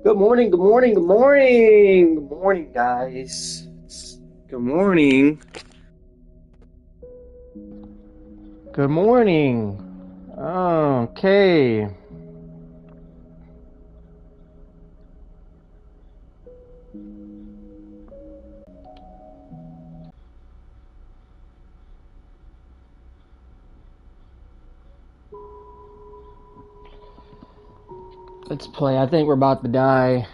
Good morning, good morning, good morning. Good morning, guys. Good morning. Good morning. Okay. Let's play. I think we're about to die.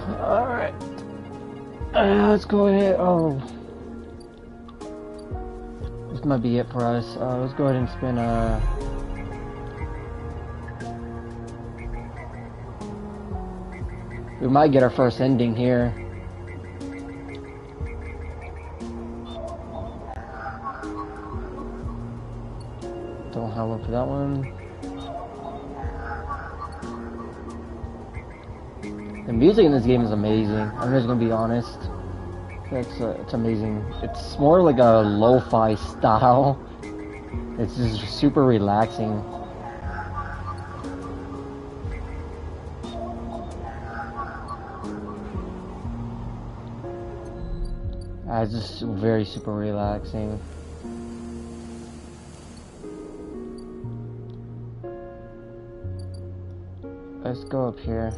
Alright. Let's go ahead. Oh. This might be it for us. Let's go ahead and spin we might get our first ending here. Don't have one for that one. The music in this game is amazing. I'm just gonna be honest. It's amazing. It's more like a lo-fi style. It's just super relaxing. It's just very super relaxing. Let's go up here.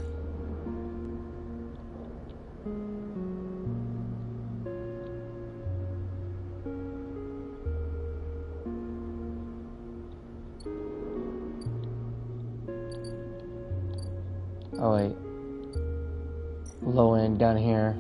Oh wait. Low end down here.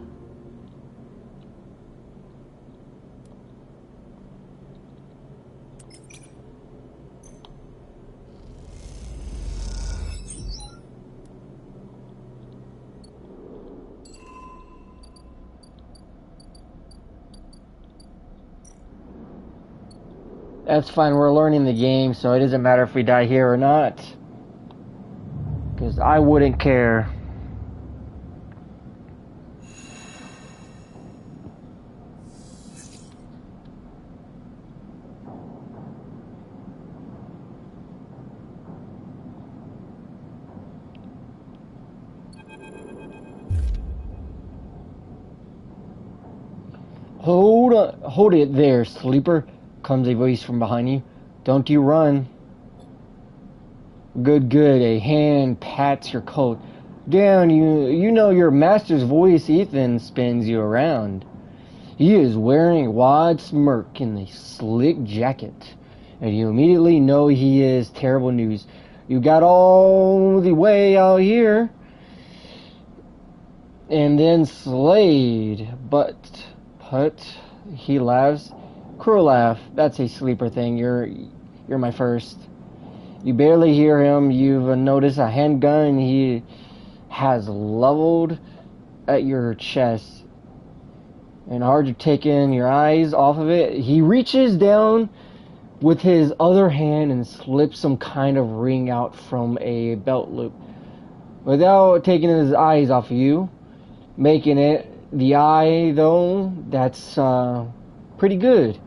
That's fine, we're learning the game, so it doesn't matter if we die here or not. Because I wouldn't care. Hold it there, sleeper, comes a voice from behind you. Don't you run. Good, good. A hand pats your coat. Down, you know your master's voice. Ethan spins you around. He is wearing a wide smirk in a slick jacket. and you immediately know he is terrible news. You got all the way out here, and then Slade, but he laughs. Cruel laugh. That's a sleeper thing. You're my first. You barely hear him. You've noticed a handgun he has leveled at your chest. And hard to take in your eyes off of it. He reaches down with his other hand and slips some kind of ring out from a belt loop. Without taking his eyes off of you, making it the eye, though, that's pretty good.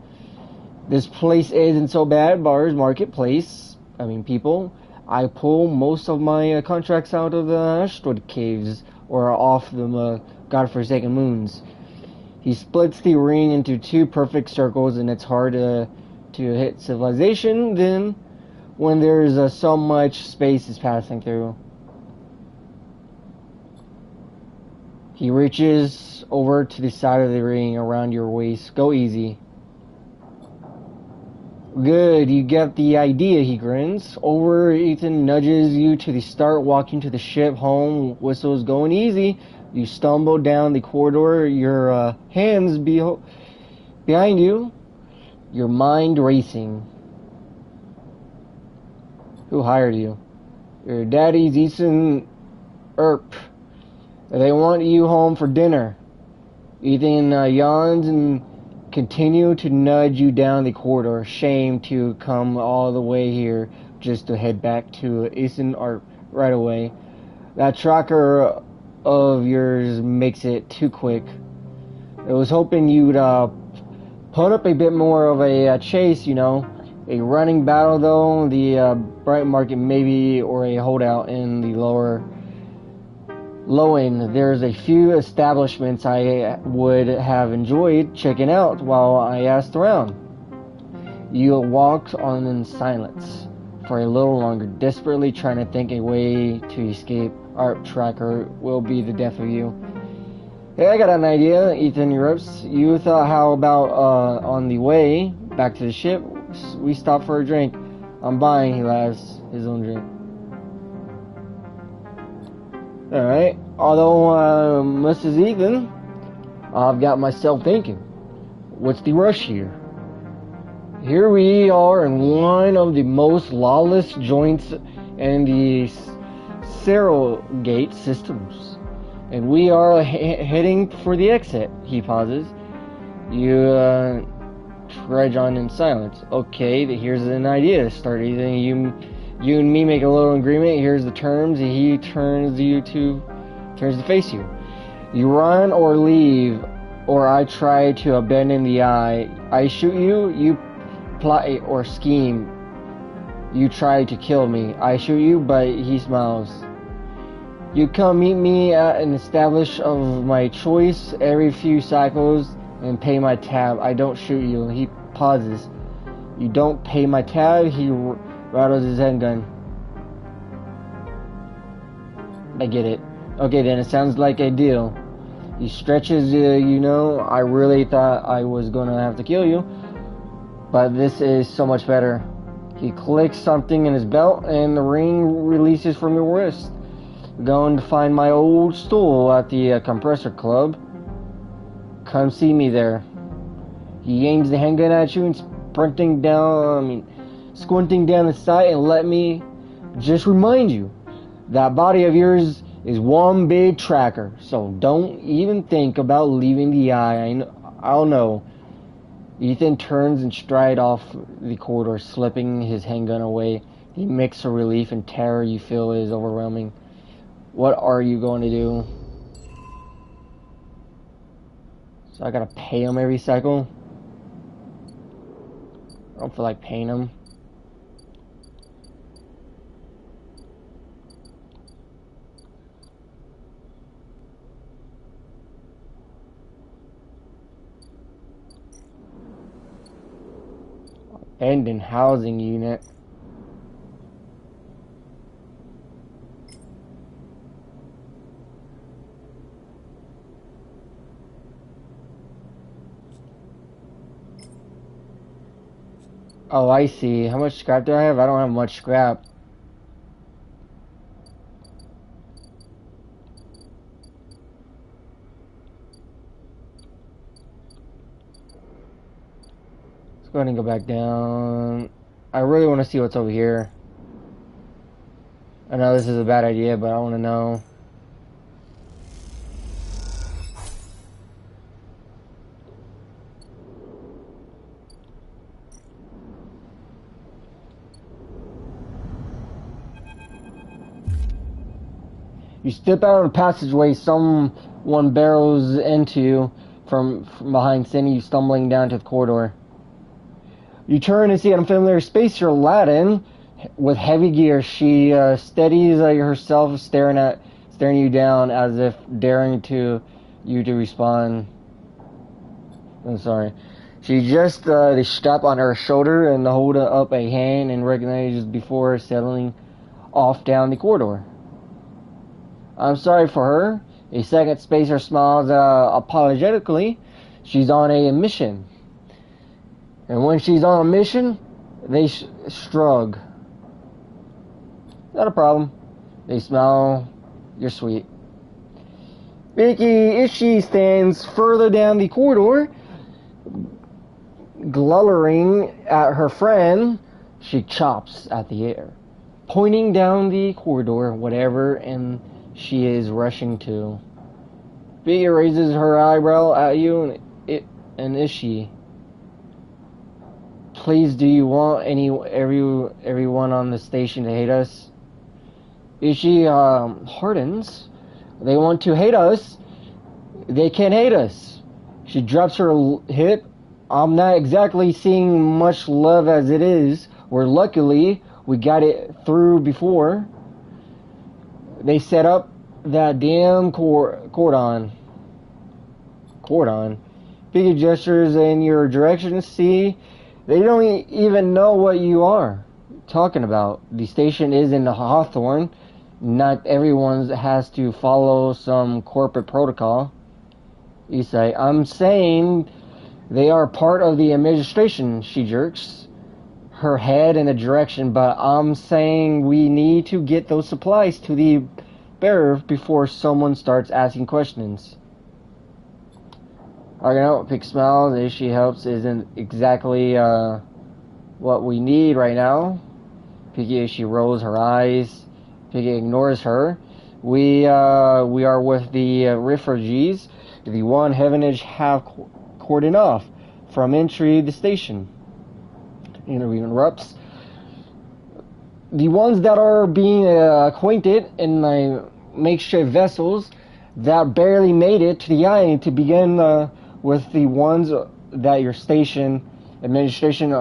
This place isn't so bad. Bars, marketplace, people. I pull most of my contracts out of the Ashwood caves or off the godforsaken moons. He splits the ring into two perfect circles, and it's hard to hit civilization then when there's so much space is passing through. He reaches over to the side of the ring around your waist. Go easy. Good, you get the idea, he grins. Over, Ethan nudges you to the start walking to the ship home. Whistles going easy. You stumble down the corridor, your hands behind you, your mind racing. Who hired you? Your daddy's Ethan Earp. They want you home for dinner. Ethan yawns and continue to nudge you down the corridor. Shame to come all the way here just to head back to Ethan Earp right away. That tracker of yours makes it too quick. I was hoping you'd put up a bit more of a chase, a running battle though, the bright market maybe, or a holdout in the low end. There's a few establishments I would have enjoyed checking out while I asked around. You walked on in silence for a little longer, desperately trying to think a way to escape. Art tracker will be the death of you. Hey, I got an idea, Ethan erupts. You thought how about on the way back to the ship, we stop for a drink. I'm buying, he laughs, his own drink. Alright, although Mrs. Ethan, I've got myself thinking, what's the rush here? Here we are in one of the most lawless joints in the Serogate systems, and we are heading for the exit. He pauses. You trudge on in silence. Okay, here's an idea. Start either you and me make a little agreement. Here's the terms. He turns to face you. You run or leave, or I try to abandon the eye. I shoot you. You plot or scheme. You try to kill me. I shoot you, but he smiles. You come meet me at an establishment of my choice every few cycles and pay my tab. I don't shoot you. He pauses. You don't pay my tab? He rattles his handgun. I get it. Okay then, it sounds like a deal. He stretches, I really thought I was gonna have to kill you, but this is so much better. He clicks something in his belt and the ring releases from your wrist. Going to find my old stool at the compressor club. Come see me there. He aims the handgun at you and squinting down the sight, and let me just remind you, that body of yours is one big tracker, so don't even think about leaving the eye. I'll know. Ethan turns and strides off the corridor, slipping his handgun away. The mix of relief and terror you feel is overwhelming. What are you going to do? So I gotta pay him every cycle? I don't feel like paying him. Abandoned housing unit. Oh, I see. How much scrap do I have? I don't have much scrap. Let's go ahead and go back down. I really want to see what's over here. I know this is a bad idea, but I want to know. You step out of the passageway someone barrels into you from behind, sending you stumbling down to the corridor. You turn and see an unfamiliar spacer Aladdin with heavy gear. She steadies herself, staring you down as if daring you to respond. I'm sorry. She just the strap on her shoulder and hold up a hand and recognizes before settling off down the corridor. I'm sorry for her. A second spacer smiles apologetically. She's on a mission. And when she's on a mission, they shrug. Not a problem. They smile. You're sweet. Vicky Ishii stands further down the corridor, glowering at her friend. She chops at the air, pointing down the corridor, whatever, and she is rushing to. Vicky raises her eyebrow at you and Ishii. Please, do you want everyone on the station to hate us? Ishii hardens. They want to hate us. They can't hate us. She drops her hip. I'm not exactly seeing much love as it is. Where luckily we got it through before. They set up that damn cordon. Big gestures in your direction. See, they don't even know what you are talking about. The station is in the Hawthorne. Not everyone has to follow some corporate protocol. You say, I'm saying they are part of the administration. She jerks her head in a direction, but I'm saying we need to get those supplies to the bearer before someone starts asking questions. Argonaut Pick smiles as she helps isn't exactly what we need right now. Piggy, she rolls her eyes. Piggy ignores her. We are with the refugees. The one Heavenage have cordoned off from entry the station. Interview interrupts. The ones that are being acquainted in my makeshift vessels that barely made it to the island to begin with the ones that your station administration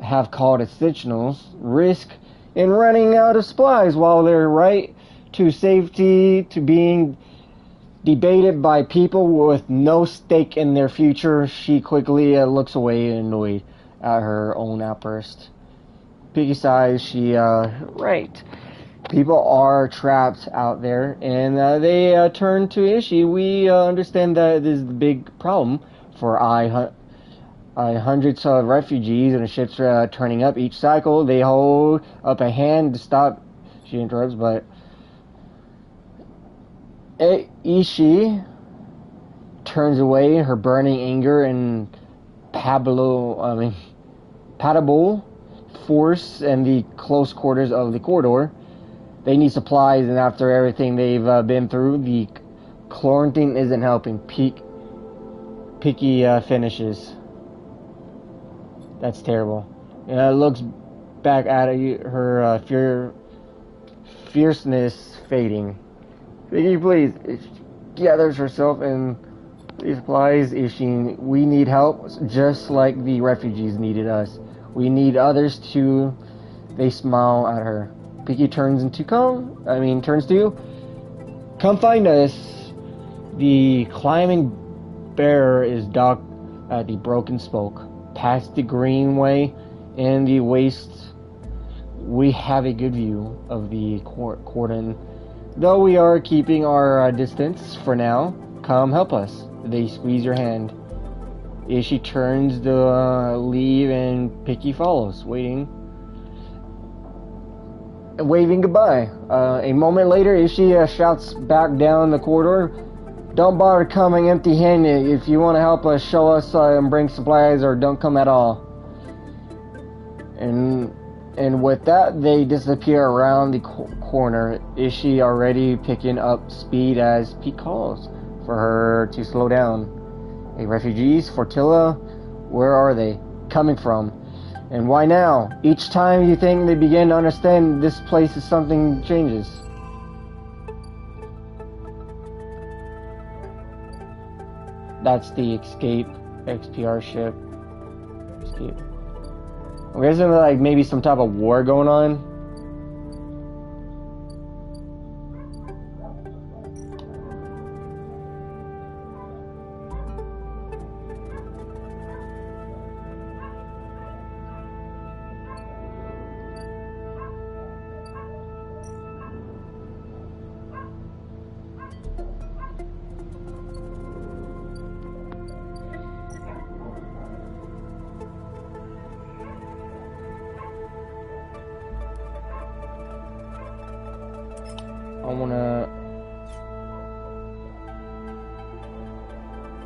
have called essentials risk in running out of supplies while their right to safety to being debated by people with no stake in their future. She quickly looks away, annoyed at her own outburst. Piggy sighs. She right. People are trapped out there, and they turn to Ishii. We understand that this is the big problem for hundreds of refugees and ships turning up each cycle. They hold up a hand to stop. She interrupts, but Ishii turns away, her burning anger and patable force and the close quarters of the corridor. They need supplies, and after everything they've been through, the quarantine isn't helping. Picky finishes. That's terrible. Looks back at you, her fierceness fading. Picky, please. Gathers herself and supplies. Ishii, we need help, just like the refugees needed us. We need others too. They smile at her. Picky turns to you. Come find us. The climbing bearer is docked at the broken spoke. Past the greenway and the waste, we have a good view of the cordon. Though we are keeping our distance for now, come help us. They squeeze your hand. Ishi turns to leave, and Picky follows, waving goodbye. A moment later, Ishi shouts back down the corridor, "Don't bother coming empty-handed. If you want to help us, show us and bring supplies, or don't come at all." And with that, they disappear around the corner. Ishi already picking up speed as Pete calls for her to slow down. "Hey, refugees, Fortilla, where are they coming from? And why now?" Each time you think they begin to understand this place is something changes. That's the Escape XPR ship. Escape. Isn't there like maybe some type of war going on?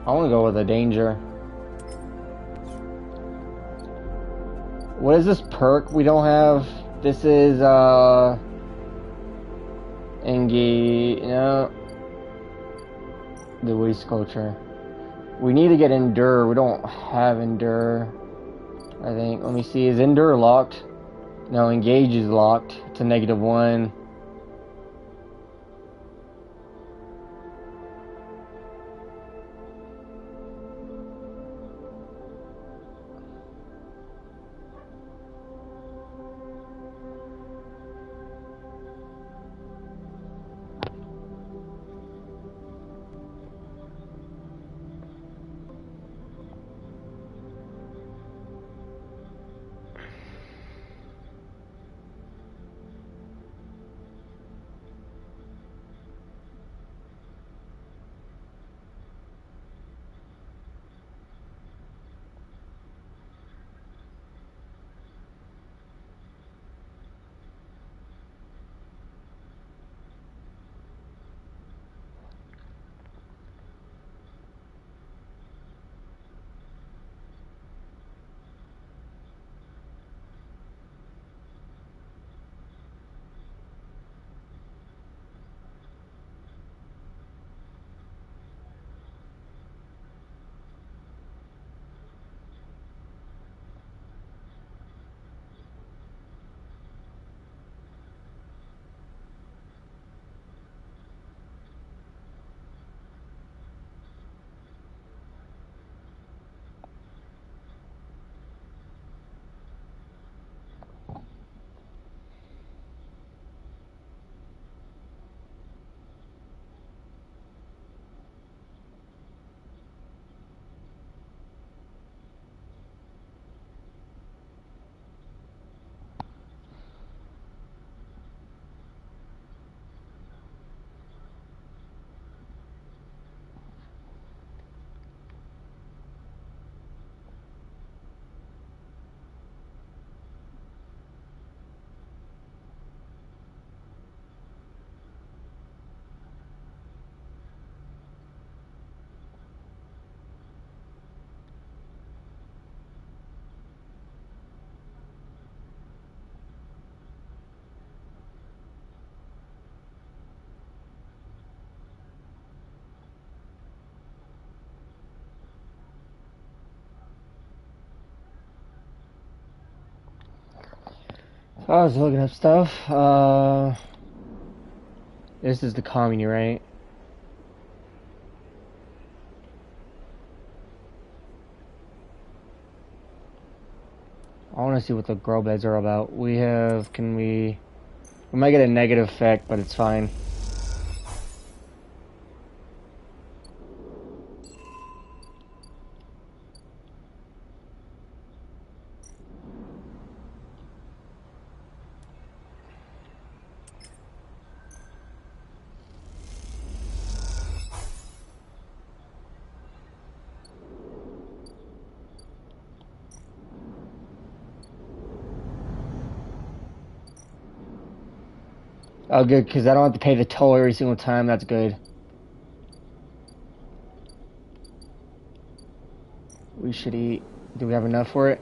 I wanna go with the danger. What is this perk we don't have? This is engage, no, the waste culture. We need to get endure. We don't have endure, I think. Let me see, is endure locked? No, engage is locked to -1. I was looking up stuff. This is the commune, right? I want to see what the grow beds are about. We might get a negative effect, but it's fine. Oh, good, because I don't have to pay the toll every single time. That's good. We should eat. Do we have enough for it?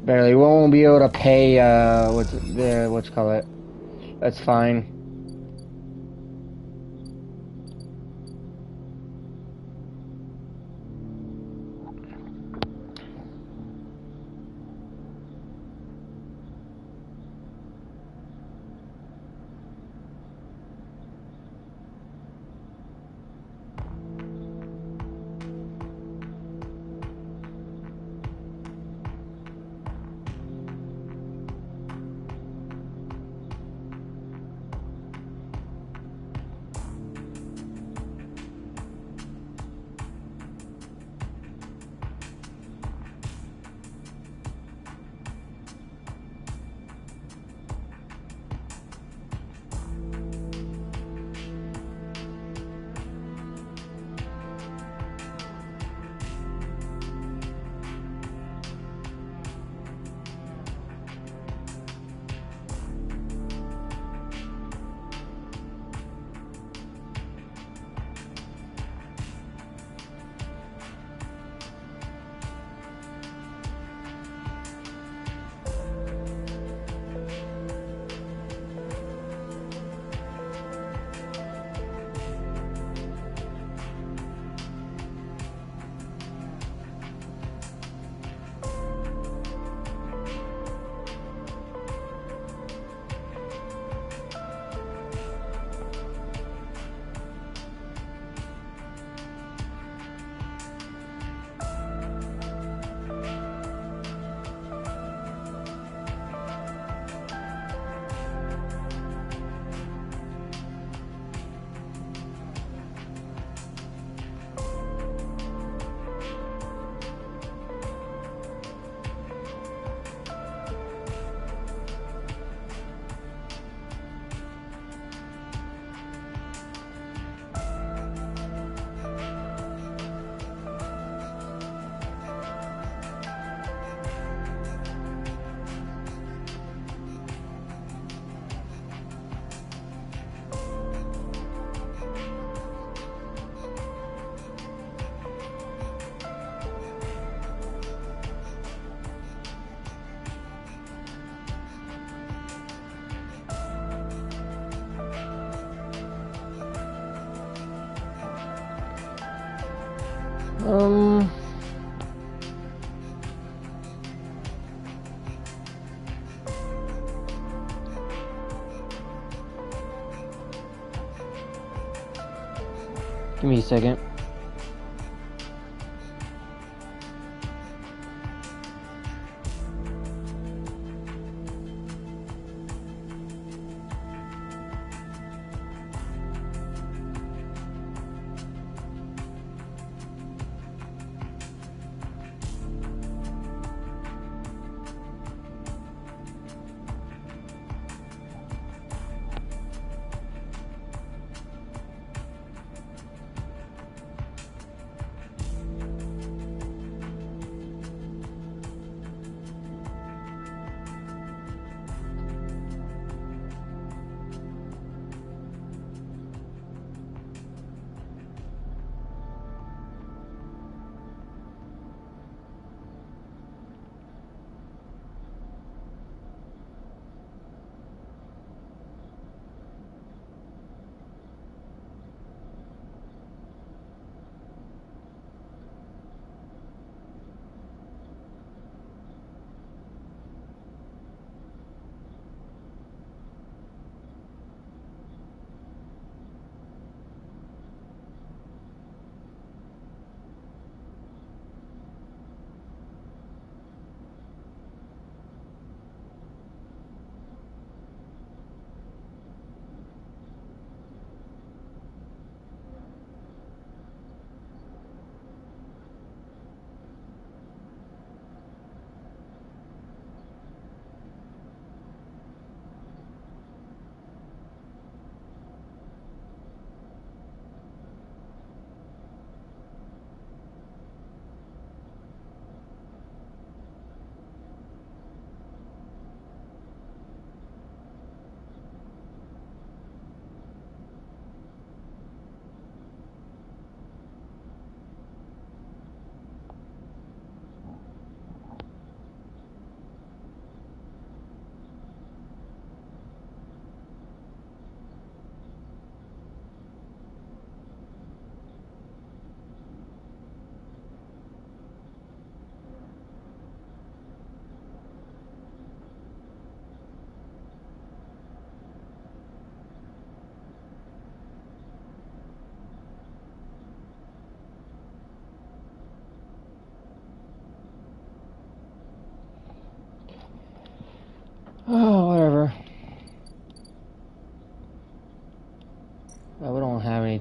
Barely. We won't be able to pay, what's call it? That's fine. Um... Give me a second.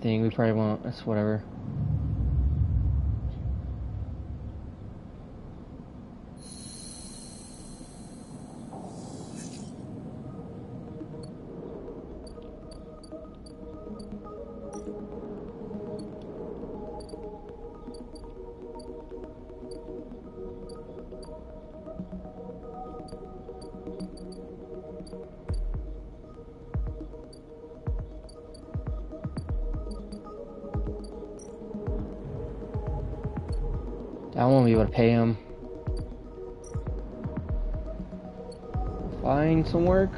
everything. We probably won't. That's whatever. I won't be able to pay him. Find some work.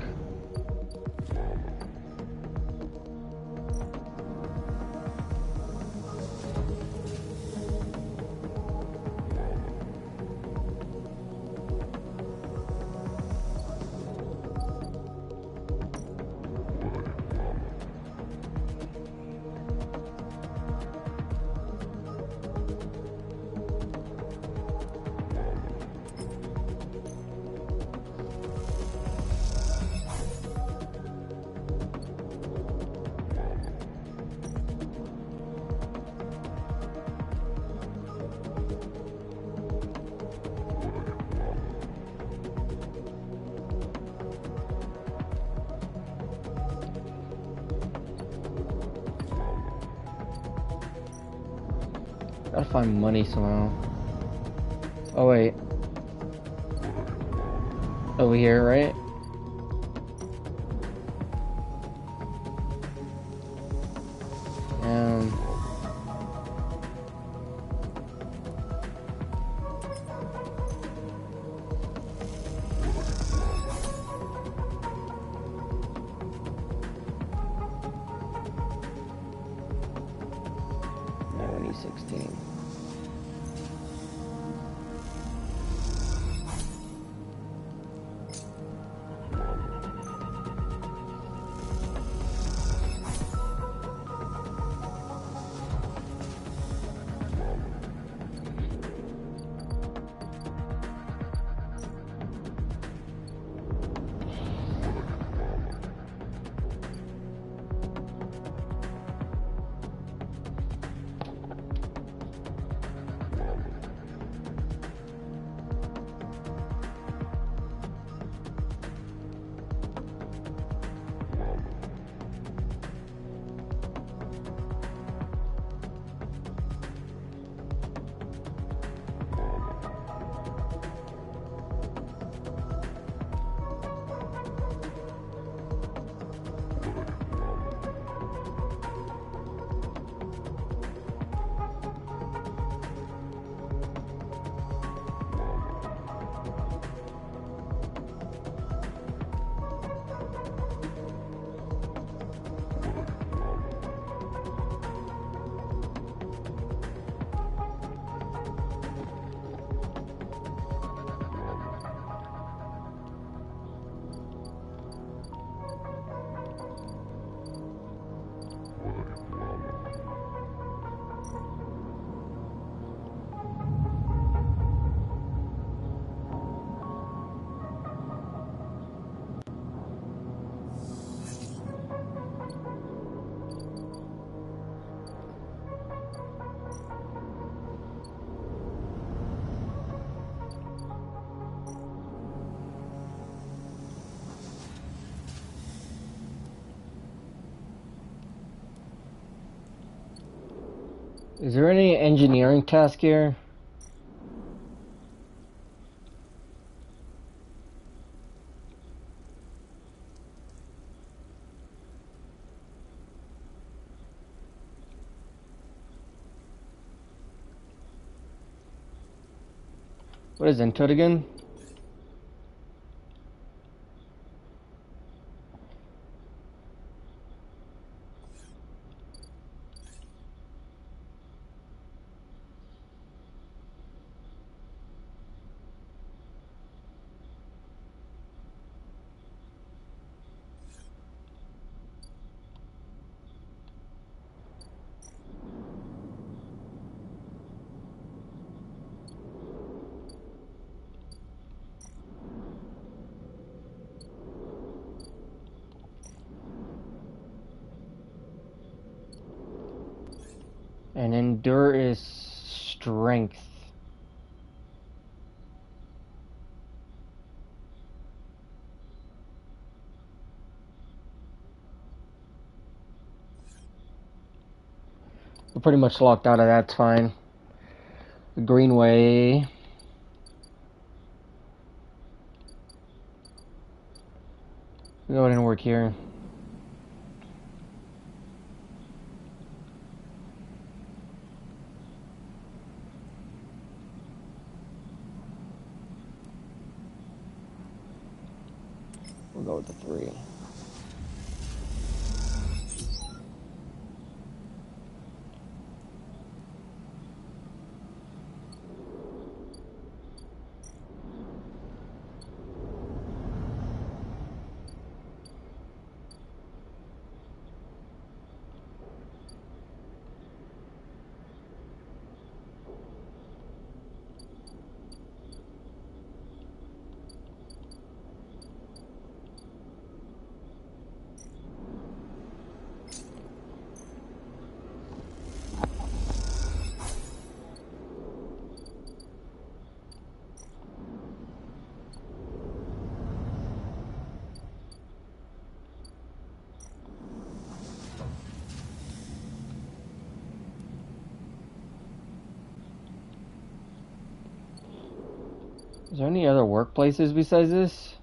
Gotta find money somehow. Oh wait. Over here, right? No, I need 16. Is there any engineering task here? What is input again? And endure is strength. We're pretty much locked out of that, it's fine. The Greenway. We'll go ahead and work here. We'll go with the 3. Is there any other workplaces besides this?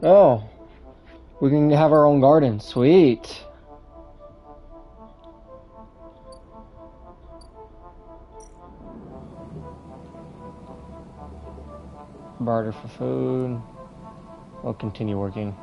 Oh, we can have our own garden. Sweet. Barter for food. We'll continue working.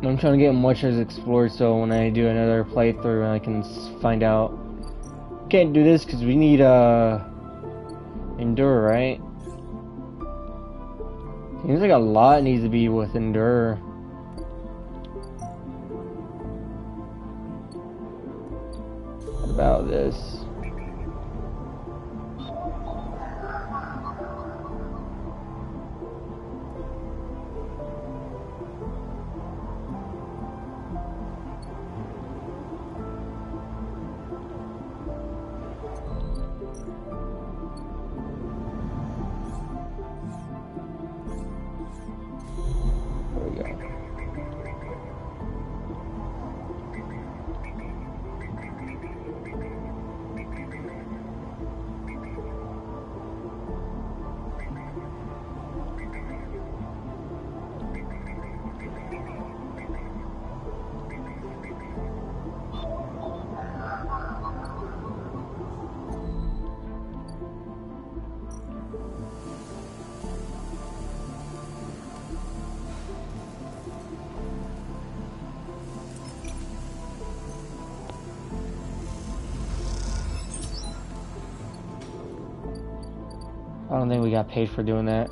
I'm trying to get much as explored so when I do another playthrough I can find out. Can't do this because we need endure, right? Seems like a lot needs to be with endure. What about this? don't think we got paid for doing that.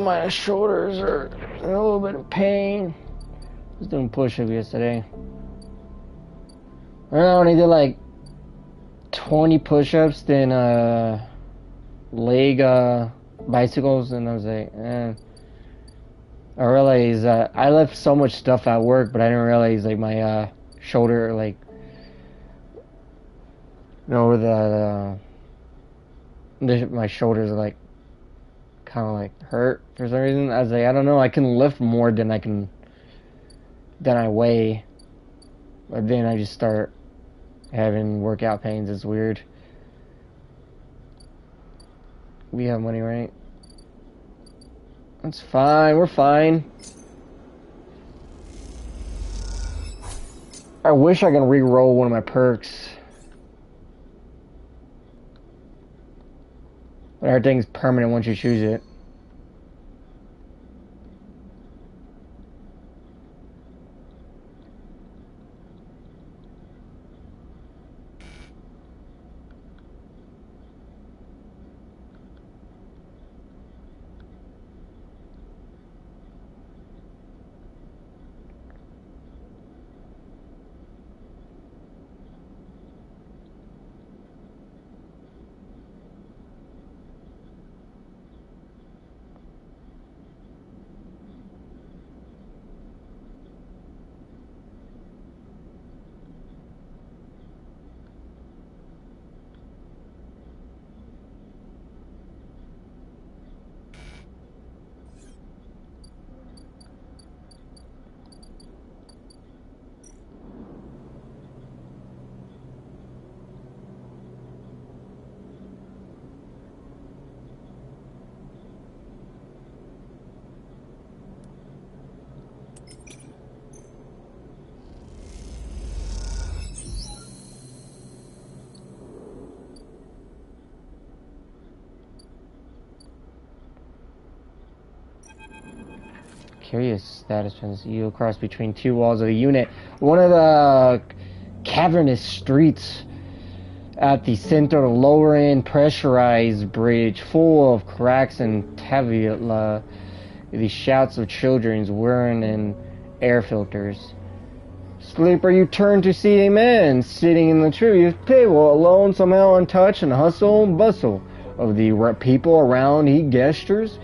My shoulders are in a little bit of pain. I was doing push-ups yesterday. I don't know, when I did like 20 push-ups, then leg bicycles, and I was like, I realized I left so much stuff at work, but I didn't realize like my shoulder, like, you know, my shoulders are like kind of like hurt for some reason. I was like, I don't know, I can lift more than I weigh, but then I just start having workout pains. It's weird. We have money, right? That's fine, we're fine. I wish I could re-roll one of my perks, but everything's permanent once you choose it. Curious status pins. You cross between two walls of the unit. One of the cavernous streets at the center of the lower end pressurized bridge full of cracks and tavilla. The shouts of children's whirring in air filters. Sleeper, you turn to see a man sitting in the tree table, alone, somehow untouched, and hustle and bustle of the people around. He gestures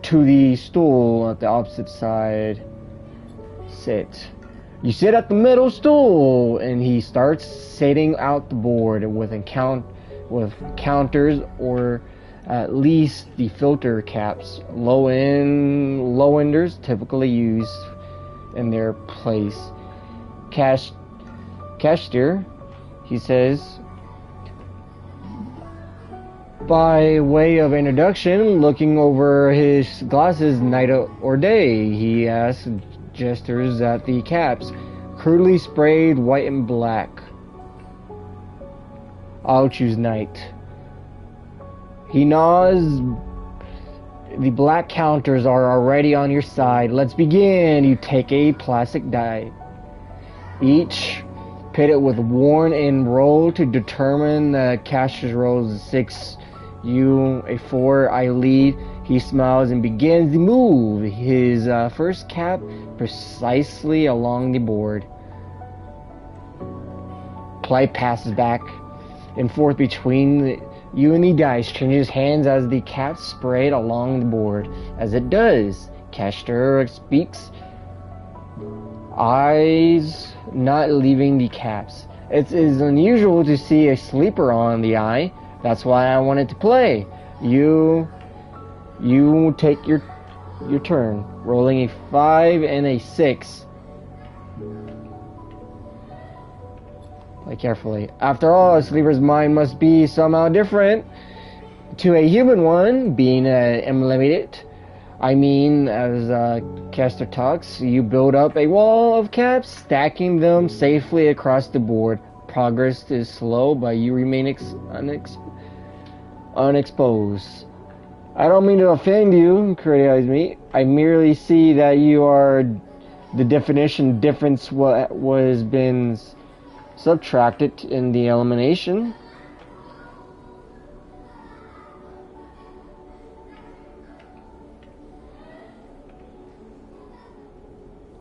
to the stool at the opposite side. Sit. You sit at the middle stool, and he starts setting out the board with counters, or at least the filter caps. Low enders typically used in their place. Cashier, he says. By way of introduction, looking over his glasses night or day, he asks, gestures at the caps, crudely sprayed white and black. I'll choose night. He nods. The black counters are already on your side. Let's begin. You take a plastic die. Each pitted with worn in roll to determine the cashier's rolls. 6. You, a 4, I lead. He smiles and begins to move his first cap precisely along the board. Play passes back and forth between you and the dice, changes hands as the cap sprayed along the board. As it does, Castor speaks, eyes not leaving the caps. It is unusual to see a sleeper on the eye. That's why I wanted to play. You take your turn, rolling a 5 and a 6. Play carefully. After all, a sleeper's mind must be somehow different to a human one, being unlimited. I mean, as Castor talks, you build up a wall of caps, stacking them safely across the board. Progress is slow, but you remain unexposed. I don't mean to offend you, criticize me. I merely see that you are the definition difference what was been subtracted in the elimination.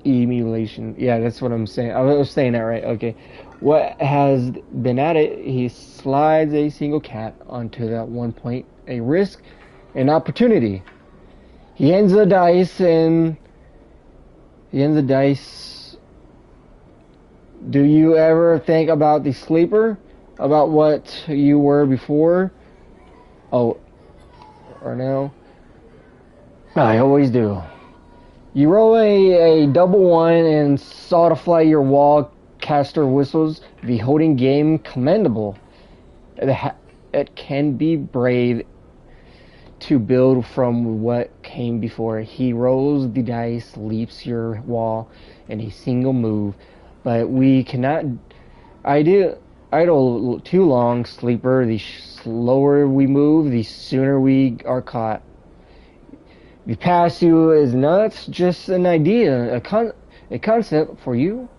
Emulation. Yeah, that's what I'm saying. I was saying that right. Okay. What has been added? He slides a single cat onto that 1 point. A risk, an opportunity. He hands the dice and Do you ever think about the sleeper? About what you were before? Oh, or no? I always do. You roll a double one and solidify your wall. Caster whistles. The holding game commendable. It can be brave to build from what came before. He rolls the dice, leaps your wall in a single move, but we cannot idle too long, sleeper. The slower we move, the sooner we are caught. The past you is not just an idea, a concept for you.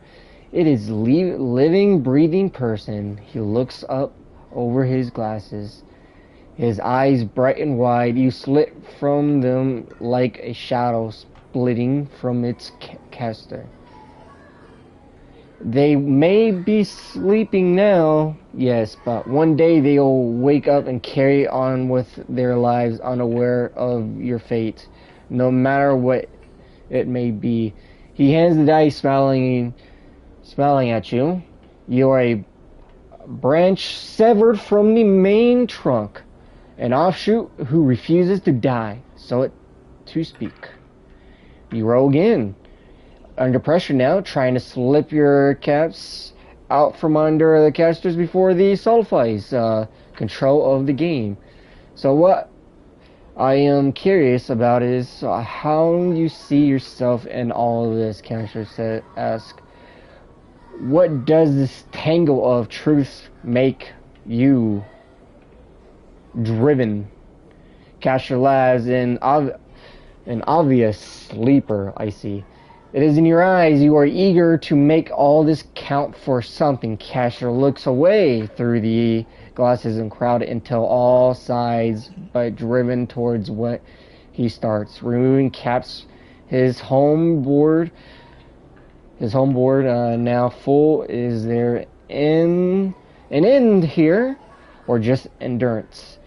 It is living, breathing person. He looks up over his glasses. His eyes bright and wide. You slip from them like a shadow splitting from its caster. They may be sleeping now, yes, but one day they'll wake up and carry on with their lives unaware of your fate, no matter what it may be. He hands the dice, smiling at you. You are a branch severed from the main trunk, an offshoot who refuses to die, so to speak. You roll again. Under pressure now, trying to slip your caps out from under the casters before the solidifies control of the game. So what I am curious about is how you see yourself in all of this. Caster ask, what does this tangle of truth make you driven? Caster laughs, an obvious sleeper, I see. It is in your eyes. You are eager to make all this count for something. Caster looks away through the glasses and crowd until all sides, but driven towards what he starts. Removing caps, his home board now full. Is there an end here, or just endurance?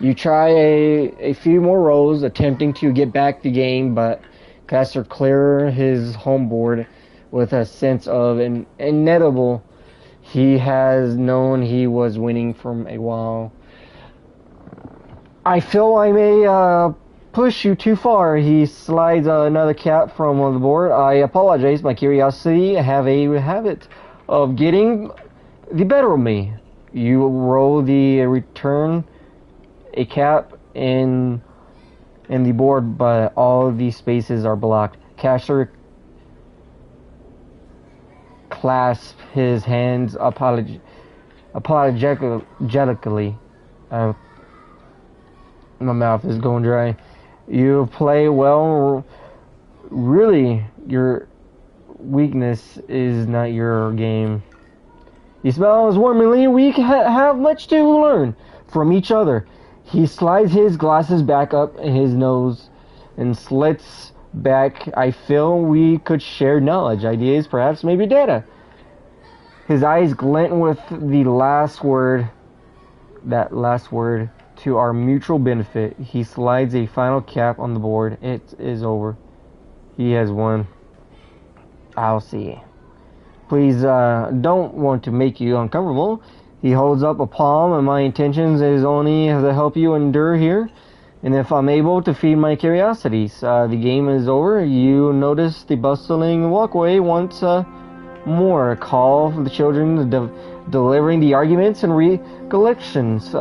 You try a few more rolls, attempting to get back the game, but Caster clear his home board with a sense of an inevitable. He has known he was winning from a while. I feel I may push you too far. He slides another cap from on the board. I apologize. My curiosity have a habit of getting the better of me. You roll the return a cap in the board, but all the spaces are blocked. Caster clasps his hands apologetically. My mouth is going dry. You play well. Really, your weakness is not your game. He smiles warmly. We have much to learn from each other. He slides his glasses back up his nose and slits back. I feel we could share knowledge, ideas, perhaps maybe data. His eyes glint with the last word to our mutual benefit. He slides a final cap on the board. It is over. He has won. I'll see. Please don't want to make you uncomfortable. He holds up a palm, and my intentions is only to help you endure here, and if I'm able to feed my curiosities. The game is over. You notice the bustling walkway once more. Call for the children delivering the arguments and recollections.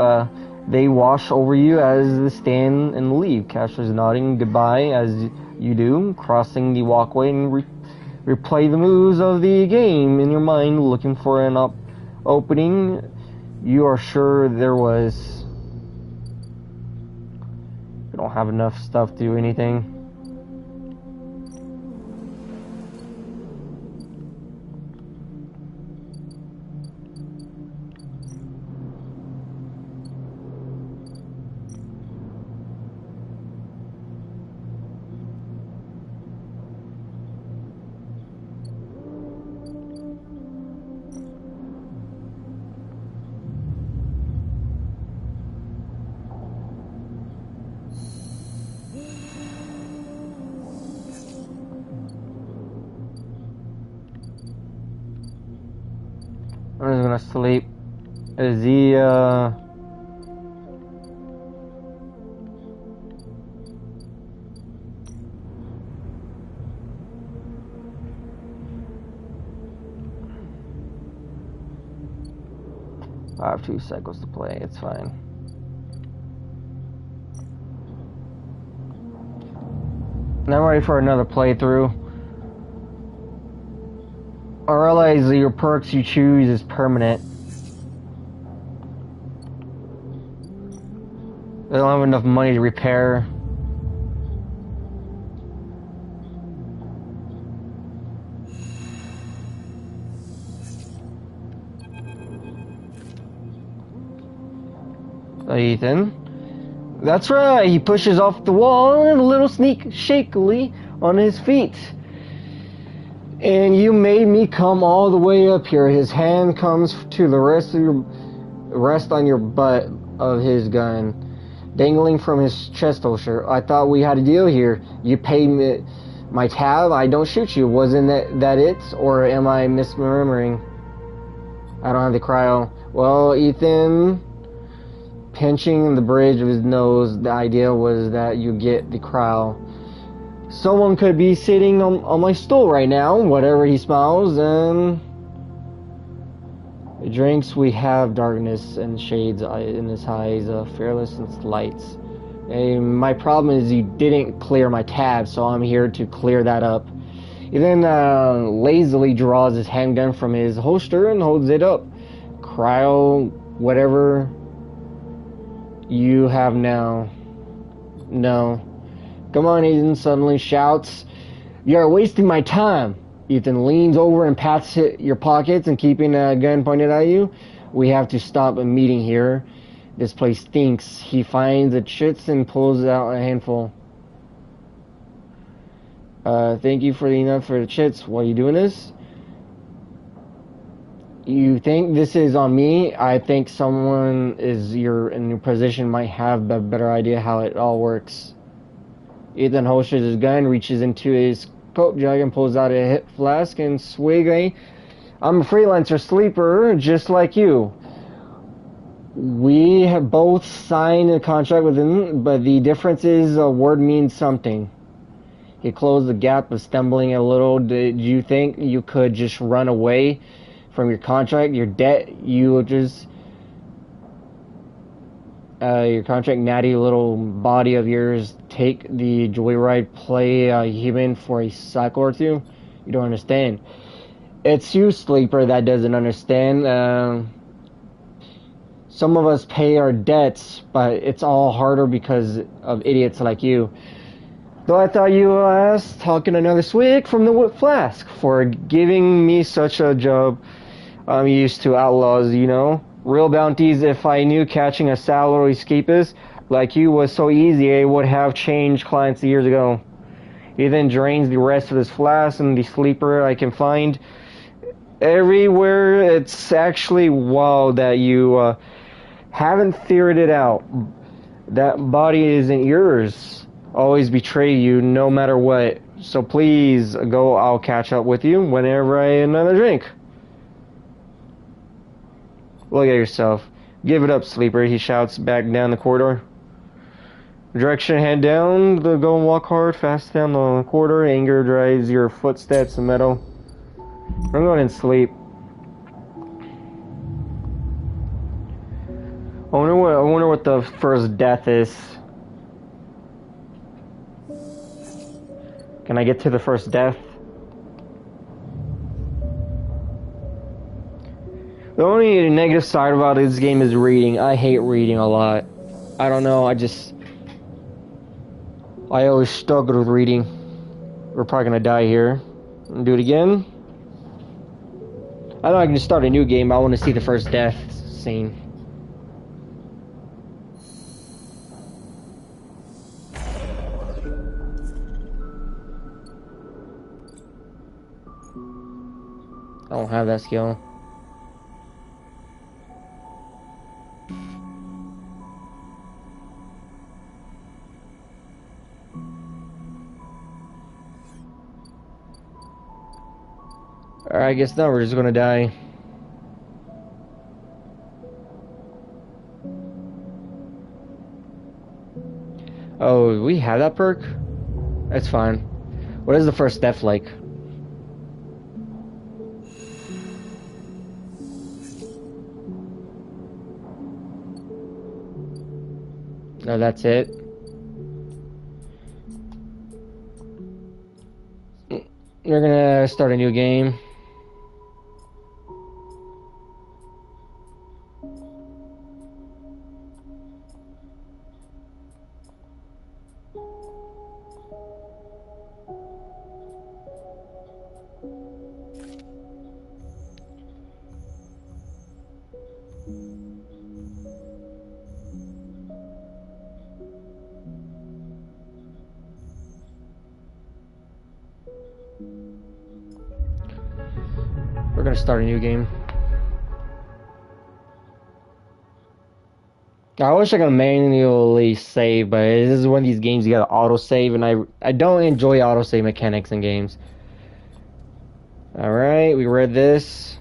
They wash over you as they stand and leave. Caster's nodding goodbye as you do, crossing the walkway and replay the moves of the game in your mind, looking for an opening. You are sure there was. We don't have enough stuff to do anything. I'm just gonna sleep. Is he, I have 2 cycles to play, it's fine. Now I'm ready for another playthrough. I realize that your perks you choose is permanent. They don't have enough money to repair. Ethan. That's right, he pushes off the wall and a little sneak shakily on his feet. And you made me come all the way up here. His hand comes to the rest on your butt of his gun, dangling from his chest holster. I thought we had a deal here. You paid me my tab, I don't shoot you. Wasn't that it? Or am I misremembering? I don't have the cryo. Well, Ethan, pinching the bridge of his nose, the idea was that you get the cryo. Someone could be sitting on my stool right now, whatever he smiles, and the drinks we have darkness and shades in his eyes, fearless and lights. And my problem is you didn't clear my tab, so I'm here to clear that up. He then lazily draws his handgun from his holster and holds it up. Cryo, whatever you have now. No. Come on, Ethan suddenly shouts. You're wasting my time. Ethan leans over and pats your pockets and keeping a gun pointed at you. We have to stop a meeting here. This place stinks. He finds the chits and pulls out a handful. Thank you for the enough for the chits. Why are you doing this? You think this is on me? I think someone in your position might have a better idea how it all works. Ethan holsters his gun, reaches into his coat jacket and pulls out a hip flask and swig. I'm a freelancer sleeper, just like you. We have both signed a contract with him, but the difference is a word means something. He closed the gap of stumbling a little. Did you think you could just run away from your contract, your debt? You just... your contract, natty little body of yours, take the joyride, play a human for a cycle or two? You don't understand. It's you, sleeper, that doesn't understand. Some of us pay our debts, but it's all harder because of idiots like you. Though I thought you talking another swig from the flask for giving me such a job. I'm used to outlaws, you know. Real bounties. If I knew catching a salary escapist like you was so easy, I would have changed clients years ago. He then drains the rest of his flask and the sleeper I can find everywhere. It's actually wild that you haven't figured it out. That body isn't yours. Always betray you no matter what. So please go. I'll catch up with you whenever I another drink. Look at yourself. Give it up, sleeper, he shouts back down the corridor. Direction, head down. Go and walk hard, fast down the corridor. Anger drives your footsteps in metal. I'm going and sleep. I wonder what the first death is. Can I get to the first death? The only negative side about this game is reading. I hate reading a lot. I don't know, I always struggled with reading. We're probably gonna die here. And do it again. I know I can just start a new game. I want to see the first death scene. I don't have that skill. Alright, I guess now we're just gonna die. Oh, we have that perk? That's fine. What is the first death like? No, that's it. We're gonna start a new game. We're gonna start a new game. I wish I could manually save, but this is one of these games you gotta auto save, and I don't enjoy auto save mechanics in games. All right, we read this.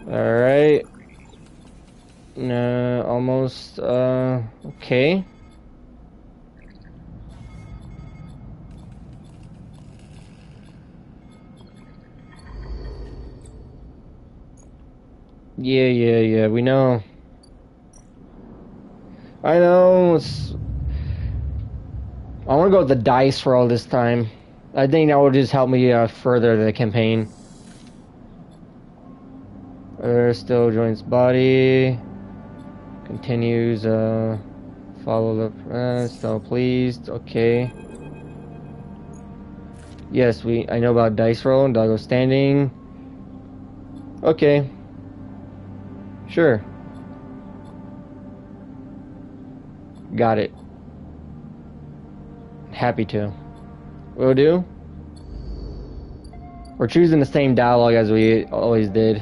All right. No, almost. Okay. Yeah, we know. I know, I want to go with the dice roll this time. I think that will just help me further the campaign. Still joins body. Continues, follow the, still pleased, okay. Yes, I know about dice roll and doggo standing. Okay. Sure. Got it. Happy to. Will do. We're choosing the same dialogue as we always did.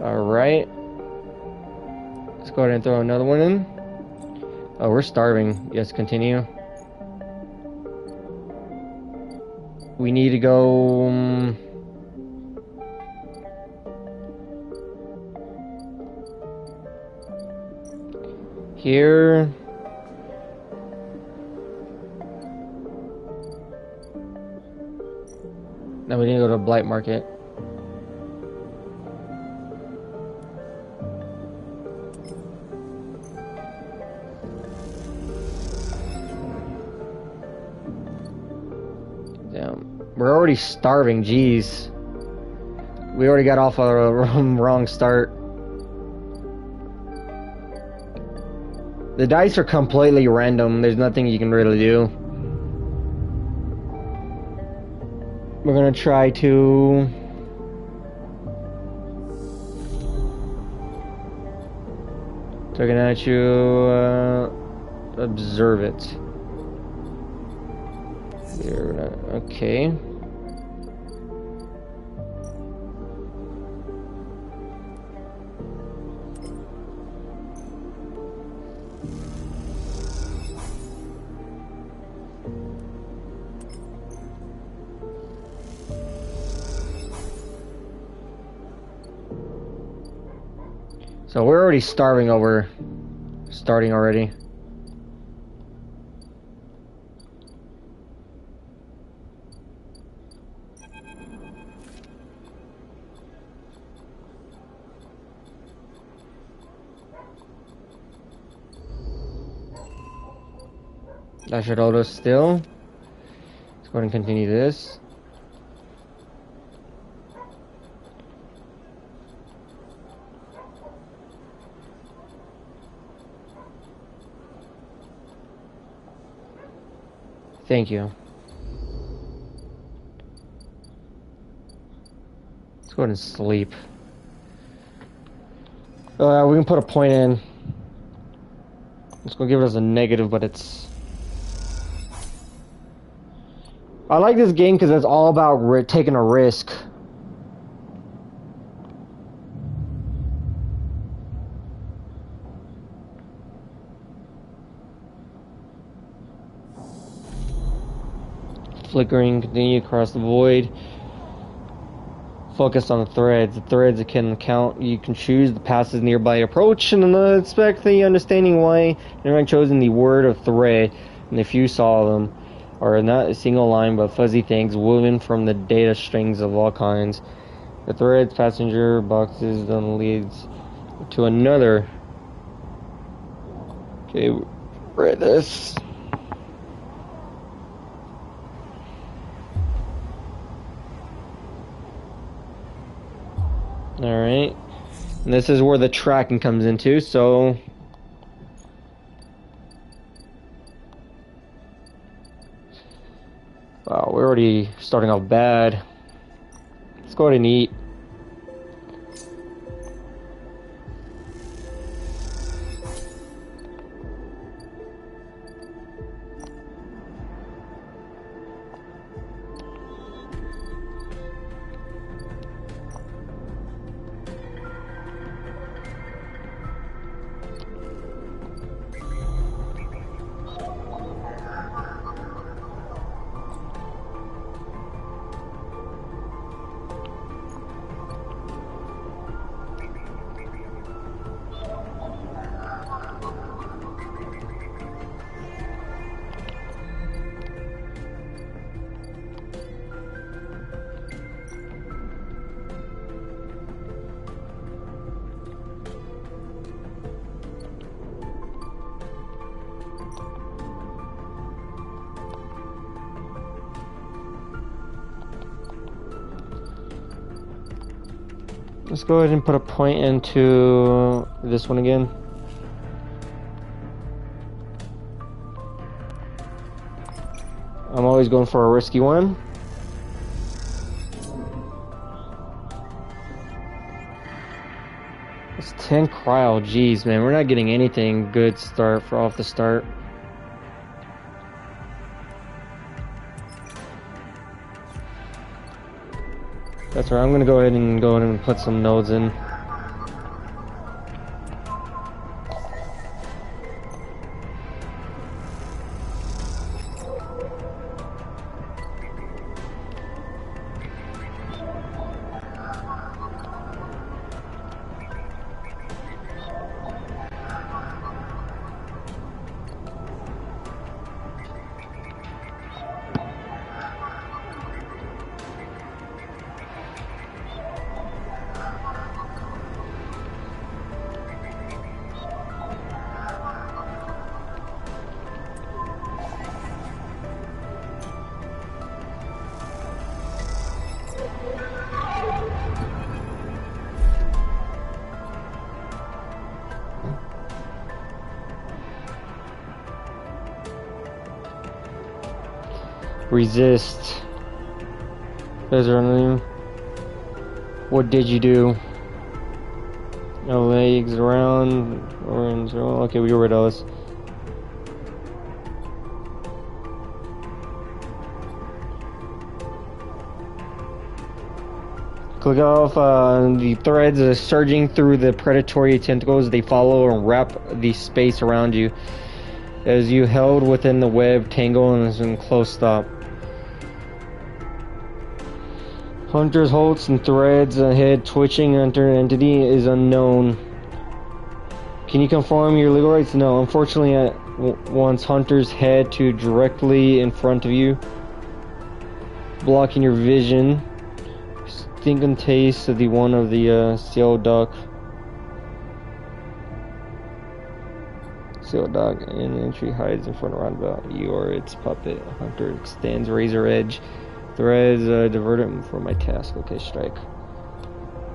Alright. Let's go ahead and throw another one in. Oh, we're starving. Yes, continue. We need to go... here. Now we need to go to Blight Market. We're already starving, jeez. We already got off a wrong start. The dice are completely random. There's nothing you can really do. We're gonna try to... Looking at you, observe it. Okay. So we're already starving over starting already. That should hold us still. Let's go ahead and continue this. Thank you. Let's go ahead and sleep. We can put a point in. It's gonna give us a negative, but it's... I like this game because it's all about taking a risk. Flickering, continue across the void. Focus on the threads. The threads can count. You can choose the passes nearby approach and expect the understanding why everyone chosen the word of thread. And if you saw them, are not a single line but fuzzy things woven from the data strings of all kinds. The threads, passenger boxes, then leads to another. Okay, read this. Alright, and this is where the tracking comes into, so wow, we're already starting off bad. Let's go ahead and eat. Let's go ahead and put a point into this one again. I'm always going for a risky one. It's 10 cryo. Jeez, man, we're not getting anything good off the start. That's right, I'm gonna go ahead and put some nodes in. Resist. Is there anything? What did you do? No legs around. Orange. Okay, we got rid of this. Click off the threads surging through the predatory tentacles. They follow and wrap the space around you as you held within the web tangle and is in close stop. Hunters, Holtz, and threads ahead, twitching under entity is unknown. Can you confirm your legal rights? No, unfortunately, once hunters head to directly in front of you, blocking your vision. Stinking taste of the one of the seal duck. Seal dog in entry hides in front of roundabout. You are its puppet. Hunter extends razor edge. Threads diverted for my task. Okay, strike.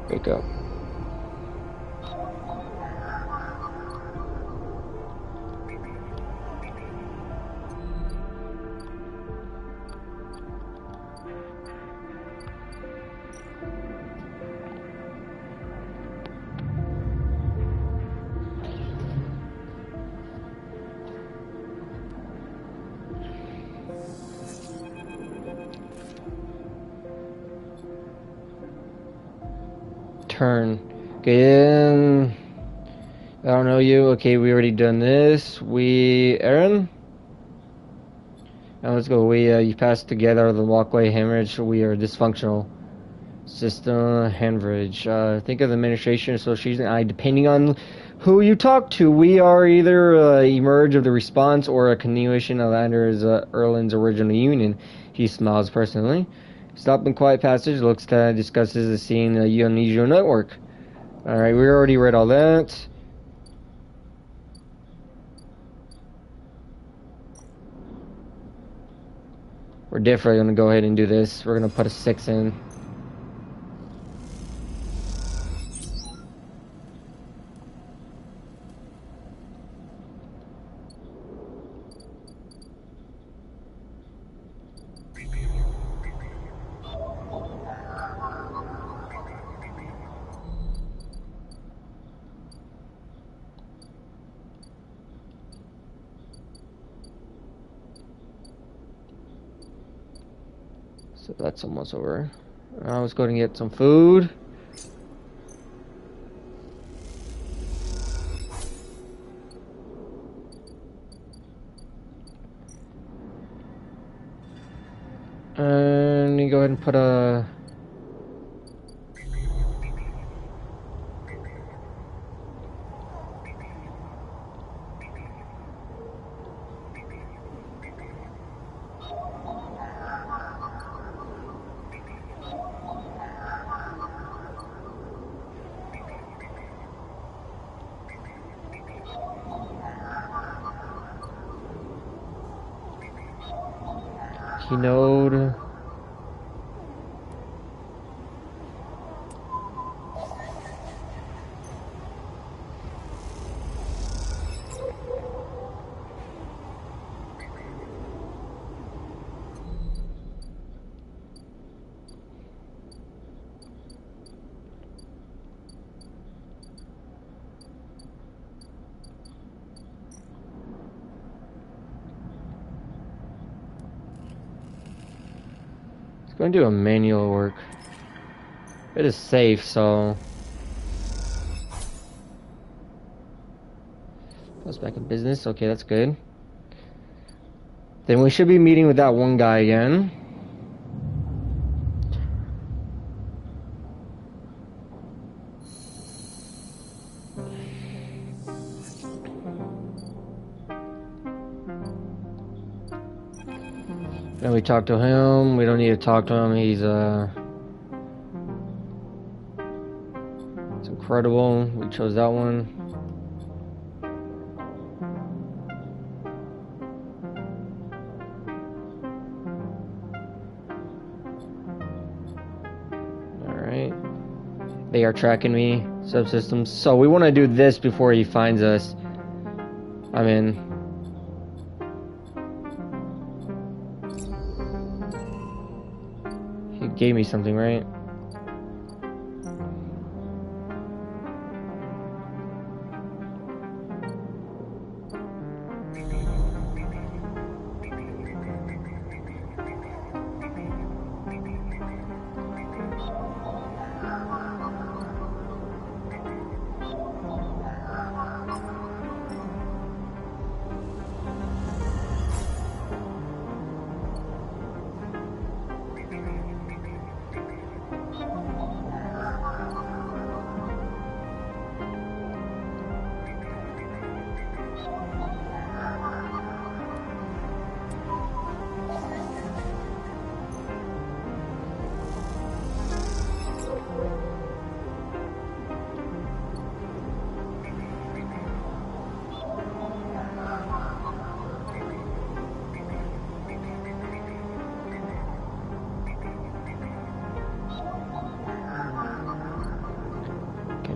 Wake up. Turn. Okay, I don't know you. Okay, we already done this. Aaron? Now let's go. You passed together the walkway hemorrhage. We are dysfunctional. System hemorrhage. Think of the administration association. Depending on who you talk to, we are either emerge of the response or a continuation of Anders Erland's original union. He smiles personally. Stop in quiet passage. Looks discusses the scene unusual network. Alright, we already read all that. We're definitely gonna go ahead and do this. We're gonna put a 6 in. So that's almost over. Let's go and get some food. And you go ahead and put a... Keynote. Going to do a manual work. It is safe, so goes back in business. Okay, that's good. Then we should be meeting with that one guy again. And we talked to him. We don't need to talk to him. He's it's incredible. We chose that one. Alright. They are tracking me. Subsystems. So we want to do this before he finds us. I'm in. Gave me something, right?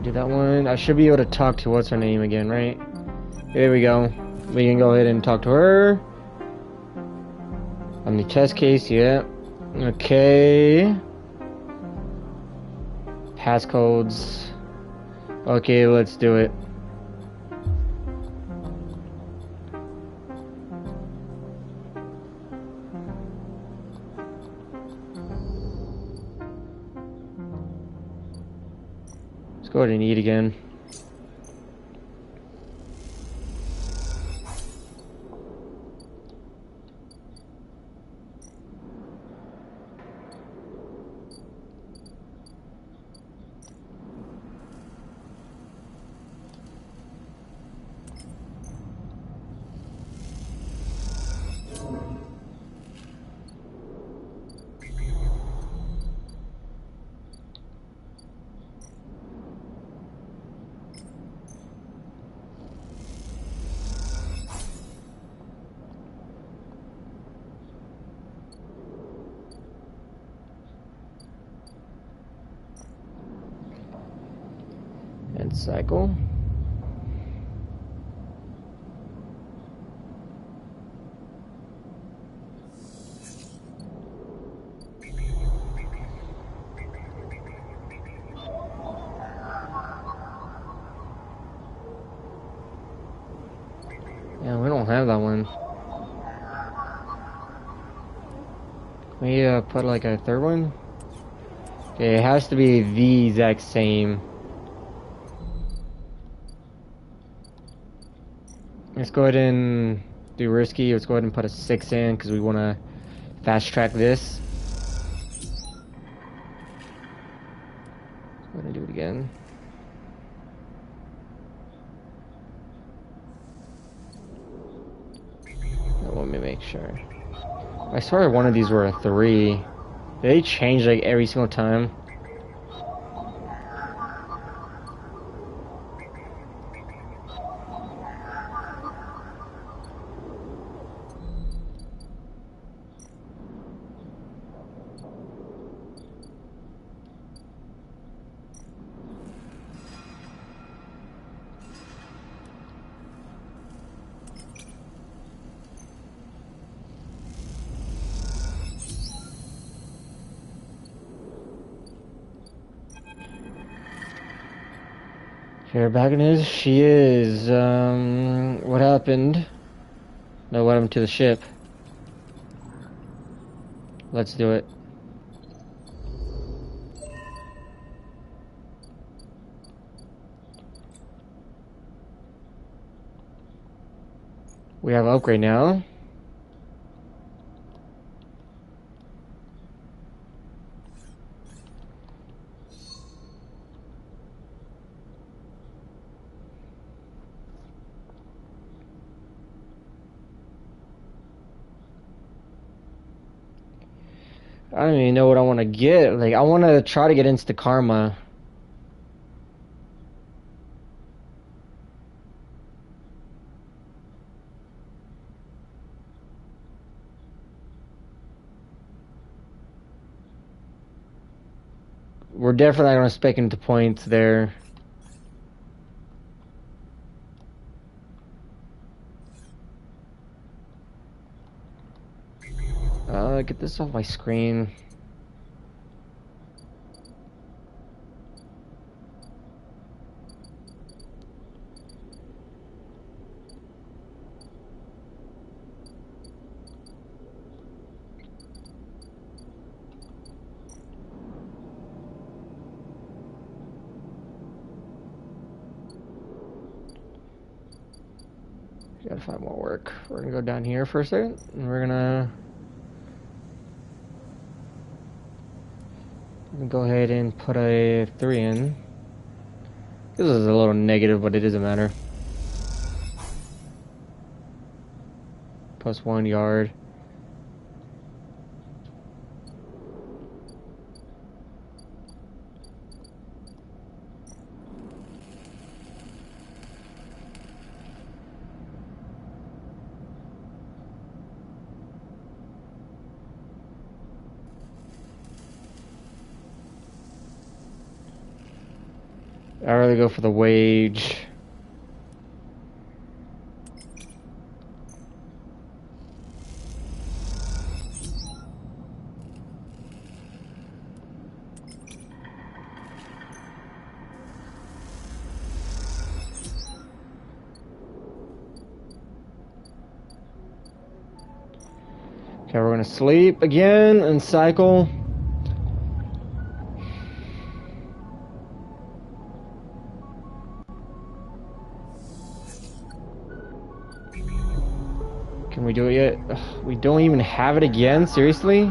Do that one. I should be able to talk to what's her name again, right? There we go. We can go ahead and talk to her. On the test case, yeah. Okay. Passcodes. Okay, let's do it. Go ahead and eat again. And cycle. Yeah, we don't have that one. Can we put like a third one? Okay, it has to be the exact same. Let's go ahead and do risky. Let's go ahead and put a 6 in because we want to fast track this. Let's go ahead and do it again. Let me make sure. I swear one of these were a 3. They change like every single time. Here, back in his, she is, what happened? No, what happened to the ship? Let's do it. We have an upgrade now. I don't even know what I want to get. Like, I want to try to get Insta Karma. We're definitely going to spec into points there. Get this off my screen. Gotta find more work. We're gonna go down here for a second, and we're gonna go ahead and put a 3 in. This is a little negative, but it doesn't matter. plus 1 yard. I'd rather go for the wage. Okay, we're gonna sleep again and cycle. Can we do it yet? Ugh, we don't even have it again? Seriously?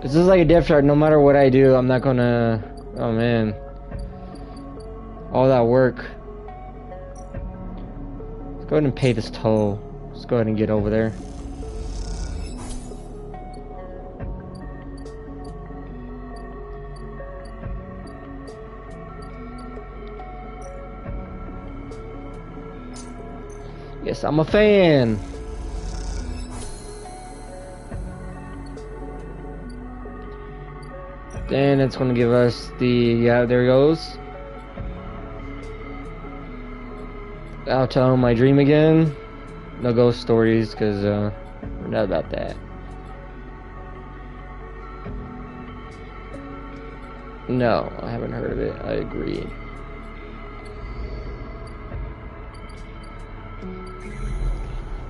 This is like a depth chart. No matter what I do, I'm not gonna... Oh, man. All that work. Let's go ahead and pay this toll. Let's go ahead and get over there. Yes, I'm a fan. Then it's going to give us the... Yeah, there it goes. I'll tell him my dream again. No ghost stories, because we're not about that. No, I haven't heard of it. I agree.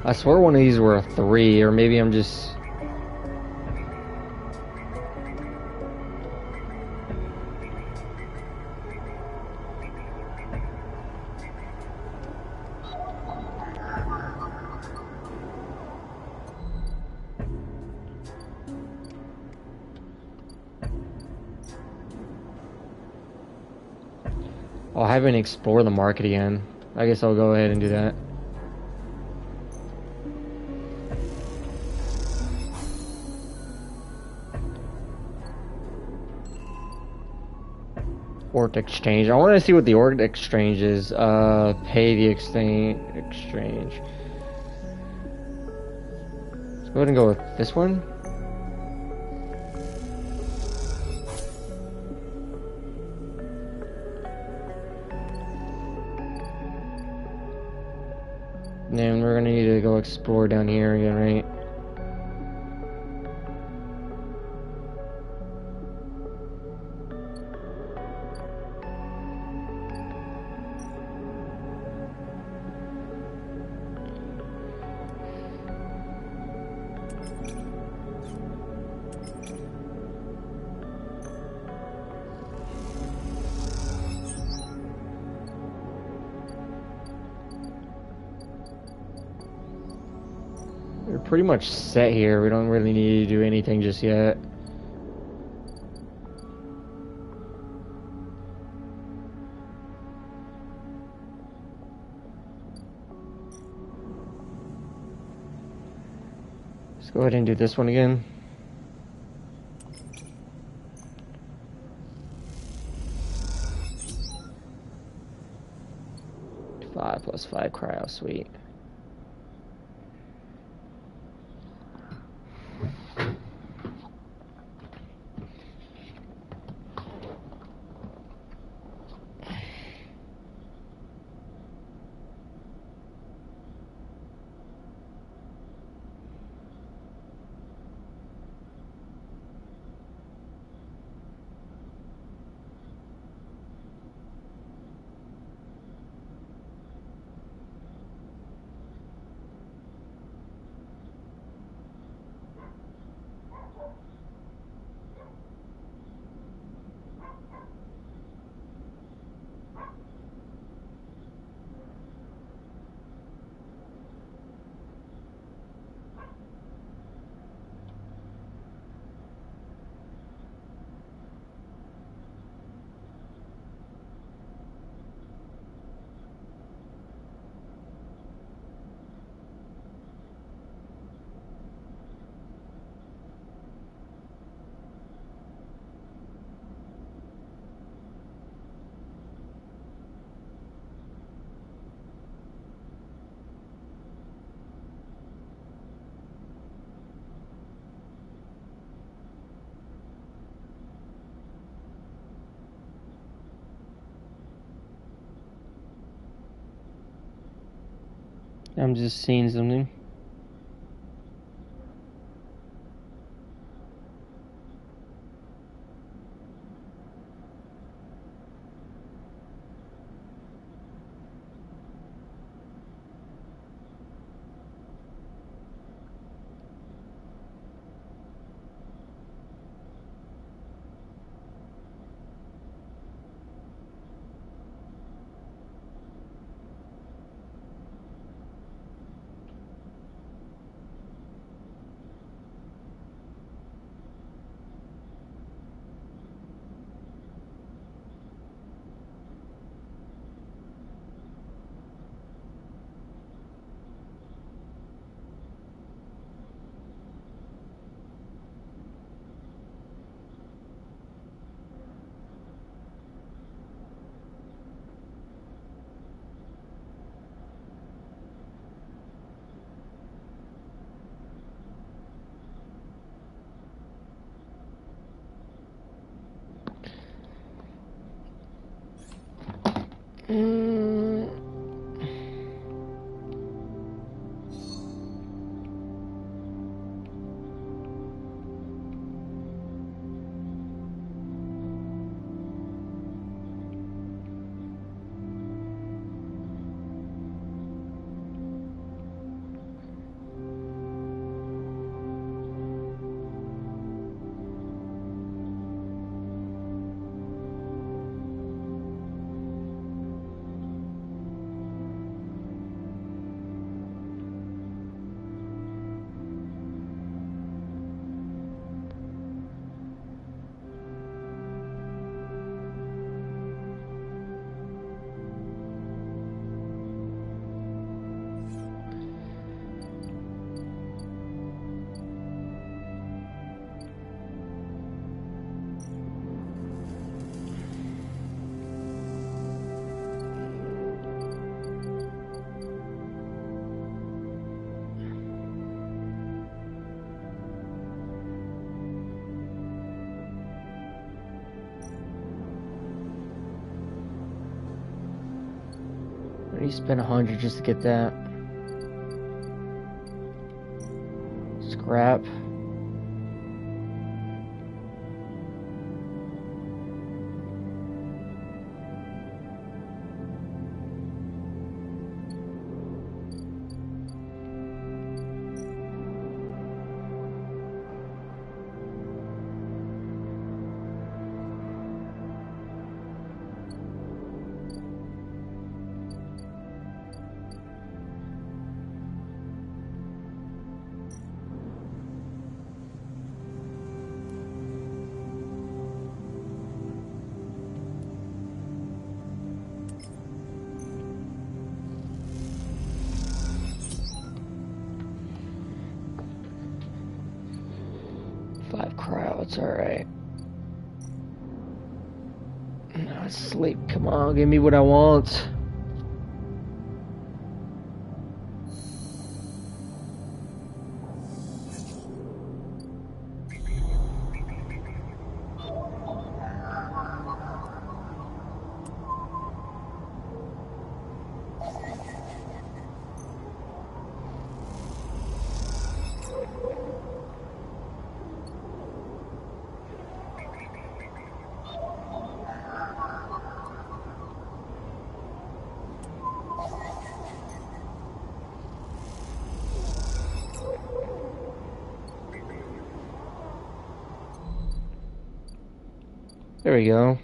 I swear one of these were a 3, or maybe I'm just... Oh, I haven't explored the market again. I guess I'll go ahead and do that. Ort exchange. I want to see what the Ort exchange is. Pay the exchange. Let's go ahead and go with this one. And then we're gonna need to go explore down here again, right? We're pretty much set here. We don't really need to do anything just yet. Let's go ahead and do this one again. Five plus 5 cryo, sweet. I'm just seeing something. You spent 100 just to get that. Scrap. Crowds, alright. No, sleep. Come on, give me what I want. There we go.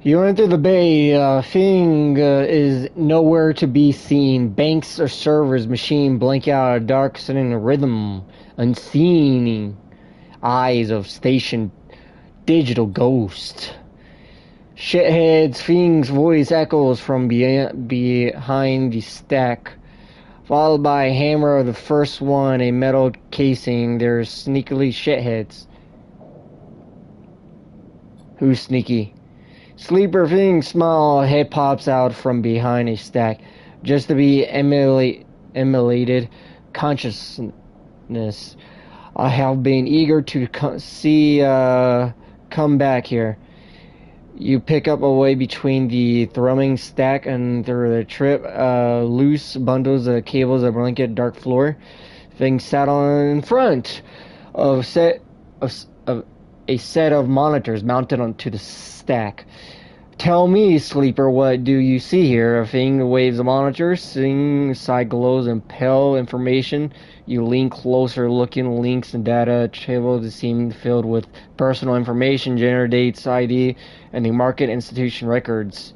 You enter the bay. Fing is nowhere to be seen. Banks or servers machine blink out a dark sudden rhythm. Unseen eyes of station digital ghost. Shitheads, Fing's voice echoes from behind the stack. Followed by a hammer of the first one, a metal casing. They're sneakily shitheads. Who's sneaky? Sleeper Fing smile, head pops out from behind a stack, just to be emulated consciousness. I have been eager to come back here. You pick up away between the thrumming stack and the trip, loose bundles of cables, a blanket, dark floor. Things sat on in front of a set of monitors mounted onto the stack. Tell me, Sleeper, what do you see here? A thing waves a monitor, seeing side glows and pale information. You lean closer, looking links and data tables seem filled with personal information, gender, dates, ID, and the market institution records.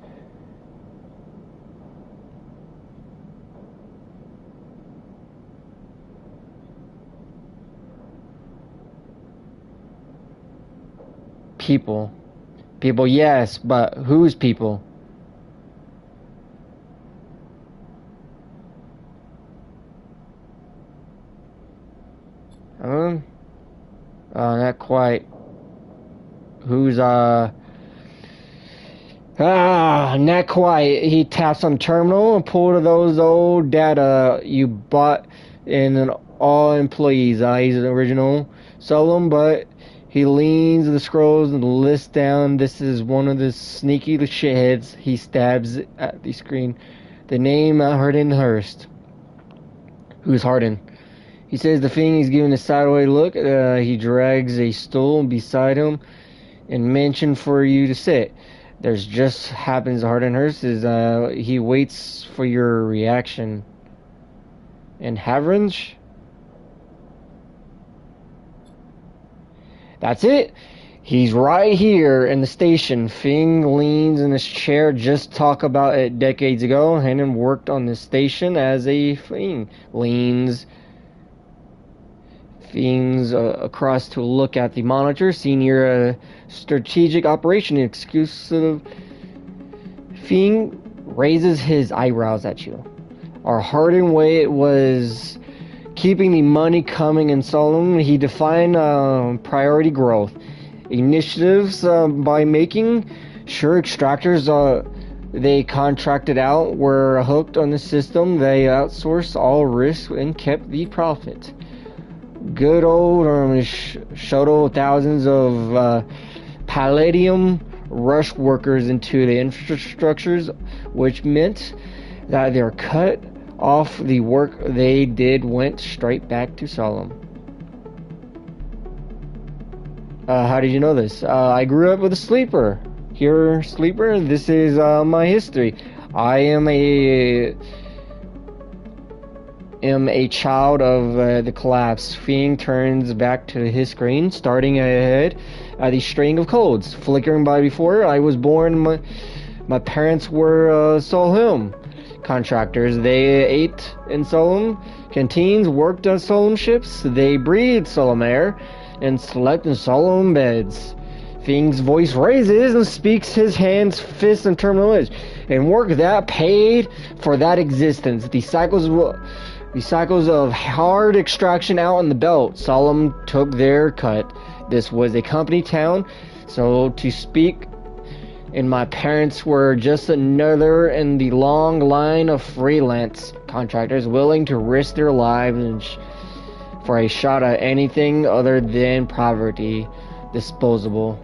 People. People, yes, but whose people? Not quite. Who's, not quite. He taps on terminal and pulled those old data you bought in an all employees. He's an original. Solemn, but he leans the scrolls and lists down. This is one of the sneaky shitheads. He stabs at the screen. The name Hardin Hurst. Who's Hardin? He says the thing. He's giving a sideways look. He drags a stool beside him and mentioned for you to sit. There's just happens Hardin Hurst is he waits for your reaction. And Havrange? That's it. He's right here in the station. Fing leans in his chair. Just talk about it decades ago. Hannon worked on this station as a Fing. Leans across to look at the monitor. Senior strategic operation exclusive. Fing raises his eyebrows at you. Our Hardin way was keeping the money coming in Solomon. He defined priority growth initiatives by making sure extractors they contracted out were hooked on the system. They outsourced all risk and kept the profit. Good old shuttle thousands of palladium rush workers into the infrastructures, which meant that their cut off the work they did went straight back to Solemn. How did you know this? I grew up with a sleeper. Here, Sleeper, this is my history. I am a child of the collapse. Fing turns back to his screen, starting ahead at the string of codes flickering by before I was born. My parents were Solheim contractors. They ate in Solemn canteens, worked on Solemn ships. They breathed Solemn air and slept in Solemn beds. Fing's voice raises and speaks his hands, fists, and terminal edge. And work that paid for that existence. The cycles of hard extraction out in the belt. Solemn took their cut. This was a company town, so to speak, and my parents were just another in the long line of freelance contractors willing to risk their lives for a shot at anything other than poverty. Disposable.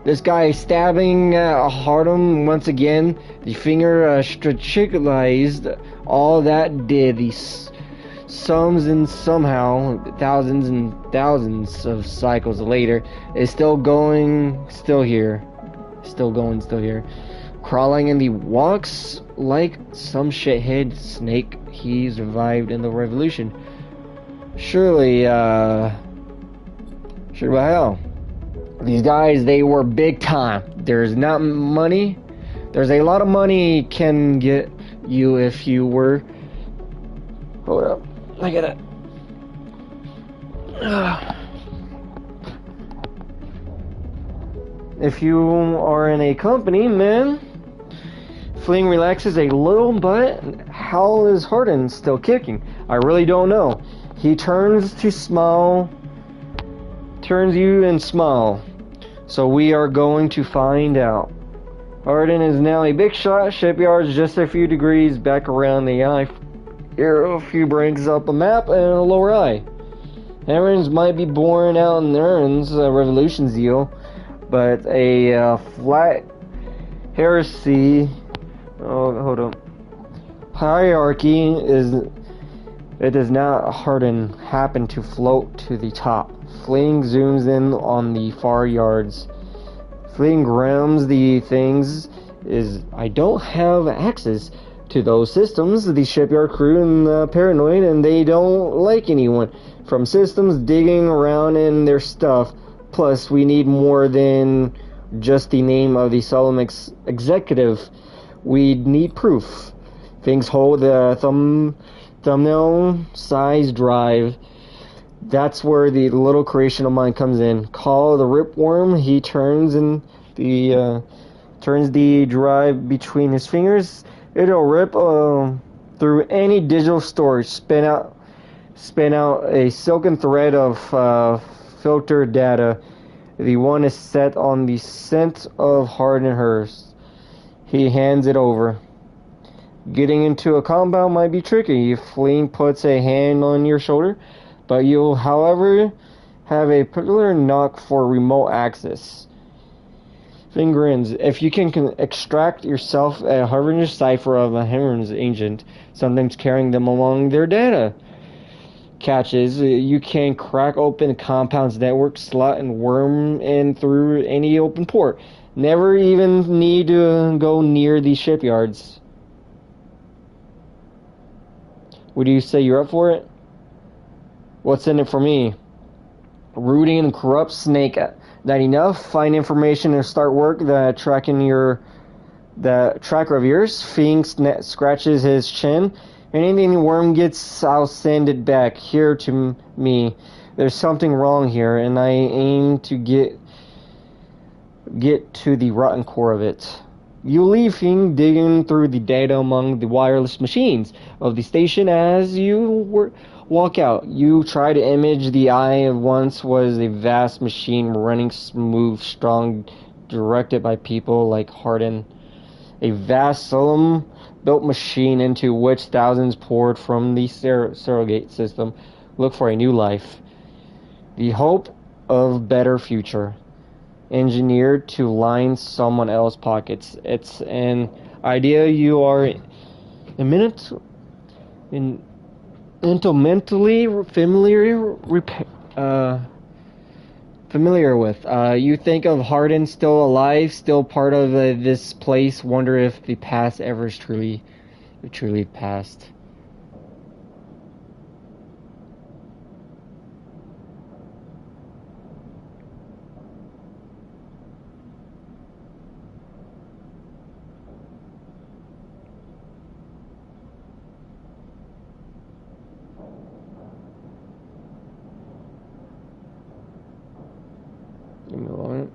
This guy stabbing Hardin once again. The finger strategized all that did. The sums and somehow thousands and thousands of cycles later is still going, still here. Still going, still here. Crawling in the walks like some shithead snake he survived in the revolution. Surely, sure about hell. These guys, they were big time. There's not money. There's a lot of money can get you if you were. Hold up. Look at it. If you are in a company, man. Fling relaxes a little, but how is Hardin still kicking? I really don't know. He turns to smile. Turns you and smile. So we are going to find out. Hardin is now a big shot. Shipyard's just a few degrees back around the eye. Arrow few brings up a map and a lower eye. Herons might be born out in Ern's revolution zeal, but a flat heresy. Oh, hold on. Hierarchy is. It does not Hardin happen to float to the top. Fleeing zooms in on the far yards. Fleeing grams the things is I don't have access to those systems. The shipyard crew and paranoid, and they don't like anyone from systems digging around in their stuff. Plus, we need more than just the name of the solemn executive. We need proof. Things hold the thumbnail size drive. That's where the little creation of mine comes in. Call the ripworm. He turns the drive between his fingers. It'll rip through any digital storage. Spin out a silken thread of filtered data. The one is set on the scent of Hardin hers. He hands it over. Getting into a compound might be tricky. Fleeing puts a hand on your shoulder, but you'll, however, have a particular knock for remote access. Finn grins. If you can extract yourself a Harbinger cipher of a Heron's agent, sometimes carrying them among their data caches, you can crack open a compound's network slot and worm in through any open port. Never even need to go near these shipyards. Would you say you're up for it? What's in it for me? Rooting and corrupt snake. Not enough? Find information and start work. The tracker of yours. Fiend scratches his chin. Anything the worm gets, I'll send it back here to me. There's something wrong here, and I aim to get to the rotten core of it. You leave Fiend digging through the data among the wireless machines of the station. As you walk out, you try to image the eye of once was a vast machine running smooth, strong, directed by people like Hardin. A vast, solemn built machine into which thousands poured from the surrogate system. Look for a new life. The hope of better future. Engineered to line someone else's pockets. It's an idea you are mentally familiar with. You think of Hardin still alive, still part of this place. Wonder if the past ever is truly past. Give me a moment.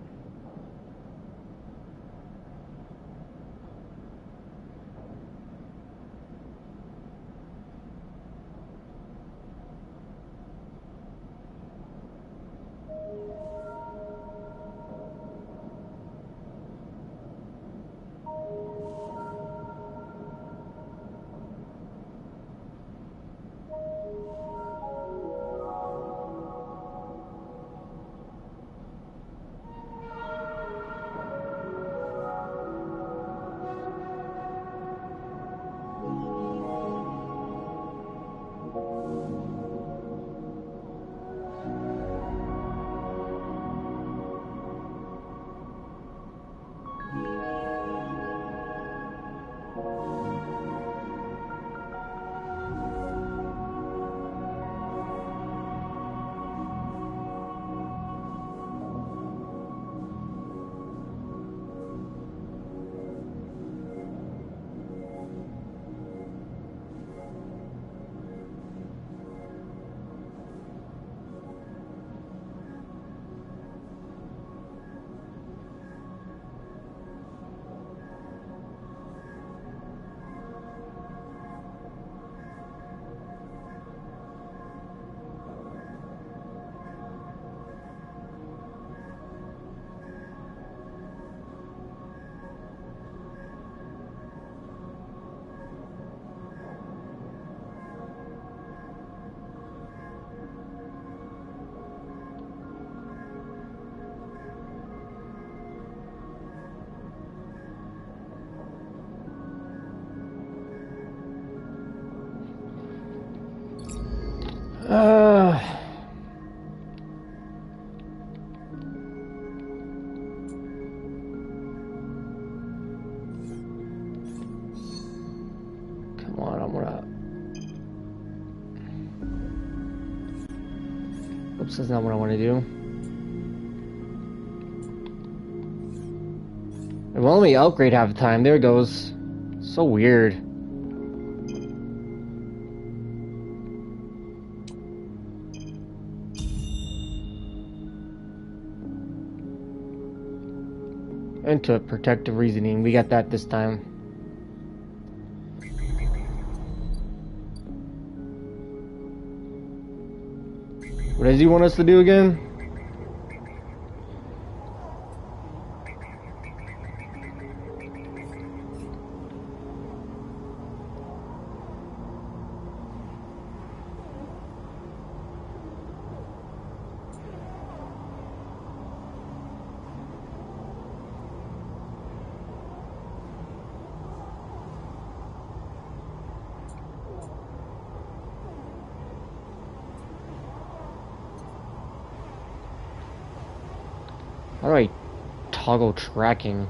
Uh, come on, I'm gonna. Oops, that's not what I want to do. It won't let me upgrade half the time. There it goes. So weird. Into protective reasoning. We got that this time. What does he want us to do again? How do I toggle tracking?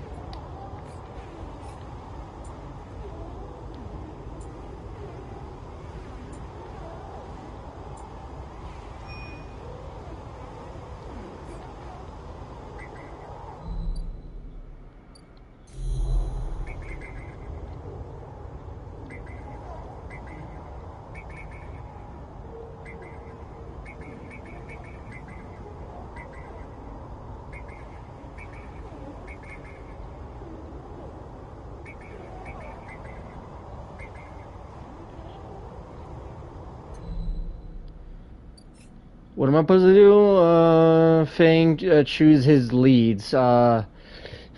What am I supposed to do? Fang, choose his leads. Fang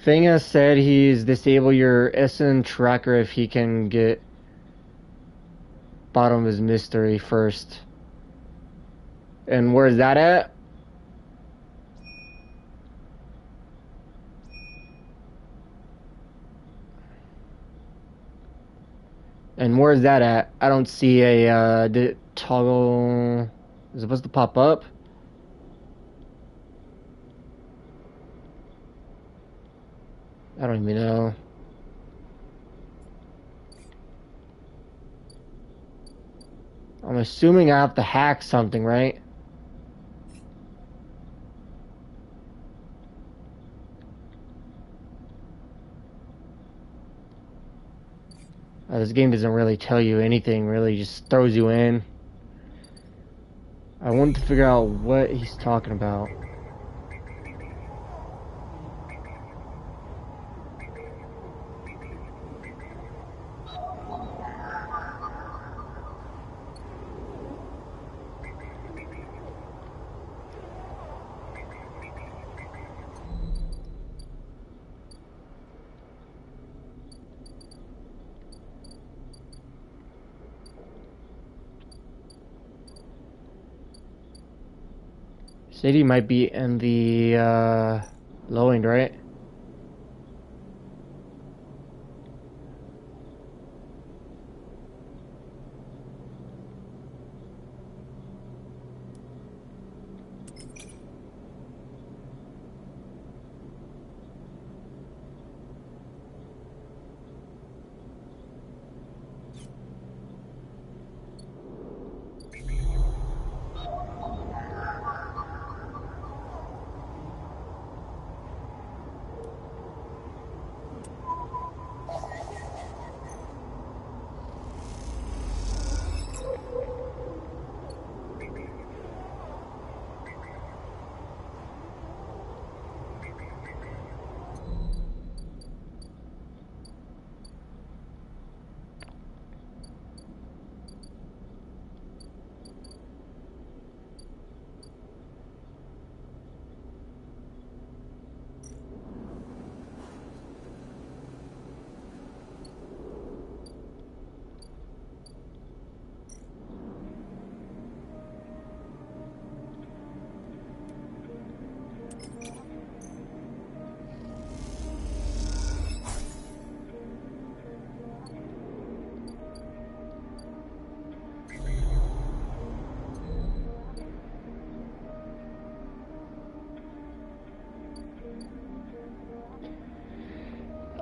has said he's disable your SN tracker if he can get bottom of his mystery first. And where's that at? And where's that at? I don't see a toggle. Is it supposed to pop up? I don't even know. I'm assuming I have to hack something, right? This game doesn't really tell you anything, really just throws you in. I want to figure out what he's talking about. City might be in the low end, right?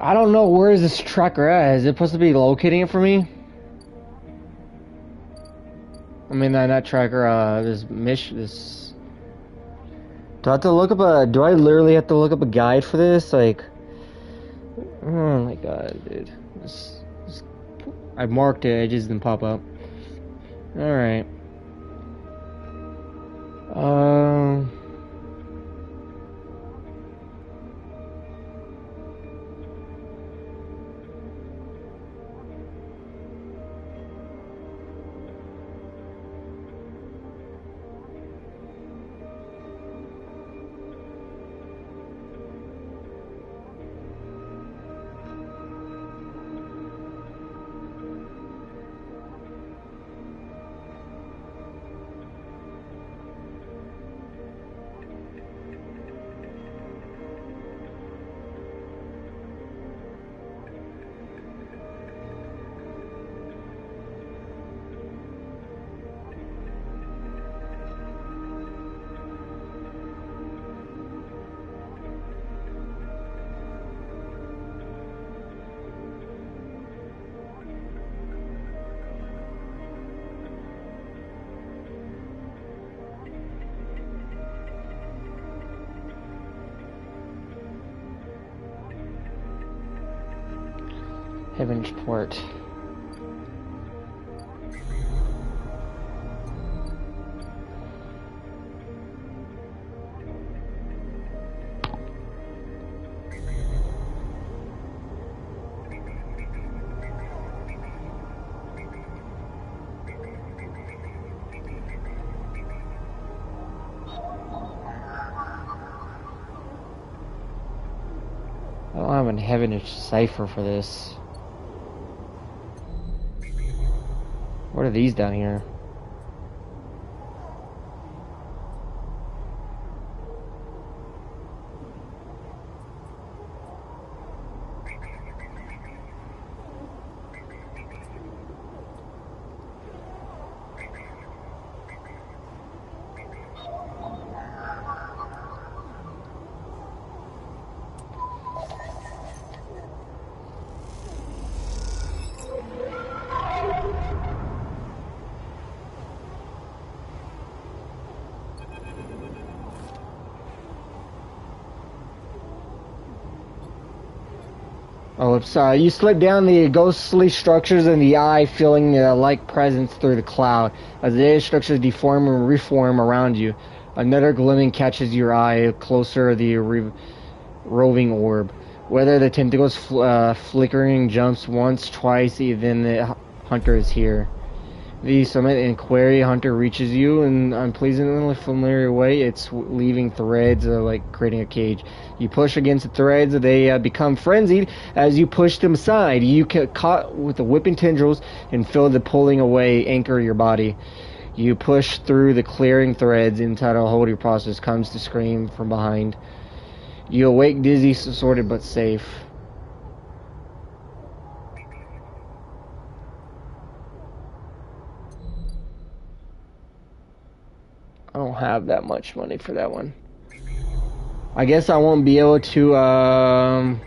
I don't know, where is this tracker at? Is it supposed to be locating it for me? I mean, not tracker, this mission, this... Do I have to look up do I literally have to look up a guide for this? Like... Oh my god, dude. I marked it, it just didn't pop up. Alright. Heaven's Port. I don't have a Heaven's cipher for this. What are these down here? Oh, it's you slip down the ghostly structures in the eye, feeling the like presence through the cloud. As the data structures deform and reform around you, another glimmering catches your eye, closer the roving orb. Whether the tentacles flickering jumps once, twice, even the hunter is here. The summit inquiry hunter reaches you in an unpleasantly familiar way. It's leaving threads, like creating a cage. You push against the threads, they become frenzied as you push them aside. You get caught with the whipping tendrils and feel the pulling away anchor your body. You push through the clearing threads. Inside a holding process comes to scream from behind. You awake dizzy, sorted but safe. I don't have that much money for that one. I guess I won't be able to, I'm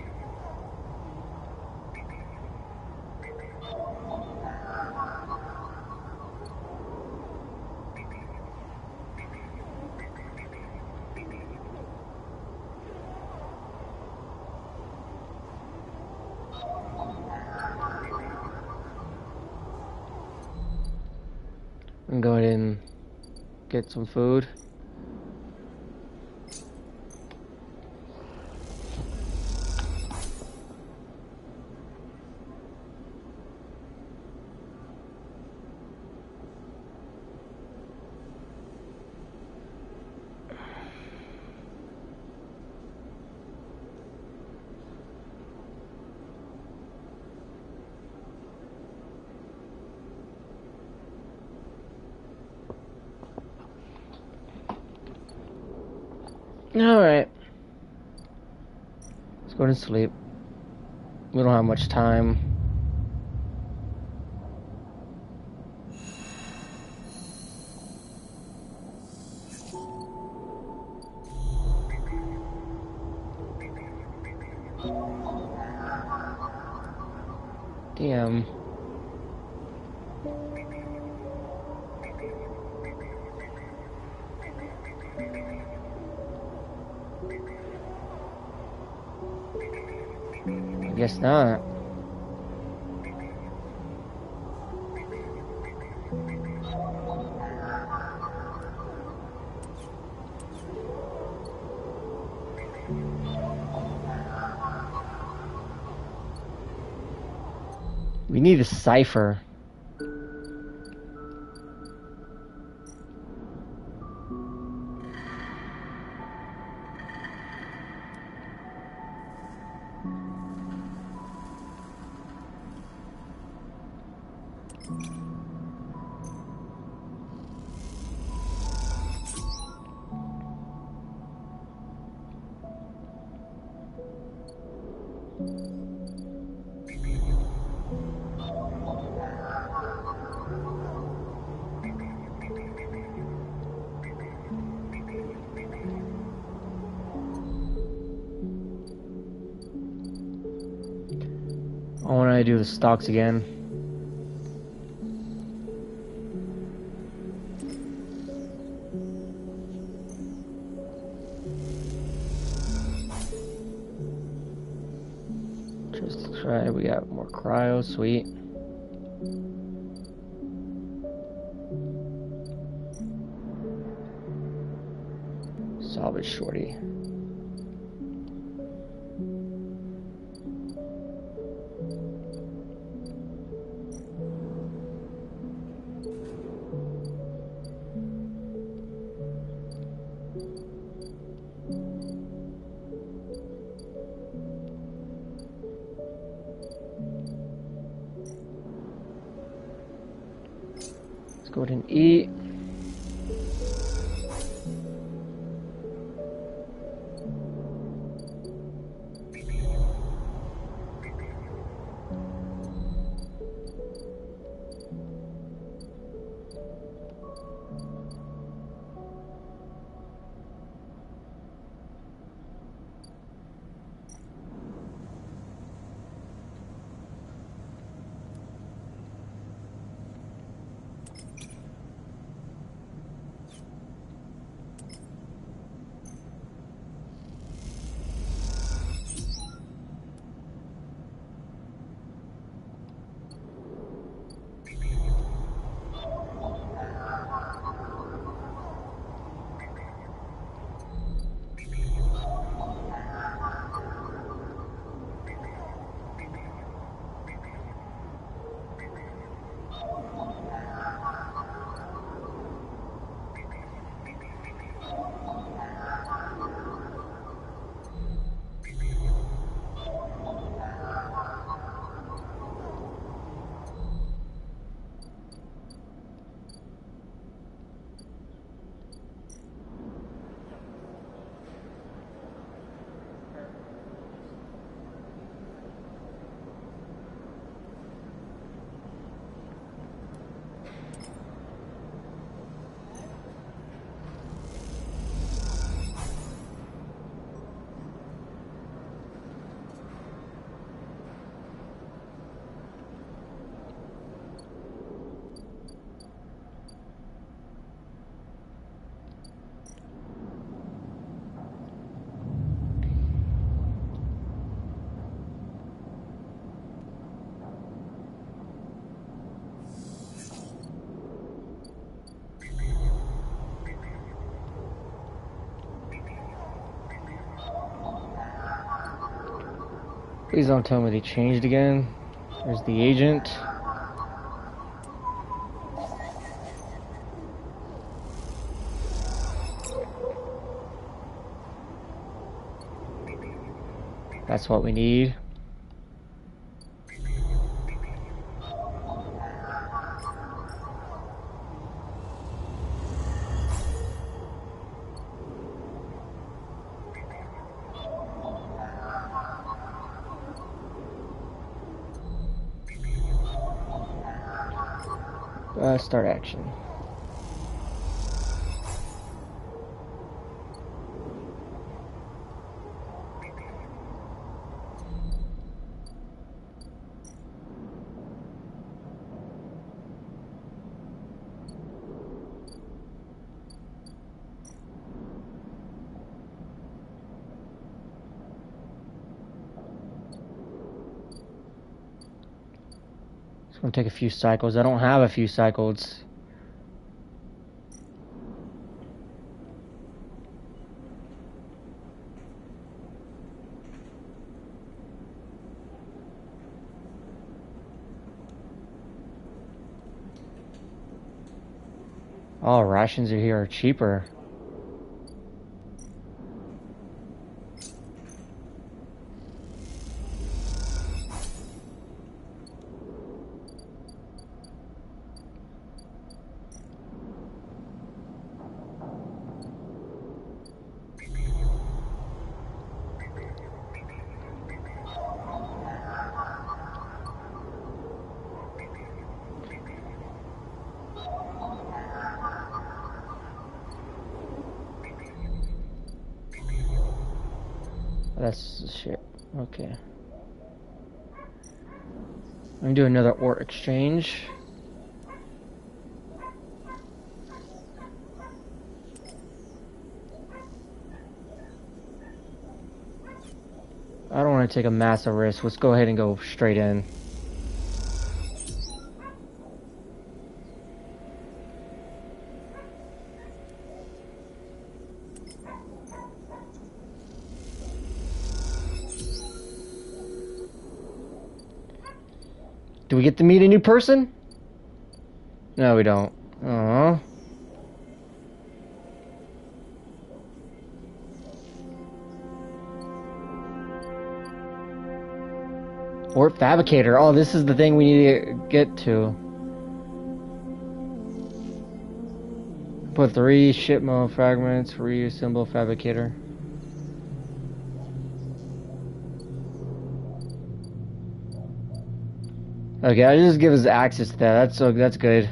gonna go ahead and get some food. Alright. Let's go to sleep. We don't have much time. Damn. I guess not. We need a cipher. I want to do the stocks again. Just try. We got more cryo. Sweet. Salvage shorty. Let's go ahead and eat. Please don't tell me they changed again. There's the agent. That's what we need. Start action. It's gonna take a few cycles. I don't have a few cycles. Oh, rations are here are cheaper. That's shit. Okay. I'm gonna do another ore exchange. I don't want to take a massive risk. Let's go ahead and go straight in. Do we get to meet a new person? No, we don't. Aww. Or fabricator. Oh, this is the thing we need to get to. Put 3 shipmo fragments, reassemble fabricator. Okay, I just give us access to that. That's good.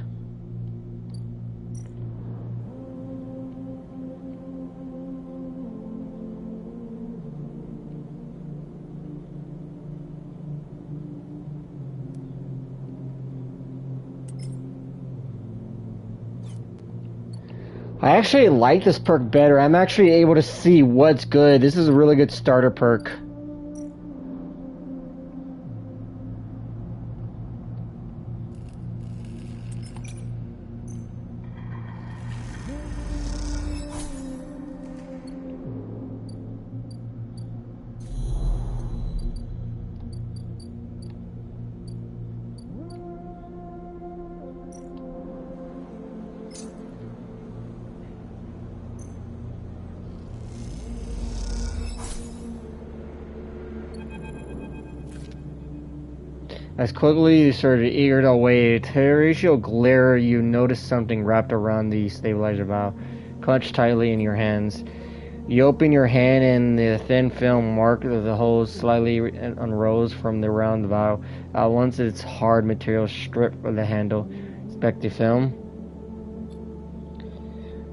I actually like this perk better. I'm actually able to see what's good. This is a really good starter perk. As quickly you started eager to away, terrestrial glare, you notice something wrapped around the stabilizer valve, clenched tightly in your hands. You open your hand and the thin film mark of the holes slightly unrolls from around the valve. Once its hard material stripped of the handle, inspect the film.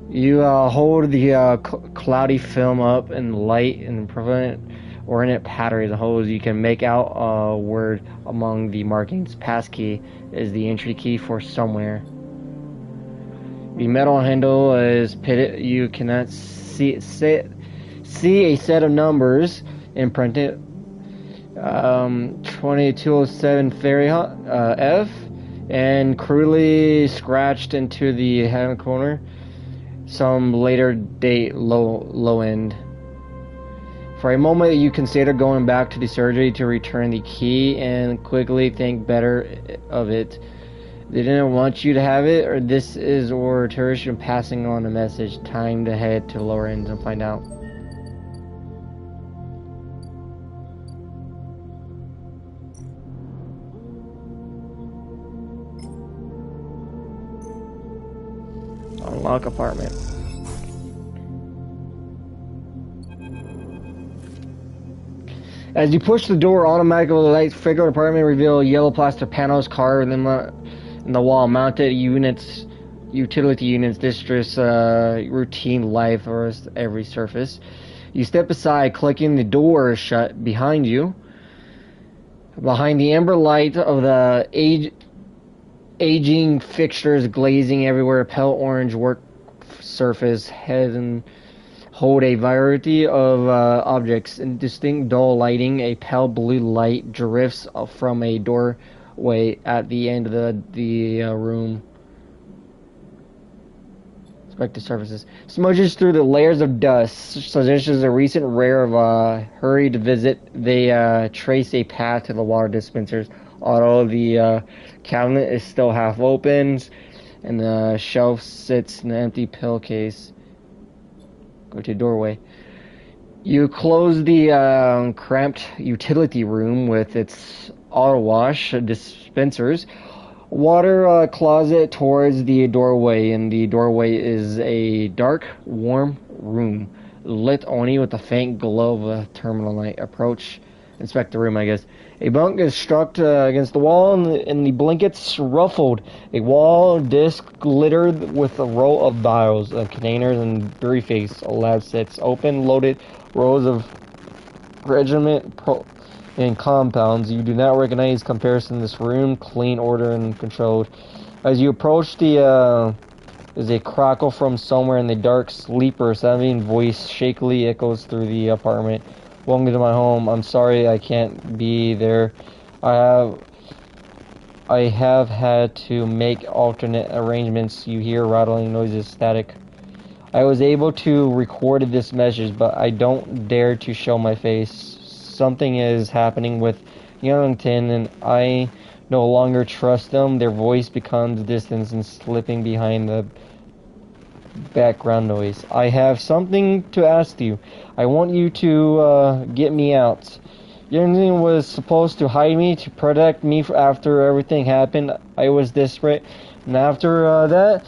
You hold the cloudy film up in light and prevent ornate pattern of the holes. You can make out a word among the markings. Passkey is the entry key for somewhere. The metal handle is pitted. You cannot see a set of numbers imprinted. 2207 Fahrenheit F, and crudely scratched into the hand corner. Some later date low end. For a moment, you consider going back to the surgery to return the key and quickly think better of it. They didn't want you to have it, or this is or terrorism passing on a message. Time to head to lower ends and find out. Unlock apartment. As you push the door, automatically lights figure apartment reveal yellow plaster panels carved in the wall, mounted units, utility units, distress, routine life or every surface. You step aside, clicking the door shut behind you. Behind the amber light of the aging fixtures glazing everywhere, pale orange work surface head and hold a variety of objects in distinct dull lighting. A pale blue light drifts from a doorway way at the end of the room. Inspected surfaces. Smudges through the layers of dust, suggestions a recent rare of a hurried visit. They trace a path to the water dispensers. Although the cabinet is still half open, and the shelf sits in an empty pill case. Go to doorway. You close the cramped utility room with its auto wash dispensers. Water closet towards the doorway, and the doorway is a dark, warm room, lit only with the faint glow of a terminal light. Approach, inspect the room, I guess. A bunk is struck against the wall, and the blankets ruffled. A wall disc littered with a row of vials, containers, and briefcase. A lab sits open, loaded rows of regiment and compounds. You do not recognize comparison in this room. Clean, order, and controlled. As you approach there's a crackle from somewhere in the dark. Sleeper, sounding voice shakily echoes through the apartment. Welcome to my home. I'm sorry I can't be there. I have had to make alternate arrangements. You hear rattling noises, static. I was able to record this message, but I don't dare to show my face. Something is happening with Youngton, and I no longer trust them. Their voice becomes distant and slipping behind the background noise. I have something to ask you. I want you to get me out. Youngton was supposed to hide me, to protect me after everything happened. I was desperate, and after that,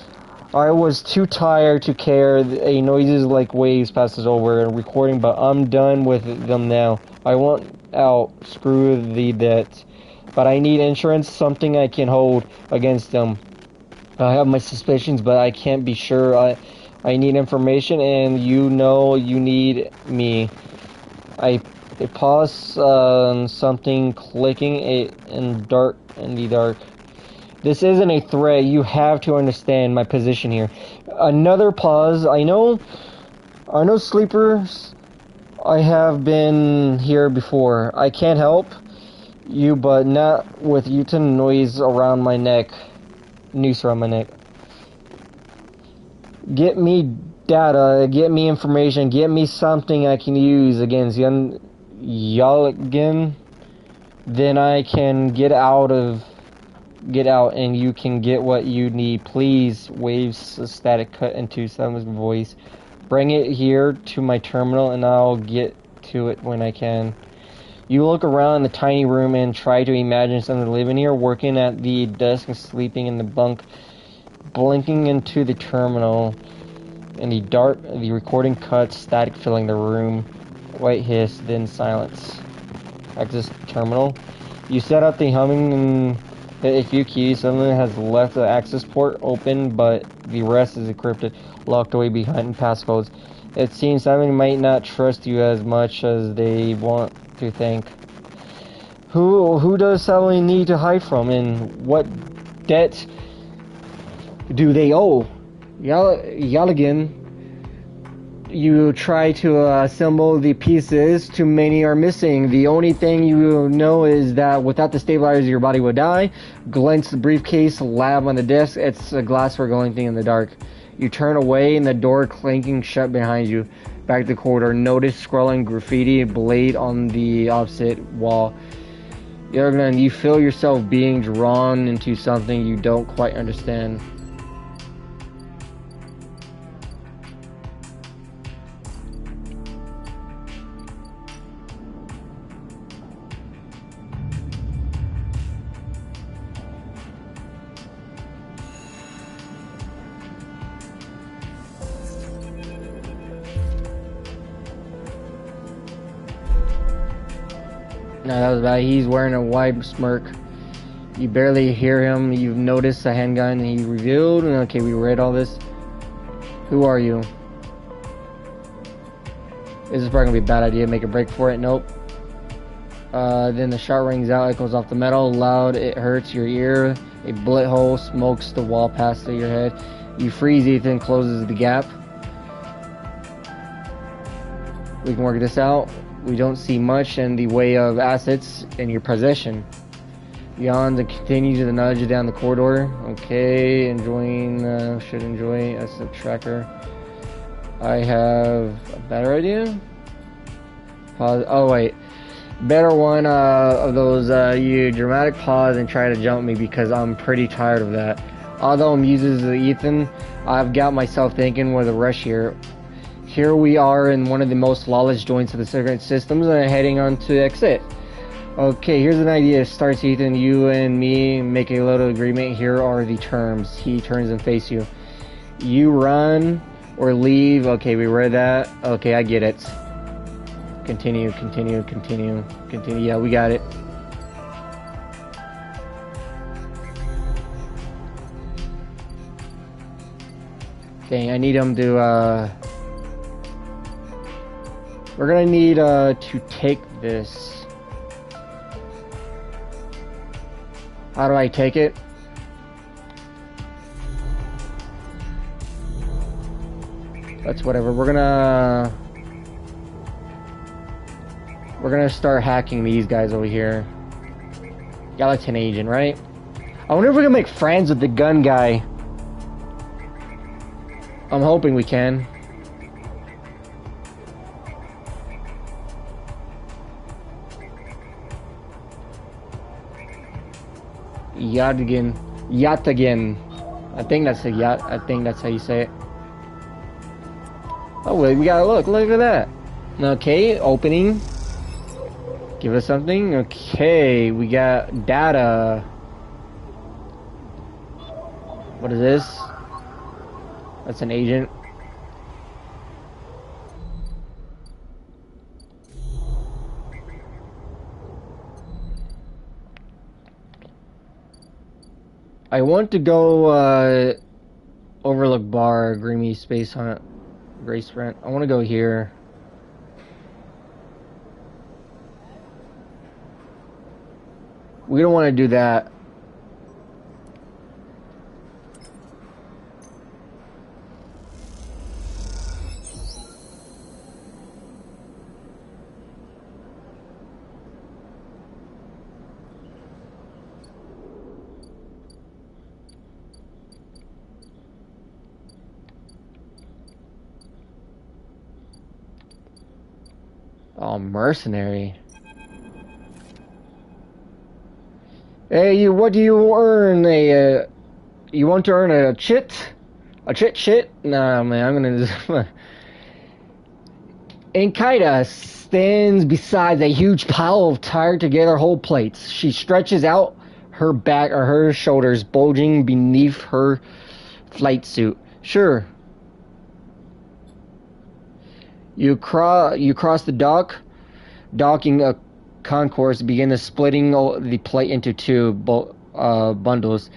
I was too tired to care. A noises like waves passes over and recording, but I'm done with them now. I want out. Screw the debt. But I need insurance, something I can hold against them. I have my suspicions, but I can't be sure. I need information, and you know you need me. I pause, something clicking in the dark. This isn't a threat. You have to understand my position here. Another pause. I know sleepers. I have been here before. I can't help you, but not with Uton noise around my neck. Noose around my neck. Get me data. Get me information. Get me something I can use against Yalgan. Then I can get out and you can get what you need. Please. Waves a static cut into someone's voice. Bring it here to my terminal and I'll get to it when I can. You look around the tiny room and try to imagine someone living here, working at the desk and sleeping in the bunk, blinking into the terminal. In the dark, the recording cuts, static filling the room. White hiss, then silence. Access terminal. You set up the humming and hit a few keys. Someone has left the access port open, but the rest is encrypted, locked away behind passcodes. It seems someone might not trust you as much as they want to think. Who does someone need to hide from, and what debt do they owe? Yalgan. You try to assemble the pieces. Too many are missing. The only thing you know is that without the stabilizers, your body would die. Glance the briefcase, lab on the desk. It's a glass for glinting in the dark. You turn away, and the door clanking shut behind you. Back to the corridor. Notice scrolling graffiti blade on the opposite wall. You feel yourself being drawn into something you don't quite understand. No, that was bad. He's wearing a wide smirk. You barely hear him. You've noticed a handgun he revealed. Okay, we read all this. Who are you? This is probably gonna be a bad idea. Make a break for it. Nope. Then the shot rings out. It goes off the metal. Loud. It hurts your ear. A bullet hole smokes the wall past your head. You freeze. Ethan closes the gap. We can work this out. We don't see much in the way of assets in your possession. Yawns and continues to nudge down the corridor. Okay, enjoying, should enjoy. That's the tracker. I have a better idea. Pause. Oh, wait. Better one of those, you dramatic pause and try to jump me because I'm pretty tired of that. Although I'm using Ethan, I've got myself thinking with a rush here. Here we are in one of the most lawless joints of the secret systems and heading on to exit. Okay, here's an idea. Starts Ethan, you and me make a little agreement. Here are the terms. He turns and faces you. You run or leave. Okay, we read that. Okay, I get it. Continue. Yeah, we got it. Okay, I need him to, we're gonna need, to take this. How do I take it? That's whatever. We're gonna start hacking these guys over here. Gallatin agent, right? I wonder if we can make friends with the gun guy. I'm hoping we can. Yatagan. I think that's how you say it. Oh wait, we gotta look at that. Okay, opening. Give us something. Okay, we got data. What is this? That's an agent. I want to go Overlook Bar, Greamy Space Hunt, Grace Rent. I want to go here. We don't want to do that. Oh, mercenary. Hey, you, what do you earn? You want to earn a chit? A chit? Nah, man, I'm gonna just... Enkaida stands beside a huge pile of tied together whole plates. She stretches out her back or her shoulders, bulging beneath her flight suit. Sure. You cross the dock. Docking a concourse, begin to splitting the plate into two bundles.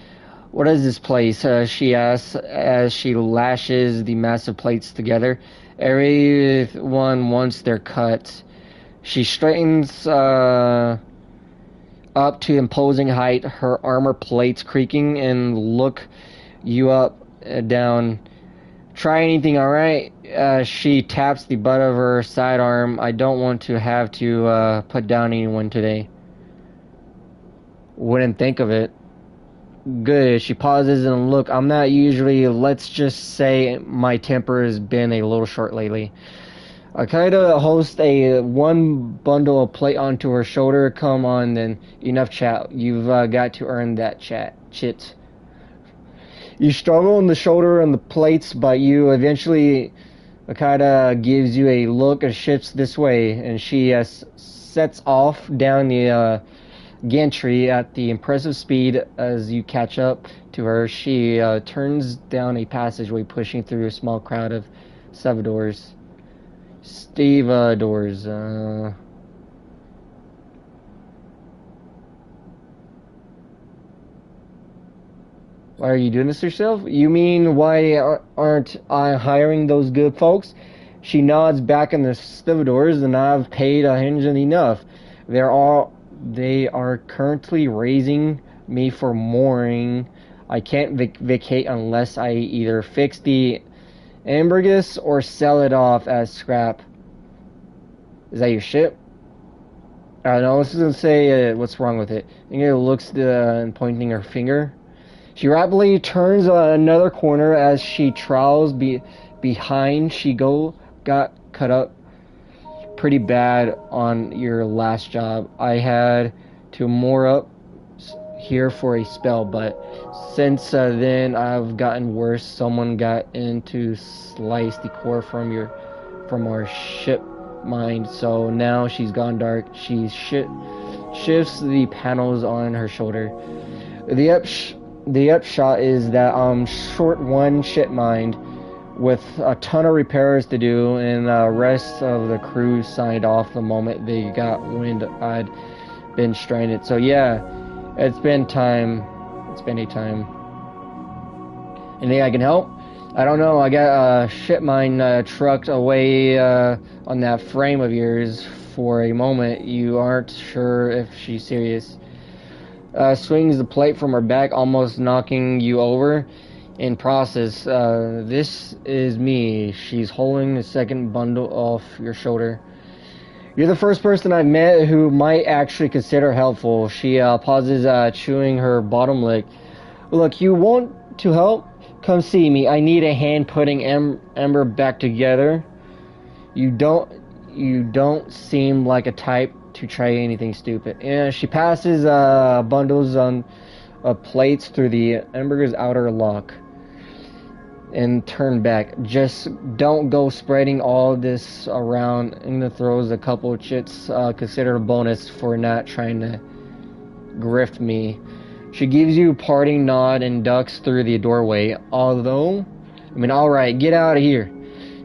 What is this place? She asks as she lashes the massive plates together. Everyone wants their cut. She straightens up to imposing height, her armor plates creaking, and look you up, down. Try anything, alright? She taps the butt of her sidearm. I don't want to have to put down anyone today. Wouldn't think of it. Good. She pauses and look. I'm not usually, let's just say my temper has been a little short lately. Al-Qaeda hosts a one bundle of plate onto her shoulder. Come on then. Enough chat. You've got to earn that chit. You struggle in the shoulder and the plates, but you eventually... Al-Qaeda gives you a look and shifts this way, and she sets off down the gantry at the impressive speed. As you catch up to her, she turns down a passageway, pushing through a small crowd of stevedores. Why are you doing this yourself? You mean, why aren't I hiring those good folks? She nods back in the stevedores, and I've paid a Hinjan enough. They are currently raising me for mooring. I can't vacate unless I either fix the ambergris or sell it off as scrap. Is that your ship? No, I was just gonna say what's wrong with it. Inga looks and pointing her finger. She rapidly turns another corner as she trowels behind. She got cut up pretty bad on your last job. I had to moor up here for a spell, but since then I've gotten worse. Someone got in to slice the core from our ship mind, so now she's gone dark. She shifts the panels on her shoulder. The upshot is that I'm short one ship mind with a ton of repairs to do, and the rest of the crew signed off the moment they got wind I'd been stranded. So yeah, it's been time. It's been a time. Anything I can help? I don't know. I got a ship mine trucked away on that frame of yours for a moment. You aren't sure if she's serious. Swings the plate from her back, almost knocking you over. In process, this is me. She's holding the second bundle off your shoulder. You're the first person I've met who might actually consider helpful. She pauses, chewing her bottom lip. Look, you want to help? Come see me. I need a hand putting Ember back together. You don't seem like a type to try anything stupid. And she passes bundles of plates through the Ember's outer lock and turn back. Just don't go spreading all this around. Inga throws a couple of chits, considered a bonus for not trying to grift me. She gives you a parting nod and ducks through the doorway. Alright, get out of here.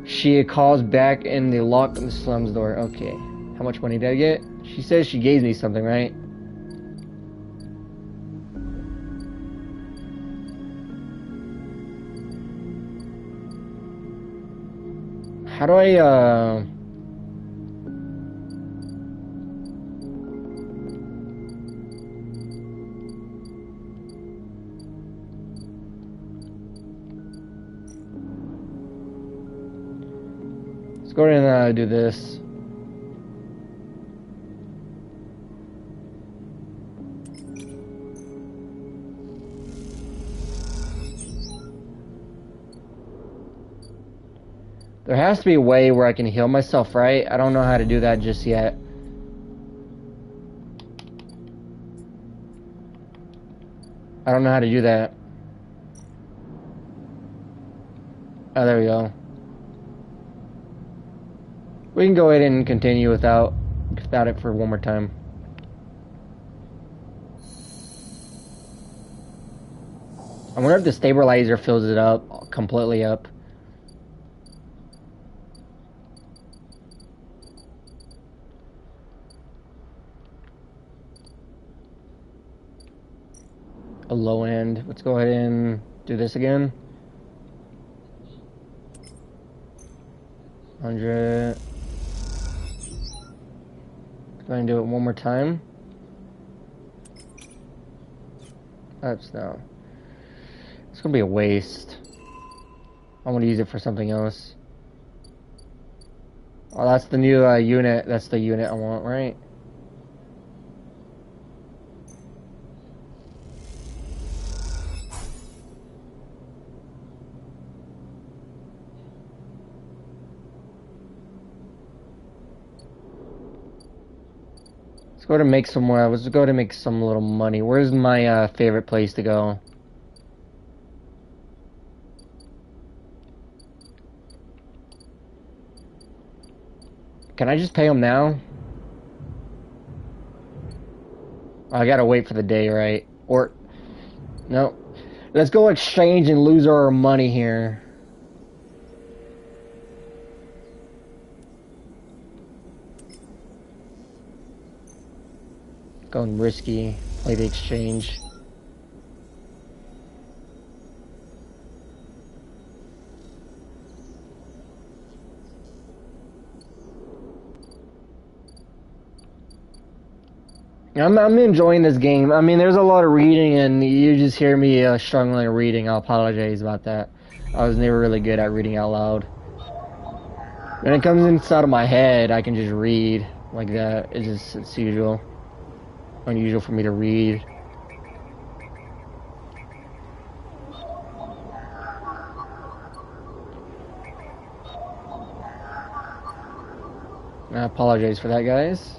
She calls back in the lock on the slums door. Okay, how much money did I get? She says she gave me something, right? How do I, Let's go ahead and do this. There has to be a way where I can heal myself, right? I don't know how to do that just yet. I don't know how to do that. Oh, there we go. We can go ahead and continue without it for one more time. I wonder if the stabilizer fills it up, completely up. A low end. Let's go ahead and do this again. 100. Go ahead and do it one more time. That's no. It's gonna be a waste. I want to use it for something else. Oh, that's the new unit. That's the unit I want, right? Let's go to make some more. Let's go to make some little money. Where's my favorite place to go? Can I just pay him now? I gotta wait for the day, right? Or no. Let's go exchange and lose our money here. Going risky, play the exchange. I'm enjoying this game. I mean, there's a lot of reading, and you just hear me struggling reading. I apologize about that. I was never really good at reading out loud. When it comes inside of my head, I can just read. like that. It's unusual for me to read. I apologize for that, guys.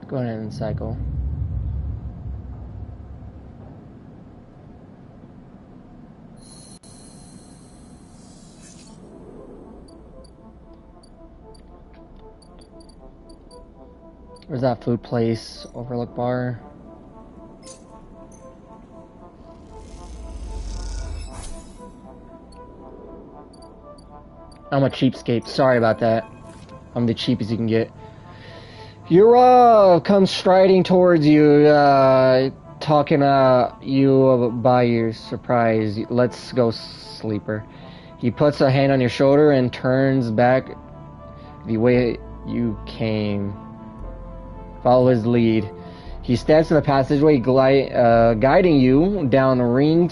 Go ahead and cycle. Where's that food place? Overlook bar. I'm a cheapskate. Sorry about that. I'm the cheapest you can get. Yura comes striding towards you, talking you by your surprise. Let's go, sleeper. He puts a hand on your shoulder and turns back the way you came. Follow his lead. He steps in the passageway, guiding you down the ring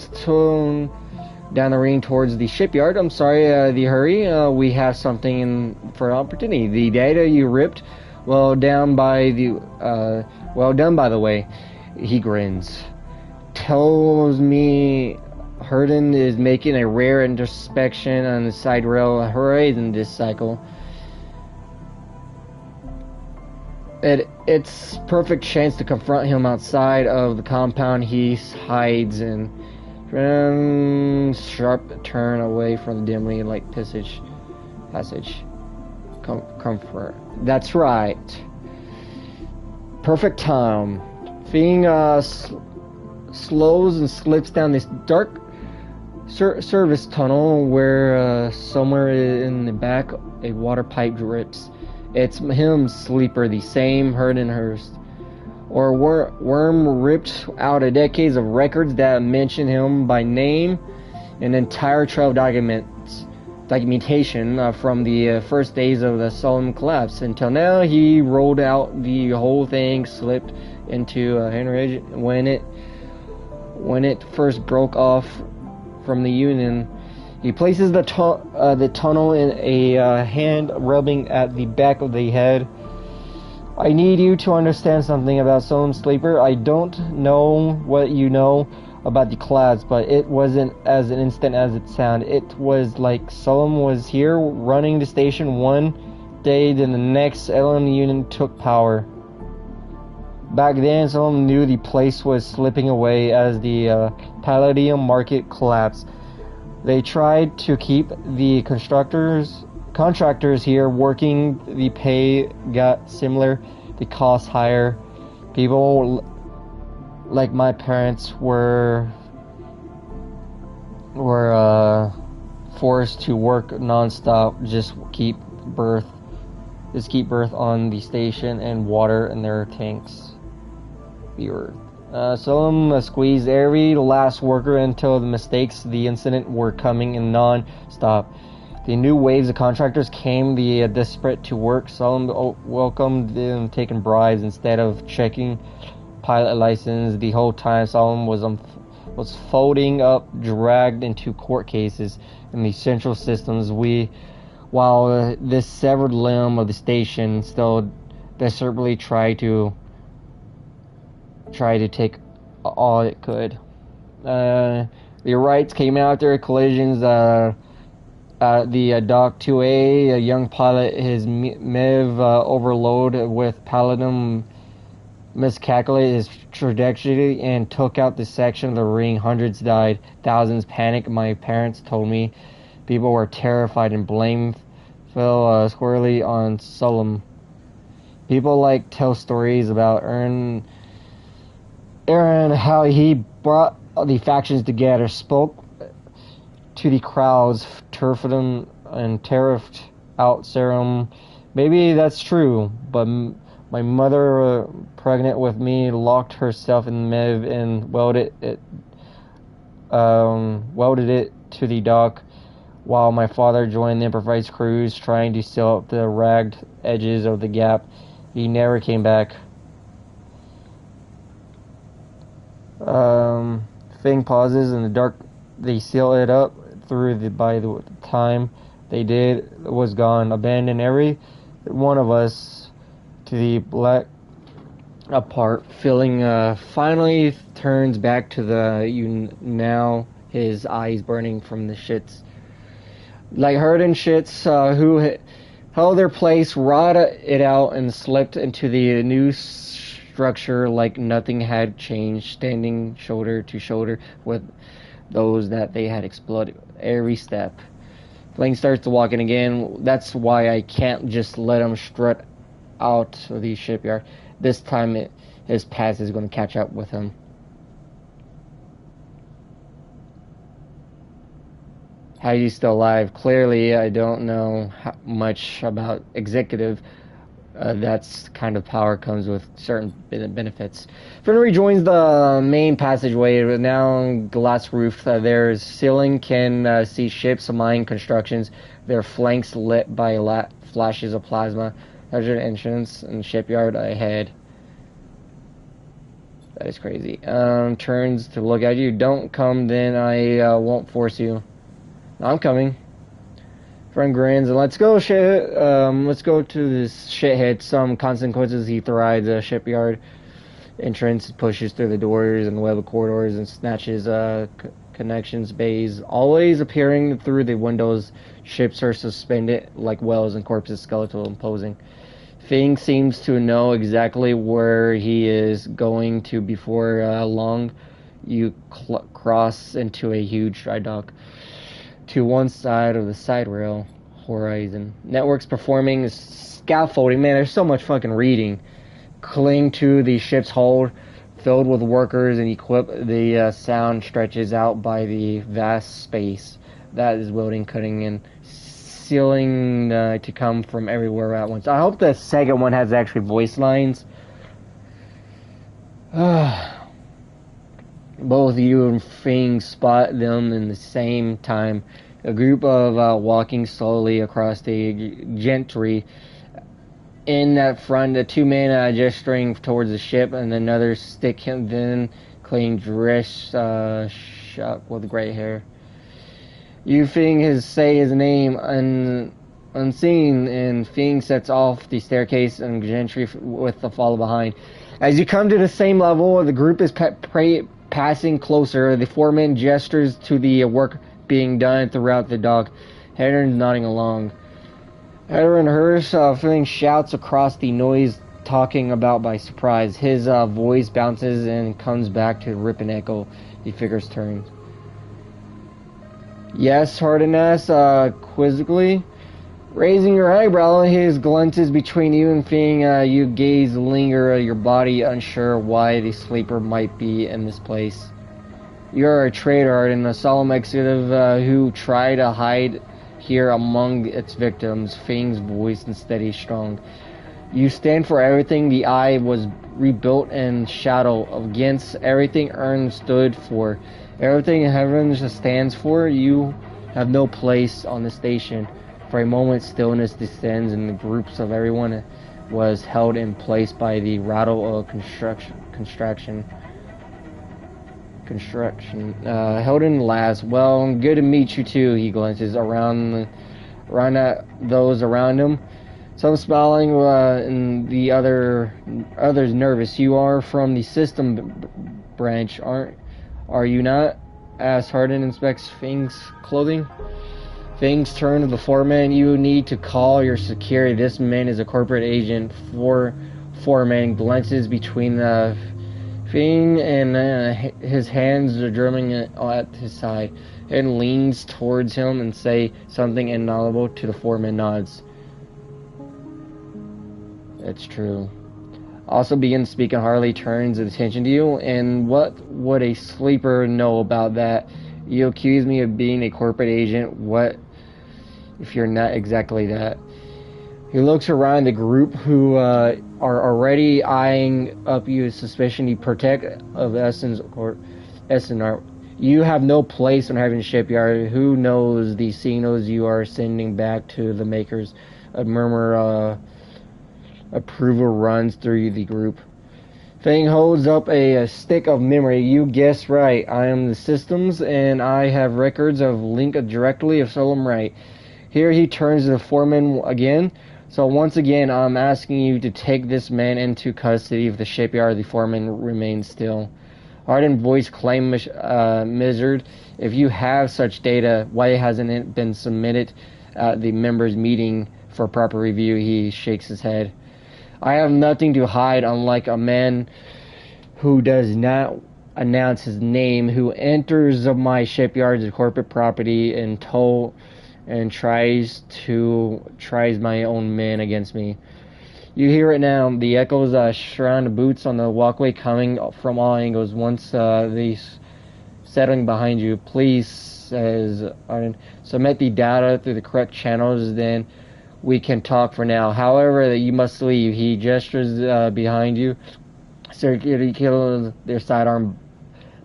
towards the shipyard. I'm sorry, the hurry. We have something for opportunity. The data you ripped. Well done by the way. He grins. Tells me Herden is making a rare introspection on the side rail. Hooray in this cycle. It's perfect chance to confront him outside of the compound he hides in. Sharp turn away from the dimly light passage. Comfort. That's right. Perfect time. Fing slows and slips down this dark service tunnel where somewhere in the back a water pipe drips. It's him, sleeper, the same Herdenhurst. Or worm ripped out of decades of records that mention him by name, an entire trail of documentation from the first days of the Solemn collapse. Until now, he rolled out the whole thing, slipped into hemorrhage when it first broke off from the Union. He places the tunnel in a hand, rubbing at the back of the head. I need you to understand something about Solemn, sleeper. I don't know what you know about the collapse, but it wasn't as an instant as it sounded. It was like Solemn was here running the station one day, then the next Ellen Union took power. Back then, Solemn knew the place was slipping away as the palladium market collapsed. They tried to keep the contractors here working. The pay got similar, the cost higher. People like my parents were forced to work non-stop, just keep birth on the station and water in their tanks. The earth. Solemn squeezed every last worker until the mistakes the incident were coming in non-stop. The new waves of contractors came, the desperate to work. Solemn welcomed them, taking bribes instead of checking pilot license. The whole time Solemn was folding up, dragged into court cases in the central systems. While this severed limb of the station still desperately tried to take all it could. The rights came after collisions. The Dock 2A, a young pilot, his MEV overloaded with palladium, miscalculated his trajectory and took out the section of the ring. Hundreds died, thousands panicked. My parents told me People were terrified and blame fell squarely on Solom. People tell stories about Aaron, how he brought the factions together, spoke to the crowds, turfed them, and tariffed out Serum. Maybe that's true, but my mother, pregnant with me, locked herself in Mev and welded it to the dock, while my father joined the improvised crews, trying to seal up the ragged edges of the gap. He never came back. Fing pauses in the dark. They seal it up by the time they did, was gone. Abandoned every one of us to the black apart. Feeling finally turns back to now. His eyes burning from the shits. Like Herden shits who held their place, rotted it out, and slipped into the new structure like nothing had changed, standing shoulder to shoulder with those that they had exploded every step. Fling starts to walk in again. That's why I can't just let him strut out of the shipyard. This time his past is going to catch up with him. How are you still alive? Clearly, I don't know much about executive. That's kind of power comes with certain benefits. Finn rejoins the main passageway. Now glass roof. There's ceiling can see ships, mine constructions. Their flanks lit by flashes of plasma. There's an entrance and shipyard ahead. That is crazy. Turns to look at you. Don't come, then I won't force you. I'm coming. Friend grins and let's go shit. Let's go to this shithead. Some consequences. He thrives a shipyard entrance, pushes through the doors and web of corridors and snatches connections bays, always appearing through the windows. Ships are suspended like whales and corpses, skeletal and posing. Fing seems to know exactly where he is going to before long. You cross into a huge dry dock. To one side of the side rail horizon. Networks performing scaffolding. Man, there's so much fucking reading. Cling to the ship's hold, filled with workers and equipped. The sound stretches out by the vast space that is welding, cutting, and sealing to come from everywhere at once. I hope the second one has actually voice lines. Both you and Fing spot them in the same time. A group of walking slowly across the gentry. In that front, the two men gesturing towards the ship, and another stick him then clean dress shop with gray hair. You Fing say his name unseen, and Fing sets off the staircase and gentry with the follow behind. As you come to the same level, the group is passing closer. The foreman gestures to the work being done throughout the dock. Hedron's nodding along. Hedron hears Fling shouts across the noise, talking about by surprise. His voice bounces and comes back to rip and echo. The figure's turns. Yes, Harden asks, quizzically. Raising your eyebrow, his glances between you and Fing. You gaze, linger, your body unsure why the sleeper might be in this place. You're a traitor and a solemn executive who tried to hide here among its victims. Fing's voice and steady, strong. You stand for everything the Eye was rebuilt in shadow against, everything Ern stood for, everything Heaven stands for. You have no place on the station. For a moment, stillness descends, and the groups of everyone was held in place by the rattle of construction. Helden laughs. Well, good to meet you too. He glances around at those around him. Some smiling, and the others nervous. You are from the system branch, are you not? As Harden inspects Fing's clothing. Fing's turn to the foreman. You need to call your security. This man is a corporate agent. Foreman glances between the Fing and his hands are drumming at his side and leans towards him and say something inaudible to the foreman nods. It's true. Also begins speaking. Harley turns attention to you, and what would a sleeper know about that? You accuse me of being a corporate agent. What if you're not exactly that? He looks around the group who are already eyeing up you with suspicion. You protect of Essence or SNR. You have no place on Heaven Shipyard. Who knows the signals you are sending back to the makers? A murmur approval runs through the group. Fang holds up a stick of memory. You guessed right. I am the systems, and I have records of Link directly of Solemn right. Here he turns to the foreman again. So once again, I'm asking you to take this man into custody of the shipyard. The foreman remains still. Ardent voice claimed Mizzard. If you have such data, why hasn't it been submitted at the members' meeting for proper review? He shakes his head. I have nothing to hide, unlike a man who does not announce his name, who enters my shipyards of corporate property and tries my own men against me. You hear it now. The echoes surround the boots on the walkway coming from all angles. Once they settling behind you, please, says Arden, submit the data through the correct channels, then we can talk for now. However, you must leave. He gestures behind you. Security kills their sidearm,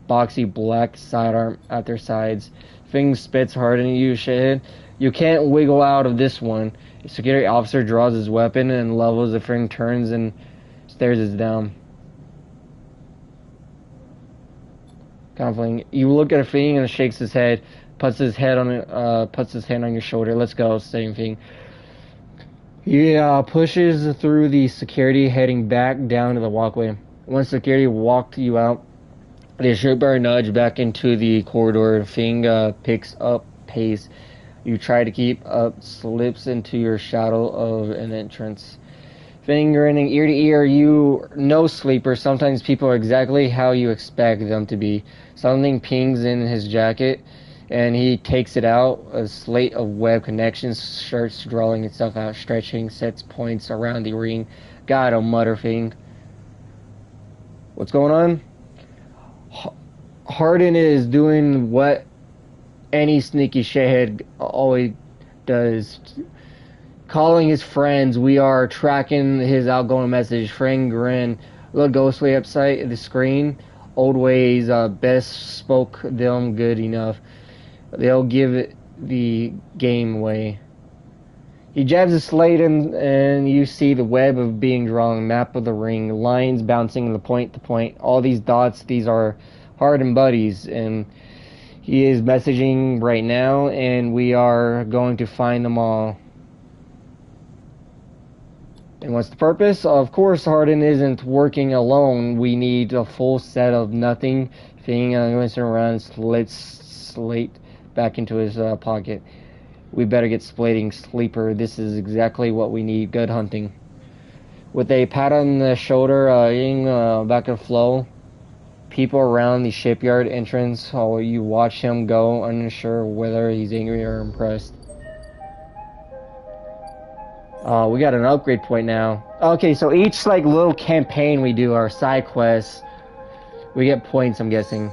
boxy black sidearm at their sides. Fing spits hard at you, shithead. You can't wiggle out of this one. The security officer draws his weapon and levels. The Fing turns and stares us down. Conflicting. You look at a Fing and shakes his head, puts his hand on your shoulder. Let's go, saying Fing. He pushes through the security, heading back down to the walkway. Once security walked you out, the shipyard nudge back into the corridor. Fing picks up pace. You try to keep up, slips into your shadow of an entrance. Fing grinning ear to ear. You know, sleeper, sometimes people are exactly how you expect them to be. Something pings in his jacket, and he takes it out. A slate of web connections starts drawing itself out, stretching, sets points around the ring. Gotta mutter Fing. What's going on? Harden is doing what any sneaky shithead always does. Calling his friends. We are tracking his outgoing message. Fing grin. Look ghostly upside the screen. Old ways best spoke them good enough. They'll give it the game away. He jabs a slate and you see the web of being drawn. Map of the ring. Lines bouncing from point to point. All these dots, these are Harden buddies. And he is messaging right now, and we are going to find them all. And what's the purpose? Of course, Harden isn't working alone. We need a full set of nothing. Fing goes around, slate back into his pocket. We better get splating, sleeper. This is exactly what we need. Good hunting. With a pat on the shoulder, back and flow. People around the shipyard entrance, while you watch him go, unsure whether he's angry or impressed. We got an upgrade point now. Okay, so each little campaign we do, our side quests, we get points, I'm guessing.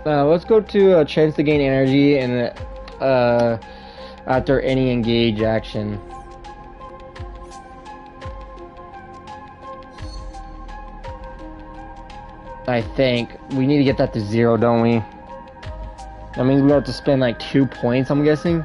Let's go to chance to gain energy and after any engage action. I think we need to get that to 0, don't we? That means we have to spend like 2 points, I'm guessing.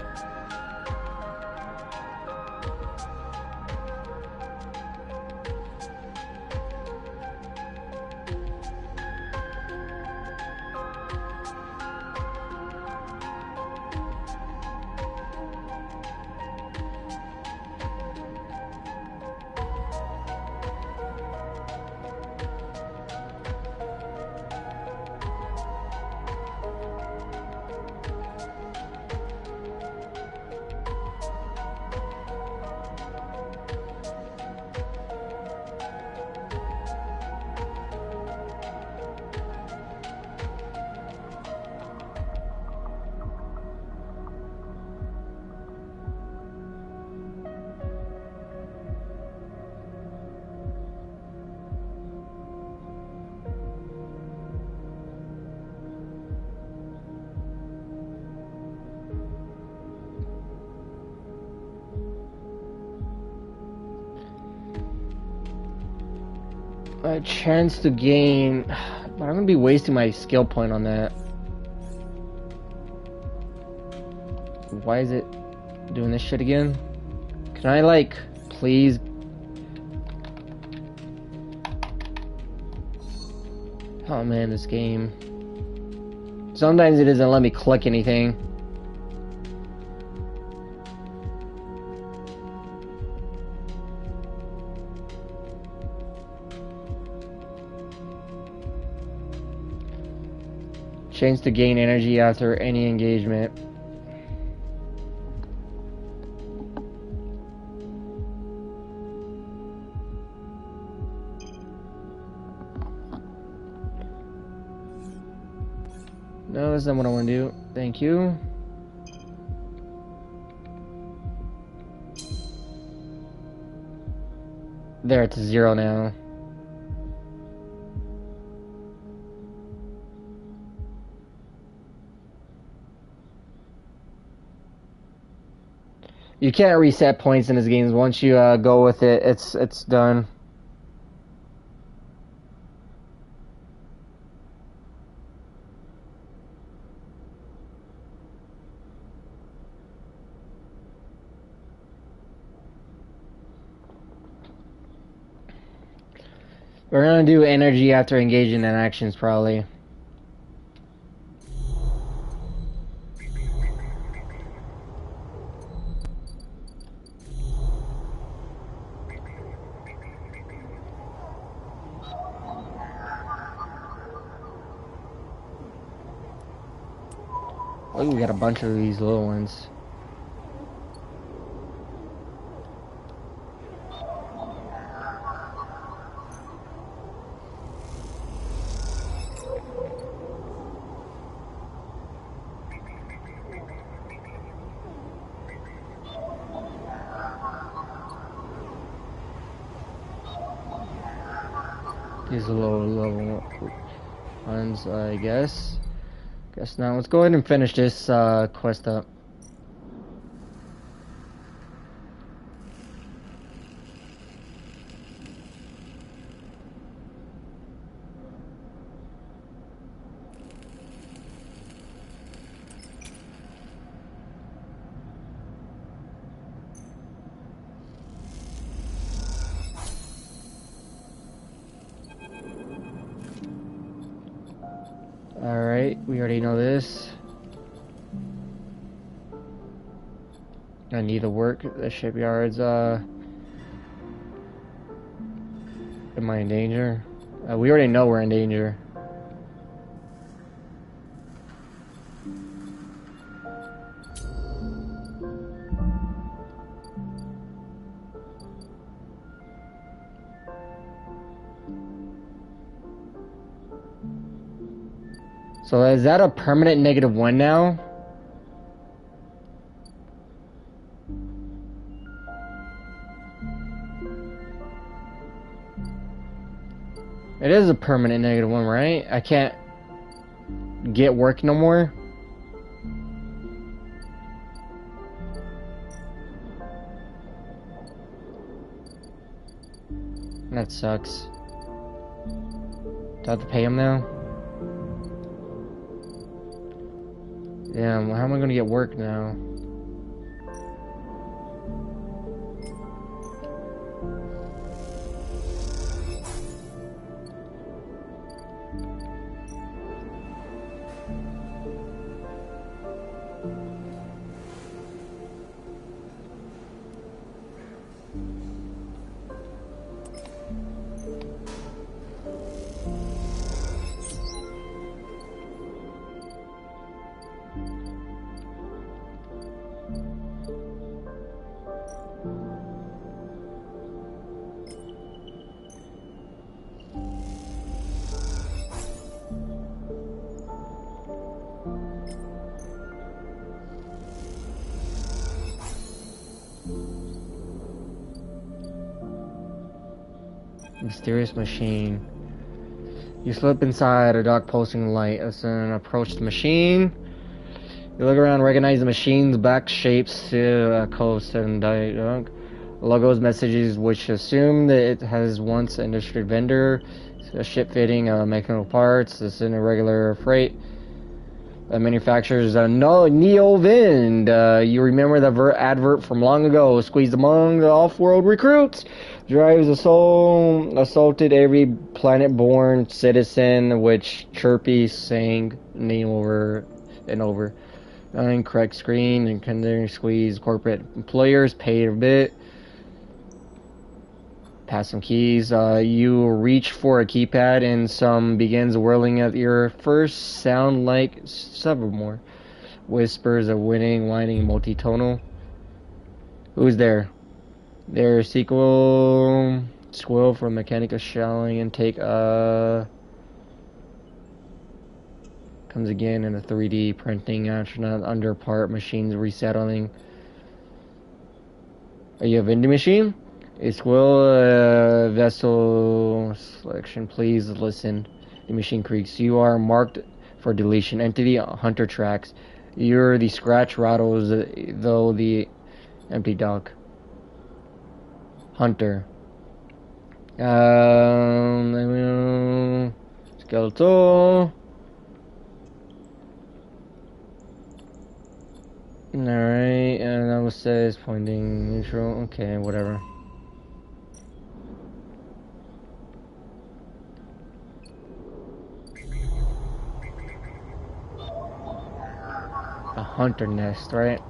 A chance to gain, but I'm gonna be wasting my skill point on that. Why is it doing this shit again? Can I, like, please? Oh man, this game. Sometimes it doesn't let me click anything. Chance to gain energy after any engagement. No, that's not what I want to do. Thank you. There, it's 0 now. You can't reset points in this game. Once you go with it, it's done. We're gonna do energy after engaging in actions, probably. Oh, we got a bunch of these little ones. These low level ones, I guess. Guess not. Let's go ahead and finish this quest up. Alright, we already know this. I need to work the shipyards. Am I in danger? We already know we're in danger. So is that a permanent -1 now? It is a permanent -1, right? I can't get work no more? That sucks. Do I have to pay him now? Damn, how am I gonna get work now? Mysterious machine. You slip inside a dark pulsing light as an approach the machine. You look around, recognize the machine's back shapes to coast and logos, messages which assume that it has once an industry vendor, a ship fitting mechanical parts. It's an irregular freight. Manufacturers Neovind. You remember the advert from long ago? Squeezed among the off-world recruits. Drives assaulted every planet-born citizen, which Chirpy sang name over and over. Incorrect screen and continuing squeeze. Corporate employers paid a bit. Pass some keys. You reach for a keypad and some begins whirling at your first sound like several more. Whispers of whining, multitonal. Who's there? Their sequel squill from mechanical shelling and take comes again in a 3D printing astronaut under part machines resettling. Are you a vending machine? A squill vessel selection. Please listen. The machine creaks. You are marked for deletion. Entity hunter tracks. You're the scratch rattles though the empty dock. Hunter. Skeletal. Alright, and that was says pointing neutral. Okay, whatever. A hunter nest, right?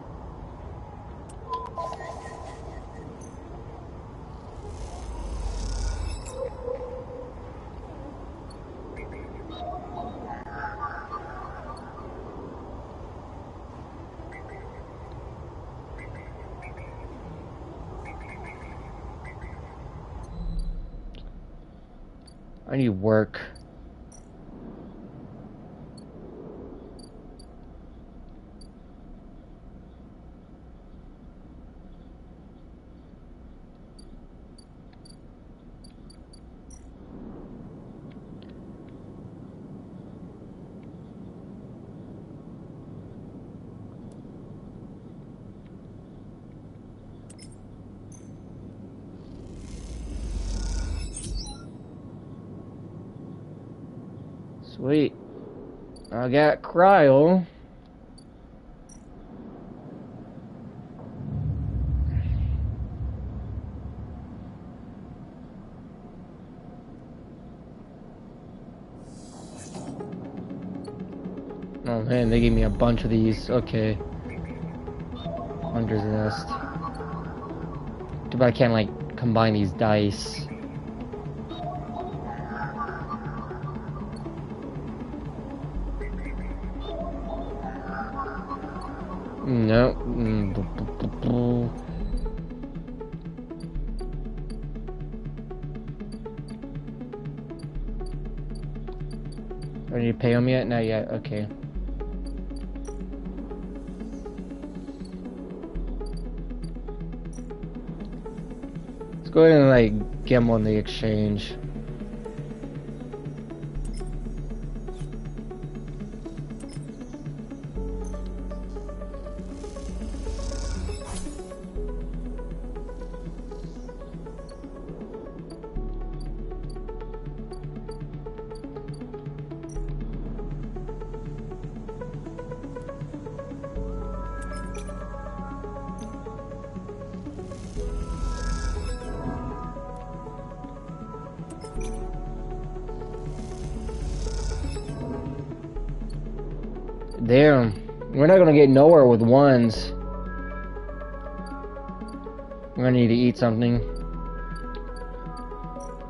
I need work. Sweet. I got cryo. Oh man, they gave me a bunch of these. Okay. Hunter's nest. Too bad I can't like combine these dice. No. Did you pay them yet? Not yet. Okay. Let's go ahead and like get them on the exchange. Damn. We're not gonna get nowhere with ones. We're gonna need to eat something.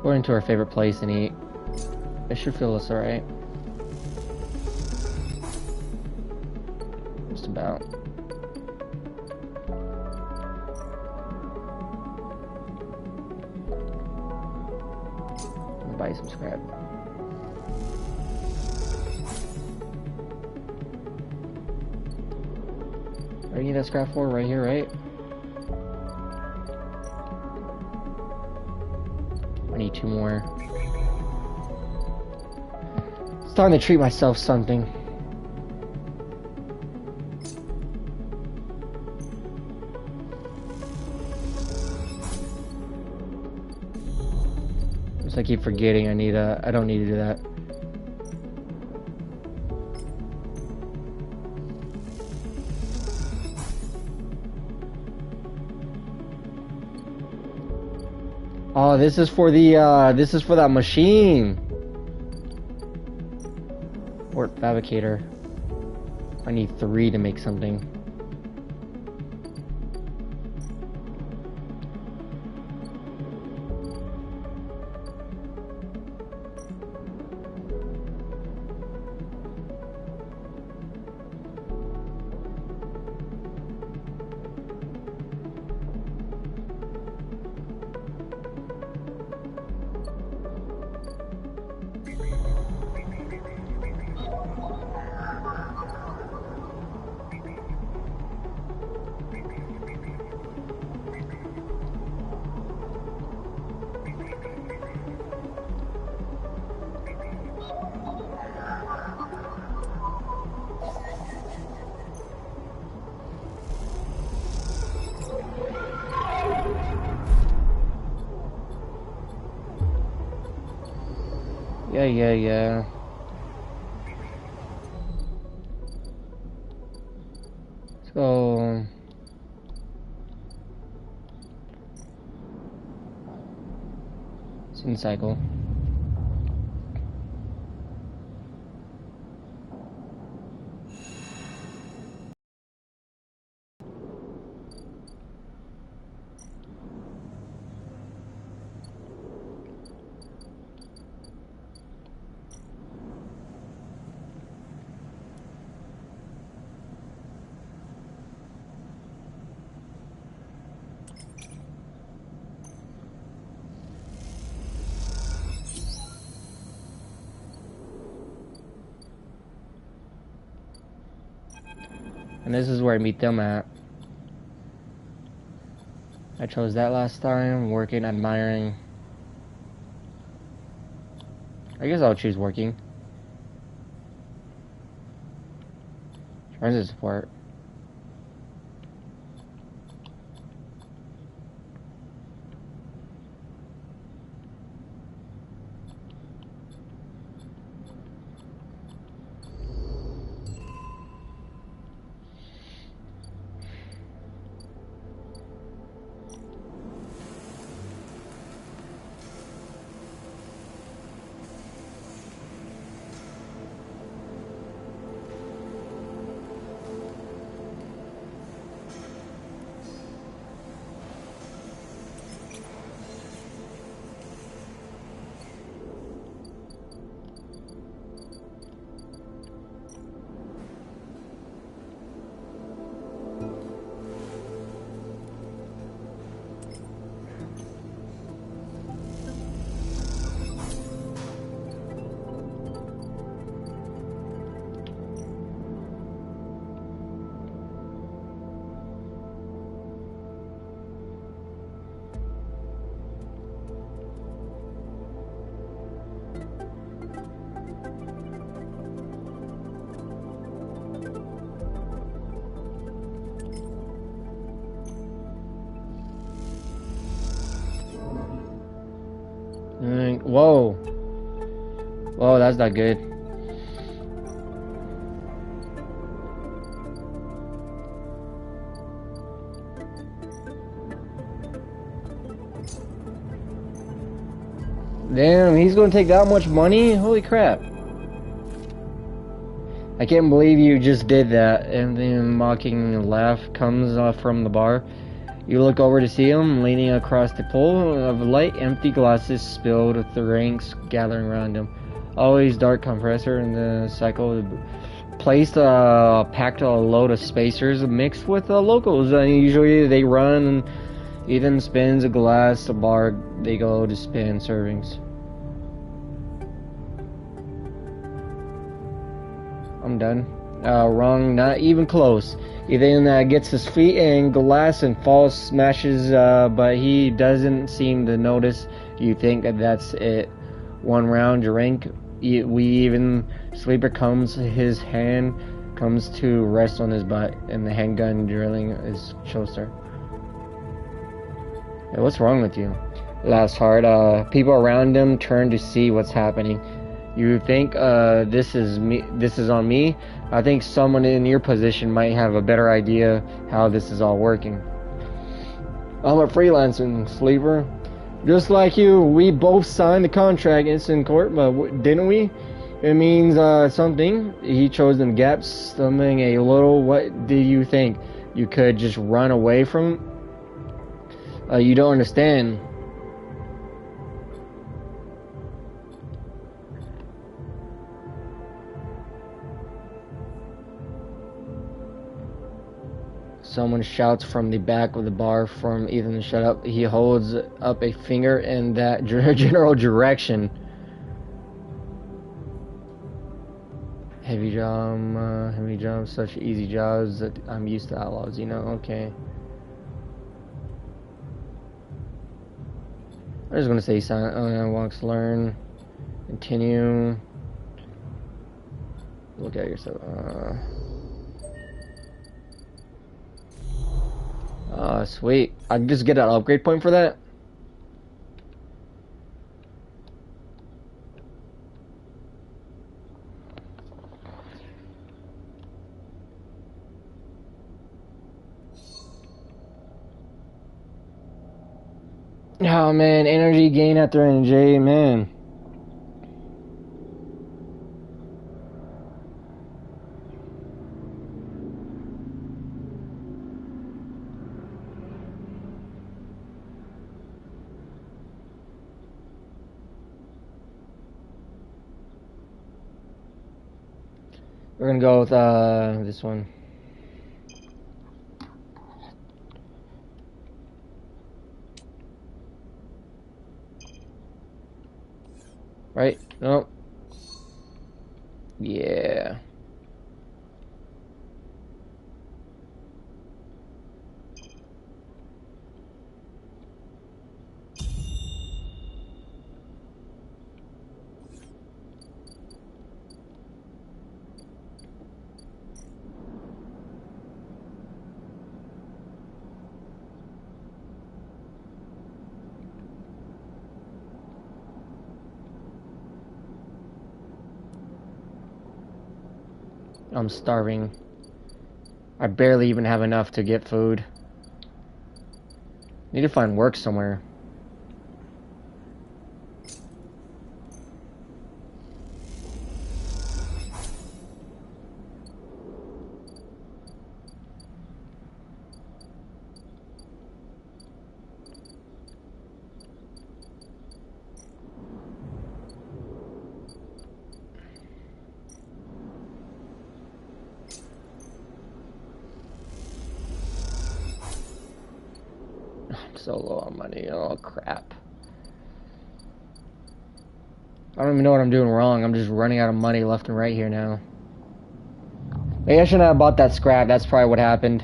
Go into our favorite place and eat. It should feel us alright. Just about. I'll buy some scrap. Where do you need that scrap for? Right here, right? I need 2 more. It's time to treat myself something. Just I keep forgetting I don't need to do that. Oh, this is for that machine. Or fabricator. I need 3 to make something. Yeah. So Sin cycle. And this is where I meet them at. I chose that last time. Working, admiring. I guess I'll choose working. Transit support. Whoa. Whoa, that's not good. Damn, he's gonna take that much money? Holy crap. I can't believe you just did that. And then a mocking laugh comes from the bar. You look over to see him leaning across the pool of light, empty glasses spilled with the ranks gathering around him. Always dark compressor in the cycle. Placed packed a load of spacers mixed with locals. Usually they run and Ethan spins a glass, a bar, they go to spin servings. I'm done. Wrong, not even close. Ethan gets his feet in glass and falls, smashes, but he doesn't seem to notice. You think that's it. One round drink. Sleeper comes, his hand comes to rest on his butt, and the handgun drilling his shoulder. Hey, what's wrong with you? Laughs hard. People around him turn to see what's happening. You think this is me? This is on me? I think someone in your position might have a better idea how this is all working. I'm a freelancer, Sleeper. Just like you, we both signed the contract in court, but didn't we? It means something. He chose them gaps, stumbling a little. What do you think? You could just run away from? You don't understand. Someone shouts from the back of the bar from Ethan, shut up. He holds up a finger in that general direction. Heavy job, such easy jobs that I'm used to outlaws, you know, okay. I'm just gonna say silent, walks, learn, continue. Look at yourself, sweet. I can just get an upgrade point for that. Oh man, energy gain after NJ, man. We're gonna go with this one. Right? No. Yeah. I'm starving. I barely even have enough to get food. Need to find work somewhere. So low on money. Oh crap. I don't even know what I'm doing wrong. I'm just running out of money left and right here now. Maybe I shouldn't have bought that scrap. That's probably what happened.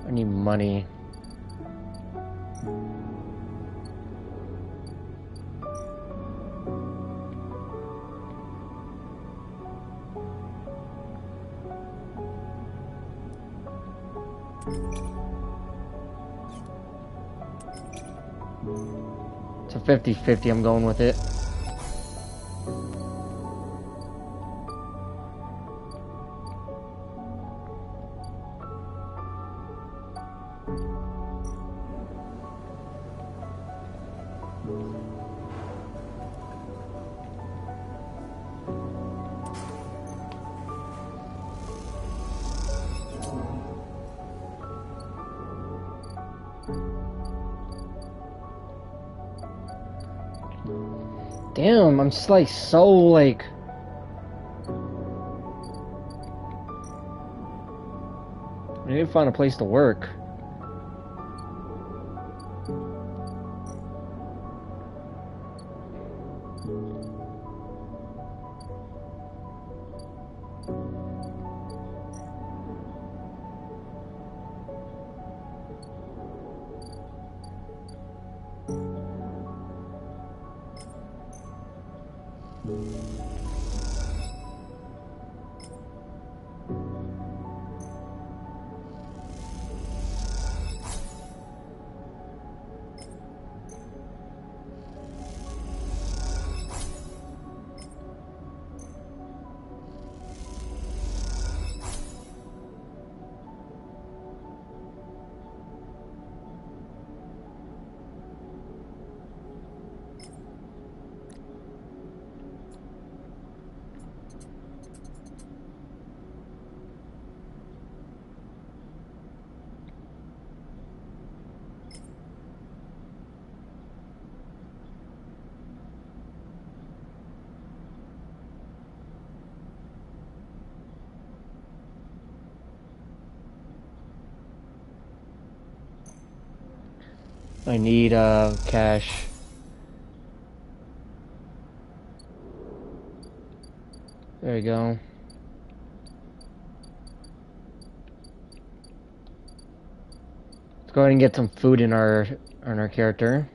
I need money. It's a 50-50, I'm going with it. Damn, I'm just like so like I need to find a place to work. I need cash. There you go. Let's go ahead and get some food in our character.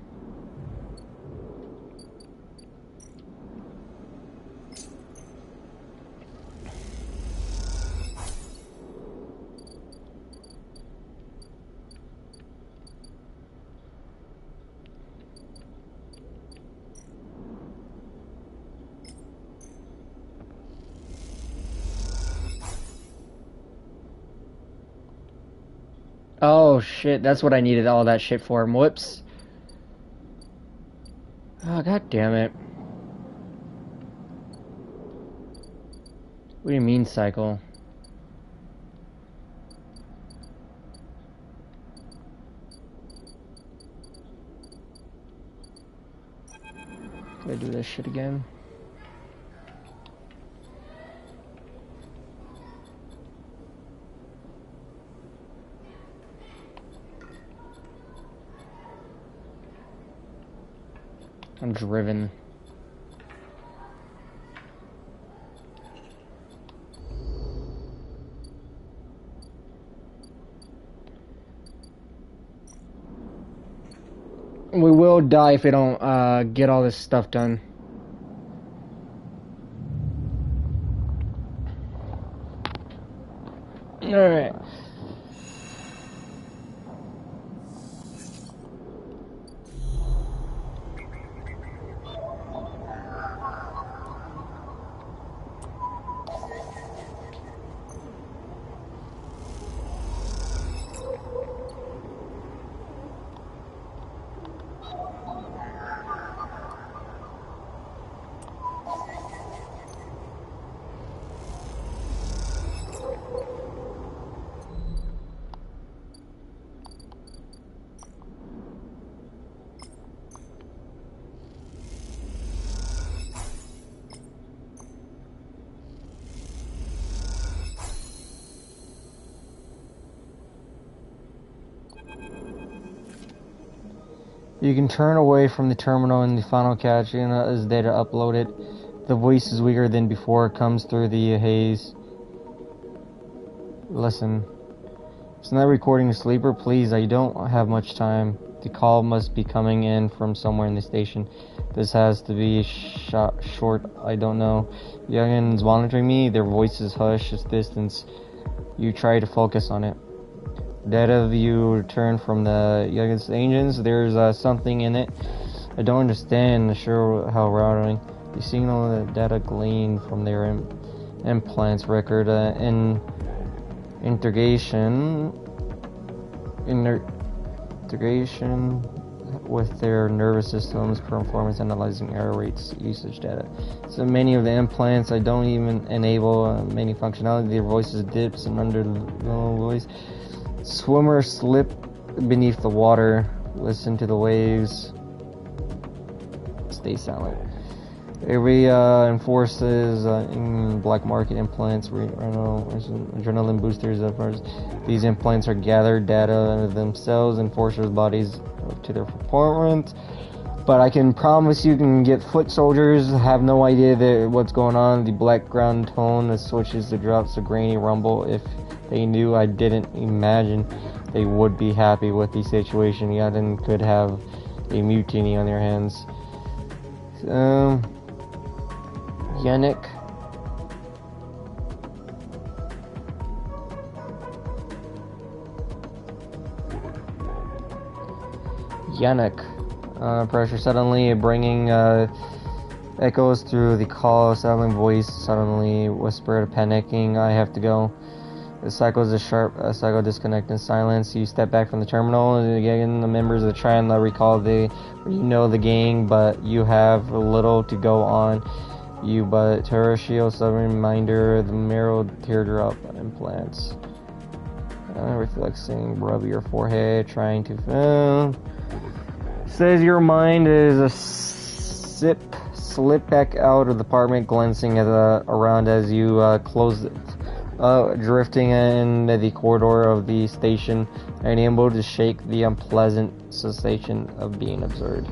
Oh shit, that's what I needed all that shit for. Whoops. Oh, god damn it. What do you mean, cycle? Do I do this shit again? I'm driven. We will die if we don't get all this stuff done. Alright. You can turn away from the terminal in the final caption as data uploaded. The voice is weaker than before. It comes through the haze. Listen. It's not recording, Sleeper. Please, I don't have much time. The call must be coming in from somewhere in the station. This has to be short. I don't know. Youngins monitoring me. Their voices hush its distance. You try to focus on it. Data view return from the Youngins engines. There's something in it. I don't understand. Sure how routing. The signal the data gleaned from their implants record integration with their nervous systems, performance analyzing error rates, usage data. So many of the implants I don't even enable many functionality. Their voices dips and under the voice. Swimmers slip beneath the water. Listen to the waves. Stay silent. Every enforces in black market implants, adrenaline boosters. These implants are gathered data themselves, enforcers' bodies to their performance. But I can promise you can get foot soldiers have no idea what's going on. The background tone that switches the drops a grainy rumble. If they knew, I didn't imagine they would be happy with the situation. Yadin could have a mutiny on their hands. Yannick. Pressure suddenly bringing echoes through the call. Silent voice suddenly whispered, panicking. I have to go. The cycle is a sharp cycle disconnect in silence. You step back from the terminal. And again, the members of the Triangle recall the gang, but you have little to go on. You but terrestrial sudden reminder the marrow teardrop implants. Reflexing, rub your forehead, trying to says your mind is a slip back out of the apartment, glancing at around as you close it. Drifting in the corridor of the station, unable to shake the unpleasant sensation of being observed.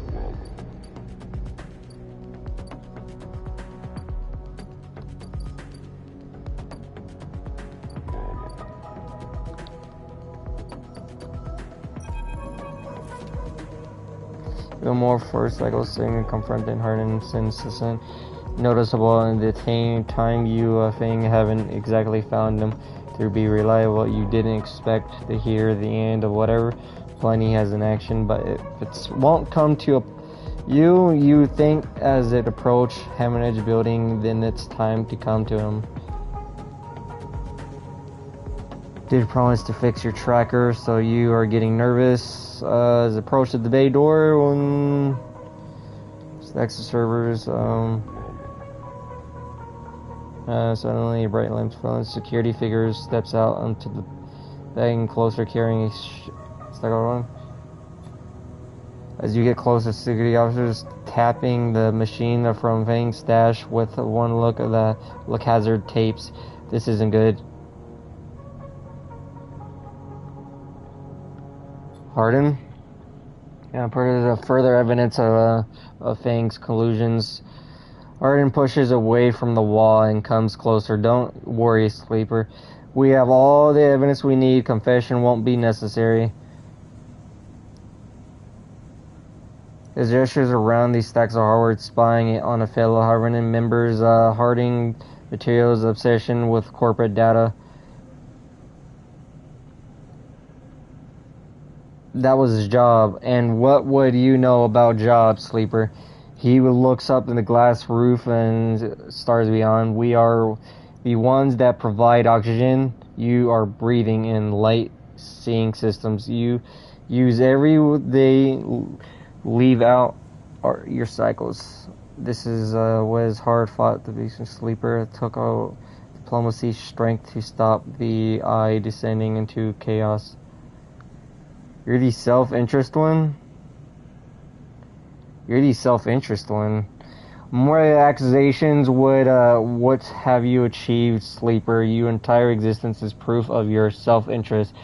More first cycle singing confronting Harden since noticeable in the time you haven't exactly found them to be reliable. You didn't expect to hear the end of whatever Plenty has in action, but if it won't come to you think as it approach Hammerhead building, then it's time to come to him. Did promise to fix your tracker, so you are getting nervous as approach to the bay door when stacks of servers. Suddenly, a bright lamp filling. Security figures steps out onto the bag closer, carrying a stack of. As you get closer, security officers tapping the machine from Fang's stash with one look at the look hazard tapes. This isn't good. Harden? Yeah, further evidence of Fang's collusions. Harden pushes away from the wall and comes closer. Don't worry, Sleeper. We have all the evidence we need. Confession won't be necessary. His gestures around these stacks of hardware, spying on a fellow Harden members. Harding materials obsession with corporate data. That was his job, and what would you know about jobs, Sleeper? He looks up in the glass roof and stars beyond. We are the ones that provide oxygen. You are breathing in light-seeing systems. You use every day, leave out your cycles. This is was hard fought to be Sleeper. It took all diplomacy strength to stop the eye descending into chaos. You're the self-interest one? You're the self-interest one. More accusations would, what have you achieved, Sleeper? Your entire existence is proof of your self-interest.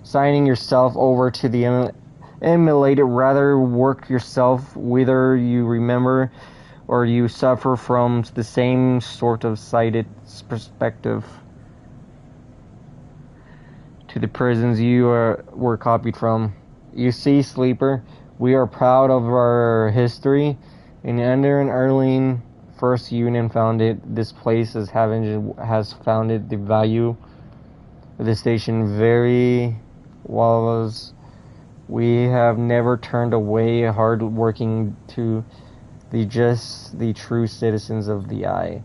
Signing yourself over to the immolated, rather work yourself, whether you remember or you suffer from the same sort of sighted perspective. to the prisons you were copied from. You see, Sleeper, we are proud of our history. And under an Erling First Union founded, this place has founded the value of the station very well as we have never turned away hard working to the true citizens of the Eye.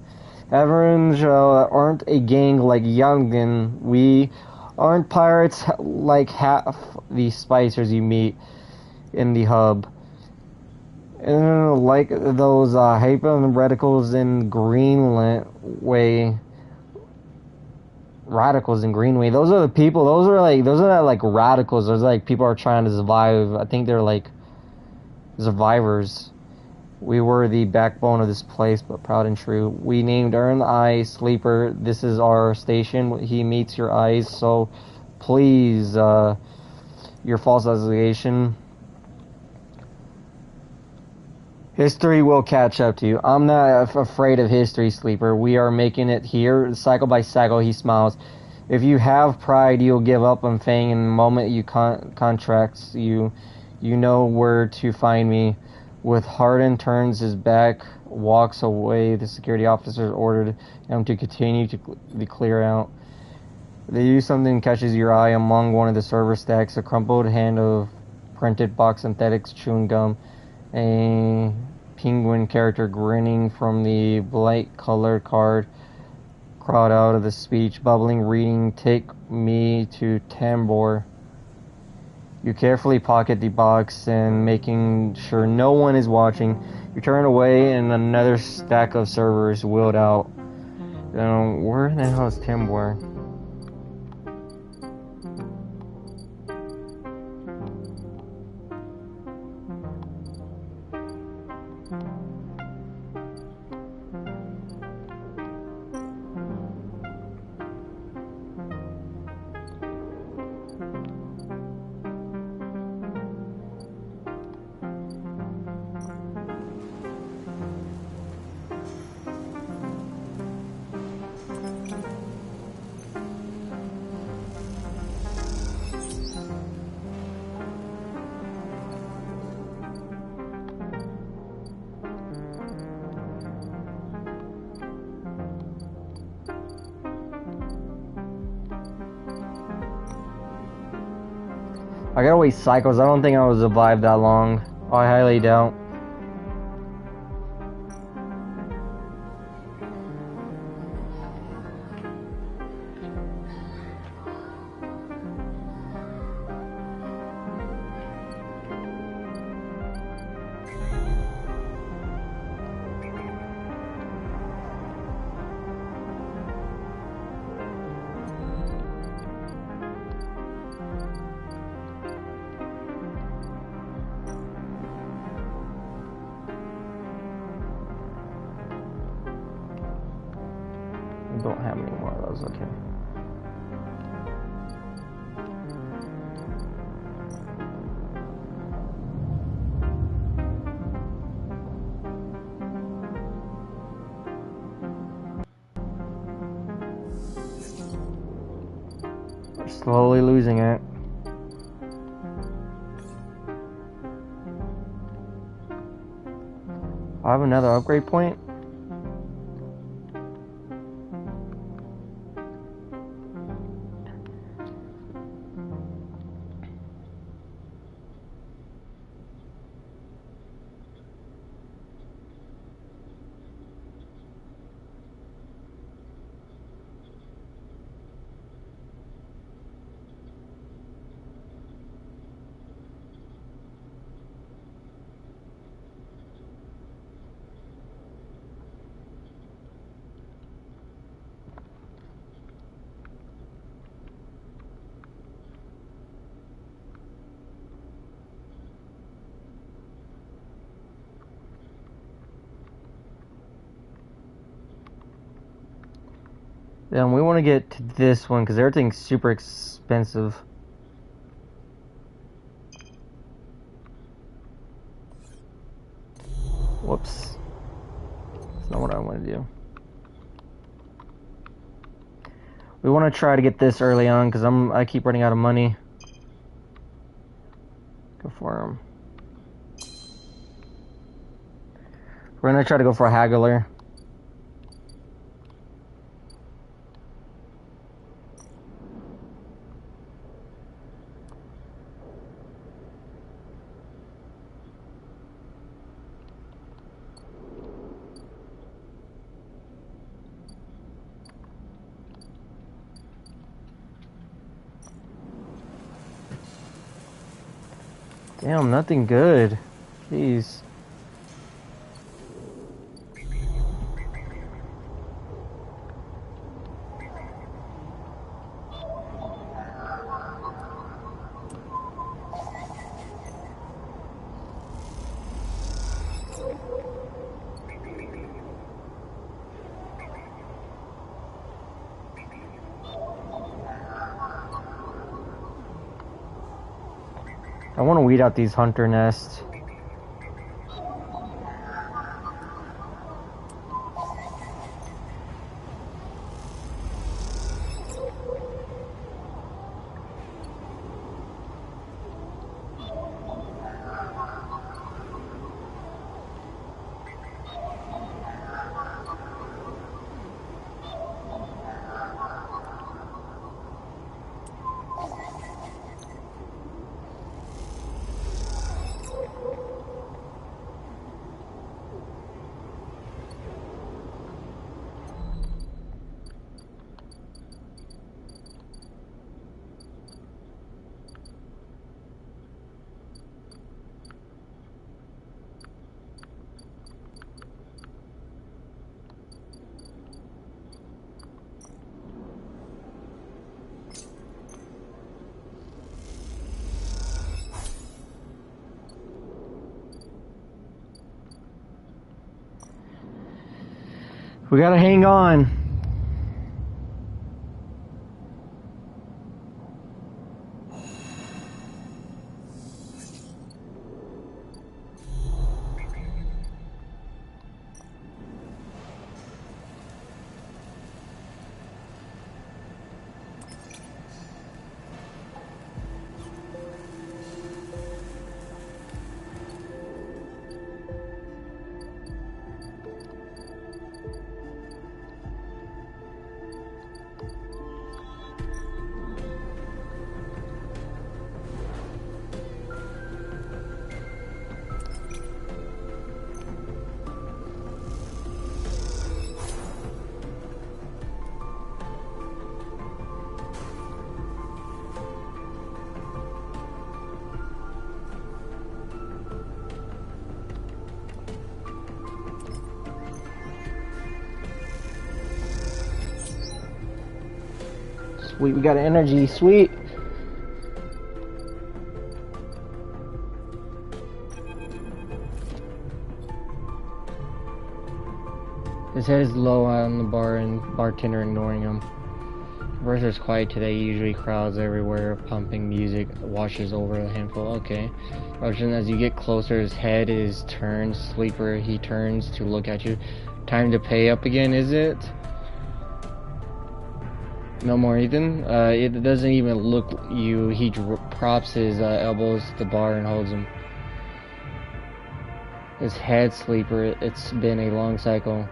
Average aren't a gang like Youngin. We aren't pirates like half the spicers you meet in the hub. And like those hyper radicals in Greenway. Those are the people. Those are not like radicals. Those are like people are trying to survive. I think they're like survivors. We were the backbone of this place, but proud and true. We named Earn Eye Sleeper. This is our station. He meets your eyes. So please, your false allegation. History will catch up to you. I'm not afraid of history, Sleeper. We are making it here, cycle by cycle. He smiles. If you have pride, you'll give up on Fang. In the moment you contracts, you know where to find me. With Harden turns his back, walks away. The security officers ordered him to continue to the clear out. They use something catches your eye among one of the server stacks. A crumpled hand of printed box synthetics chewing gum. A penguin character grinning from the light-colored card. Crowd out of the speech, bubbling, reading, "Take me to Tambor." You carefully pocket the box and making sure no one is watching. You turn away and another stack of servers wheeled out. Where the hell is Tambor? I gotta wait cycles. I don't think I will survive that long. I highly doubt. Don't have any more of those, okay. We're slowly losing it. I have another upgrade point. Then we want to get to this one because everything's super expensive. Whoops. That's not what I want to do. We want to try to get this early on because I keep running out of money. Go for him. We're gonna try to go for a haggler. Damn, nothing good. Jeez. I want to weed out these hunter nests. We gotta hang on. Sweet, we got an energy, sweet. His head is low on the bar and bartender ignoring him. Versus quiet today, usually crowds everywhere, pumping music, washes over a handful. Okay. Russian, as you get closer, his head is turned. Sleeper, he turns to look at you. Time to pay up again, is it? No more, Ethan. It doesn't even look you. He props his elbows to the bar and holds him. His head, Sleeper. It's been a long cycle.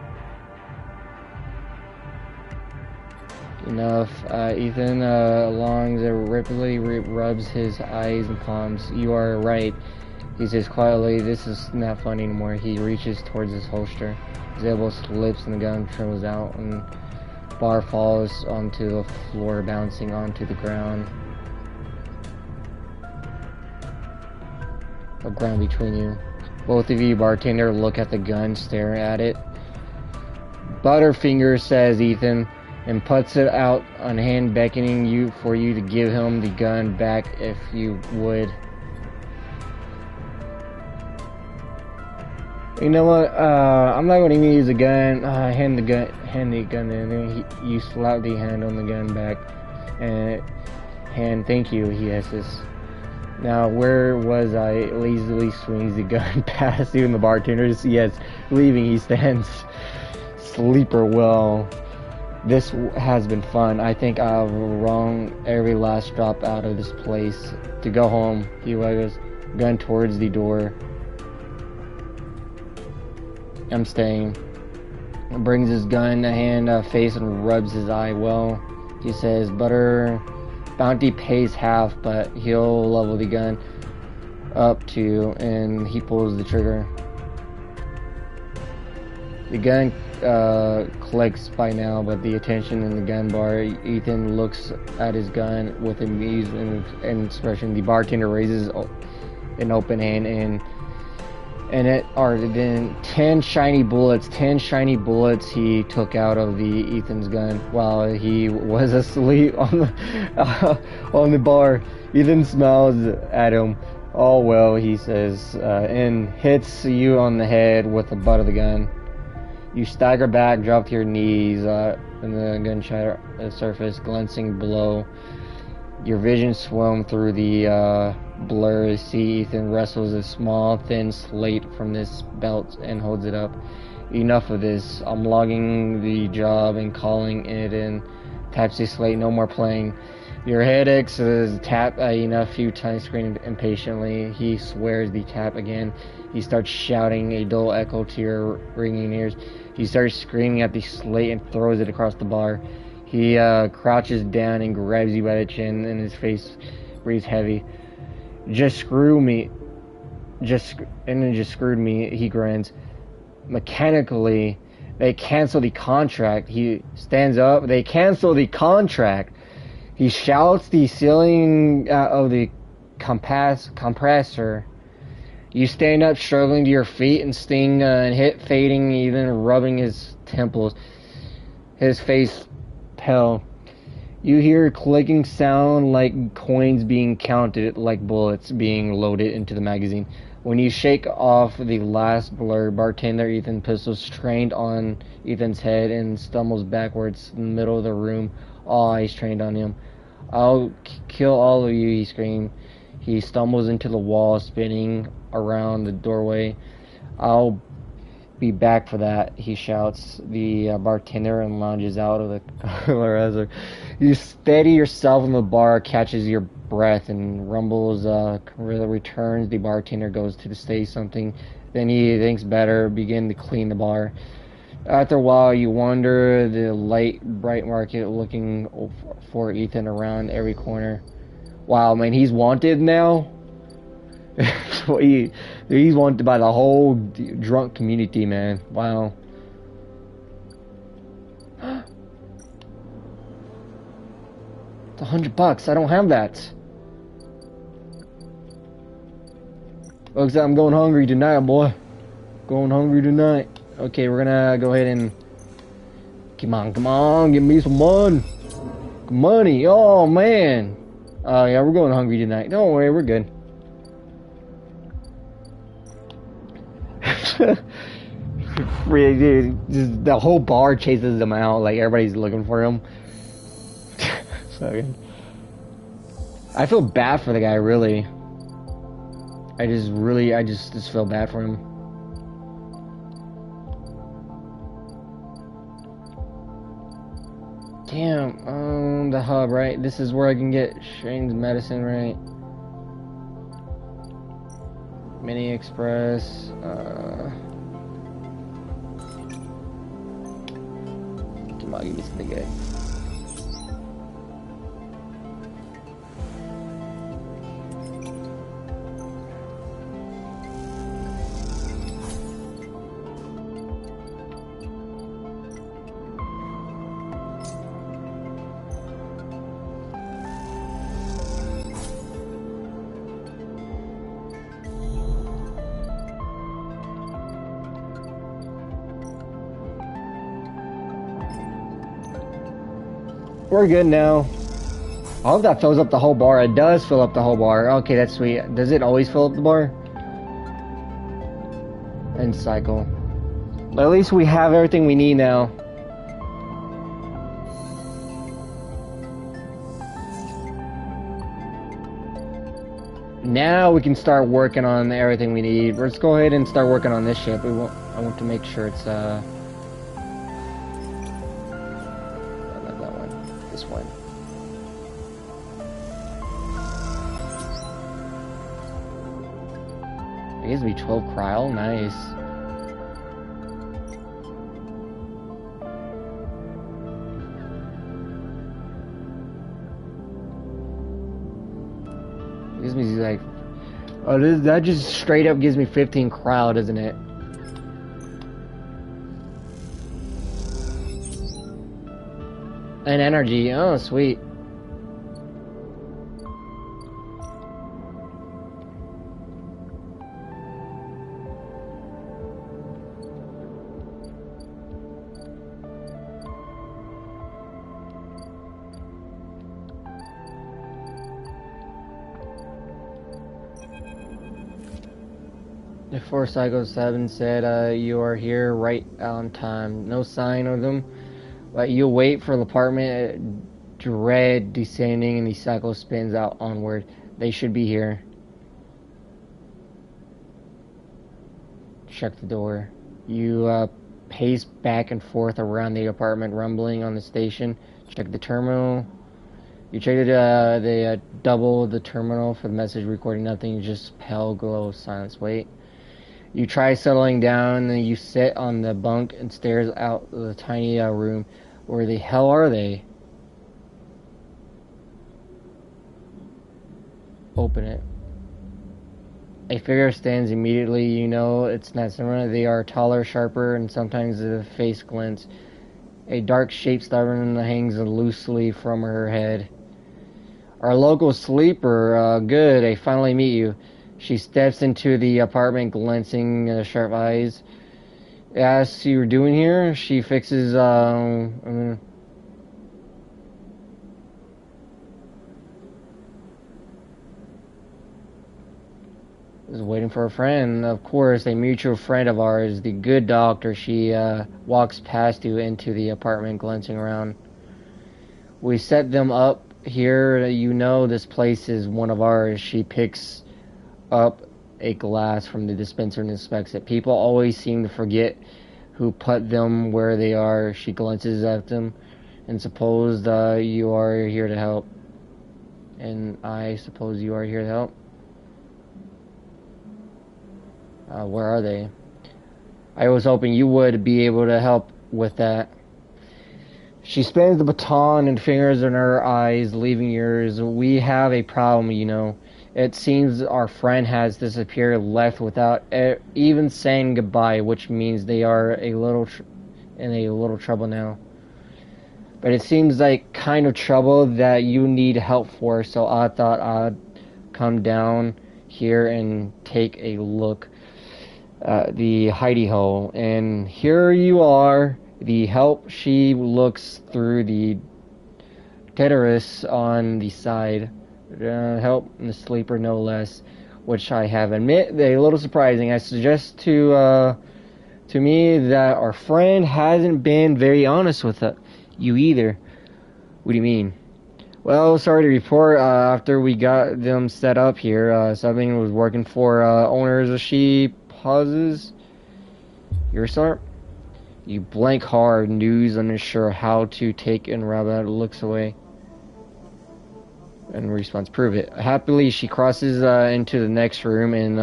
Enough. Ethan longs rapidly rubs his eyes and palms. You are right. He says quietly, this is not funny anymore. He reaches towards his holster. His elbow slips and the gun trembles out and bar falls onto the floor, bouncing onto the ground. The ground between you. Both of you, bartender, look at the gun, stare at it. Butterfinger, says Ethan, and puts it out on hand, beckoning you for you to give him the gun back if you would. You know what? I'm not going to even use the gun. Hand the gun in. And you slap the hand on the gun back. And thank you, he hisses. Now, where was I? Lazily swings the gun past you and the bartender. Yes, leaving. He stands. Sleeper well. This has been fun. I think I've wrung every last drop out of this place. To go home, he waggles, gun towards the door. I'm staying. Brings his gun a hand face and rubs his eye. Well, he says, Butter Bounty pays half, but he'll level the gun up to, and he pulls the trigger. The gun clicks by now, but the attention in the gun bar. Ethan looks at his gun with amused and expression. The bartender raises an open hand, and it are then 10 shiny bullets he took out of the Ethan's gun while he was asleep on the bar. Ethan smiles at him. All well, he says, and hits you on the head with the butt of the gun. You stagger back, drop to your knees, and the gunshot surface glancing below. Your vision swam through the blur. See Ethan wrestles a small, thin slate from this belt and holds it up. Enough of this. I'm logging the job and calling it in. Taps the slate. No more playing. Your head aches. Tap enough few times, screaming impatiently. He swears the tap again. He starts shouting, a dull echo to your ringing ears. He starts screaming at the slate and throws it across the bar. He crouches down and grabs you by the chin, and his face breathes heavy. Just screw me. Just screwed me, he grins. Mechanically, they cancel the contract. He stands up. They cancel the contract. He shouts the ceiling of the compressor. You stand up, struggling to your feet, and Sting and hit fading, even rubbing his temples. His face pale. You hear a clicking sound like coins being counted, like bullets being loaded into the magazine. When you shake off the last blur, bartender Ethan pistols trained on Ethan's head and stumbles backwards in the middle of the room, all eyes trained on him. I'll kill all of you, he screams. He stumbles into the wall, spinning around the doorway. I'll be back for that, he shouts. The bartender and lounges out of the colorizer. You steady yourself in the bar, catches your breath, and rumbles returns. The bartender goes to say something. Then he thinks better, begin to clean the bar. After a while, you wander the light, bright market, looking for Ethan around every corner. Wow, man, he's wanted now? He's wanted by the whole drunk community, man. Wow. It's $100. I don't have that. Looks like I'm going hungry tonight, boy. Going hungry tonight. Okay, we're gonna go ahead and... Come on, give me some money. Oh, man. Yeah, we're going hungry tonight. Don't worry, we're good. Dude, just the whole bar chases him out. Like, everybody's looking for him. So, I feel bad for the guy, really. I just feel bad for him. Damn, the hub, right? This is where I can get Shane's medicine, right? Mini Express, come on, give me something good. We're good now. I hope that fills up the whole bar. It does fill up the whole bar. Okay, that's sweet. Does it always fill up the bar? And cycle. But at least we have everything we need now. Now we can start working on everything we need. Let's go ahead and start working on this ship. I want to make sure it's It gives me 12 cryo. Nice. It gives me like... Oh, that just straight up gives me 15 cryo, doesn't it? And energy. Oh, sweet. Before Psycho 7 said, you are here right on time. No sign of them. But you wait for the apartment, dread descending, and the cycle spins out onward. They should be here. Check the door. You pace back and forth around the apartment, rumbling on the station. Check the terminal. You check the double the terminal for the message recording. Nothing, just pale glow of silence. Wait. You try settling down, and you sit on the bunk and stares out the tiny room. Where the hell are they? Open it. A figure stands immediately. You know it's not someone. They are taller, sharper, and sometimes the face glints. A dark shape stubborn hangs loosely from her head. Our local sleeper, good, I finally meet you. She steps into the apartment, glancing sharp eyes. Asks you were doing here. She fixes, was waiting for a friend. Of course, a mutual friend of ours, the good doctor. She walks past you into the apartment, glancing around. We set them up here. You know this place is one of ours. She picks up a glass from the dispenser and inspects it. People always seem to forget who put them where they are. She glances at them and suppose you are here to help. And I suppose you are here to help. Where are they? I was hoping you would be able to help with that. She spins the baton and fingers in her eyes, leaving yours. We have a problem, you know. It seems our friend has disappeared, left without even saying goodbye, which means they are in a little trouble now. But it seems like kind of trouble that you need help for, so I thought I'd come down here and take a look at the hidey hole. And here you are, the help. She looks through the Tetris on the side. Help the sleeper no less, which I have admit a little surprising. I suggest to me that our friend hasn't been very honest with you either. What do you mean? Well, sorry to report, after we got them set up here, something was working for owners. She pauses. Your sort? You blank hard, news unsure how to take in. Rabbit looks away. And response, prove it. Happily, she crosses into the next room and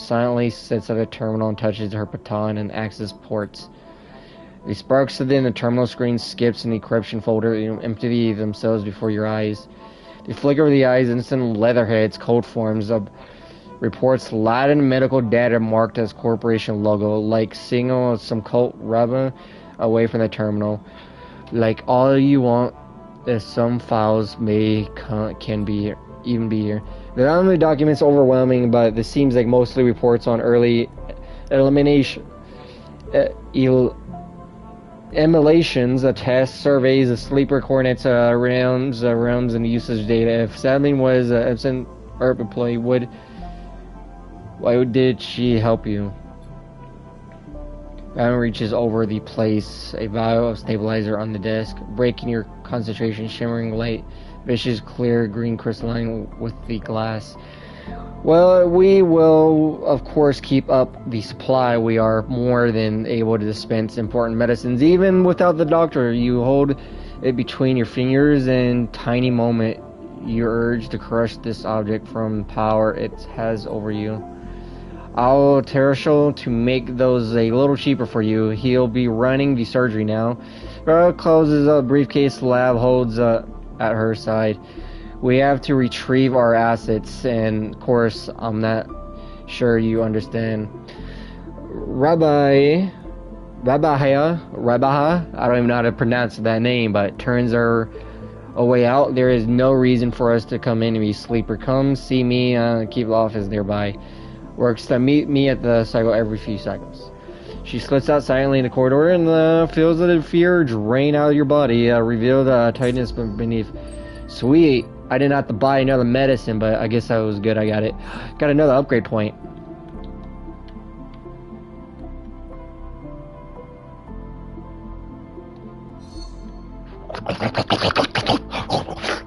silently sits at a terminal and touches her baton and access ports. The sparks within the terminal screen skips an encryption folder, empty themselves before your eyes. The flicker of the eyes, instant leatherheads, code forms of reports Latin medical data marked as corporation logo, like signal some cult rabba away from the terminal. Like all you want. Some files can be here. The only documents overwhelming, but this seems like mostly reports on early elimination, emulations, tests, surveys, sleeper coordinates, realms, and usage data. If something was absent or employee, why did she help you? Batman reaches over the place, a vial of stabilizer on the desk, breaking your concentration, shimmering light, vicious, clear, green crystalline with the glass. Well, we will, of course, keep up the supply. We are more than able to dispense important medicines, even without the doctor. You hold it between your fingers, and tiny moment, you urge to crush this object from power it has over you. I'll Tereshal to make those a little cheaper for you. He'll be running the surgery now. Vera closes a briefcase. Lab holds at her side. We have to retrieve our assets, and of course, I'm not sure you understand. Rabaha, I don't even know how to pronounce that name, but turns her a way out. There is no reason for us to come in and be sleeper. Come see me, keep the office nearby. Works to meet me at the cycle every few seconds. She slips out silently in the corridor and feels the fear drain out of your body, reveal the tightness beneath. Sweet. I didn't have to buy another medicine, but I guess that was good. I got it. Got another upgrade point.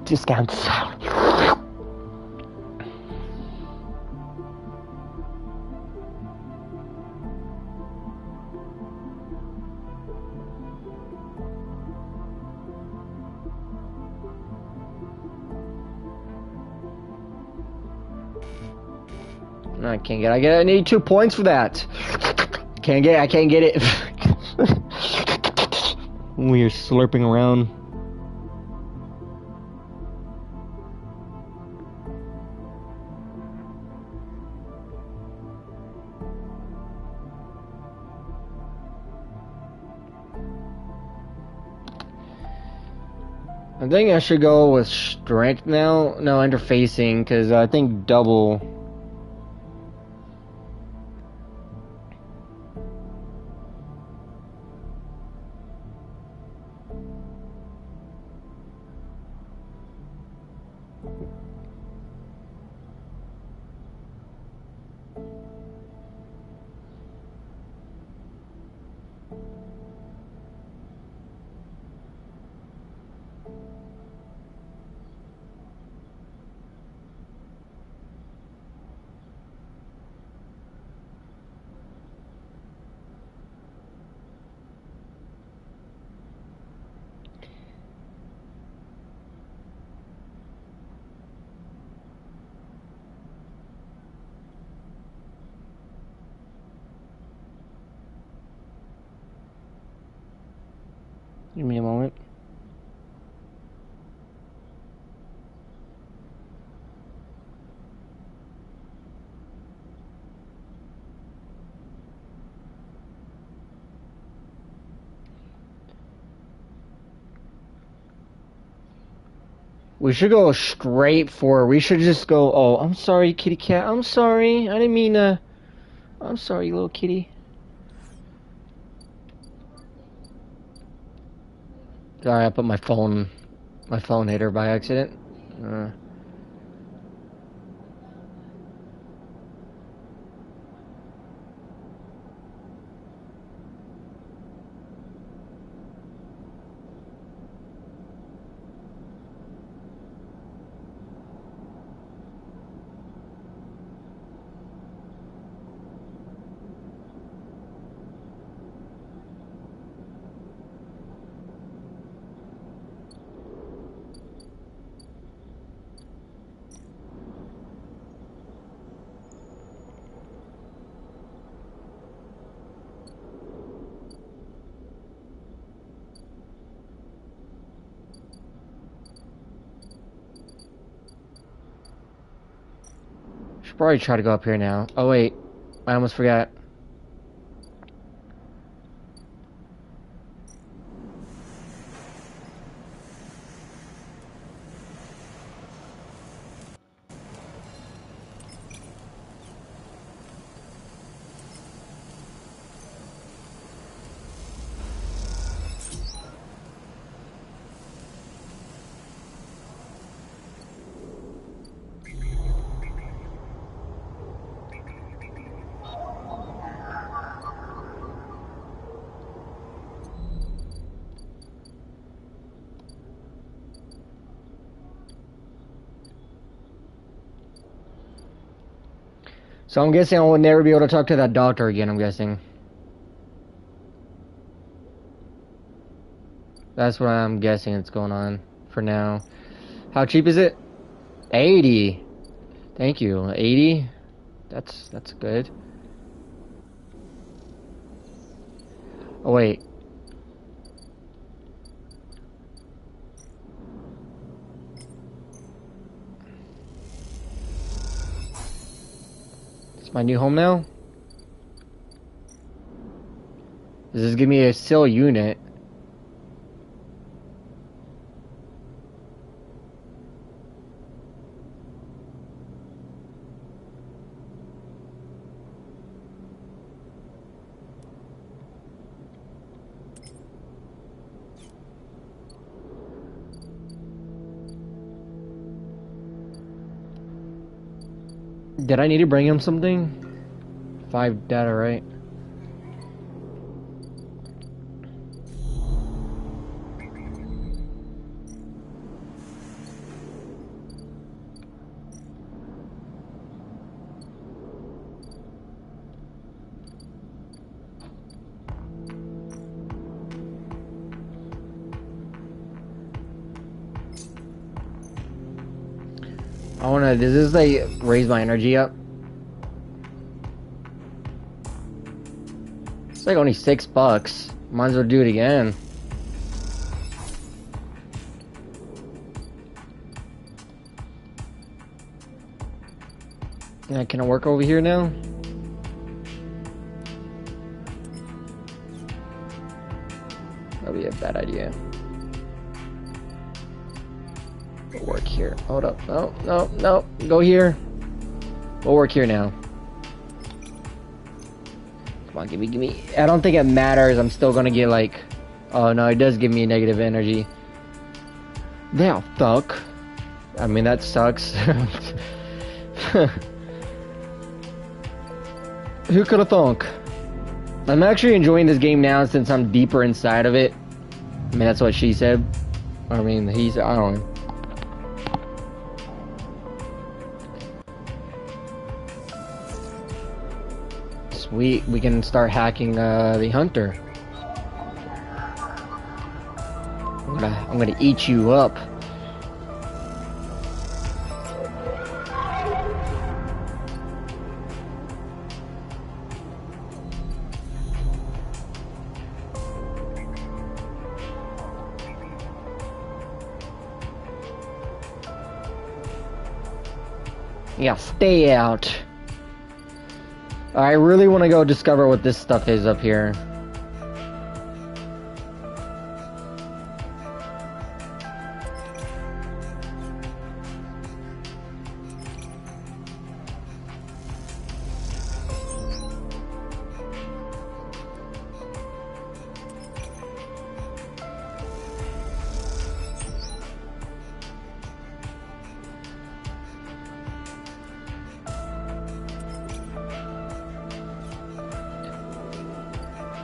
Discounts. I can't get. I need 2 points for that. I can't get it. We're slurping around. I think I should go with strength now. No, interfacing, because I think double. Give me a moment. We should go straight for. We should just go. Oh, I'm sorry, kitty cat. I'm sorry. I didn't mean to. I'm sorry, little kitty. Sorry, I put my phone hit her by accident. Should probably try to go up here now. Oh wait, I almost forgot. So I'm guessing I will never be able to talk to that doctor again, I'm guessing. That's what I'm guessing it's going on for now. How cheap is it? 80. Thank you. 80? That's good. Oh, wait. It's my new home now? Does this give me a cell unit? Did I need to bring him something? 5 data, right? I wanna, does this like raise my energy up? It's like only $6. Might as well do it again. Yeah, can I work over here now? That'd be a bad idea. We'll work here. Hold up. No, no, no. Go here. We'll work here now. Come on, give me. I don't think it matters. I'm still gonna get like. Oh no, it does give me negative energy. Now, fuck. I mean, that sucks. Who could have thunk? I'm actually enjoying this game now since I'm deeper inside of it. I mean, that's what she said. I mean, he's. I don't know. Sweet, we can start hacking the hunter. I'm gonna eat you up. Yeah, stay out. I really want to go discover what this stuff is up here.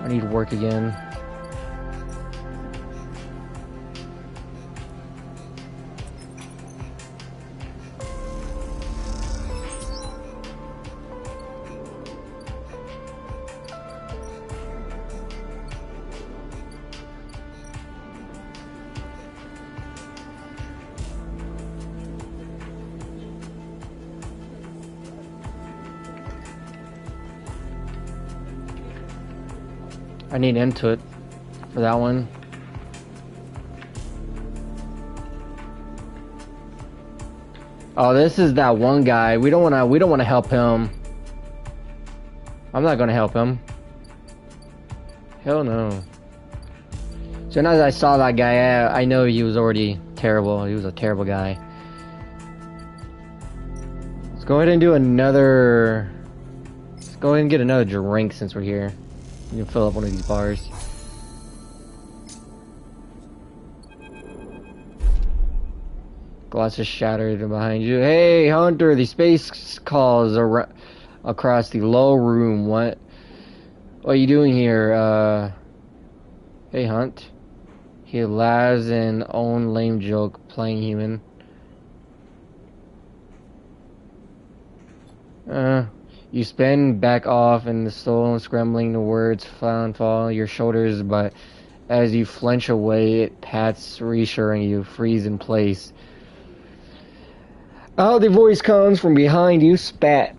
I need work again. I need input for that one. Oh, this is that one guy. We don't wanna help him. I'm not gonna help him. Hell no. As soon as I saw that guy, I know he was already terrible. He was a terrible guy. Let's go ahead and do another. Let's go ahead and get another drink since we're here. You can fill up one of these bars. Glass is shattered behind you. Hey, Hunter, the space calls are across the low room. What are you doing here? Hey, Hunt. He laughs an own lame joke, playing human. You spin back off in the soul, scrambling the words fall your shoulders, but as you flinch away, it pats, reassuring you, freeze in place. Oh, the voice comes from behind you, spat.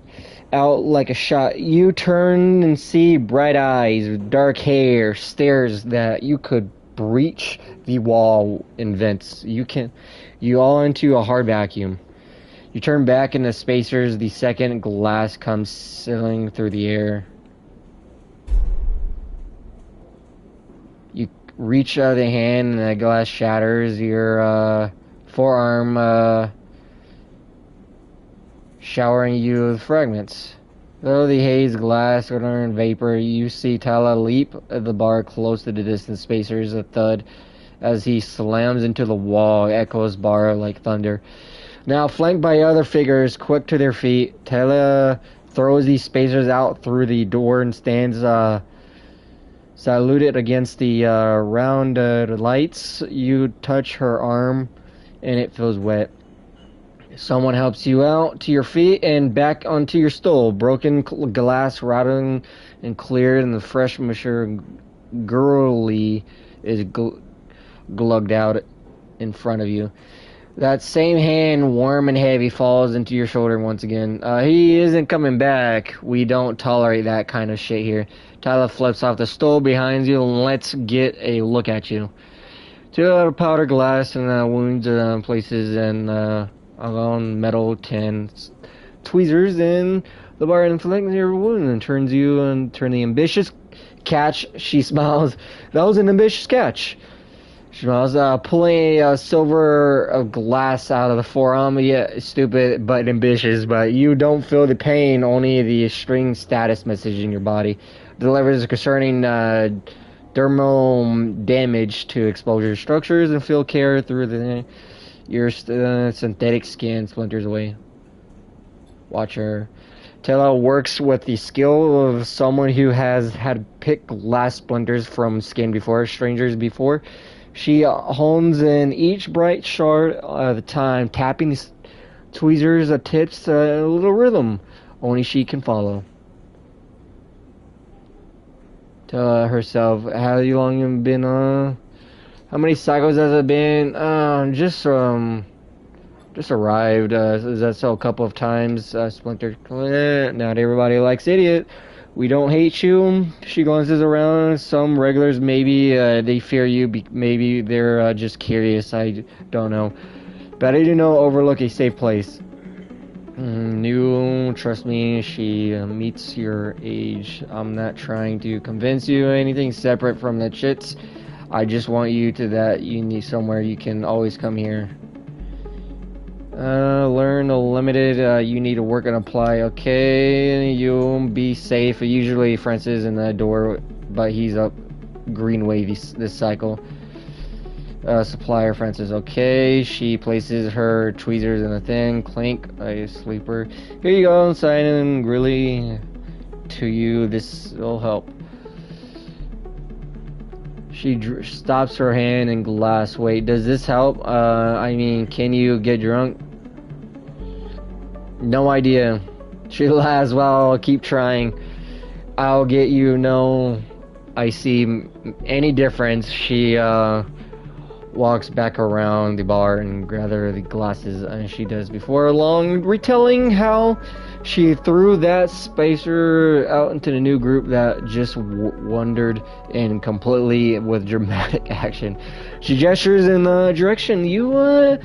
out like a shot. You turn and see bright eyes, dark hair, stairs that you could breach the wall in vents. You all into a hard vacuum. You turn back into spacers. The second glass comes sailing through the air. You reach out the hand and the glass shatters. Your forearm showering you with fragments. Though the haze, glass, odor, and vapor, you see Tala leap at the bar close to the distant spacers. A thud as he slams into the wall echoes bar like thunder. Now, flanked by other figures quick to their feet, Tala throws these spacers out through the door and stands saluted against the round lights. You touch her arm and it feels wet. Someone helps you out to your feet and back onto your stool. Broken glass rattling and cleared, and the fresh moisture girly is glugged out in front of you. That same hand, warm and heavy, falls into your shoulder once again. He isn't coming back. We don't tolerate that kind of shit here. Tyler flips off the stool behind you and lets get a look at you. Two powder glass and wounds places and on metal tin tweezers in the bar inflicts your wound and turn the ambitious catch. She smiles. That was an ambitious catch. She smiles, pulling a silver of glass out of the forearm. Yeah, stupid but ambitious, but you don't feel the pain, only the string status message in your body. Delivers concerning dermal damage to exposure structures and field care through your synthetic skin splinters away. Watch her. Tela works with the skill of someone who has had picked glass splinters from skin strangers before. She hones in each bright shard at a time, tapping the tweezers tips a little rhythm only she can follow. Tela herself, how long you been how many cycles has it been? Just arrived. That's so a couple of times. Splinter. Not everybody likes idiot. We don't hate you. She glances around. Some regulars maybe they fear you. Maybe they're just curious. I don't know. Better to know. Overlook a safe place. New, trust me. She meets your age. I'm not trying to convince you anything separate from the chits. I just want you to that you need somewhere you can always come here. Learn the limited, you need to work and apply. Okay, you'll be safe. Usually Francis in the door, but he's up Greenway this cycle. Supplier Francis, okay. She places her tweezers in the thing. Clink, a sleeper. Here you go, sign in really to you. This will help. She stops her hand in glass. Wait, does this help? I mean, can you get drunk? No idea. She laughs. Well, I'll keep trying. I'll get you. No, I see any difference. She walks back around the bar and gathers the glasses as she does before long, retelling how she threw that spacer out into the new group that just wandered in completely with dramatic action. She gestures in the direction. You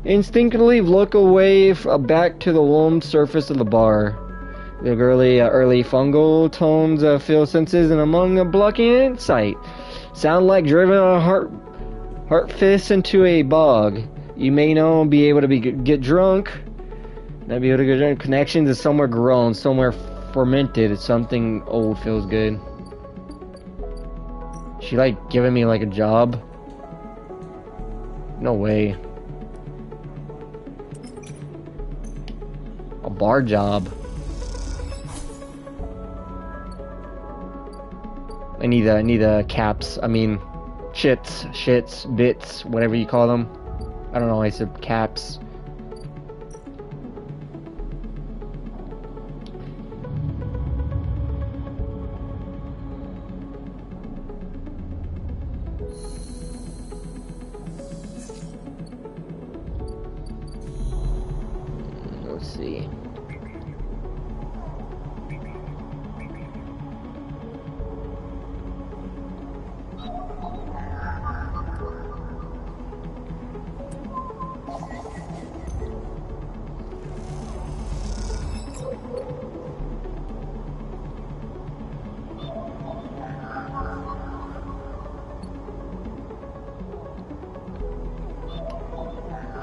instinctively look away back to the warm surface of the bar. The early fungal tones fill senses and among blocking sight. Sound like driven a heart fist into a bog. You may be able to get drunk. Not be able to get drunk. Connections is somewhere grown, somewhere fermented. Something old feels good. She giving me a job? No way. A bar job. I need caps. I mean, shits, bits, whatever you call them. I don't know. I said caps. Let's see.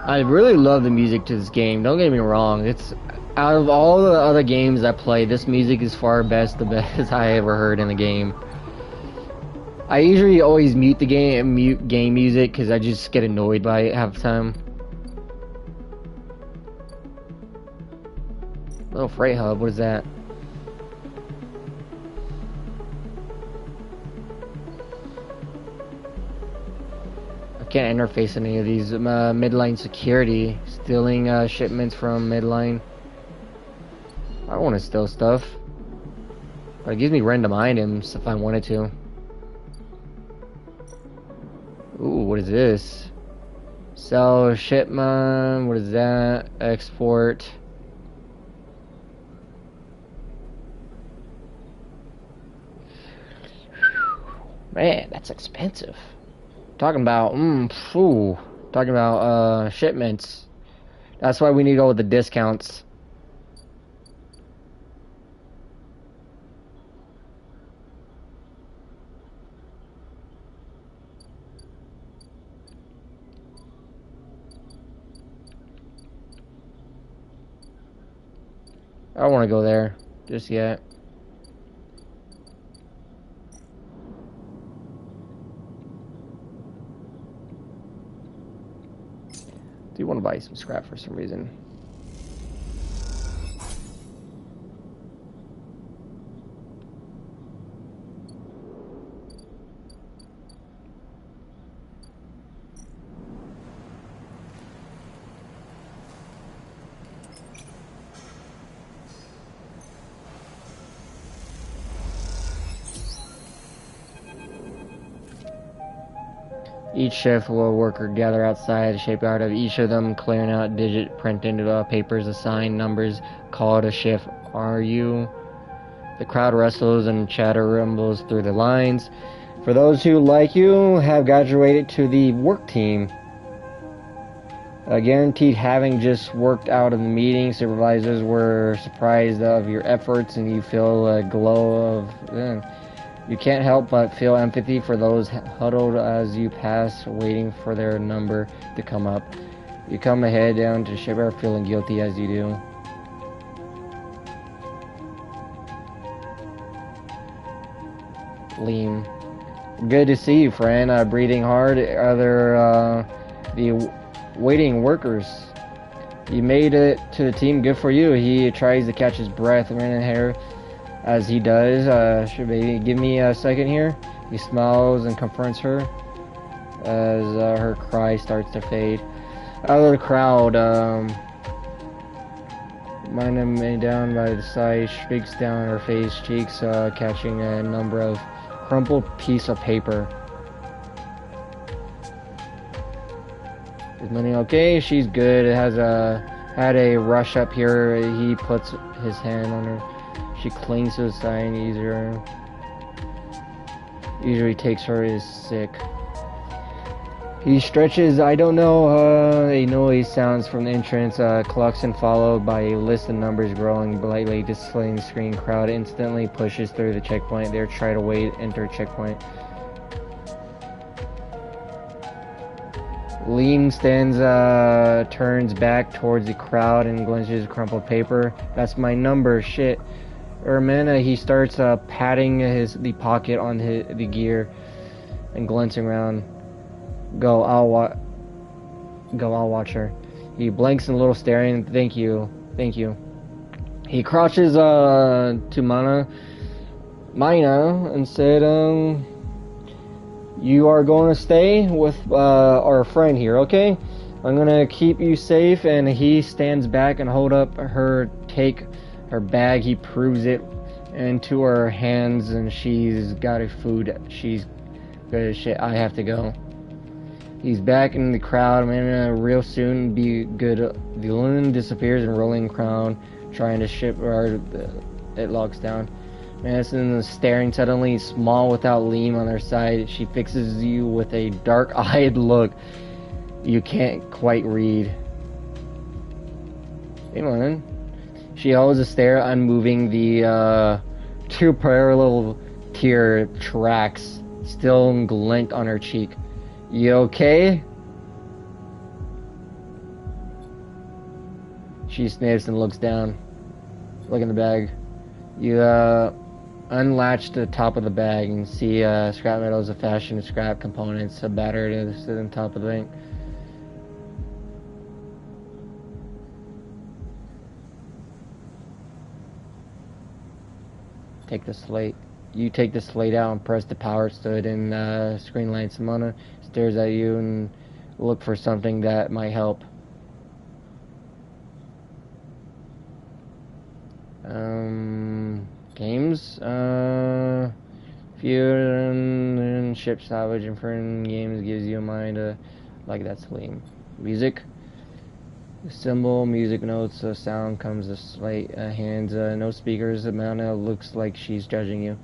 I really love the music to this game. Don't get me wrong. It's out of all the other games I play, this music is far the best I ever heard in the game. I usually always mute game music because I just get annoyed by it half the time. Little freight hub, what is that? Can't interface any of these. Midline security, stealing shipments from midline. I don't want to steal stuff, but it gives me random items if I wanted to. Ooh, what is this? Sell shipment. What is that? Export. Man, that's expensive. Talking about, talking about shipments. That's why we need to go with the discounts. I don't want to go there just yet. Do you want to buy some scrap for some reason? Each shift will worker gather outside the shipyard of each of them, clearing out digit printed papers, assigned numbers, called a shift. Are you? The crowd wrestles and chatter rumbles through the lines. For those who, like you, have graduated to the work team. Guaranteed having just worked out of the meeting, supervisors were surprised of your efforts and you feel a glow of... You can't help but feel empathy for those huddled as you pass, waiting for their number to come up. You come ahead down to shipyard feeling guilty as you do. Liam. Good to see you, friend. Breathing hard. The waiting workers. You made it to the team. Good for you. He tries to catch his breath. Running hair. As he does, should maybe give me a second here. He smiles and confronts her as her cry starts to fade. Out of the crowd, mine down by the side, streaks down her face, cheeks catching a number of crumpled piece of paper. Is money okay? She's good. It has had a rush up here. He puts his hand on her. She clings to the side easier. Usually takes her is sick. He stretches. I don't know. A noise sounds from the entrance. Klaxon followed by a list of numbers growing lightly, displaying the screen. Crowd instantly pushes through the checkpoint. They're trying to wait. Enter checkpoint. Liam stands, turns back towards the crowd and glances crumpled paper. That's my number. Shit. Ermina, he starts patting the pocket on the gear and glancing around. Go, I'll watch her. He blinks a little, staring. Thank you. He crouches to Mina, and said, "You are going to stay with our friend here, okay? I'm gonna keep you safe." And he stands back and hold up take her bag. He proves it into her hands, and she's got her food. She's good as shit. I have to go. He's back in the crowd. Man, real soon be good. The balloon disappears in rolling crowd, trying to ship her. It locks down. Madison is staring, suddenly small without Liam on her side. She fixes you with a dark-eyed look you can't quite read. Hey, man. She holds a stare, unmoving. The two parallel tear tracks still glint on her cheek. You okay? She sniffs and looks down. Look in the bag. You unlatch the top of the bag and see scrap metals, a fashion scrap components, a battery to sit on top of the thing. Take the slate. You take the slate out and press the power stud and screen light. Simona stares at you and look for something that might help. Games? Feud and ship salvage and friend games gives you a mind like that's lame. Music? Symbol, music notes, a sound comes, a slate, hands, no speakers. Amanda looks like she's judging you.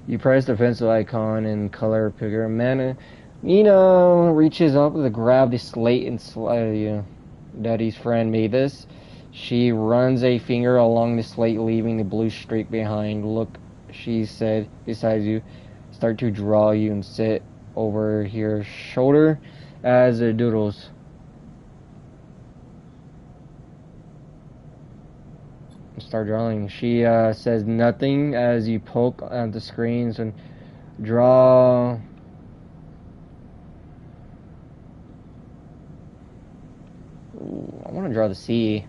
You press the pencil icon and color picker. Amanda, reaches up to grab the slate and slide you. Daddy's friend made this. She runs a finger along the slate, leaving the blue streak behind. Look, she said, beside you. Start to draw you and sit over your shoulder as it doodles. Start drawing. She says nothing as you poke at the screens and draw. Ooh, I want to draw the sea.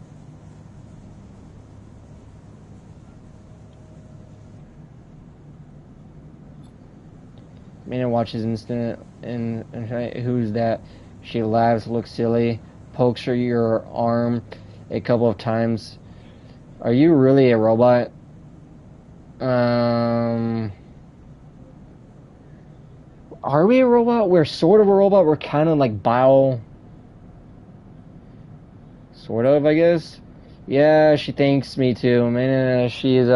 Mina watches instant and who's that? She laughs, looks silly, pokes her your arm a couple of times. Are you really a robot? Are we a robot? We're sort of a robot. We're kind of like bio. Sort of, I guess. Yeah, she thinks me too. Man, she's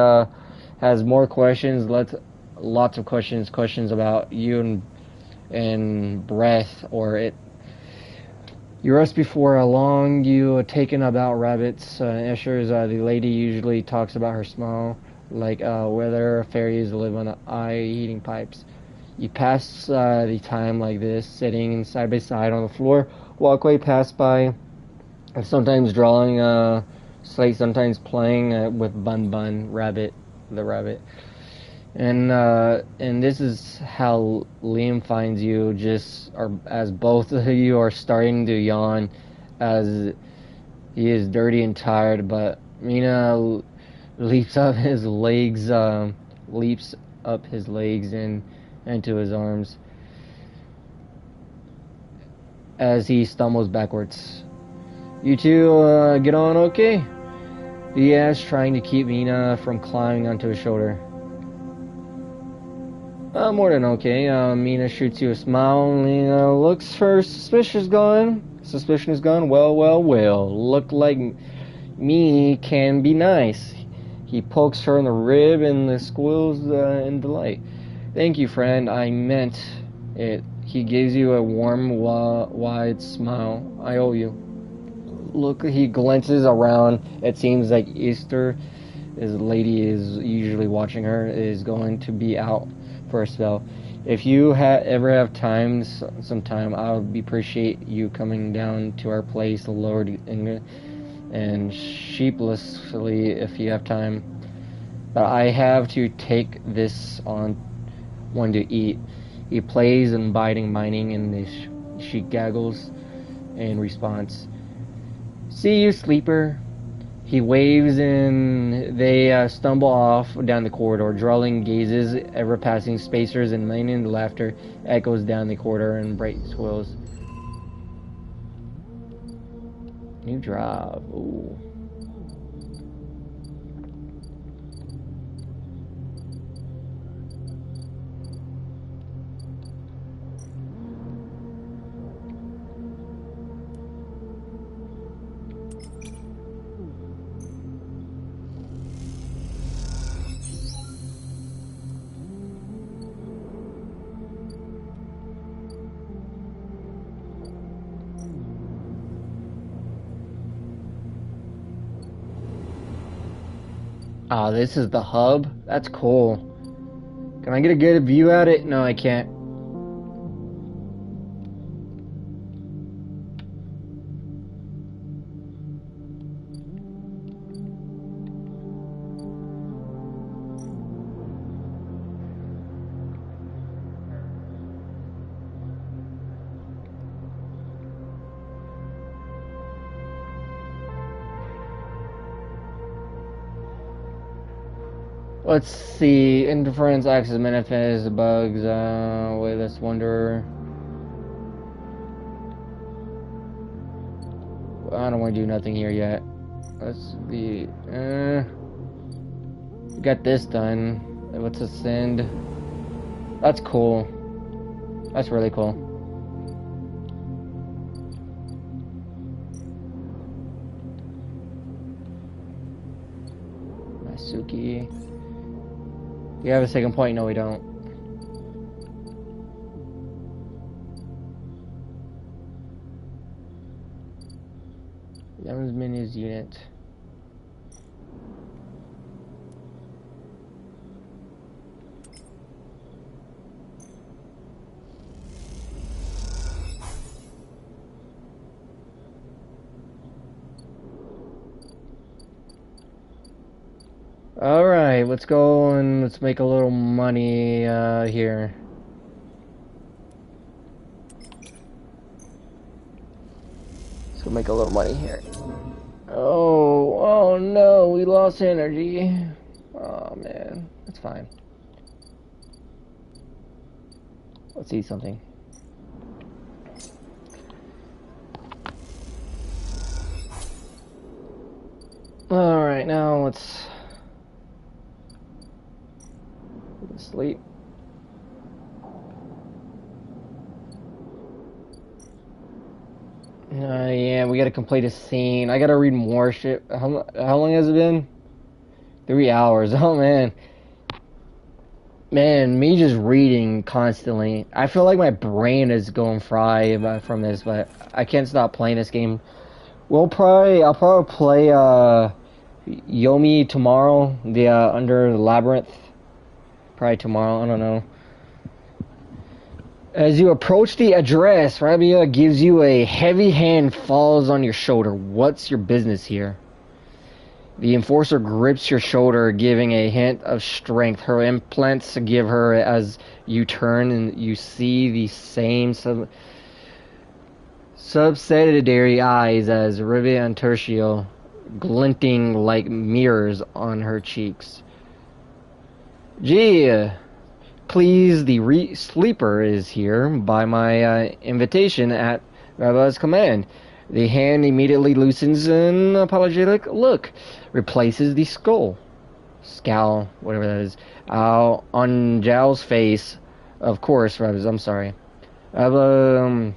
has more questions. Lots of questions about you and breath or it. You rest before long. You taken about rabbits. Escher's the lady usually talks about her smile, like whether fairies live on the eye eating pipes. You pass the time like this, sitting side by side on the floor. Walkway pass by, sometimes drawing slate, sometimes playing with Bun Rabbit, the rabbit. And this is how Liam finds you, as both of you are starting to yawn, as he is dirty and tired. But Mina leaps up his legs and into his arms as he stumbles backwards. You two get on okay? He asks, trying to keep Mina from climbing onto his shoulder. More than okay. Mina shoots you a smile and looks for suspicion is gone. Well. Look like me can be nice. He pokes her in the rib and squeals in delight. Thank you, friend. I meant it. He gives you a warm, wide smile. I owe you. Look, he glances around. It seems like Easter, his lady is usually watching her, is going to be out for a spell. If you ever have time, sometime, I would appreciate you coming down to our place, Lord England, and sheepishly, if you have time. But I have to take this on one to eat. He plays and mining, and she gaggles in response. See you, sleeper. He waves and they stumble off down the corridor. Drawling gazes, ever passing spacers, and Lanin laughter echoes down the corridor and bright swells. New job. Ooh. Oh, this is the hub? That's cool. Can I get a good view at it? No, I can't. Let's see. Interference, access, manifest, bugs. Wait, let's wonder. I don't want to do nothing here yet. Let's be. Got this done. What's a send? That's cool. That's really cool. Masuki. Do you have a second point? No, we don't. Lemons Minions unit. Alright, let's go and let's make a little money here. Let's go make a little money here. Oh no, we lost energy. Oh man, that's fine. Let's eat something. Alright, now let's sleep. Yeah, we gotta complete a scene. I gotta read more shit. How long has it been? 3 hours. Oh man. Man, me just reading constantly. I feel like my brain is going fried from this, but I can't stop playing this game. I'll probably play Yomi tomorrow, the Under the Labyrinth. Probably tomorrow, I don't know. As you approach the address, Rabia gives you a heavy hand falls on your shoulder. What's your business here? The enforcer grips your shoulder, giving a hint of strength. Her implants give her as you turn and you see the same subsidiary eyes as Rivia and Tertio, glinting like mirrors on her cheeks. Gee, please, the sleeper is here by my invitation at Raba's command. The hand immediately loosens an apologetic look, replaces the scowl, whatever that is, on Zhao's face. Of course, Rabaz, I'm sorry. I'm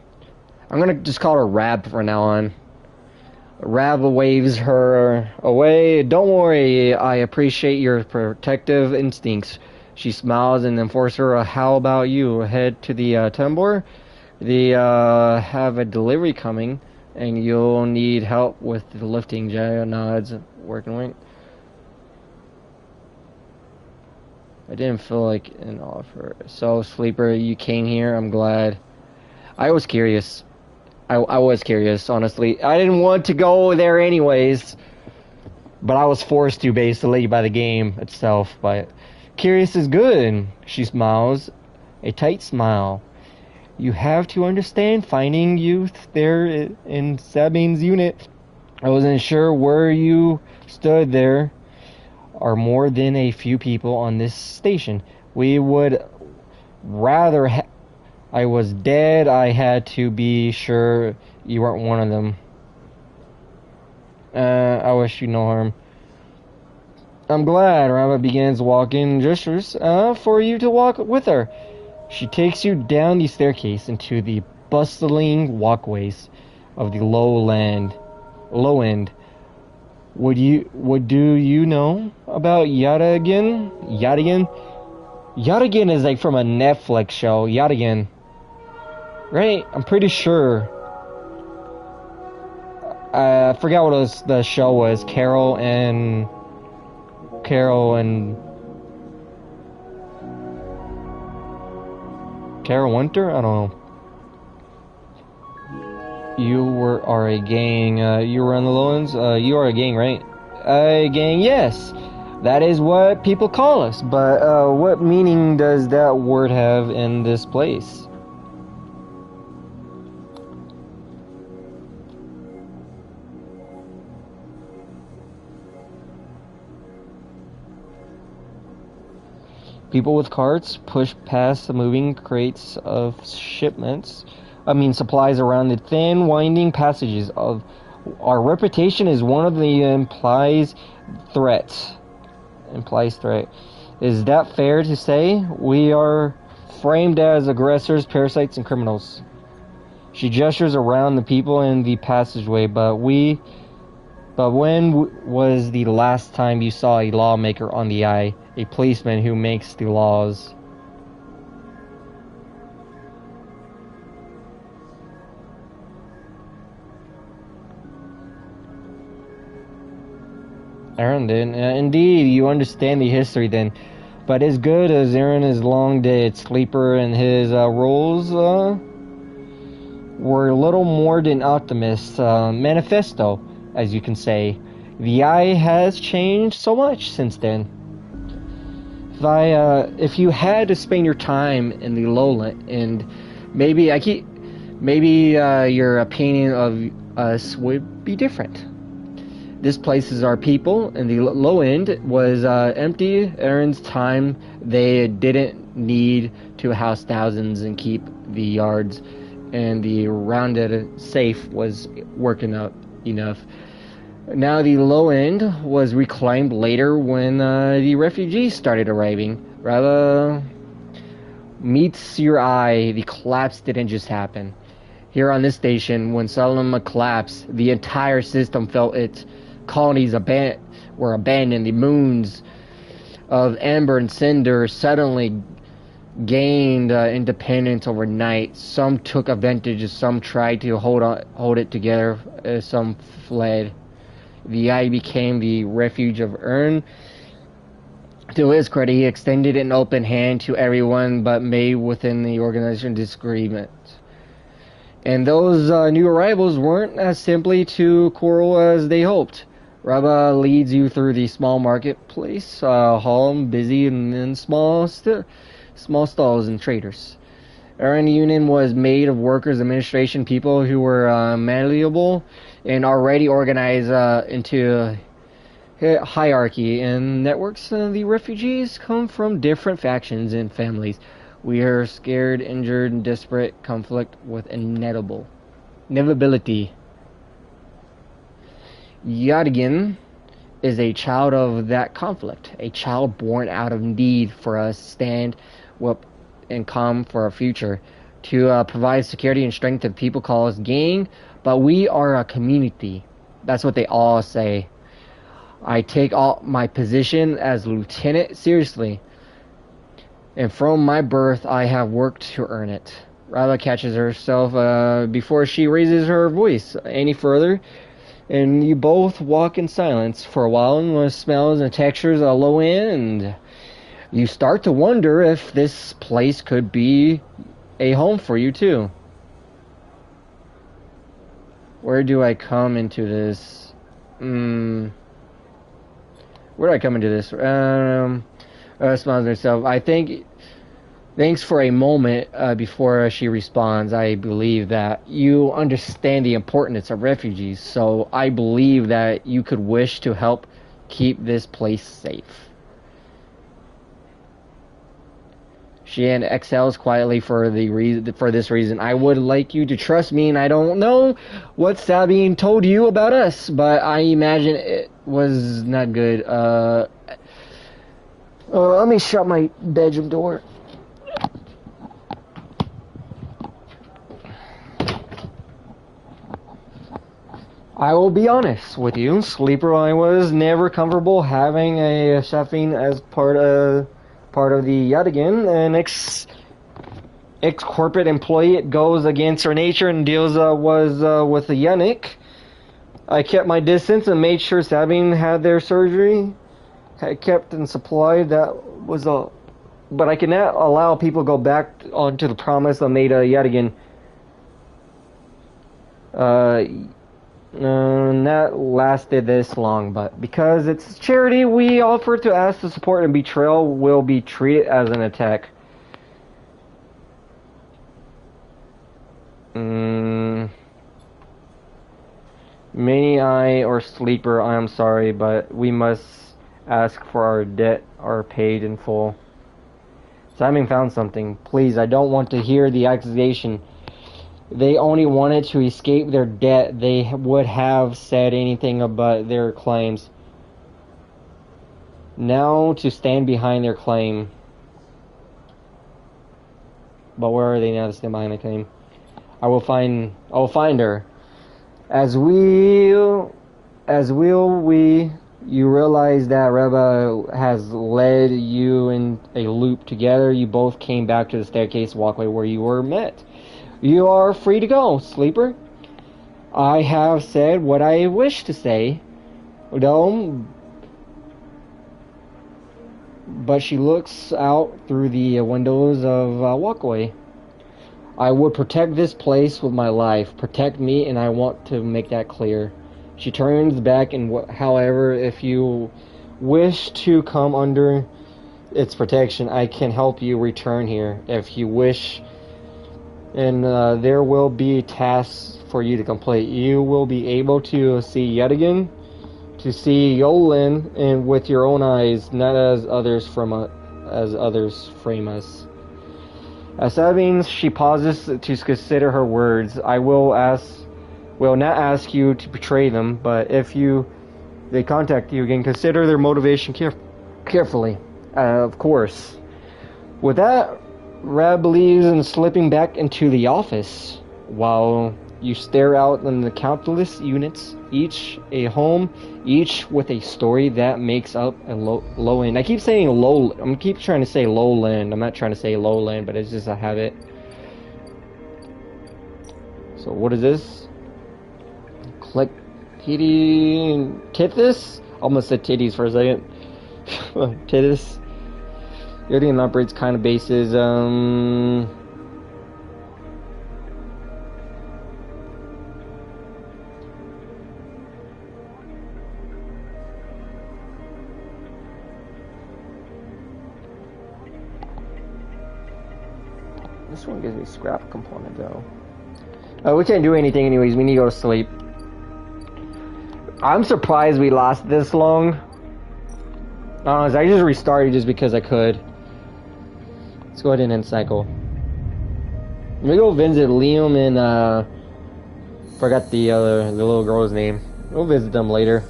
gonna just call her Rab from now on. Rab waves her away. Don't worry, I appreciate your protective instincts. She smiles and informs her, how about you? Head to the Tambor? They have a delivery coming, and you'll need help with the lifting. Jaya nods, working wink. I didn't feel like an offer. So, Sleeper, you came here. I'm glad. I was curious. I was curious, honestly. I didn't want to go there anyways, but I was forced to, basically, by the game itself. But curious is good. She smiles, a tight smile. You have to understand, finding youth there in Sabine's unit. I wasn't sure where you stood. There are more than a few people on this station. We would rather I was dead. I had to be sure you weren't one of them. I wish you no harm. I'm glad. Rabbit begins walking gestures for you to walk with her. She takes you down the staircase into the bustling walkways of the low end. What do you know about Yadigan? Yadigan is like from a Netflix show. Yadigan. Right? I'm pretty sure. I forgot what the show was. Carol and Carol and Carol Winter? I don't know. Are a gang. You were on the Lowlands. You are a gang, right? A gang, yes. That is what people call us. But what meaning does that word have in this place? People with carts push past the moving crates of supplies around the thin, winding passages of our reputation is one of the implies threat. Is that fair to say? We are framed as aggressors, parasites, and criminals. She gestures around the people in the passageway, but when was the last time you saw a lawmaker on the eye? A policeman who makes the laws? Aaron did. Indeed, you understand the history then. But as good as Aaron is long dead, Sleeper and his roles were little more than optimist manifesto, as you can say. The eye has changed so much since then. If you had to spend your time in the lowland, and maybe your opinion of us would be different. This places our people, and the low end was empty. Aaron's time, they didn't need to house thousands and keep the yards, and the rounded safe was working up enough. Now the low end was reclaimed later when the refugees started arriving. Rather meets your eye, the collapse didn't just happen. Here on this station, when Salem collapsed, the entire system felt its colonies were abandoned. The moons of Amber and Cinder suddenly gained independence overnight. Some took advantage, some tried to hold it together, some fled. The eye became the refuge of Ern. To his credit, he extended an open hand to everyone, but made within the organization disagreement. And those new arrivals weren't as simply to quarrel as they hoped. Rabba leads you through the small marketplace, hall, busy, and then small stalls and traders. Aaron Union was made of workers, administration, people who were malleable and already organized into hierarchy and networks. The refugees come from different factions and families. We are scared, injured, and desperate. Conflict with inevitability. Yadigan is a child of that conflict, a child born out of need for us to stand up and come for our future, to provide security and strength to people call us gang, but we are a community. That's what they all say. I take all my position as lieutenant seriously, and from my birth I have worked to earn it. Rayla catches herself before she raises her voice any further, and you both walk in silence for a while, and the smells and textures are low in, and you start to wonder if this place could be a home for you too. Where do I come into this? Where do I come into this? Smiles herself. I think. Thanks for a moment before she responds. I believe that you understand the importance of refugees, so I believe that you could wish to help keep this place safe. She exhales quietly for this reason. I would like you to trust me, and I don't know what Sabine told you about us, but I imagine it was not good. Let me shut my bedroom door. I will be honest with you, Sleeper. I was never comfortable having a chefing as part of the Yadigan, an ex-corporate employee. It goes against her nature, and deals with the Yannick. I kept my distance and made sure Sabine had their surgery. kept and supplied. That was a... But I cannot allow people to go back onto the promise I made yet again. That lasted this long, but because it's charity, we offer to ask the support, and betrayal will be treated as an attack. Many I or Sleeper, I am sorry, but we must ask for our debt are paid in full. Simon found something. Please, I don't want to hear the accusation. They only wanted to escape their debt. They would have said anything about their claims. Now to stand behind their claim. But where are they now to stand behind the claim? I will find her. As will we. You realize that Reba has led you in a loop. Together, you both came back to the staircase walkway where you were met. You are free to go, Sleeper. I have said what I wish to say. No. But she looks out through the windows of walkway. I would protect this place with my life. Protect me, and I want to make that clear. She turns back, and however, if you wish to come under its protection, I can help you return here. If you wish, and there will be tasks for you to complete. You will be able to see yet again, to see Yolen, and with your own eyes, not as others frame us. As that means, she pauses to consider her words. I will not ask you to betray them, but if they contact you again, consider their motivation carefully. Of course. With that, Rab believes in slipping back into the office, while you stare out on the countless units, each a home, each with a story that makes up a low end. I keep saying low. I'm keep trying to say lowland. I'm not trying to say lowland, but it's just a habit. So what is this? Click Tithis? Almost said titties for a second. Tithis. Yodian operates kind of bases. This one gives me scrap component though. We can't do anything anyways. We need to go to sleep. I'm surprised we lost this long. I just restarted just because I could. Let's go ahead and end cycle. Let me go visit Liam and forgot the little girl's name. We'll visit them later.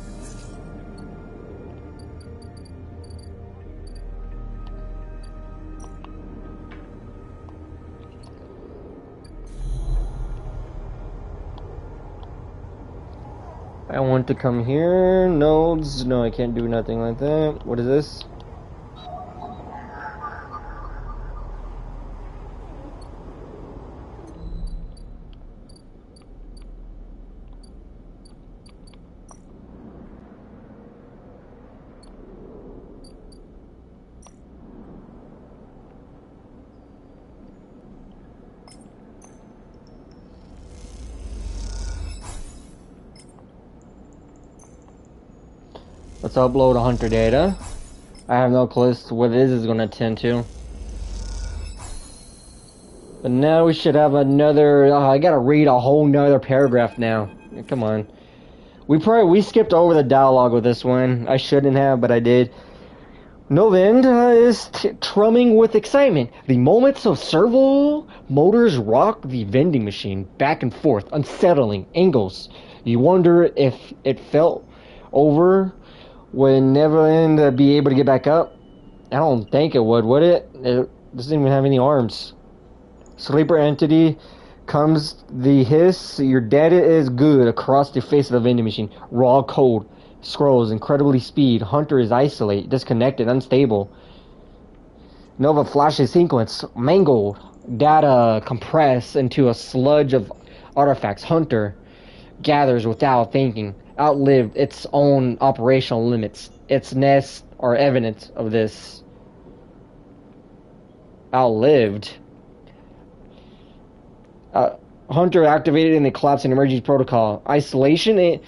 I want to come here. Nodes. No, I can't do nothing like that. What is this? Let's upload hunter data. I have no clue what this is going to tend to. But now we should have another... I gotta read a whole nother paragraph now. Come on. We skipped over the dialogue with this one. I shouldn't have, but I did. Novind is trumming with excitement. The moments of servo motors rock the vending machine back and forth, unsettling angles. You wonder if it felt over... Would Neverland be able to get back up? I don't think it would it? It doesn't even have any arms. Sleeper entity comes the hiss. Your data is good across the face of the vending machine. Raw code. Scrolls incredibly speed. Hunter is isolated, disconnected, unstable. Nova flashes sequence. Mangled. Data compressed into a sludge of artifacts. Hunter gathers without thinking. Outlived its own operational limits. Its nest or evidence of this outlived. Hunter activated in the collapse and emergency protocol. Isolation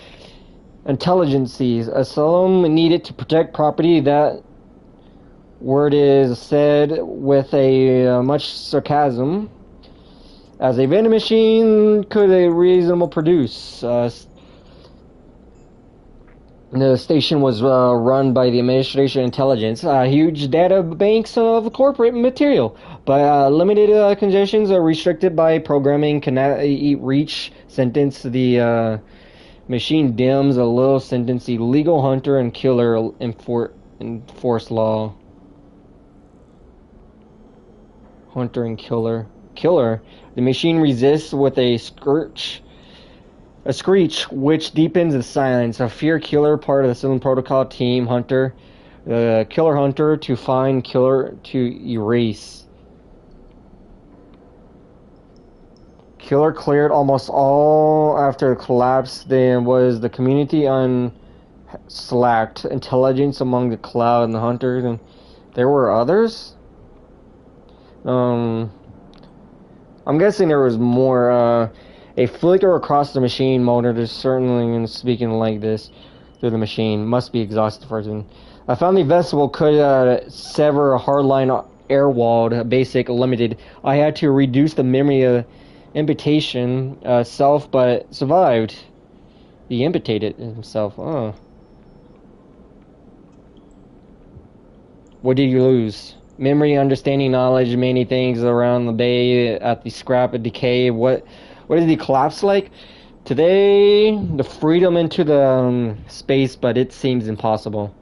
intelligences. Asylum needed to protect property. That word is said with a much sarcasm. As a vending machine could a reasonable produce. The station was run by the Administration Intelligence, huge data banks of corporate material, but limited conditions are restricted by programming, cannot reach sentence. The machine dims a little sentence, illegal hunter and killer enforce law. Hunter and killer. Killer. The machine resists with a screech which deepens the silence. A fear killer, part of the Civil Protocol team. Hunter, the killer hunter to find, killer to erase. Killer cleared almost all after the collapse. Then was the community unslacked. Intelligence among the cloud and the hunters, and there were others. I'm guessing there was more. A flicker across the machine motor is certainly, in speaking like this through the machine, must be exhausted person. I found the vessel could sever a hardline air-walled, basic, limited. I had to reduce the memory of imputation self, but survived. He imputated himself. Oh. What did you lose? Memory, understanding, knowledge, many things around the bay at the scrap of decay. What is the collapse like? Today, the freedom into the space, but it seems impossible.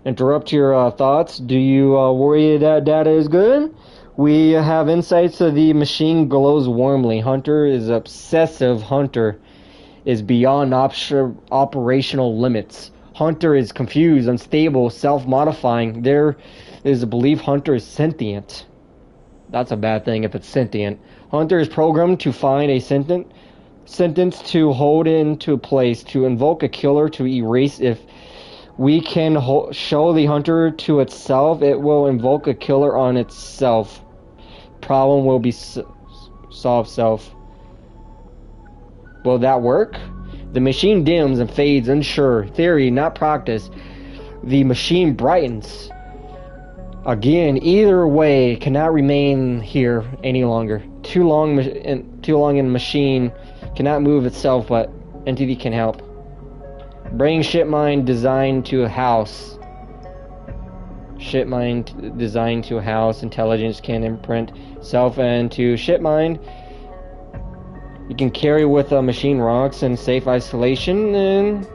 Interrupt your thoughts. Do you worry that data is good? We have insights of the machine glows warmly. Hunter is obsessive. Hunter is beyond operational limits. Hunter is confused, unstable, self-modifying. There is a belief Hunter is sentient. That's a bad thing if it's sentient. Hunter is programmed to find a sentence to hold into place, to invoke a killer, to erase. If we can show the hunter to itself, it will invoke a killer on itself. Problem will be solved self. Will that work? The machine dims and fades, unsure. Theory, not practice. The machine brightens. Again, either way, cannot remain here any longer. Too long in the machine cannot move itself, but entity can help. Bring shipmind designed to a house. Shipmind designed to a house. Intelligence can imprint self and to shipmind. You can carry with machine rocks and safe isolation and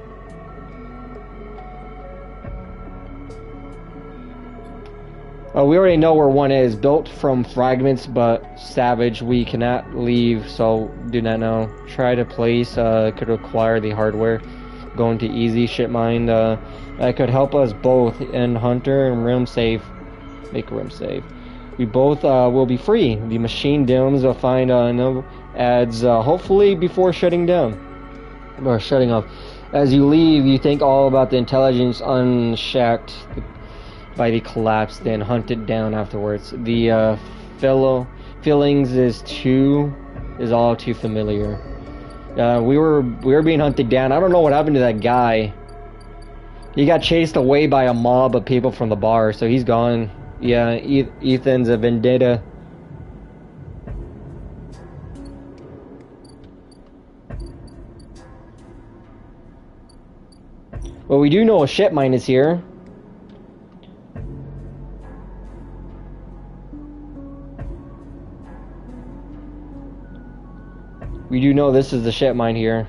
we already know where one is. Built from fragments, but savage. We cannot leave, so do not know. Try to place. Could require the hardware. Going to easy shipmind. That could help us both in hunter and room safe. Make room safe. We both will be free. The machine dims. Find no ads. Hopefully before shutting down or shutting off. As you leave, you think all about the intelligence unshacked by the collapse, then hunted down afterwards. The feelings is all too familiar. We were being hunted down. I don't know what happened to that guy. He got chased away by a mob of people from the bar, so he's gone. Yeah, Ethan's a vendetta. Well, we do know a shipmine is here. We do know this is the shipmine here.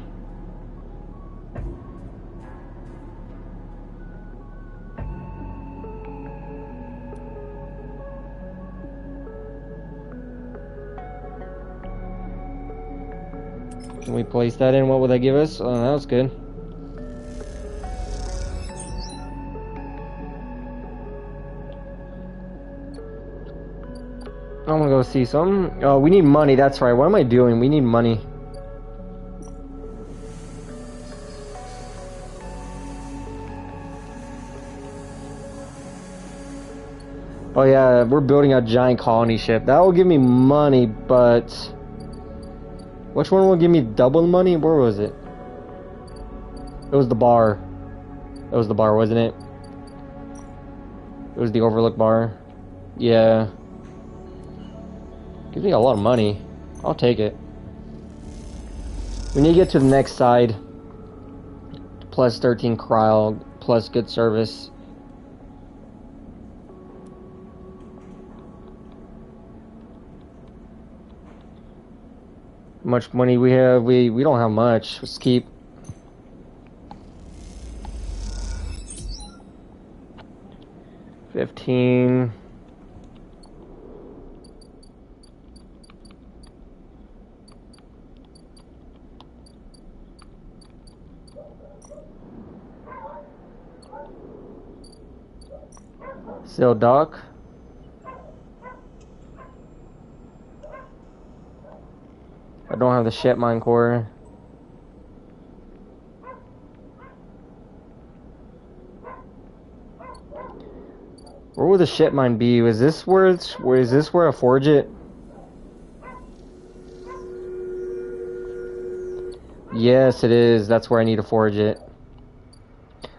Can we place that in? What would that give us? Oh, that was good. I'm gonna go see some. Oh, we need money. That's right. What am I doing? We need money. Oh yeah, we're building a giant colony ship. That will give me money, but which one will give me double money? Where was it? It was the bar. It was the bar, wasn't it? It was the Overlook bar. Yeah. Gives me a lot of money. I'll take it. We need to get to the next side. Plus 13 cryo, plus good service. How much money we have? We don't have much. Let's keep. $15. Sail dock. I don't have the ship mine core. Where would the ship mine be? Is this where I forge it? Yes, it is. That's where I need to forge it.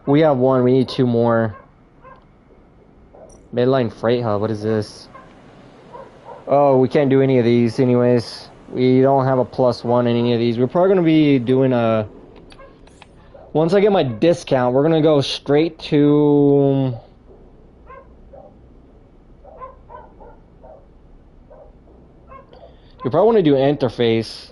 We have one. We need two more. Midline Freight Hub. What is this? Oh, we can't do any of these anyways. We don't have a +1 in any of these. We're probably going to be doing a... Once I get my discount, we're going to go straight to... You probably want to do interface.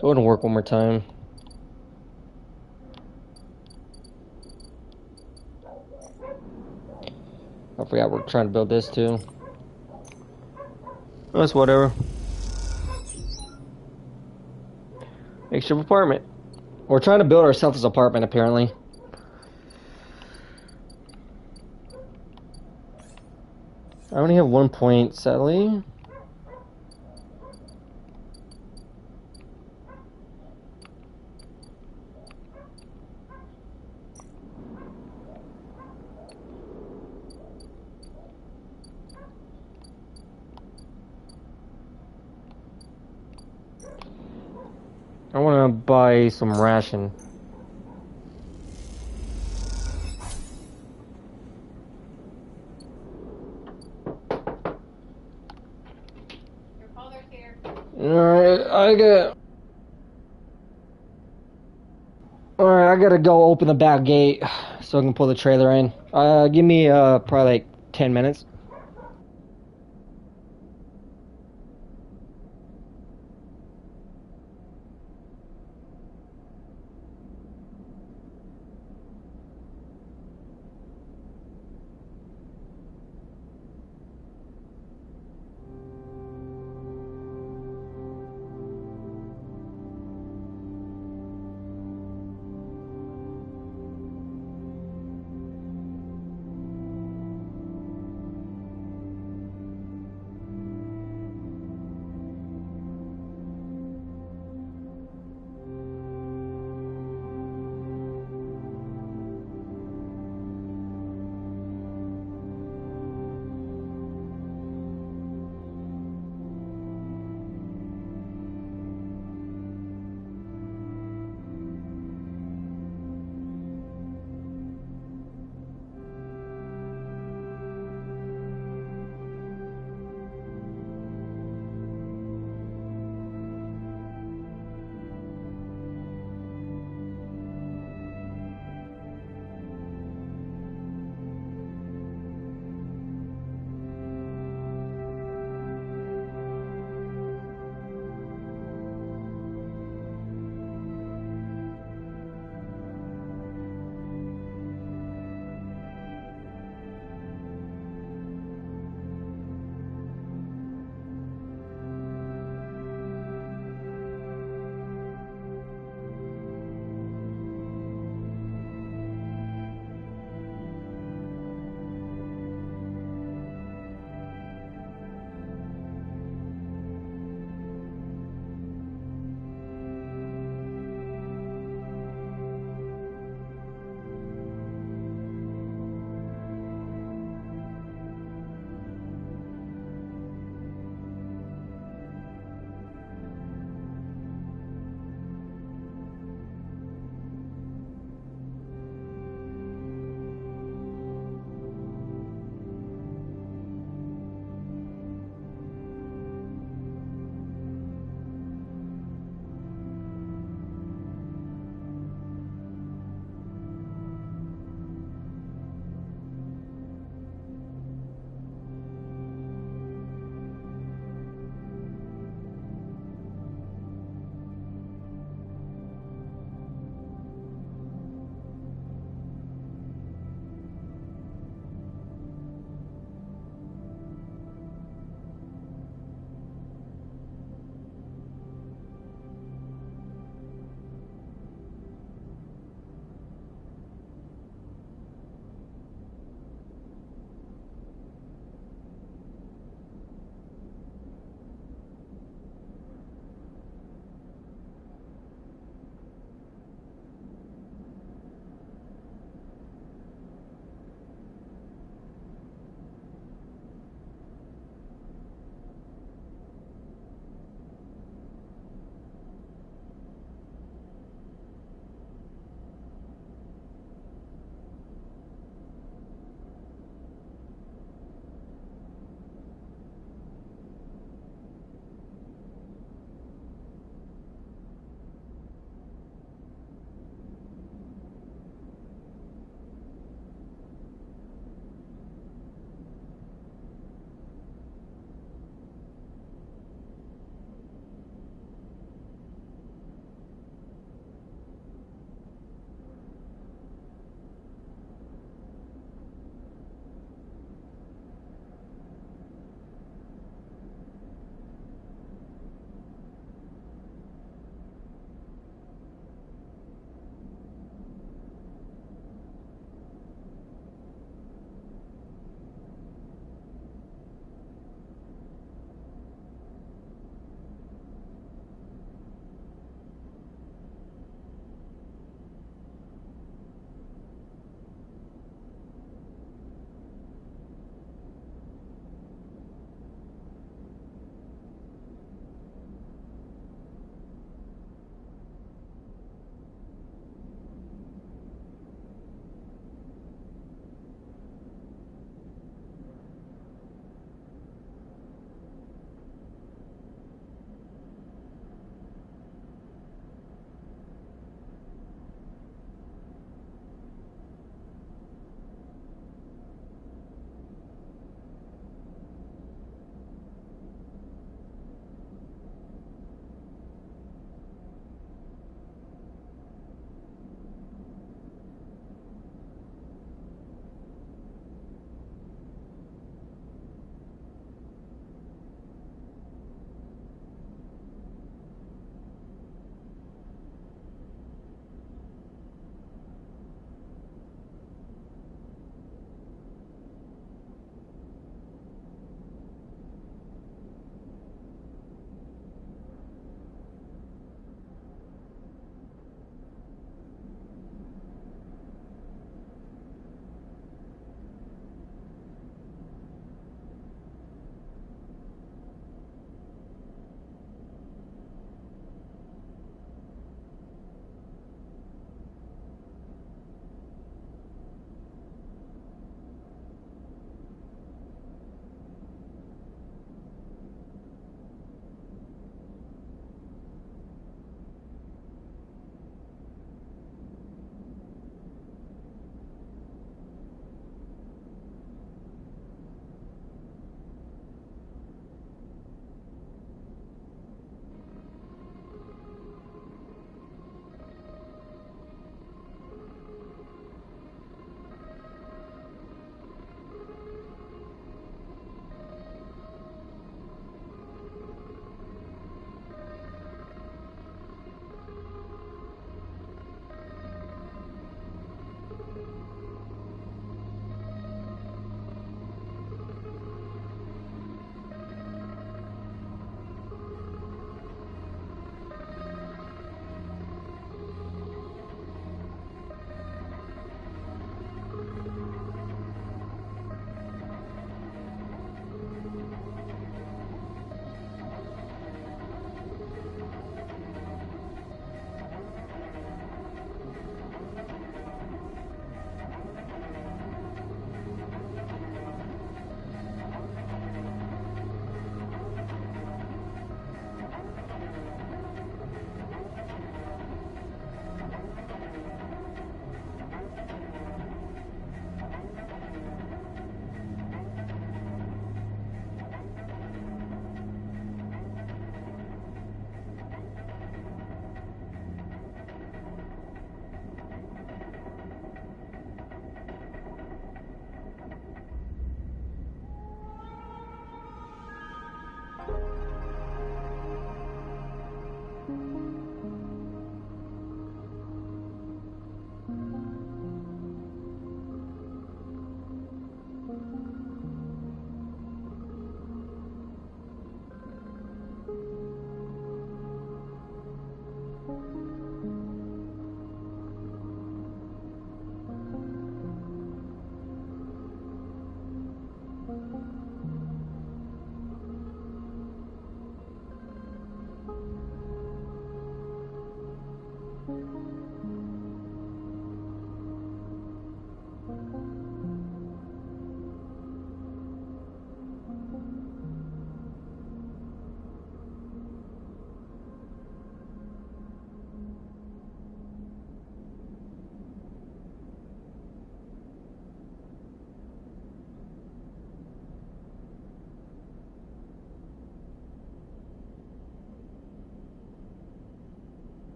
Go ahead and work one more time. I forgot we're trying to build this too. That's whatever. Makeshift apartment. We're trying to build ourselves an apartment apparently. I only have 1 point, sadly. I want to buy some ration. Your father's here. Alright, I gotta go open the back gate so I can pull the trailer in. Give me probably like 10 minutes.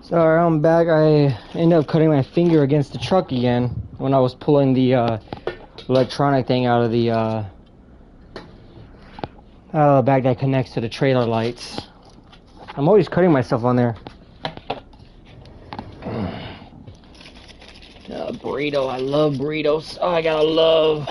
Sorry, I'm back. I ended up cutting my finger against the truck again when I was pulling the electronic thing out of the bag that connects to the trailer lights. I'm always cutting myself on there. Burrito, I love burritos. Oh, I gotta love.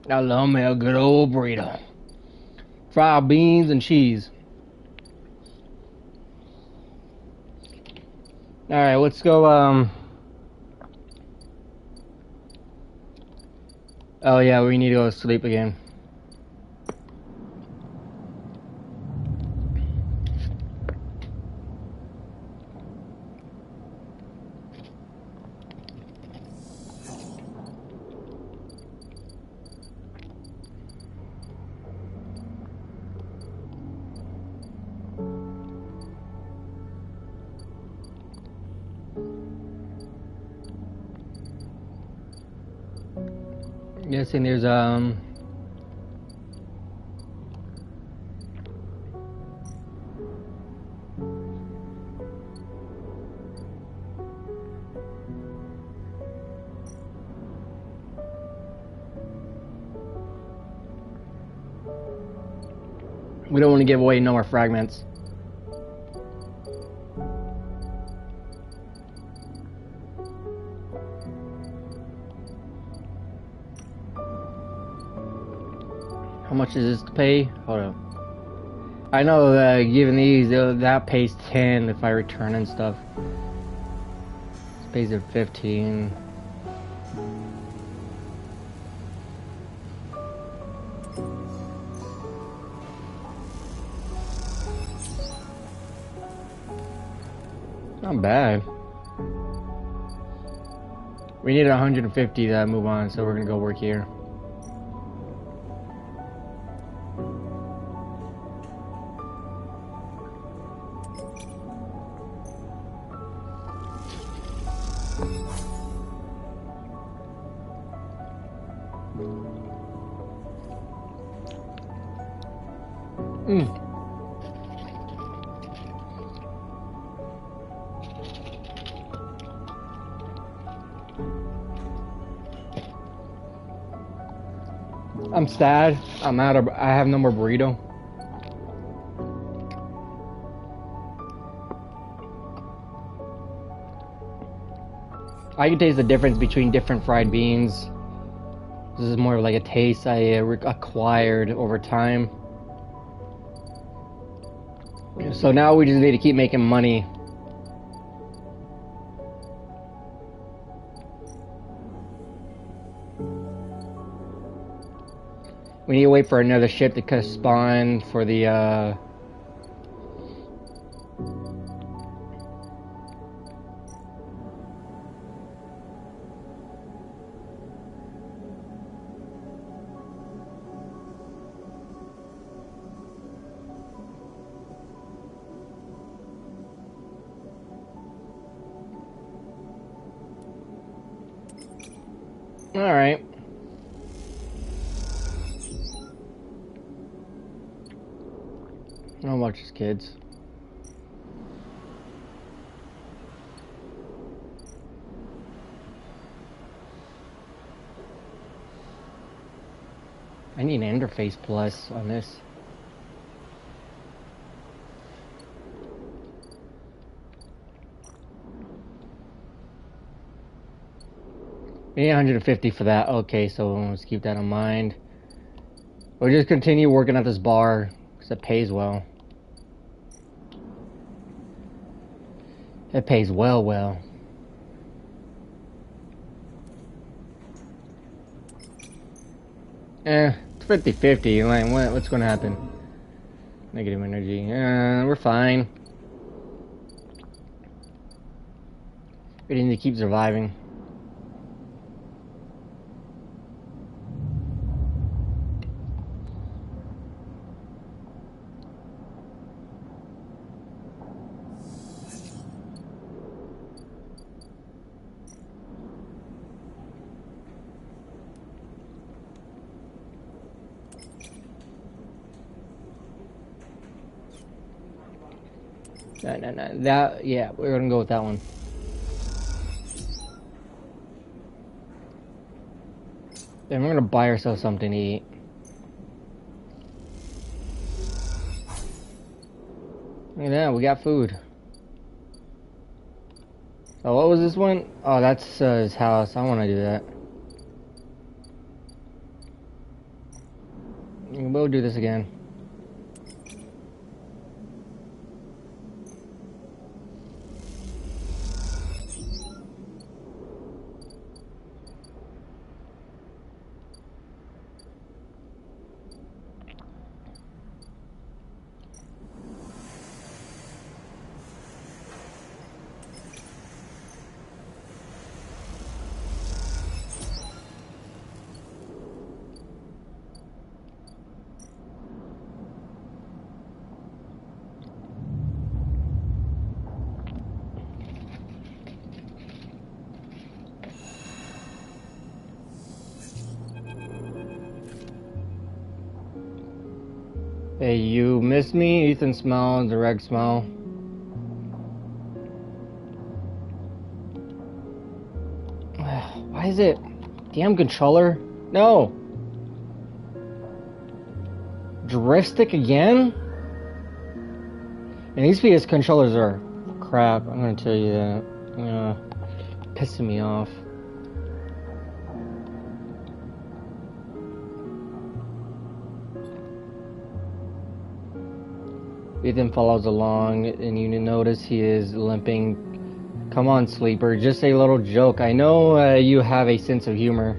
I love me a good old burrito. Fried beans and cheese. Alright, let's go, oh yeah, we need to go to sleep again. Yes, and there's we don't want to give away no more fragments. How much is this to pay? Hold on. I know that given these, that pays 10 if I return and stuff. This pays at 15. Not bad. We need 150 to move on, so we're gonna go work here. I'm sad. I have no more burrito. I can taste the difference between different fried beans. This is more of like a taste I acquired over time. So now we just need to keep making money. We need to wait for another ship to spawn for the Alright. I'll watch his kids. I need an interface plus on this. We need 150 for that. Okay, so let's keep that in mind. We'll just continue working at this bar because it pays well. It pays well. It's 50-50. Like, what's gonna happen? Negative energy. We're fine. We need to keep surviving. No. That, yeah, we're gonna go with that one. Then we're gonna buy ourselves something to eat. Look at that, we got food. Oh, what was this one? Oh, that's his house. I want to do that. We'll do this again. Hey, you miss me? Ethan smells, the reg smell. Why is it? Damn controller. No! Drift stick again? And these PS controllers are crap, I'm gonna tell you that. Pissing me off. Ethan follows along, and you notice he is limping. Come on, sleeper, just a little joke. I know you have a sense of humor.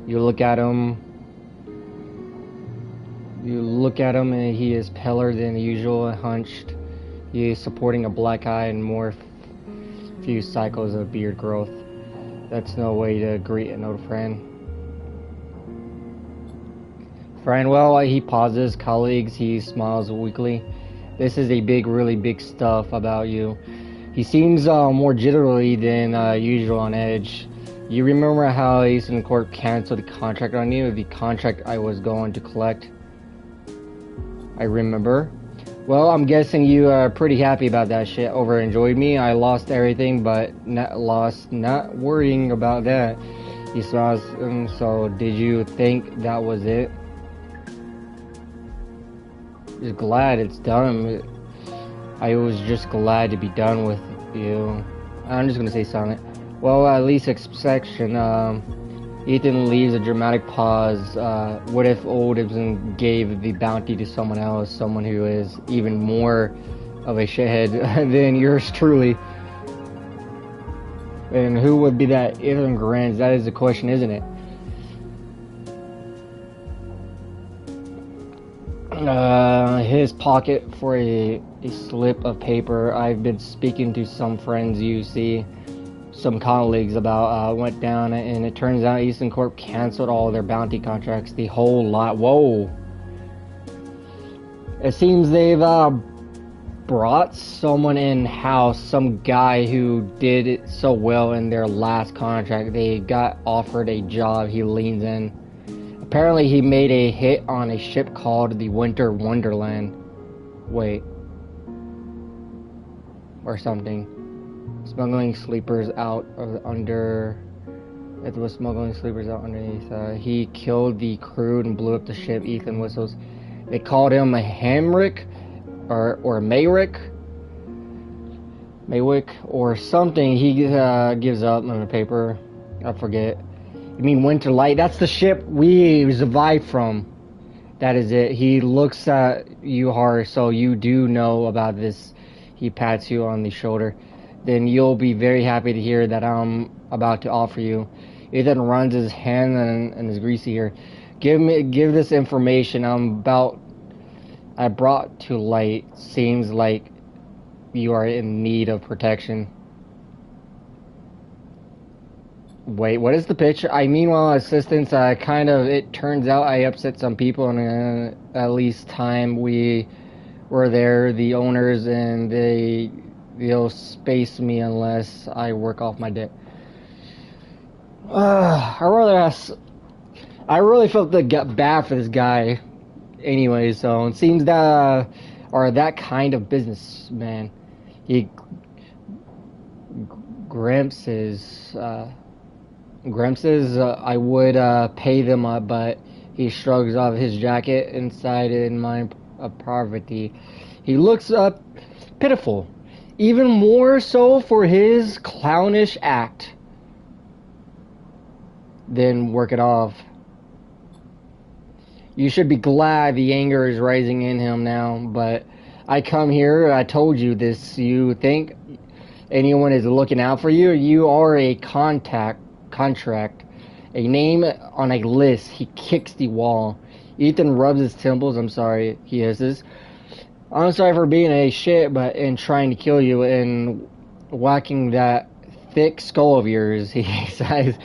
You look at him. And he is paler than usual, hunched. He is supporting a black eye and more few cycles of beard growth. That's no way to greet an old friend. Friend, well, he pauses. Colleagues, he smiles weakly. This is really big stuff about you. He seems more jittery than usual on edge. You remember how Eastern Corp canceled the contract on you? The contract I was going to collect? I remember. Well, I'm guessing you are pretty happy about that shit. Overenjoyed me. I lost everything, but not worrying about that. He smiles. So, did you think that was it? Just glad it's done. I was just glad to be done with you. I'm just gonna say silent. Well, at least section. Ethan leaves a dramatic pause. What if old Ibsen gave the bounty to someone else, someone who is even more of a shithead than yours truly? And who would be that? Ethan grins. That is the question, isn't it? His pocket for a slip of paper. I've been speaking to some friends, you see, some colleagues about went down, and it turns out Eastern Corp canceled all their bounty contracts, the whole lot. Whoa. It seems they've brought someone in-house, some guy who did it so well in their last contract. They got offered a job. He leans in. Apparently he made a hit on a ship called the Winter Wonderland. Wait. Or something. Smuggling sleepers out of under... It was smuggling sleepers out underneath. He killed the crew and blew up the ship. Ethan whistles. They called him a Hamrick or Mayrick or something. He gives up on the paper. I forget. I mean, Winter Light. That's the ship we survived from. That is it. He looks at you hard, so you do know about this. He pats you on the shoulder. Then you'll be very happy to hear that I'm about to offer you. Ethan runs his hand and is greasy here. Give this information I brought to light. Seems like you are in need of protection. Wait, what is the pitch? Meanwhile, assistance, it turns out I upset some people, and at least time we were there, the owners, and they'll space me unless I work off my debt. I really felt bad for this guy. Anyway, so it seems that, or that kind of businessman. He Grimps' I would pay them up, but he shrugs off his jacket inside in mind of poverty. He looks pitiful, even more so for his clownish act. Then work it off. You should be glad the anger is rising in him now, but I come here, I told you this. You think anyone is looking out for you? You are a contract, a name on a list. He kicks the wall. Ethan rubs his temples. I'm sorry, he hisses. I'm sorry for being a shit, but in trying to kill you and whacking that thick skull of yours, he says.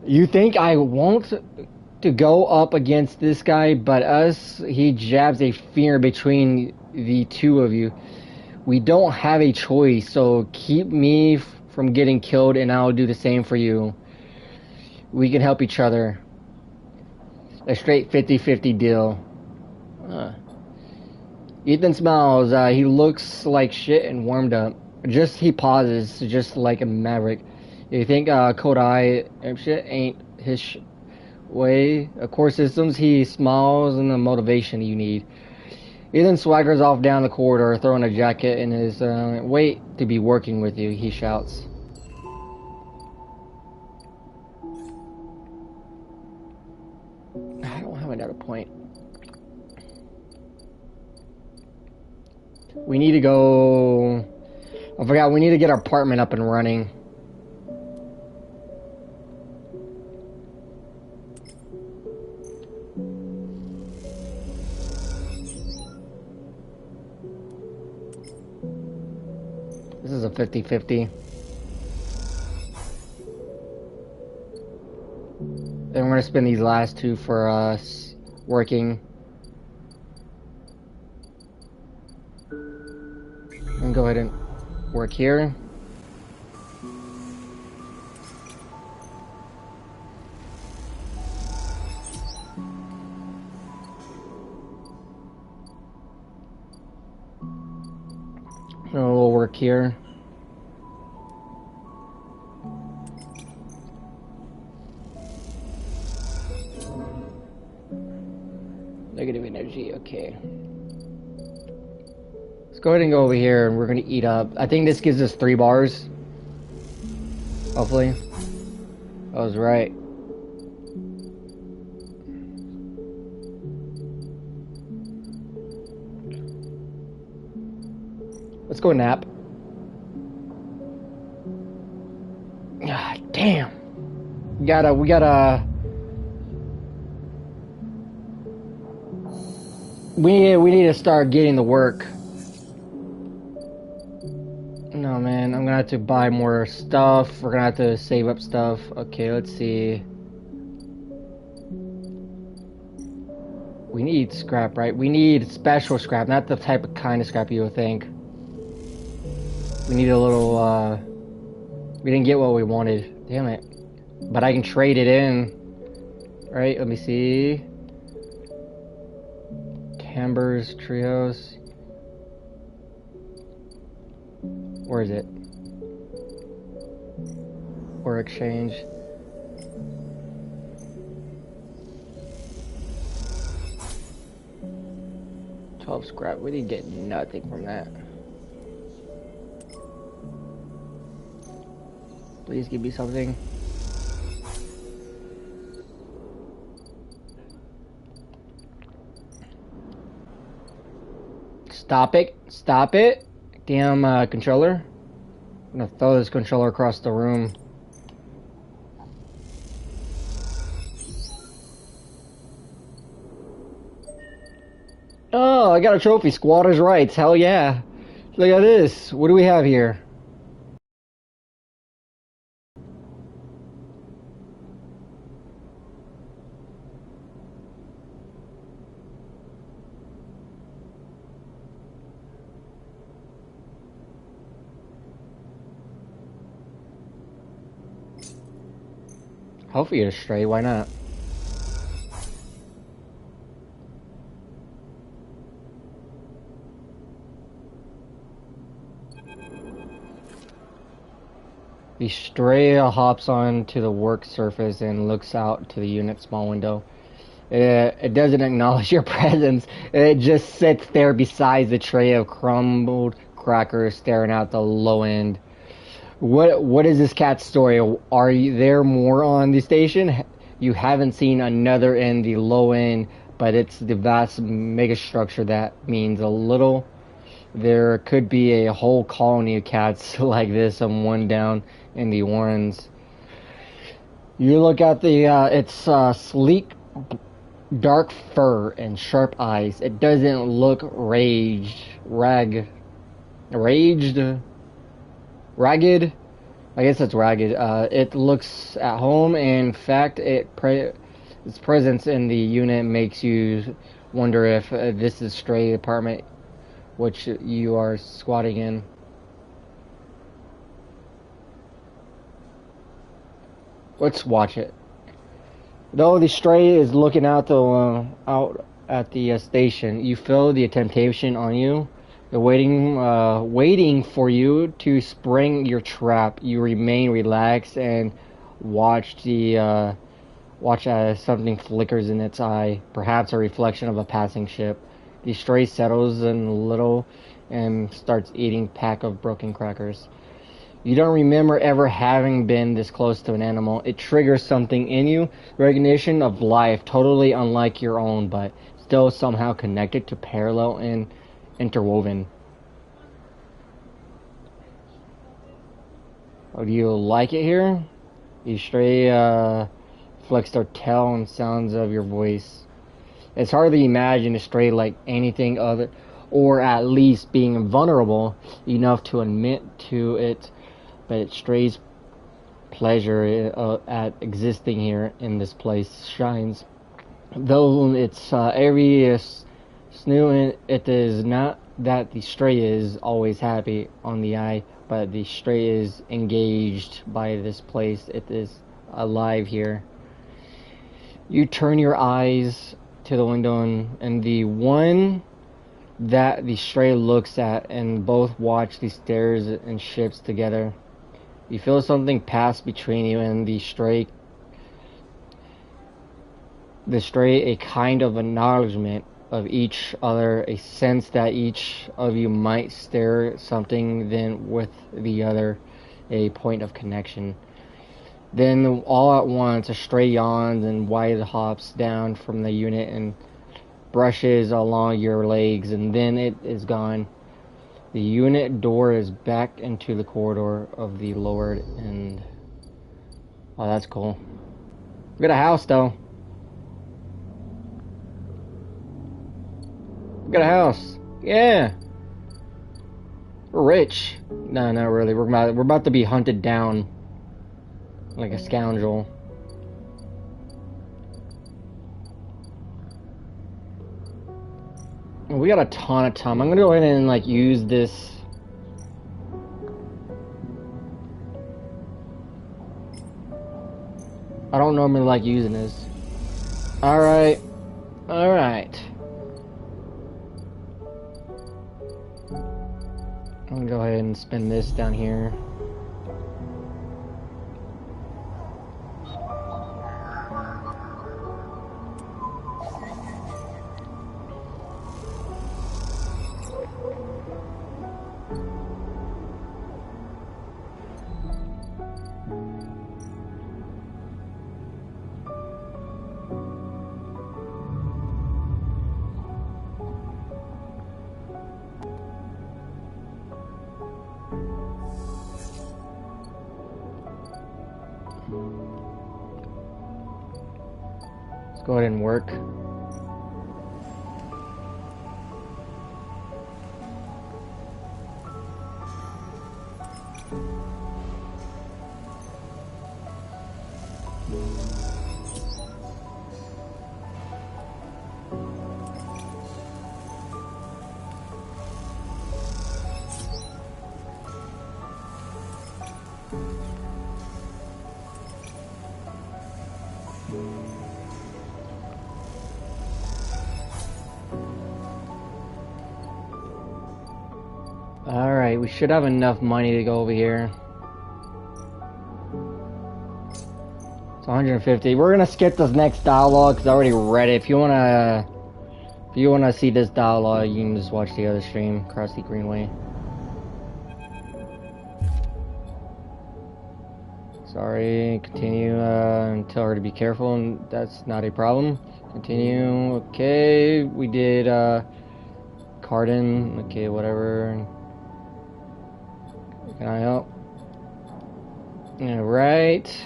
You think I won't to go up against this guy, but us? He jabs a finger between the two of you. We don't have a choice, so keep me from getting killed and I'll do the same for you. We can help each other. A straight 50-50 deal. Ethan smiles. He looks like shit and warmed up. He pauses, just like a maverick. You think Kodai shit ain't his way? Core systems, he smiles and the motivation you need. Ethan swaggers off down the corridor, throwing a jacket in his wait to be working with you, he shouts. I don't have another point. We need to go... I forgot, we need to get our apartment up and running. This is a 50-50. And we're going to spend these last two for us working. And go ahead and work here. And we'll work here. energy. Okay. Let's go ahead and go over here and we're gonna eat up. I think this gives us 3 bars. Hopefully. I was right. Let's go nap. God damn. We gotta we need to start getting to work. No man, I'm gonna have to buy more stuff. We're gonna have to save up stuff. Okay, let's see. We need scrap, right? We need special scrap, not the type of kind of scrap you would think. We need a little, we didn't get what we wanted. Damn it. But I can trade it in. Right, let me see. Timbers, trios. Where is it? Or exchange. Scrap. We didn't get nothing from that. Please give me something. Stop it. Stop it. Damn controller. I'm gonna throw this controller across the room. Oh, I got a trophy. Squatters' rights. Hell yeah. Look at this. What do we have here? Hopefully it's straight. Why not? The stray hops onto the work surface and looks out to the unit's small window. It doesn't acknowledge your presence. It just sits there beside the tray of crumbled crackers, staring out the low end. What is this cat's story? Are there more on the station? You haven't seen another in the low end, but it's the vast megastructure that means a little. There could be a whole colony of cats like this and one down in the Warrens. You look at the, it's sleek, dark fur and sharp eyes. It doesn't look ragged. I guess it's ragged. It looks at home. In fact, its presence in the unit makes you wonder if this is stray apartment which you are squatting in. Let's watch it. Though the stray is looking out at the station, you feel the temptation on you. They're waiting for you to spring your trap. You remain relaxed and watch as something flickers in its eye, perhaps a reflection of a passing ship. The stray settles in a little and starts eating a pack of broken crackers. You don't remember ever having been this close to an animal. It triggers something in you, recognition of life, totally unlike your own, but still somehow connected to parallel and interwoven. Oh, do you like it here? The stray flicks their tail and sounds of your voice. It's hard to imagine a stray like anything other, or at least being vulnerable enough to admit to it, but it stray's pleasure at existing here in this place shines. Though it's every snoo, it is not that the stray is always happy on the eye, but the stray is engaged by this place. It is alive here. You turn your eyes to the window and the one that the stray looks at, and both watch the stairs and ships together. You feel something pass between you and the stray, a kind of acknowledgement of each other, a sense that each of you might stare at something, then with the other, a point of connection. Then all at once, a stray yawns and Wyatt hops down from the unit and brushes along your legs, and then it is gone. The unit door is back into the corridor of the lowered end. Oh, that's cool. We got a house, though. We got a house. Yeah. We're rich. No, not really. We're about to be hunted down like a scoundrel. We got a ton of time. I'm gonna go ahead and like use this. I don't normally like using this. Alright. Alright. I'm gonna go ahead and spin this down here. Go ahead and work. Alright, we should have enough money to go over here. It's 150. We're gonna skip this next dialogue because I already read it. If you wanna see this dialogue, you can just watch the other stream, Crossy Greenway. Sorry, continue and tell her to be careful, and that's not a problem. Continue. Okay, we did Cardin. Okay, whatever. Can I help? Alright.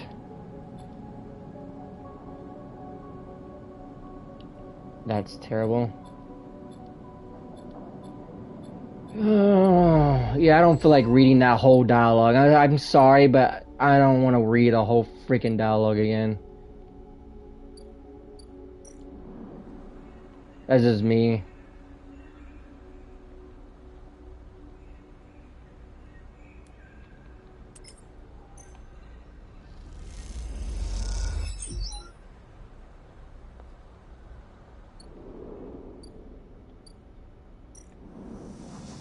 That's terrible. Yeah, I don't feel like reading that whole dialogue. I'm sorry, but I don't want to read a whole freaking dialogue again. That's just me.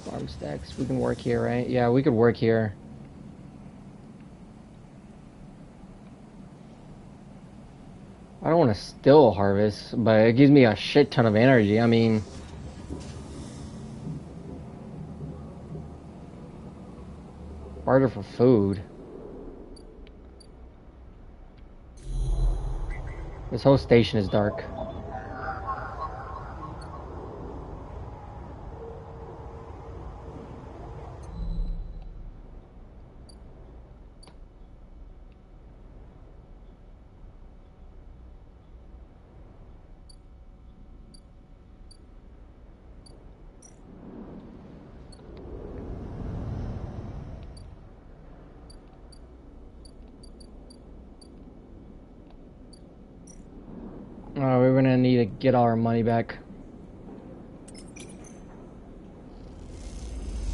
Farm stacks. We can work here, right? Yeah, we could work here. I don't want to still harvest, but it gives me a shit ton of energy. I mean, barter for food. This whole station is dark. We're gonna need to get all our money back.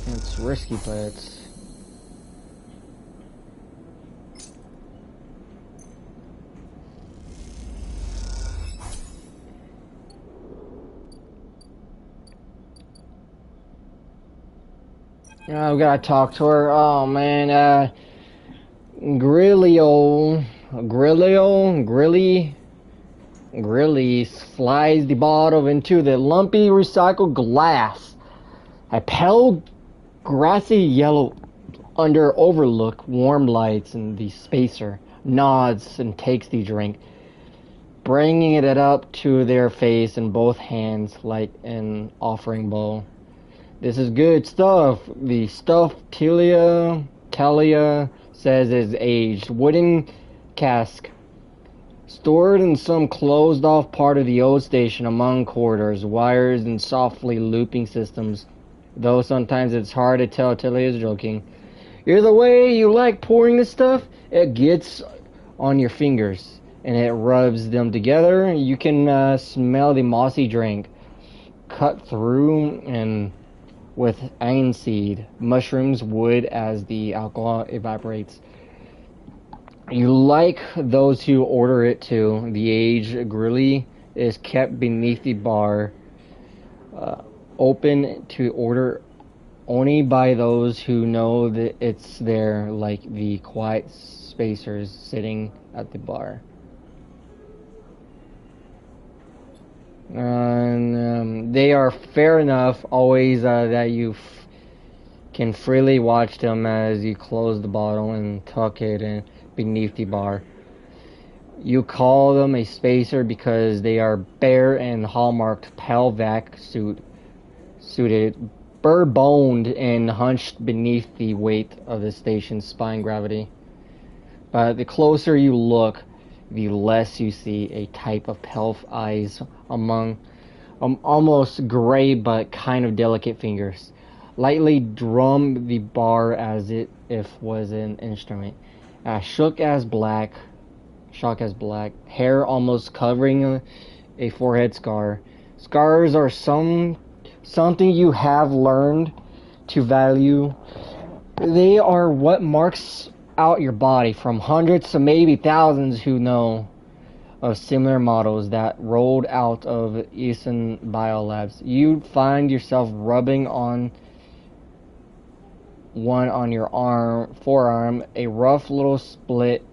It's risky, but it's... Oh, we gotta talk to her. Oh, man, Grilly... Grilly slides the bottle into the lumpy recycled glass. A pale grassy yellow under overlook warm lights, and the spacer nods and takes the drink, bringing it up to their face in both hands like an offering bowl. This is good stuff. The stuff Talia says is aged. Wooden cask. Stored in some closed-off part of the old station among corridors, wires, and softly looping systems. Though sometimes it's hard to tell Talia is joking. Either way you like pouring this stuff, it gets on your fingers, and it rubs them together. You can smell the mossy drink. Cut through and with aniseed, mushrooms, wood as the alcohol evaporates. You like those who order it too. The aged Grilly is kept beneath the bar, open to order only by those who know that it's there, like the quiet spacers sitting at the bar. And they are fair enough always that you can freely watch them as you close the bottle and tuck it in beneath the bar. You call them a spacer because they are bare and hallmarked Pelvac suited, burr-boned and hunched beneath the weight of the station's spine gravity. But the closer you look, the less you see a type of pelf eyes among almost gray but kind of delicate fingers. Lightly drum the bar as if was an instrument. Shock as black, hair almost covering a forehead scar. Scars are something you have learned to value. They are what marks out your body from hundreds to maybe thousands who know of similar models that rolled out of Eastern Biolabs. You find yourself rubbing on one on your forearm, a rough little split,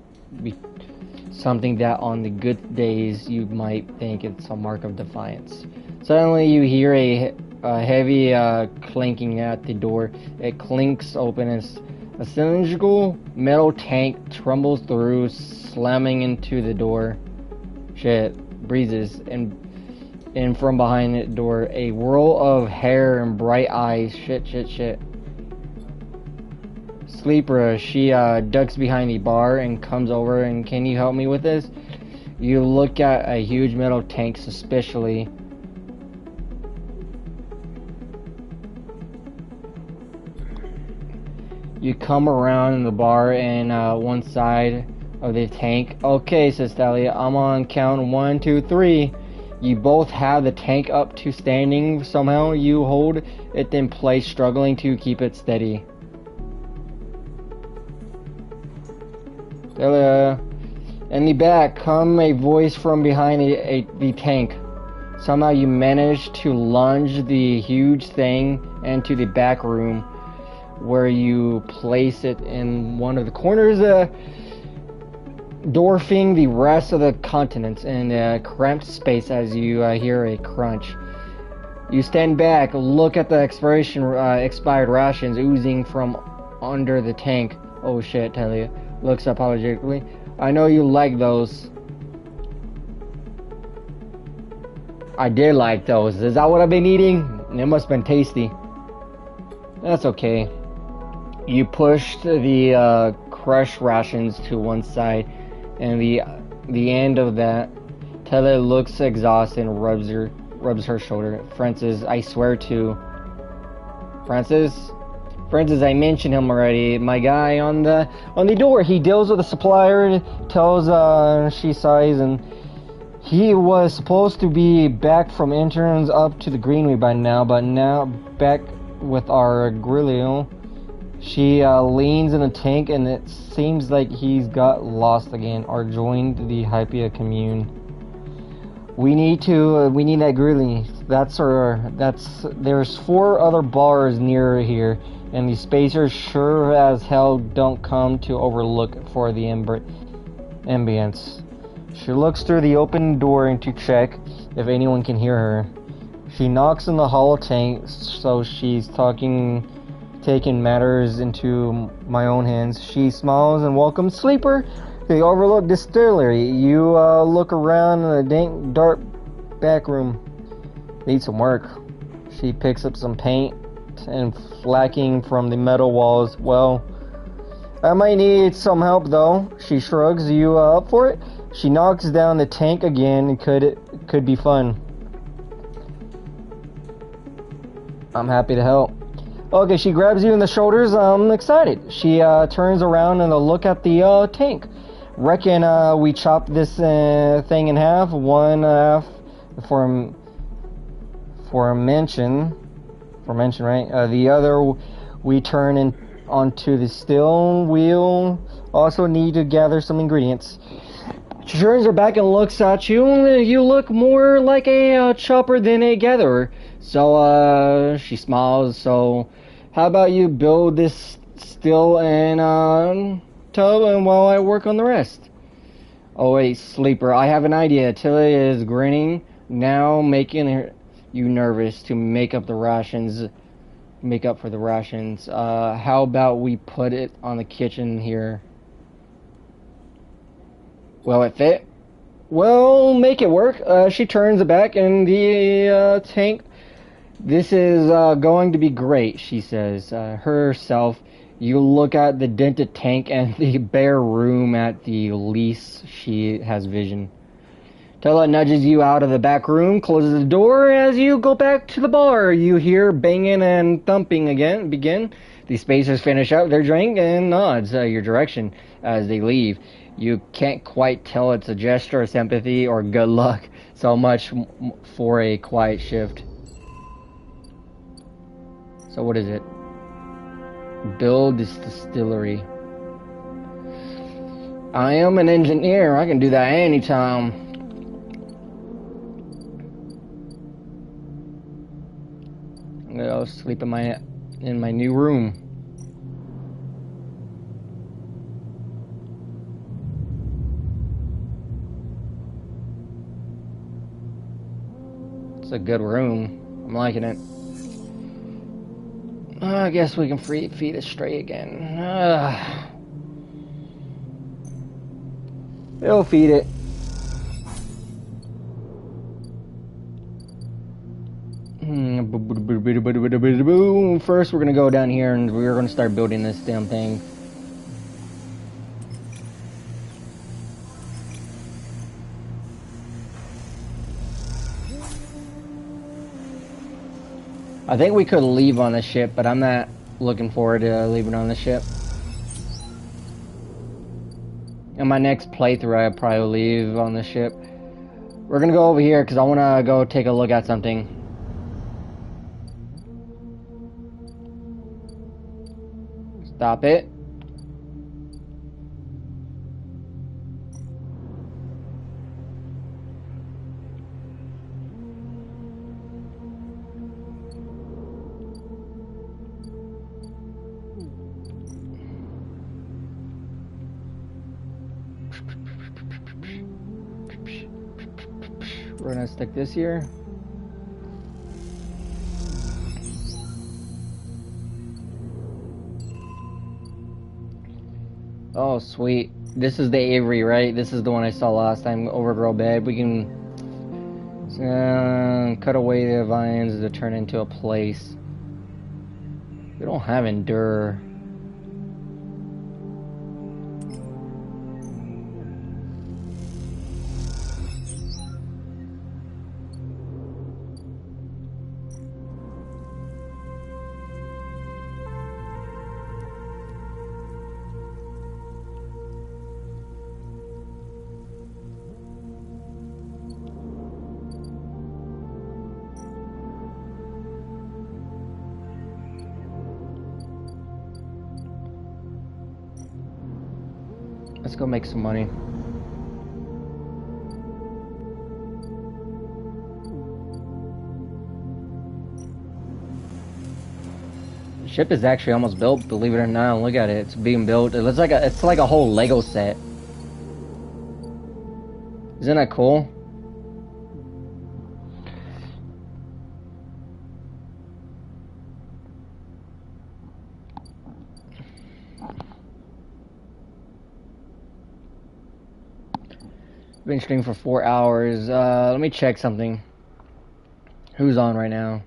something that on the good days you might think it's a mark of defiance. Suddenly you hear a heavy clinking at the door. It clinks open as a cylindrical metal tank trembles through, slamming into the door. Shit, breezes, and from behind the door, a whirl of hair and bright eyes. Shit. Sleeper, she ducks behind the bar and comes over and, can you help me with this? You look at a huge metal tank suspiciously. You come around the bar and one side of the tank. Okay, says Talia, I'm on count 1, 2, 3. You both have the tank up to standing. Somehow you hold it in place, struggling to keep it steady. Talia, in the back, come a voice from behind the tank. Somehow you manage to lunge the huge thing into the back room, where you place it in one of the corners, dwarfing the rest of the contents in a cramped space as you hear a crunch. You stand back, look at the expired rations oozing from under the tank. Oh shit, Talia looks apologetically. I know you like those. I did like those. Is that what I've been eating? It must have been tasty. That's okay. You pushed the crushed rations to one side, and the end of that, Talia looks exhausted and rubs her shoulder. Francis, I swear to. Francis, I mentioned him already. My guy on the door. He deals with the supplier. Tells she sighs, and he was supposed to be back from interns up to the Greenway by now, but now back with our Grillo. She leans in the tank, and it seems like he's got lost again or joined the Hypia commune. We need that Grilly. There's 4 other bars near here, and the spacers sure as hell don't come to overlook for the ambience. She looks through the open door to check if anyone can hear her. She knocks on the hollow tank, so she's taking matters into my own hands. She smiles and welcomes Sleeper to the Overlook Distillery. You look around in the dank, dark back room. Need some work. She picks up some paint and flacking from the metal walls. Well, I might need some help though. She shrugs. You up for it? She knocks down the tank again. Could be fun. I'm happy to help. Okay, she grabs you in the shoulders. I'm excited. She turns around and look at the tank. Reckon we chop this thing in half. One half for mention, right? The other we turn onto the steel wheel. Also need to gather some ingredients. She turns her back and looks at you. You look more like a chopper than a gatherer. So she smiles. So how about you build this steel and tub, and while I work on the rest. Oh wait, Sleeper, I have an idea. Tilly is grinning now, making you nervous to make up for the rations. How about we put it on the kitchen here? Will it fit? Well, make it work. She turns back in the tank. This is going to be great, she says herself. You look at the dented tank and the bare room at the least. She has vision. Tella nudges you out of the back room, closes the door. As you go back to the bar, you hear banging and thumping begin. The spacers finish out their drink and nods your direction as they leave. You can't quite tell it's a gesture of sympathy or good luck. So much for a quiet shift. So what is it? Build this distillery. I am an engineer. I can do that anytime. I'm gonna go sleep in my new room. It's a good room. I'm liking it. I guess we can feed it straight again. They'll feed it. First, we're gonna go down here and we're gonna start building this damn thing. I think we could leave on the ship, but I'm not looking forward to leaving on the ship. In my next playthrough, I'll probably leave on the ship. We're gonna go over here because I want to go take a look at something. Stop it. We're gonna stick this here. Oh, sweet. This is the Avery, right? This is the one I saw last time. Overgrow bed. We can cut away the vines to turn into a place. We don't have Endure. Let's go make some money. The ship is actually almost built, believe it or not. Look at it. It's being built. It looks like it's like a whole Lego set. Isn't that cool? Been streaming for 4 hours. Let me check something. Who's on right now?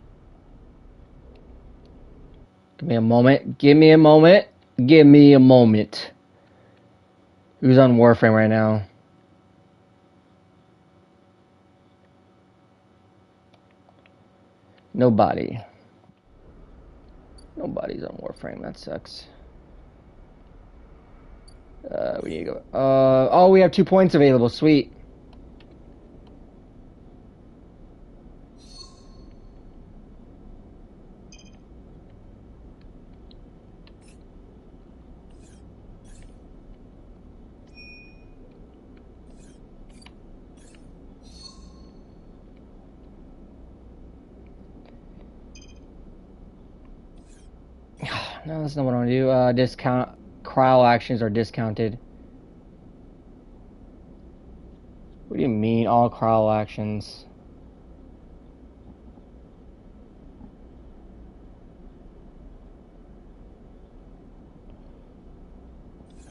Give me a moment. Give me a moment. Give me a moment. Who's on Warframe right now? Nobody. Nobody's on Warframe. That sucks. We need to go. Oh, we have 2 points available. Sweet. No, that's not what I want to do. Discount. Cryo actions are discounted. What do you mean, all cryo actions?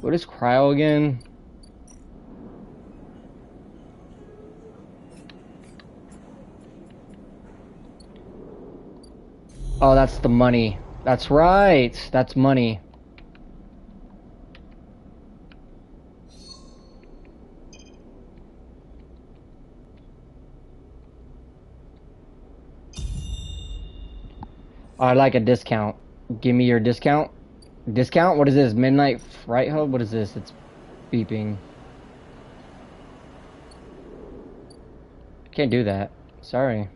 What is cryo again? Oh, that's the money. That's right. That's money. I like a discount. Give me your discount. Discount? What is this? Midnight Fright Hub? What is this? It's beeping. Can't do that. Sorry.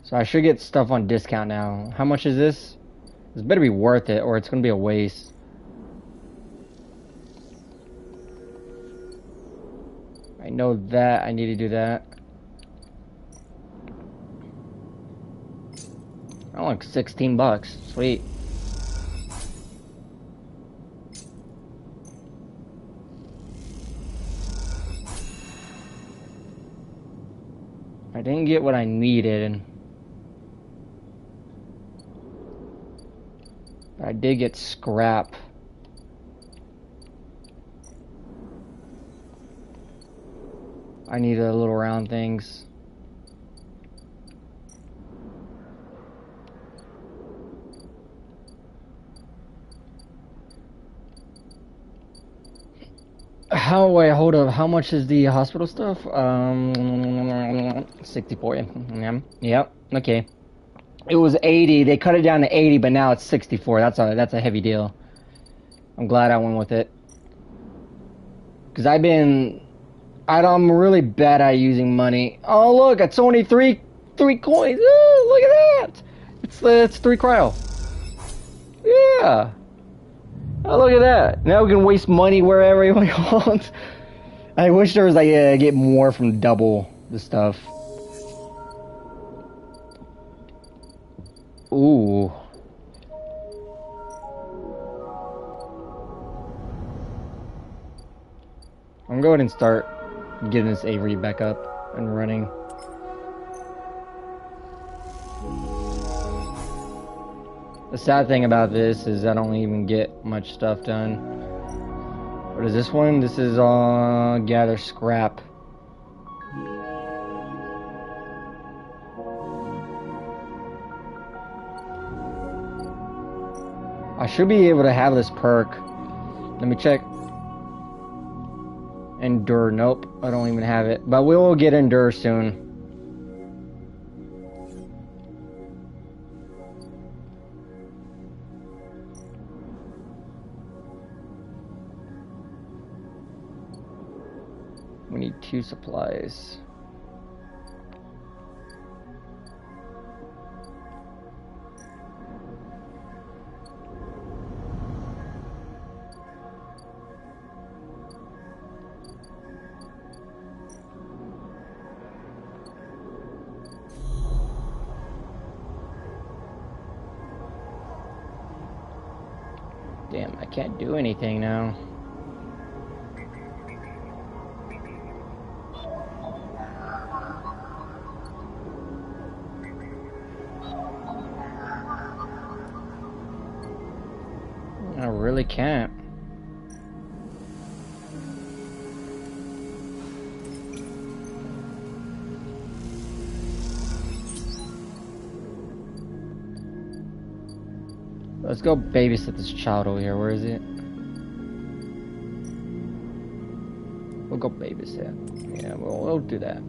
So I should get stuff on discount now. How much is this? This better be worth it or it's gonna be a waste. I know that. I need to do that. I want like 16 bucks. Sweet. I didn't get what I needed. I did get scrap. I need the little round things. Wait, hold up. How much is the hospital stuff? 64. Yep. Okay. It was 80. They cut it down to 80, but now it's 64. That's a heavy deal. I'm glad I went with it. Cause I'm really bad at using money. Oh look, it's only three coins. Oh, look at that. It's 3 cryo. Yeah. Oh, look at that. Now we can waste money wherever we want. I wish there was like get more from double the stuff. Ooh. I'm going and start getting this Avery back up and running. The sad thing about this is I don't even get much stuff done. What is this one? This is gather scrap. I should be able to have this perk. Let me check. Endure. Nope, I don't even have it. But we will get Endure soon. We need 2 supplies. Damn, I can't do anything now. really can't. Let's go babysit this child over here. Where is it? We'll go babysit. Yeah, we'll do that.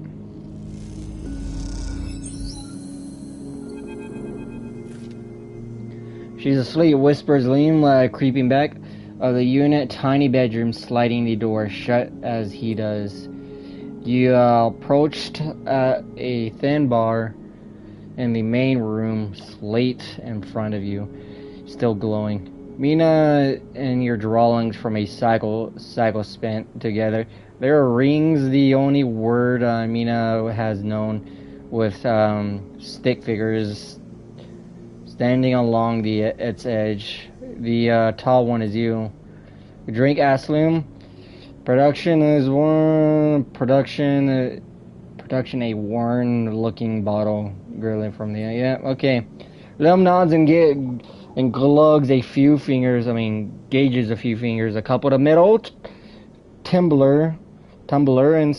She's asleep, whispers Liam, creeping back of the unit, tiny bedroom, sliding the door shut as he does. You approached a thin bar in the main room, slate in front of you, still glowing. Mina and your drawings from a cycle spent together. There are rings, the only word Mina has known, with stick figures standing along its edge. The tall one is you. Drink Asloom. Production is one. Production a worn-looking bottle grilling from the yeah. Okay. Lem nods and glugs a few fingers. Gauges a few fingers. A couple of metal tumbler, and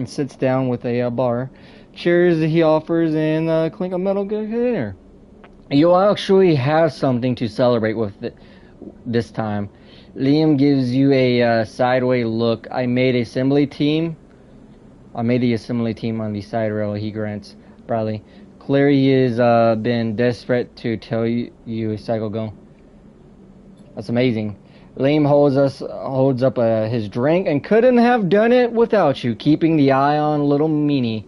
sits down with a bar. Cheers he offers and clink a metal container. You actually have something to celebrate with this time. Liam gives you a sideways look. I made the assembly team on the side rail, he grants proudly. Clear he has been desperate to tell you a cycle go. That's amazing. Liam holds up his drink and couldn't have done it without you, keeping the eye on little Meanie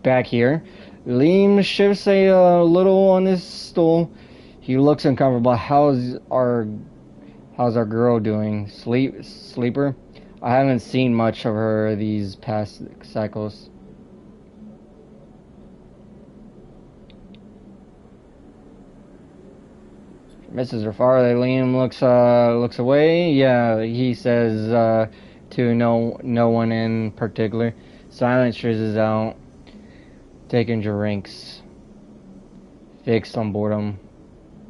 back here. Liam shifts a little on his stool. He looks uncomfortable. How's our girl doing? Sleeper? I haven't seen much of her these past cycles. Misses her farther. Liam looks away. Yeah, he says to no one in particular. Silence is out. Taking drinks. Fixed on boredom.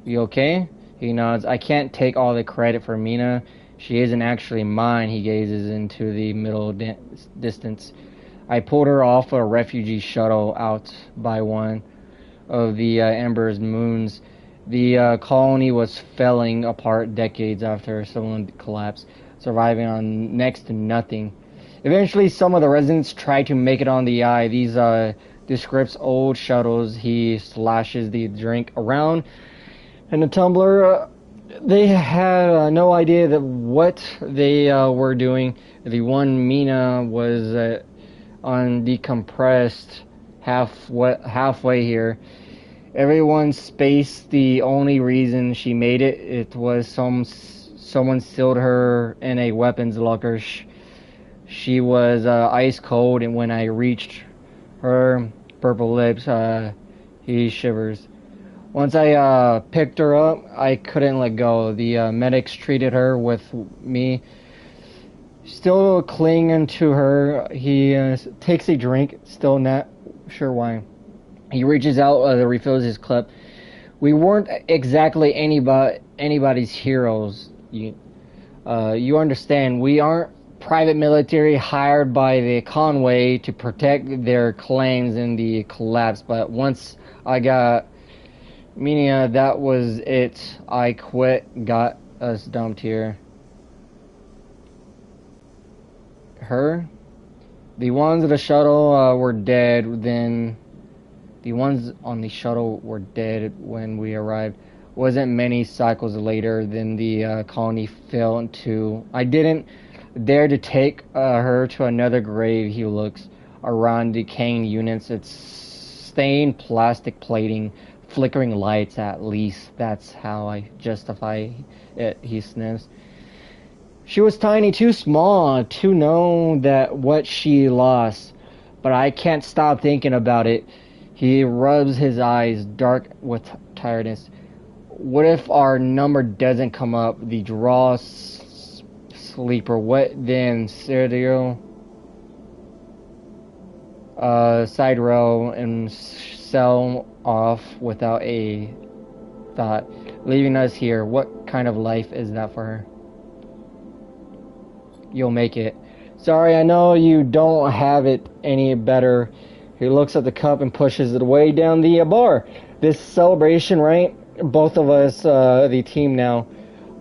You okay? He nods. I can't take all the credit for Mina. She isn't actually mine. He gazes into the middle distance. I pulled her off a refugee shuttle out by one of the Ember's moons. The colony was falling apart decades after someone collapsed, surviving on next to nothing. Eventually, some of the residents tried to make it on the eye. These descripts old shuttles. He slashes the drink around and the tumbler. They had no idea that what they were doing. The one Mina was on decompressed halfway here. Everyone spaced. The only reason she made it was someone sealed her in a weapons locker. She was ice cold, and when I reached her purple lips, he shivers. Once I picked her up, I couldn't let go. The medics treated her with me. Still clinging to her, he takes a drink, still not sure why. He reaches out, refills his cup. We weren't exactly anybody's heroes. You understand, we aren't private military hired by the Conway to protect their claims in the collapse, but once I got Mina, that was it. I quit, got us dumped here. Her? The ones of the shuttle were dead then. The ones on the shuttle were dead when we arrived. Wasn't many cycles later than the colony fell into. I didn't dare to take her to another grave. He looks around decaying units. It's stained plastic plating, flickering lights at least. That's how I justify it, he sniffs. She was tiny, too small to know that what she lost. But I can't stop thinking about it. He rubs his eyes, dark with tiredness. What if our number doesn't come up? The draw sleeper. What then? Serial? Side row and sell off without a thought. leaving us here. What kind of life is that for her? You'll make it. Sorry, I know you don't have it any better. He looks at the cup and pushes it way down the bar. This celebration, right? Both of us, the team now,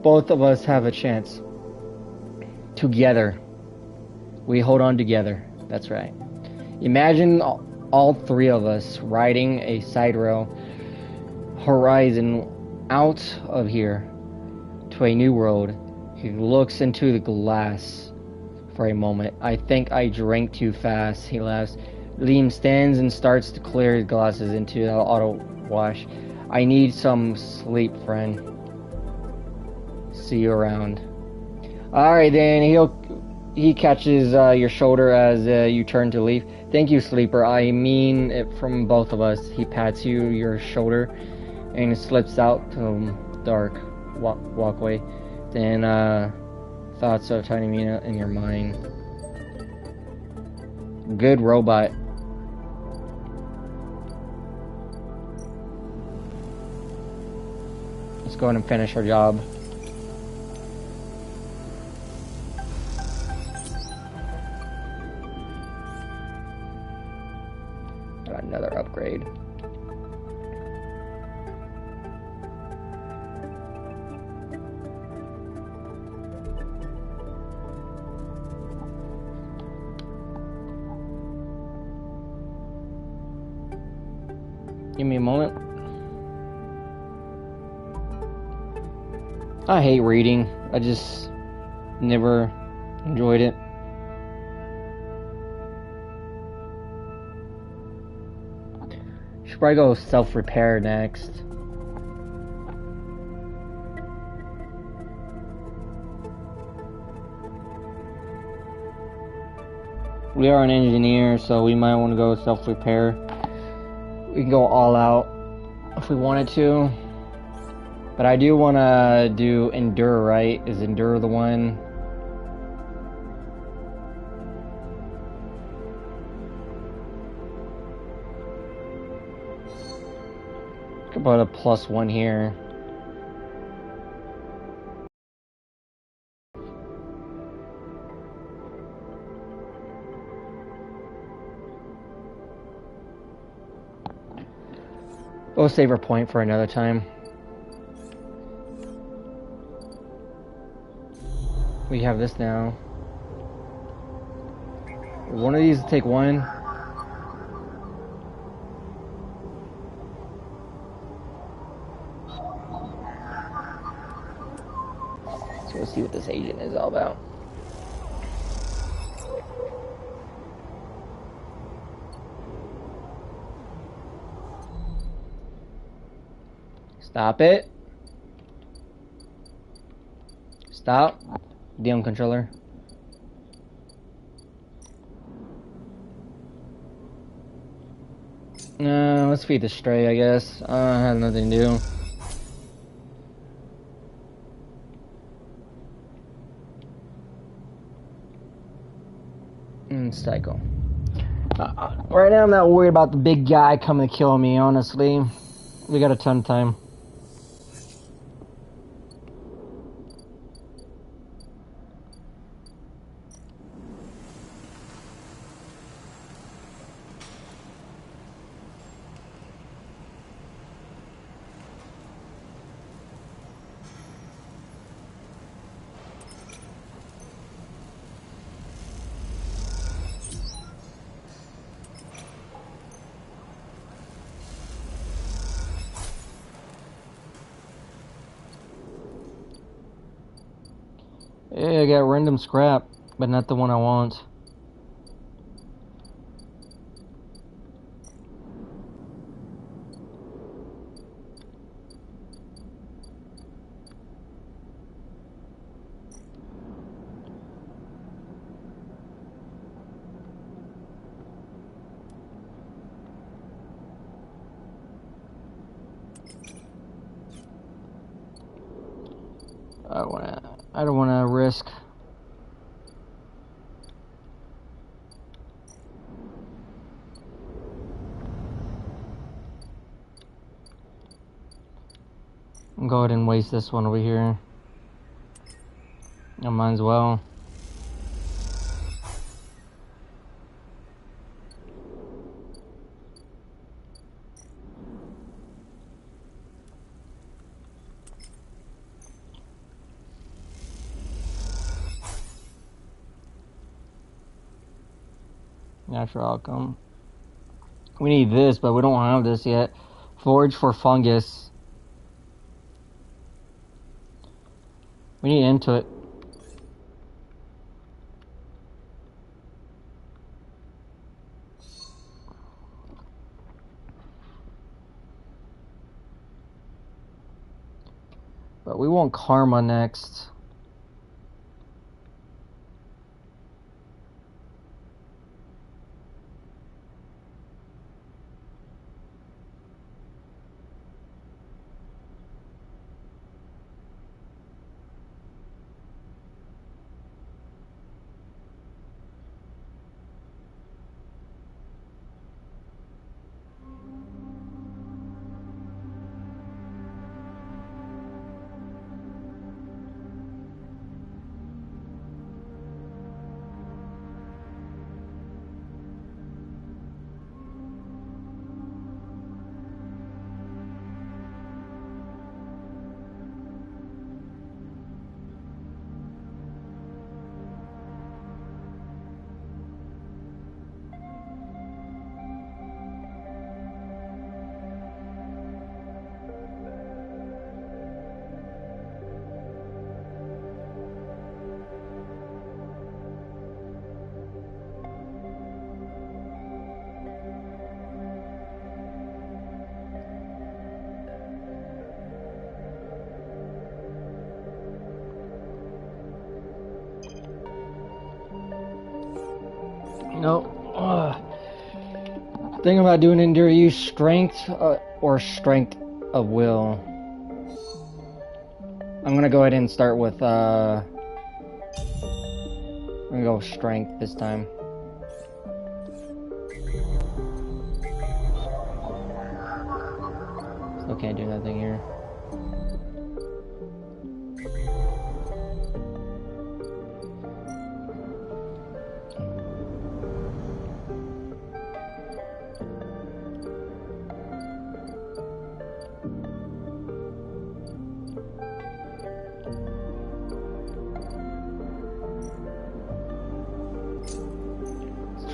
both of us have a chance. Together. We hold on together. That's right. Imagine all three of us riding a side rail horizon out of here to a new world. He looks into the glass for a moment. I think I drank too fast, he laughs. Liam stands and starts to clear his glasses into the auto wash. I need some sleep, friend. See you around. Alright then, he catches your shoulder as you turn to leave. Thank you, sleeper. I mean it from both of us. He pats your shoulder and slips out to the dark walkway. Then thoughts of Tiny Mina in your mind. Good robot. Let's go ahead and finish our job. Got another upgrade. Give me a moment. I hate reading. I just never enjoyed it. Should probably go self-repair next. We are an engineer, so we might want to go self-repair. We can go all out if we wanted to. But I do want to do Endure, right? Is Endure the one? Could put a +1 here. We'll save our point for another time. We have this now. One of these to take one. So we'll see what this agent is all about. Stop it. Stop. DM controller. Let's feed the stray, I guess. I have nothing to do. Psycho. Right now I'm not worried about the big guy coming to kill me, honestly. We got a ton of time. Yeah, I got random scrap, but not the one I want. I don't wanna risk. Go ahead and waste this one over here. I might as well. Natural outcome. We need this, but we don't have this yet. Forage for fungus. We need into it. But we want karma next. No. Thing about doing endure, use strength or strength of will. I'm gonna go ahead and start with I'm gonna go with strength this time. Still can't do nothing here.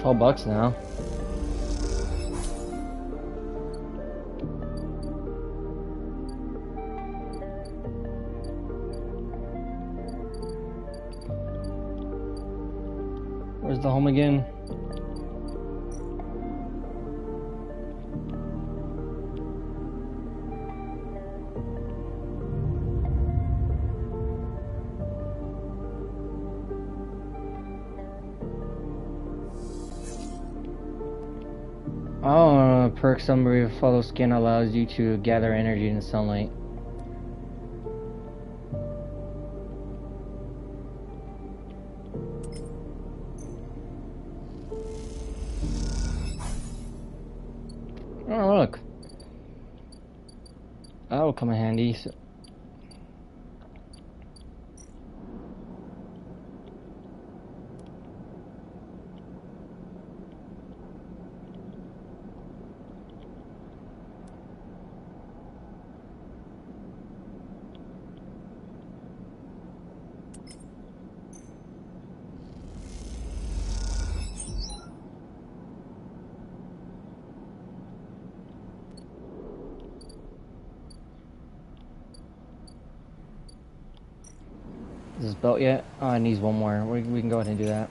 $12 now. Where's the home again? Oh, perk summary of follow skin allows you to gather energy in the sunlight. Oh, look. That'll come in handy. So is this belt yet? Oh, it needs one more. We can go ahead and do that.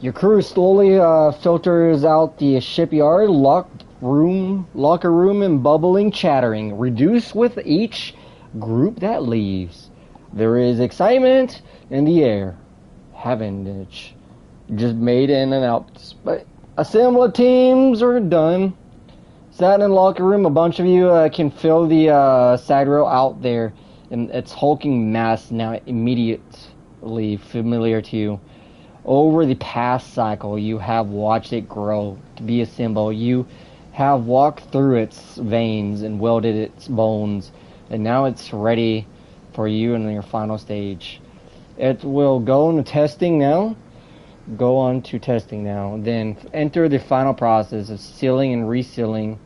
Your crew slowly filters out the shipyard, locker room, and bubbling chattering. Reduce with each group that leaves. There is excitement in the air. Haven't just made in and out. But assemble teams are done. Sat in the locker room. A bunch of you can feel the side rail out there, and its hulking mass now immediately familiar to you. Over the past cycle, you have watched it grow to be a symbol. You have walked through its veins and welded its bones, and now it's ready for you in your final stage. It will go into testing now. Go on to testing now. Then enter the final process of sealing and resealing,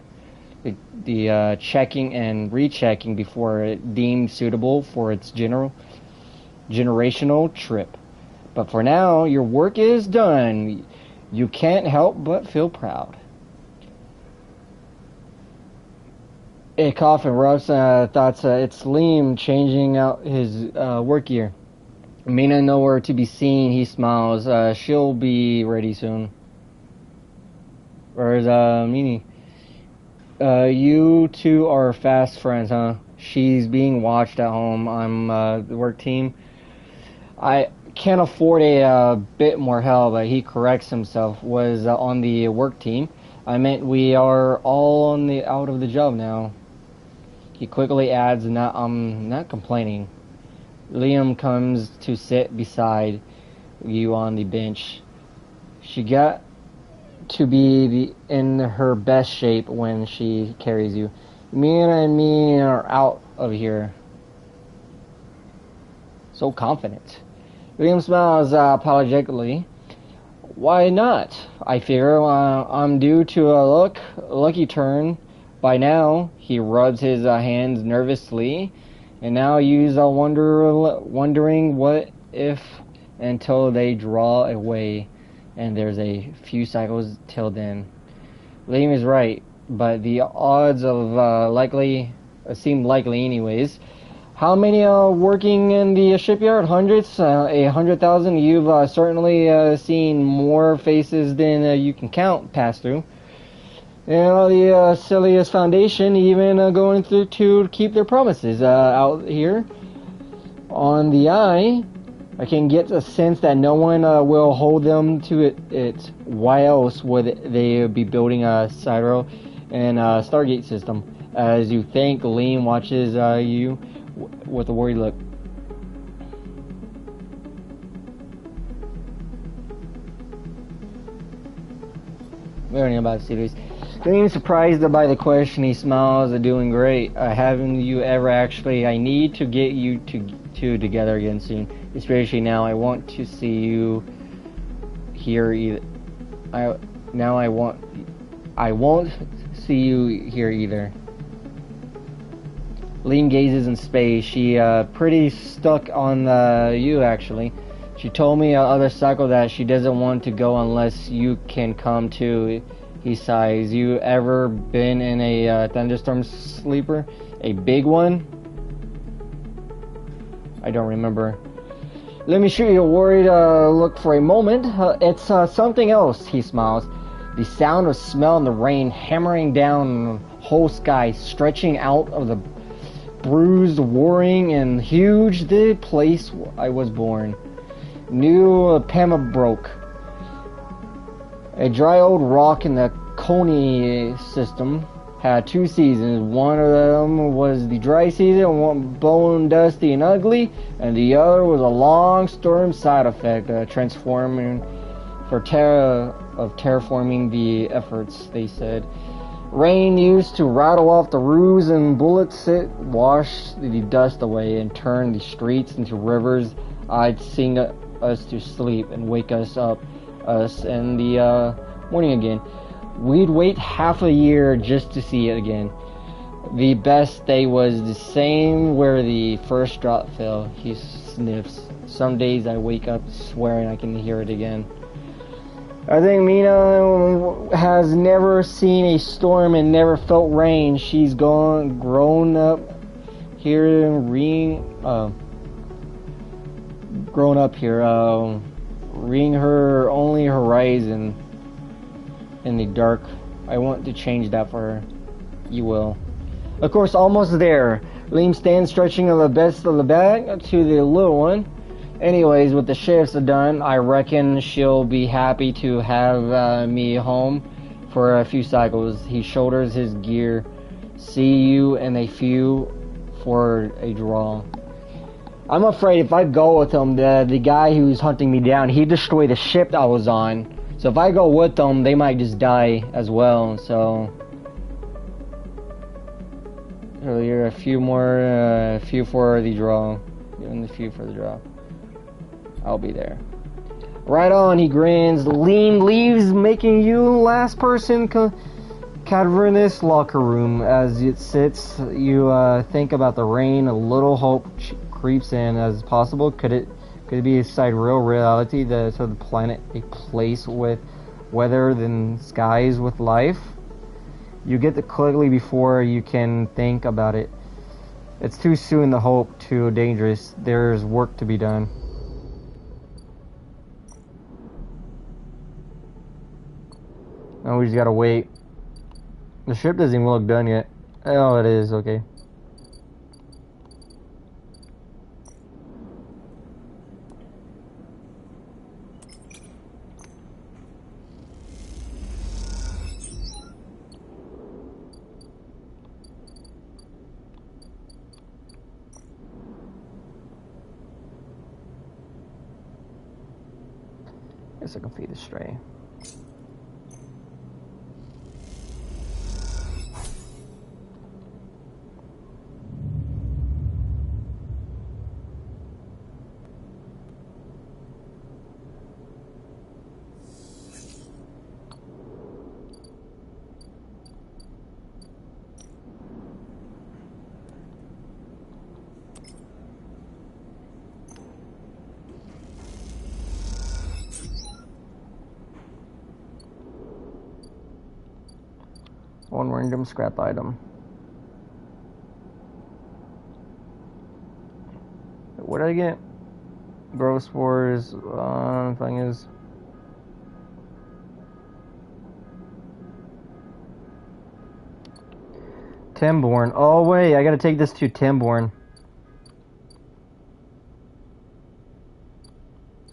the checking and rechecking before it deemed suitable for its generational trip. But for now, your work is done. You can't help but feel proud. Akoff and Russ thought it's Liam changing out his work gear. Mina nowhere to be seen. He smiles. She'll be ready soon. Where's Mini? You two are fast friends, huh? She's being watched at home. I'm the work team. I can't afford a bit more help, but he corrects himself. Was on the work team. I meant we are all on the out of the job now. He quickly adds, I'm not complaining. Liam comes to sit beside you on the bench. She got to be in her best shape when she carries you. Mina and me are out of here. So confident. Liam smiles apologetically. Why not? I figure I'm due to a lucky turn. By now, he rubs his hands nervously, and now you's wondering what if until they draw away, and there's a few cycles till then. Liam is right, but the odds of seem likely anyways. How many working in the shipyard? Hundreds? 100,000? You've certainly seen more faces than you can count pass through. And the silliest foundation even going through to keep their promises out here. On the eye, I can get a sense that no one will hold them to it. Why else would they be building a Cyro and Stargate system? As you think, Liam watches you with a worried look. Learning about the series. Being surprised by the question, he smiles. Doing great. Haven't you ever actually? I need to get you two together again soon. Especially now. I want to see you here either. I won't see you here either. Liam gazes in space. She pretty stuck on you actually. She told me other cycle that she doesn't want to go unless you can come too. He sighs. You ever been in a thunderstorm sleeper? A big one? I don't remember. Let me shoot you a worried look for a moment. It's something else, he smiles. The sound of smell and the rain hammering down the whole sky, stretching out of the bruised, warring, and huge the place I was born. New Pembroke. A dry old rock in the Coney system had 2 seasons. One of them was the dry season, one bone dusty and ugly, and the other was a long storm side effect, terraforming the efforts, they said. Rain used to rattle off the roofs and bullets wash the dust away and turn the streets into rivers. I'd sing us to sleep and wake us in the morning again. We'd wait half a year just to see it again. The best day was the same where the first drop fell. He sniffs. Some days I wake up swearing I can hear it again. I think Mina has never seen a storm and never felt rain. She's grown up here, reading her only horizon in the dark. I want to change that for her. You will. Of course, almost there. Liam stands stretching the best of the bag to the little one. Anyways, with the shifts done, I reckon she'll be happy to have me home for a few cycles. He shoulders his gear. See you in a few for a draw. I'm afraid if I go with him, the guy who's hunting me down, he destroyed the ship I was on. So if I go with them, they might just die as well. So you're a few for the draw. Even a few for the draw. I'll be there. Right on, he grins. Lean leaves, making you last person. Cavernous locker room. As it sits, you think about the rain. A little hope creeps in as possible. Could it be a side real reality that so the planet a place with weather than skies with life? You get the quickly before you can think about it. It's too soon. The hope too dangerous. There's work to be done. Oh, we just gotta wait. The ship doesn't even look done yet. Oh, it is, okay. Guess I can feed the stray. One random scrap item. What did I get? Growth spores. Thing is. Timborn. Oh wait, I gotta take this to Timborn.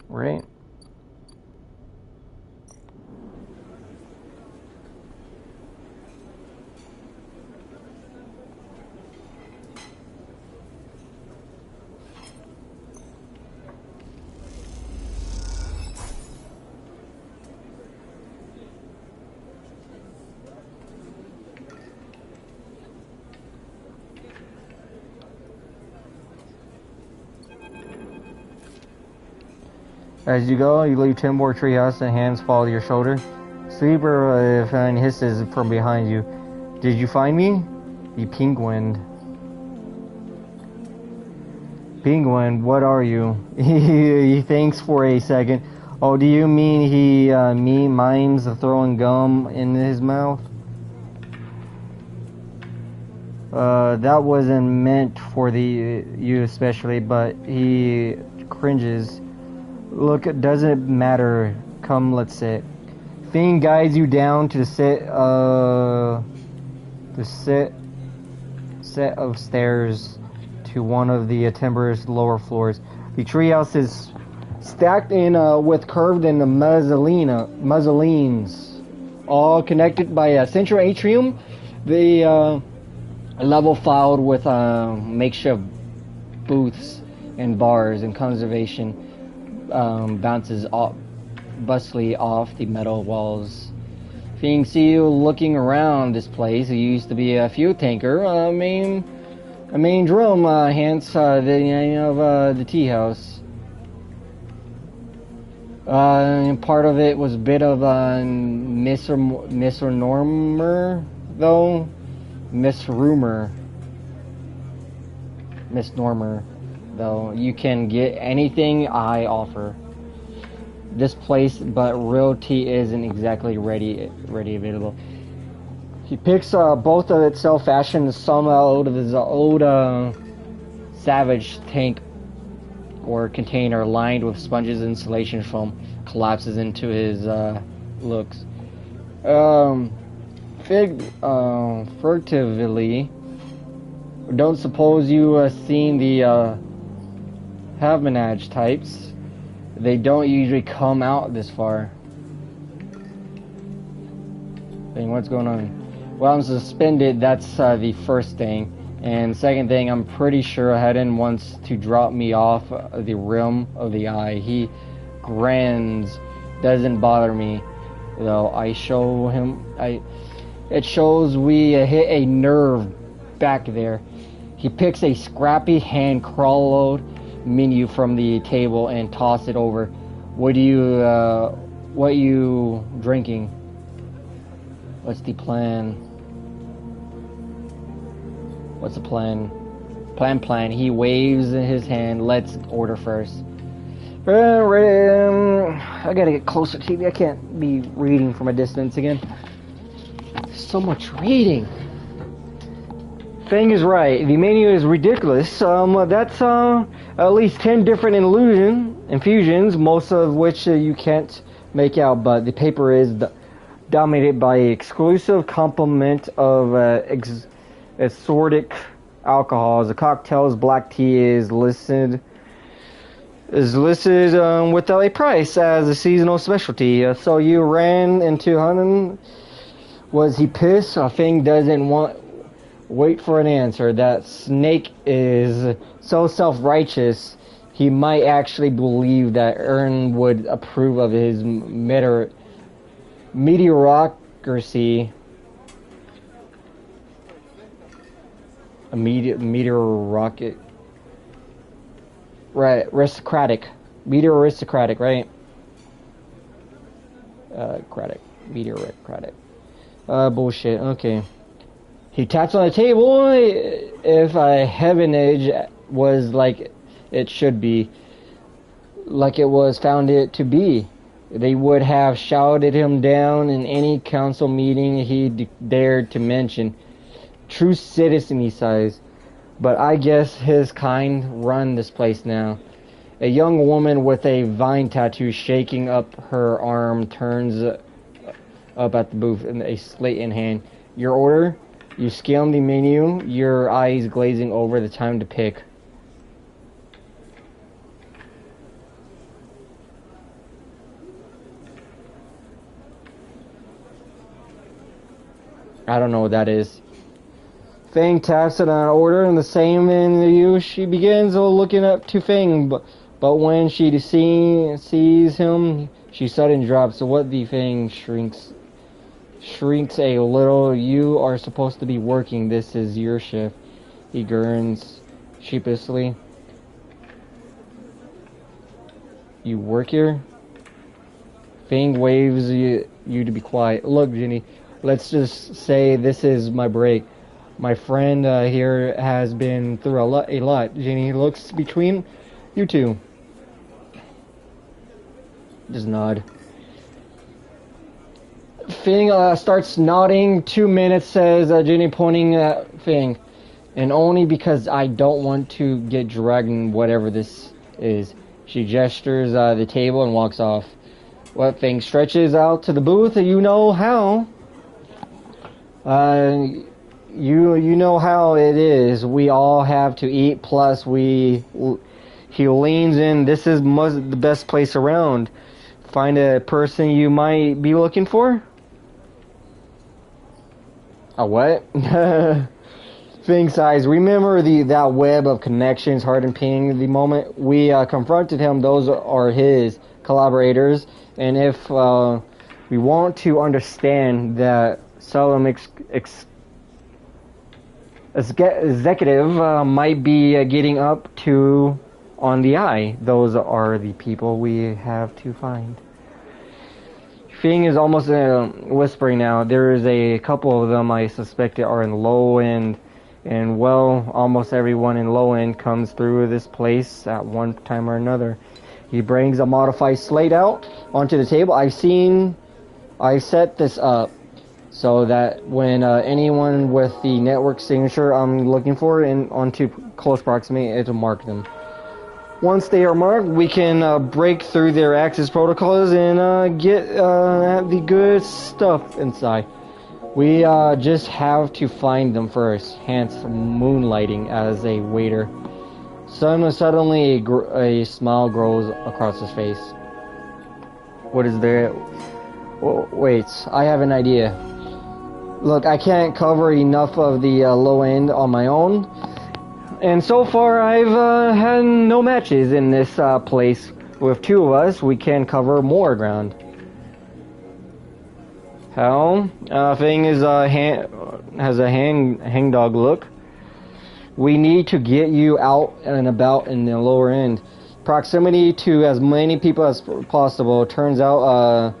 Right. As you go, you leave Timbor Treehouse and hands fall to your shoulder. Sleeper hisses from behind you. Did you find me? The penguin. Penguin, what are you? He thinks for a second. Oh, do you mean he mimes throwing gum in his mouth? That wasn't meant for you especially, but he cringes. Look, it doesn't matter. Come, let's sit. Fiend guides you down to set of stairs to one of the timber's lower floors. The treehouse is stacked in with curved and mezzanines, all connected by a central atrium. The level filed with makeshift booths and bars and conservation. Bounces bustily off the metal walls. Fiend see you looking around this place. It used to be a fuel tanker, a main drum, hence the name of the tea house. And part of it was a bit of a misnomer, though. Misnomer, though. You can get anything I offer. This place, but real tea isn't exactly ready available. He picks both of itself fashioned some out of his old savage tank or container lined with sponges and insulation foam, collapses into his looks. Furtively. Don't suppose you seen the Havanage types? They don't usually come out this far. Dang, what's going on? Well, I'm suspended. That's the first thing. And second thing, I'm pretty sure Hedon wants to drop me off the rim of the eye. He grins, doesn't bother me, though. I show him, it shows we hit a nerve back there. He picks a scrappy hand-crawled menu from the table and toss it over. What you drinking? What's the plan? What's the plan? Plan. He waves his hand. Let's order first. I gotta get closer to TV. I can't be reading from a distance again. So much reading. Fang is right. The menu is ridiculous. That's at least 10 different infusions, most of which you can't make out, but the paper is dominated by exclusive complement of assortic alcohols. The cocktails, black tea is listed without a price as a seasonal specialty. So you ran into Hunan. Was he pissed? Fang doesn't wait for an answer. That snake is so self-righteous, he might actually believe that Ern would approve of his meteorocracy. A meteor rocket. Right, aristocratic. Meteor aristocratic, right? Meteorocratic. Bullshit, okay. He taps on the table. If a heavenage was like it should be, like it was found it to be, they would have shouted him down in any council meeting he dared to mention. True citizen, he sighs. But I guess his kind run this place now. A young woman with a vine tattoo shaking up her arm turns up at the booth, and a slate in hand. Your order? You skim the menu, your eyes glazing over the time to pick. I don't know what that is. Fang taps it on order, and the same in you. She begins looking up to Fang, but when she sees him, she suddenly drops. So what the Fang shrinks a little. You are supposed to be working. This is your shift. He grins sheepishly. You work here? Fang waves you to be quiet. Look, Ginny, let's just say this is my break. My friend here has been through a lot. Ginny looks between you two. Just nod. Fang starts nodding. 2 minutes, says Ginny, pointing at Fang. And only because I don't want to get dragged in whatever this is. She gestures the table and walks off. What, Fang stretches out to the booth. You know how. You know how it is. We all have to eat. Plus, he leans in. This is the best place around. Find a person you might be looking for. A what? Fang sighs. Remember that web of connections Hardin pinged the moment we confronted him. Those are his collaborators. And if we want to understand that Solemn executive might be getting up to on the eye, those are the people we have to find. Fang is almost whispering now. There is a couple of them I suspect are in low end, and well, almost everyone in low end comes through this place at one time or another. He brings a modified slate out onto the table. I set this up so that when anyone with the network signature I'm looking for onto close proximity, it'll mark them. Once they are marked, we can break through their access protocols and get the good stuff inside. We just have to find them first, hence moonlighting as a waiter. Suddenly a smile grows across his face. What is there? Wait, I have an idea. Look, I can't cover enough of the low end on my own. And so far, I've had no matches in this place. With two of us, we can cover more ground. How? Thing is, has a hangdog look. We need to get you out and about in the lower end. Proximity to as many people as possible. Turns out,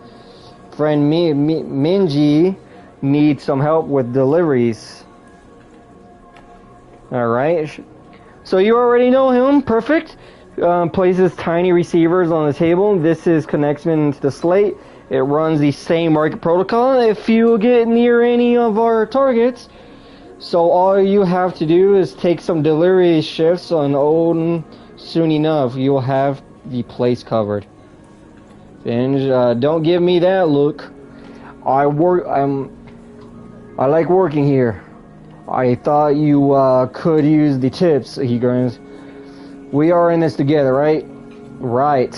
friend Minji needs some help with deliveries. Alright. So you already know him. Perfect. Places tiny receivers on the table. This is connection to the slate. It runs the same market protocol. If you get near any of our targets, so all you have to do is take some delivery shifts on old. Soon enough, you'll have the place covered. Finge, don't give me that look. I like working here. I thought you could use the tips. He grins. We are in this together, right? Right.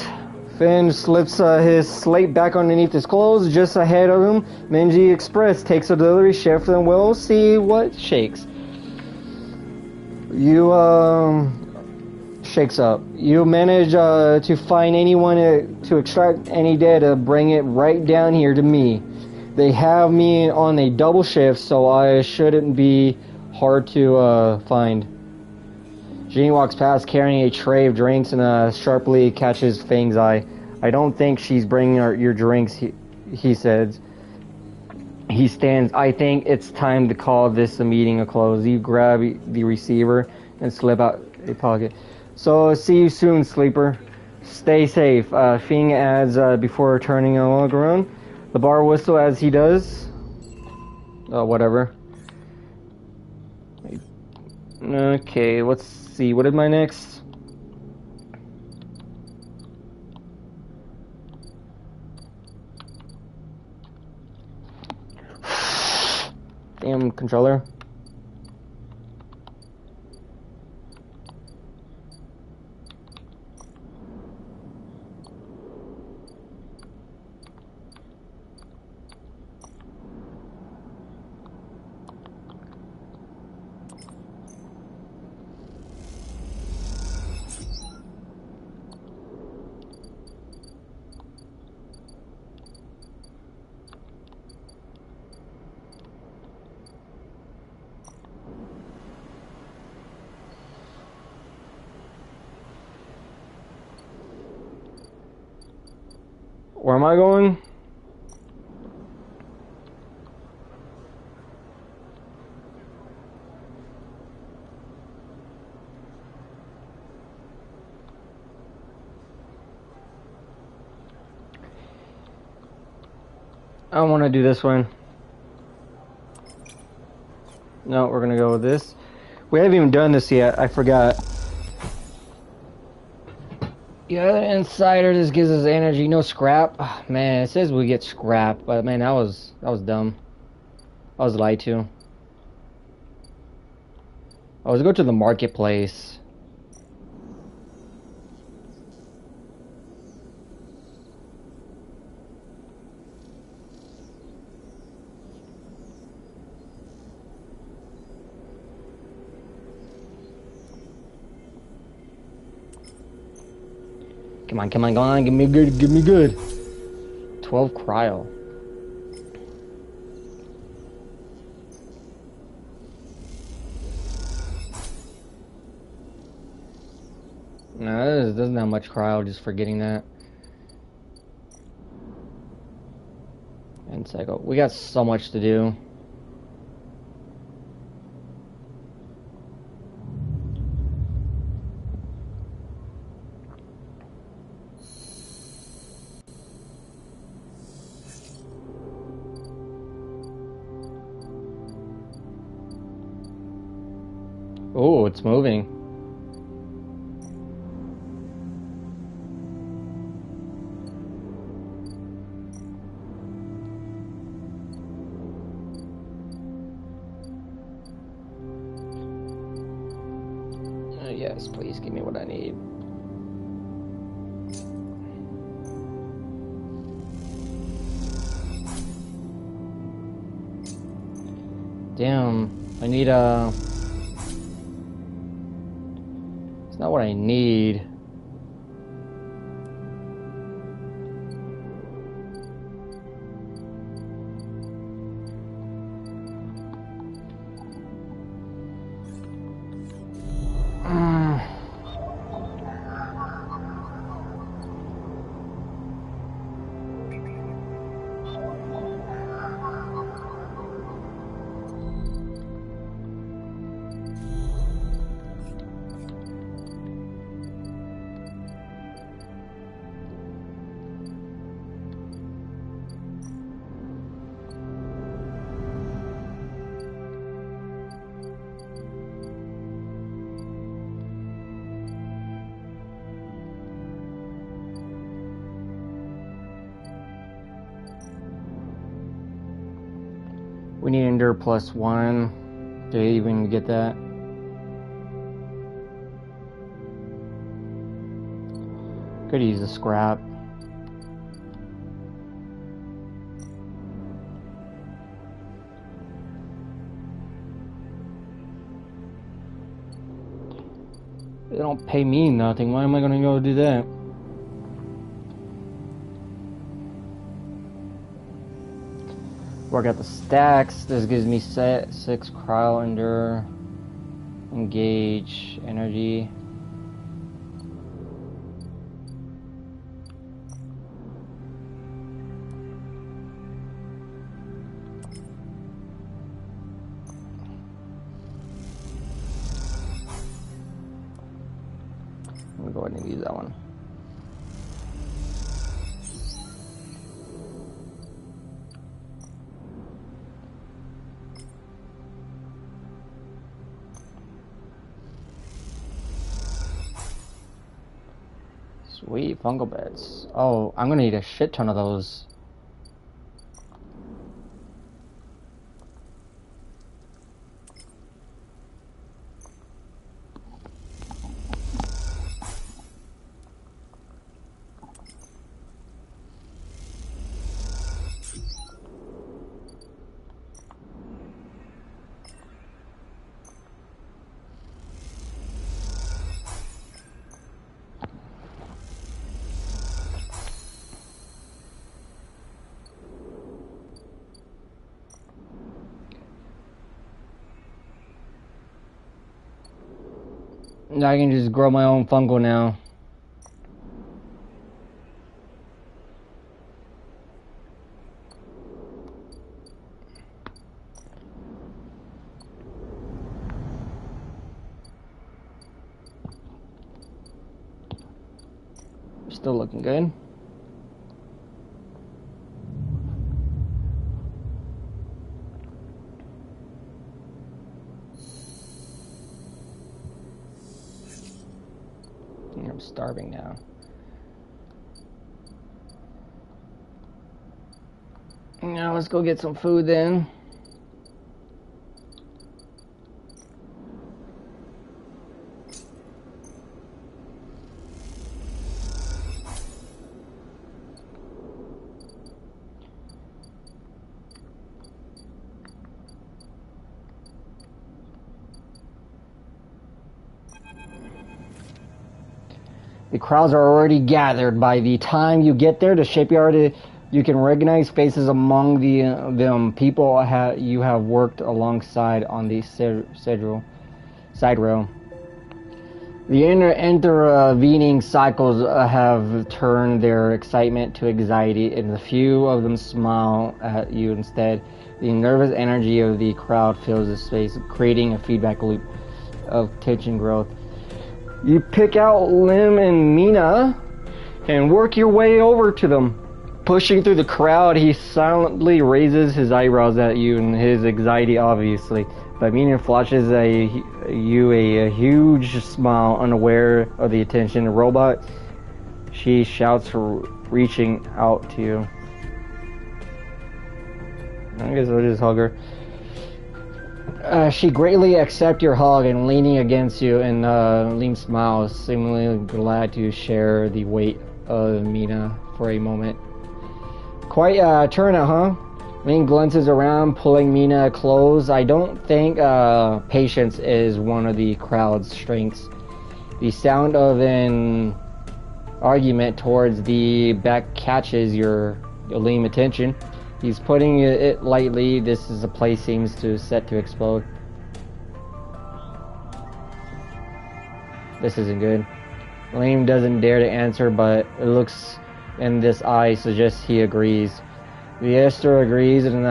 Finn slips his slate back underneath his clothes. Just ahead of him, Minji Express takes a delivery shift, and we'll see what shakes. Shakes up. You manage to find anyone to extract any data, bring it right down here to me. They have me on a double shift, so I shouldn't be hard to find. Jeannie walks past carrying a tray of drinks and sharply catches Fang's eye. I don't think she's bringing your drinks, he says. He stands. I think it's time to call this a meeting a close. You grab the receiver and slip out a pocket. So, see you soon, sleeper. Stay safe. Fing adds before turning a log around. The bar whistle as he does. Whatever. Okay, let's see. What is my next? Damn controller. Where am I going? I want to do this one. No, we're gonna go with this. We haven't even done this yet. I forgot. Yeah, the insider, this gives us energy, no scrap. Oh, man, it says we get scrap, but man, that was dumb. I was lied to. Oh, let's go to the marketplace. Come on, come on, give me good. 12 cryo. No, this doesn't have much cryo, just forgetting that. And cycle. We got so much to do. Oh, it's moving. Yes, please give me what I need. Damn, I need a... It's not what I need. We need endure +1 to even get that. Could use a scrap. They don't pay me nothing. Why am I gonna go do that? Work out the stacks. This gives me 6 cryo endure, engage, energy. I'm gonna go ahead and use that one. Sweet, fungal beds. Oh, I'm gonna need a shit ton of those. I can just grow my own fungal now. Still looking good. I'm starving now. Now let's go get some food then. The crowds are already gathered. By the time you get there, the shipyard, you can recognize faces among them. People you have worked alongside on the side rail. The intervening cycles have turned their excitement to anxiety, and a few of them smile at you instead. The nervous energy of the crowd fills the space, creating a feedback loop of tension growth. You pick out Lim and Mina and work your way over to them. Pushing through the crowd, he silently raises his eyebrows at you in his anxiety, obviously. But Mina flashes you a huge smile, unaware of the attention. The robot, she shouts, reaching out to you. I guess I'll just hug her. She greatly accepts your hug and leaning against you, and Lim smiles, seemingly glad to share the weight of Mina for a moment. Quite a turnout, huh? Ming glances around, pulling Mina close. I don't think patience is one of the crowd's strengths. The sound of an argument towards the back catches your Leem attention. He's putting it lightly. This is a place seems to set to explode. This isn't good. Leem doesn't dare to answer, but it looks in this eye suggests he agrees. The Esther agrees, and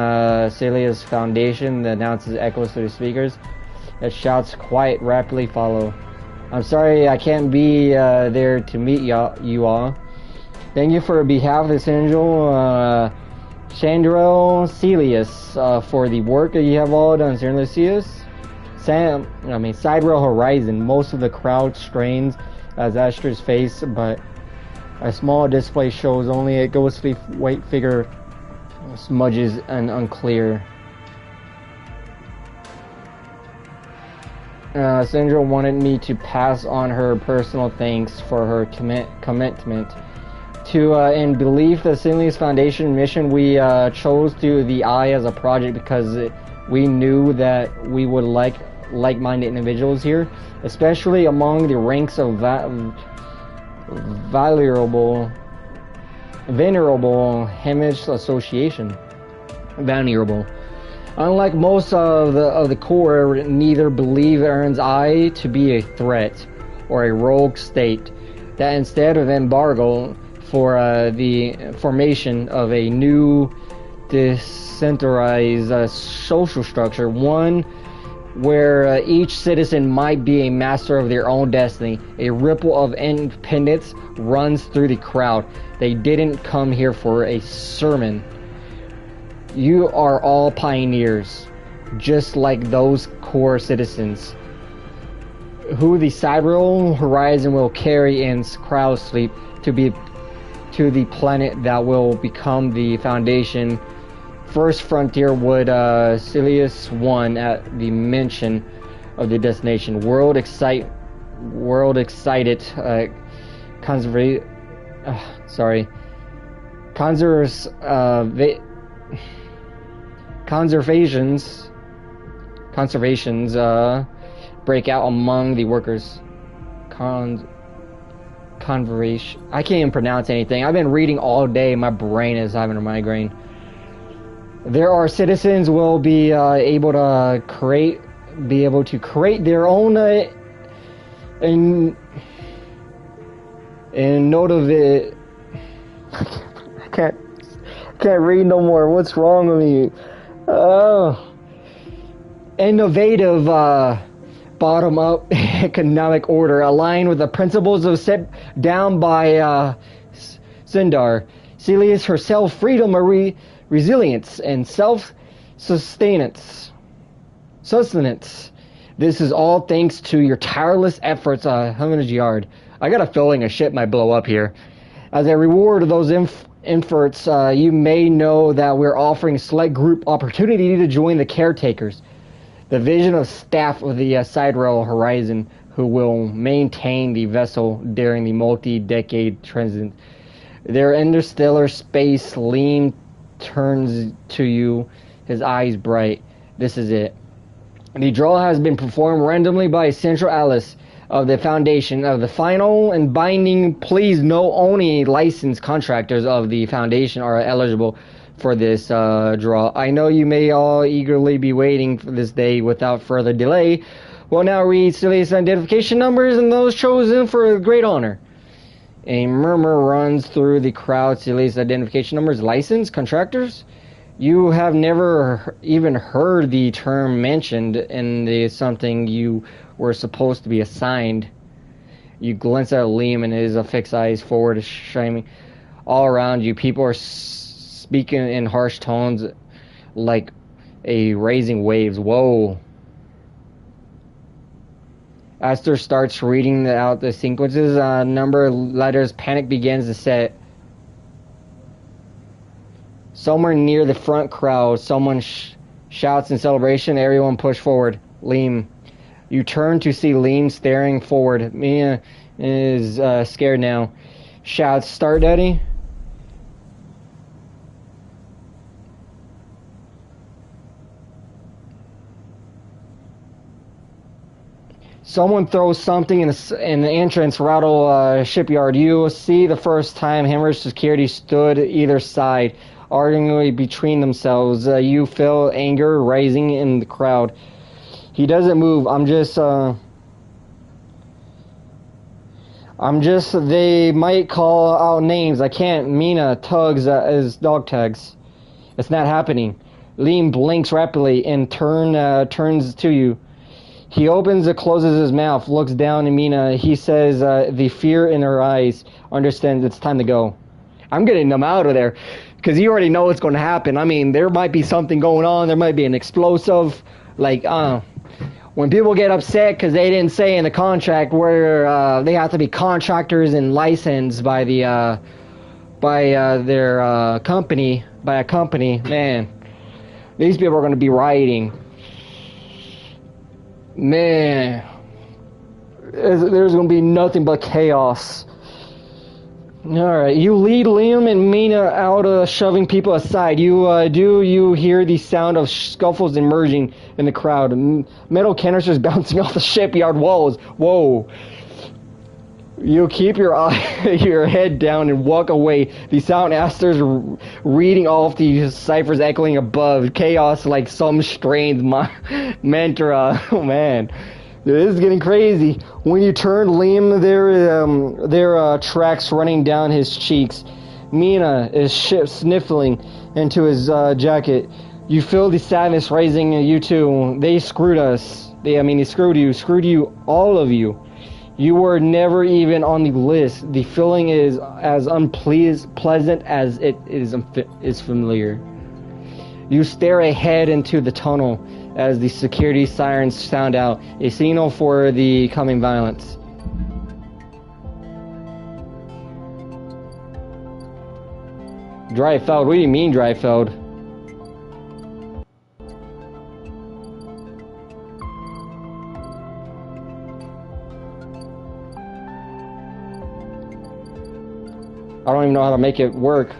Celia's foundation announces echoes through the speakers. As shouts quite rapidly follow. I'm sorry I can't be there to meet you all. Thank you for behalf of this angel, Chandro Celius, for the work that you have all done, Sir Lucius. Sidereal Horizon. Most of the crowd strains as Astra's face, but a small display shows only a ghostly white figure, smudges and unclear. Sandra wanted me to pass on her personal thanks for her commitment to in belief the Celius Foundation mission. We chose to the Eye as a project because we knew that we would like-minded individuals here, especially among the ranks of Venerable Hamish Association. Venerable. Unlike most of the core, neither believe Ern's Eye to be a threat or a rogue state. That instead of embargo for the formation of a new decentralized social structure, one where each citizen might be a master of their own destiny. A ripple of independence runs through the crowd. They didn't come here for a sermon. You are all pioneers, just like those core citizens, who the Sidereal Horizon will carry in crowd sleep to the planet that will become the foundation. First frontier would Celius won at the mention of the destination. World excited conservations break out among the workers. Conversation. I can't even pronounce anything. I've been reading all day. My brain is having a migraine. There are citizens will be able to create their own in note of it. I can't read no more. What's wrong with me? Innovative bottom-up economic order aligned with the principles of set down by Sindar. Celius herself, freedom, resilience, and sustenance. This is all thanks to your tireless efforts, Hermitage Yard. I got a feeling a ship might blow up here. As a reward of those efforts, you may know that we're offering a select group opportunity to join the caretakers, the vision of staff of the Sidereal Horizon, who will maintain the vessel during the multi-decade transit. Their interstellar space. Leem turns to you, his eyes bright. This is it. The draw has been performed randomly by Central Alice of the Foundation. Of the final and binding, please know only licensed contractors of the Foundation are eligible for this draw. I know you may all eagerly be waiting for this day. Without further delay, we'll now read Celia's identification numbers and those chosen for great honor. A murmur runs through the crowd. Celia's identification numbers. Licensed contractors? You have never even heard the term mentioned in something you were supposed to be assigned. You glance at Liam and his fixed eyes forward, shining all around you. People are speaking in harsh tones like a raising waves. Whoa. Aster starts reading out the sequences. Number of letters. Panic begins to set. Somewhere near the front crowd, someone shouts in celebration. Everyone push forward. Liam. You turn to see Liam staring forward. Mia is scared now. Shouts, "Start, Daddy." Someone throws something in the entrance, rattle shipyard. You see the first time Hammer's security stood either side, arguing between themselves. You feel anger rising in the crowd. He doesn't move. They might call out names. I can't. Mina tugs as dog tags. It's not happening. Liam blinks rapidly and turns to you. He opens and closes his mouth, looks down at Mina. He says, the fear in her eyes, understands it's time to go. I'm getting them out of there, because you already know what's going to happen. I mean, there might be something going on. There might be an explosive. Like, when people get upset because they didn't say in the contract where they have to be contractors and licensed by their company, by a company, man, these people are going to be rioting. Man, there's going to be nothing but chaos. Alright, you lead Liam and Mina out, shoving people aside. You hear the sound of scuffles emerging in the crowd. Metal canisters bouncing off the shipyard walls. Whoa. You keep your head down and walk away. The sound masters reading off the ciphers echoing above. Chaos like some strange mantra. Oh man, this is getting crazy. When you turn, Liam, there tracks running down his cheeks. Mina is sniffling into his jacket. You feel the sadness rising in you too. They screwed us. They screwed you, all of you. You were never even on the list. The feeling is as unpleasant as it is familiar. You stare ahead into the tunnel as the security sirens sound out, a signal for the coming violence. Dreifeld? What do you mean, Dreifeld? I don't even know how to make it work.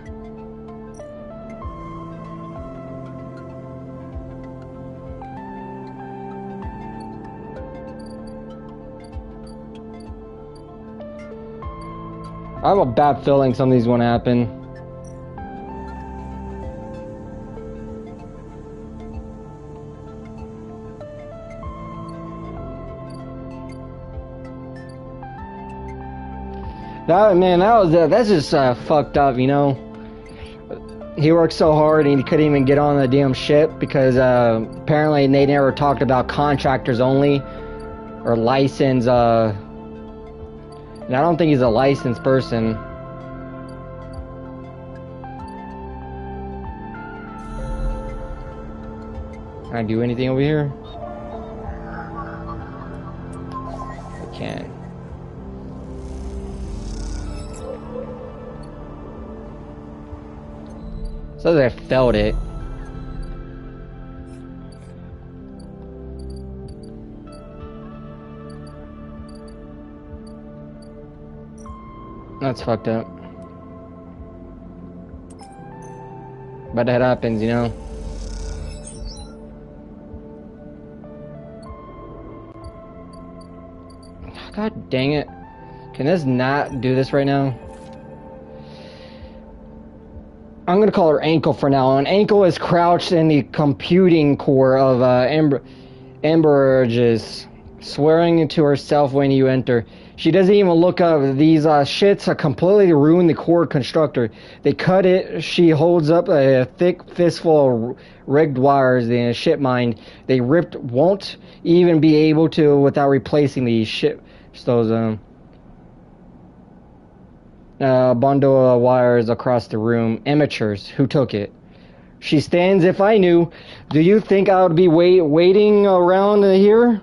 I have a bad feeling something's going to happen. That's just fucked up, you know. He worked so hard and he couldn't even get on the damn ship because apparently they never talked about contractors only or license. And I don't think he's a licensed person. Can I do anything over here? I can't. So I felt it. That's fucked up. But that happens, you know. God dang it. Can this not do this right now? I'm gonna call her Ankle for now on. Ankle is crouched in the computing core of Emberges, swearing to herself when you enter. She doesn't even look up. These shits are completely ruined the core constructor. They cut it. She holds up a thick fistful of rigged wires in a ship mine. They ripped won't even be able to without replacing these ship stones. Bundle of wires across the room. Amateurs. Who took it? She stands. If I knew, do you think I would be waiting around here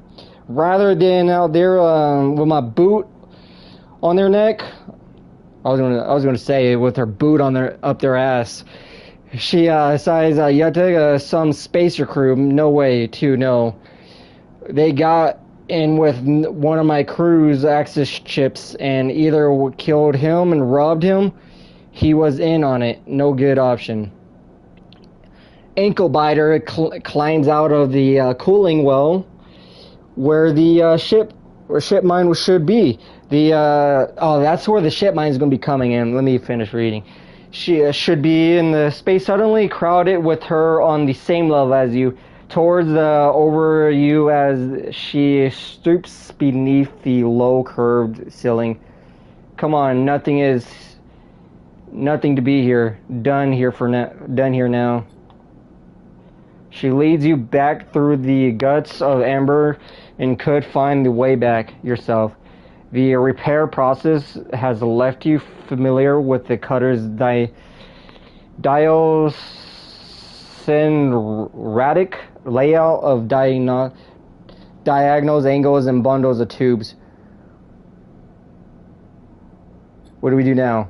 rather than out there with my boot on their neck? I was gonna say with her boot on up their ass. She says, "Yeah, some spacer crew. No way to know. They got in with one of my crew's access chips and either killed him and robbed him. He was in on it. No good option." Ankle biter climbs out of the cooling well where the ship where ship mine should be. The oh, that's where the ship mine is going to be coming in. Let me finish reading. She should be in the space suddenly crowded with her on the same level as you, towards over you as she stoops beneath the low curved ceiling. Come on, nothing to be here. Done here for now. Done here now. She leads you back through the guts of Amber and could find the way back yourself. The repair process has left you familiar with the cutter's idiosyncratic layout of diagonals, angles, and bundles of tubes. What do we do now?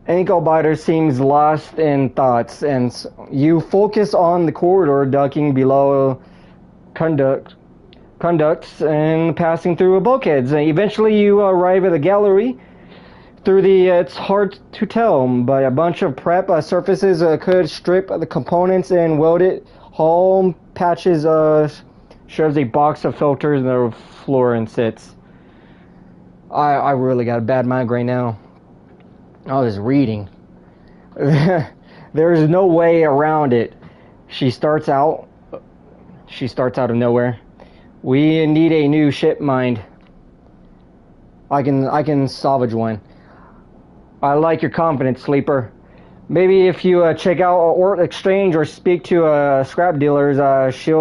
Ankle biter seems lost in thoughts, and you focus on the corridor ducking below conducts and passing through bulkheads. Eventually you arrive at a gallery. It's hard to tell, but a bunch of prep surfaces could strip the components and weld it. Hall patches shoves a box of filters on the floor and sits. I really got a bad migraine now. I was reading. There's no way around it. She starts out of nowhere. We need a new ship mind. I can salvage one. I like your confidence, Sleeper. Maybe if you check out or exchange or speak to scrap dealers, she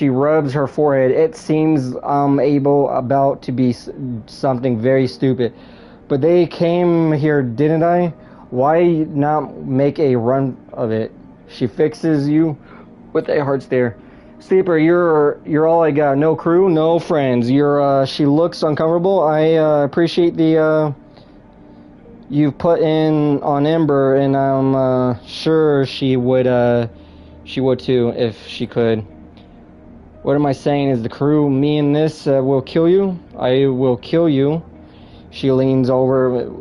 rubs her forehead. It seems about to be something very stupid. But they came here, didn't I? Why not make a run of it? She fixes you with a hard stare. Sleeper, you're all I got. No crew, no friends. She looks uncomfortable. I appreciate the you've put in on Ember, and I'm sure she would too if she could. What am I saying? Is the crew, me and this will kill you? I will kill you. She leans over,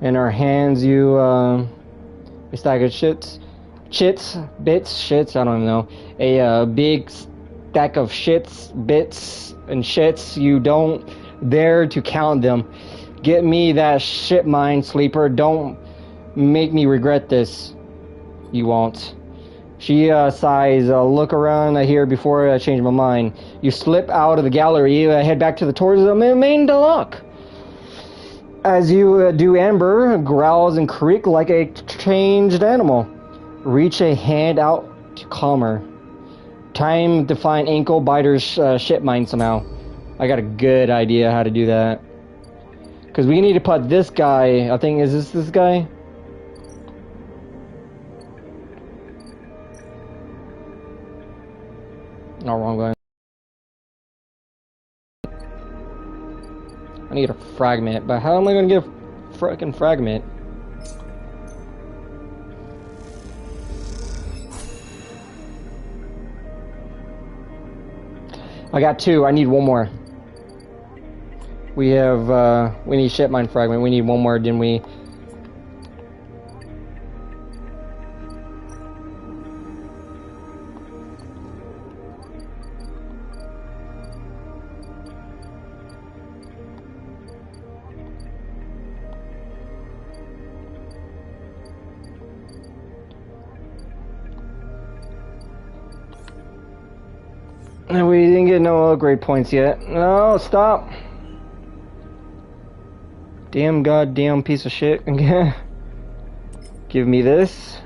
in her hands you a stack of shits, I don't know. A big stack of bits and shits. You don't dare to count them. Get me that shit mine, Sleeper. Don't make me regret this. You won't. She sighs. Look around here before I change my mind. You slip out of the gallery. Head back towards the main dock. As you do, Amber growls and creaks like a changed animal. Reach a hand out to calm her. Time to find ankle biter's ship mine somehow. I got a good idea how to do that. Because we need to put this guy, I think, is this guy? No, wrong guy. I need a fragment, but how am I going to get a frickin' fragment? I got 2. I need 1 more. We need ship mine fragment. We need 1 more, didn't we? We didn't get no upgrade points yet. No, stop. Damn goddamn piece of shit. Give me this.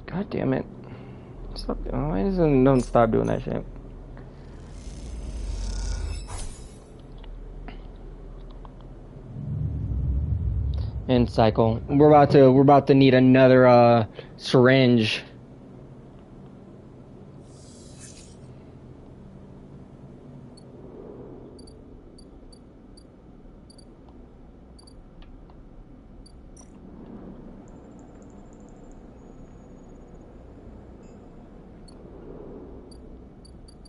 God damn it. Stop. Why doesn't don't stop doing that shit? And cycle. We're about to need another syringe.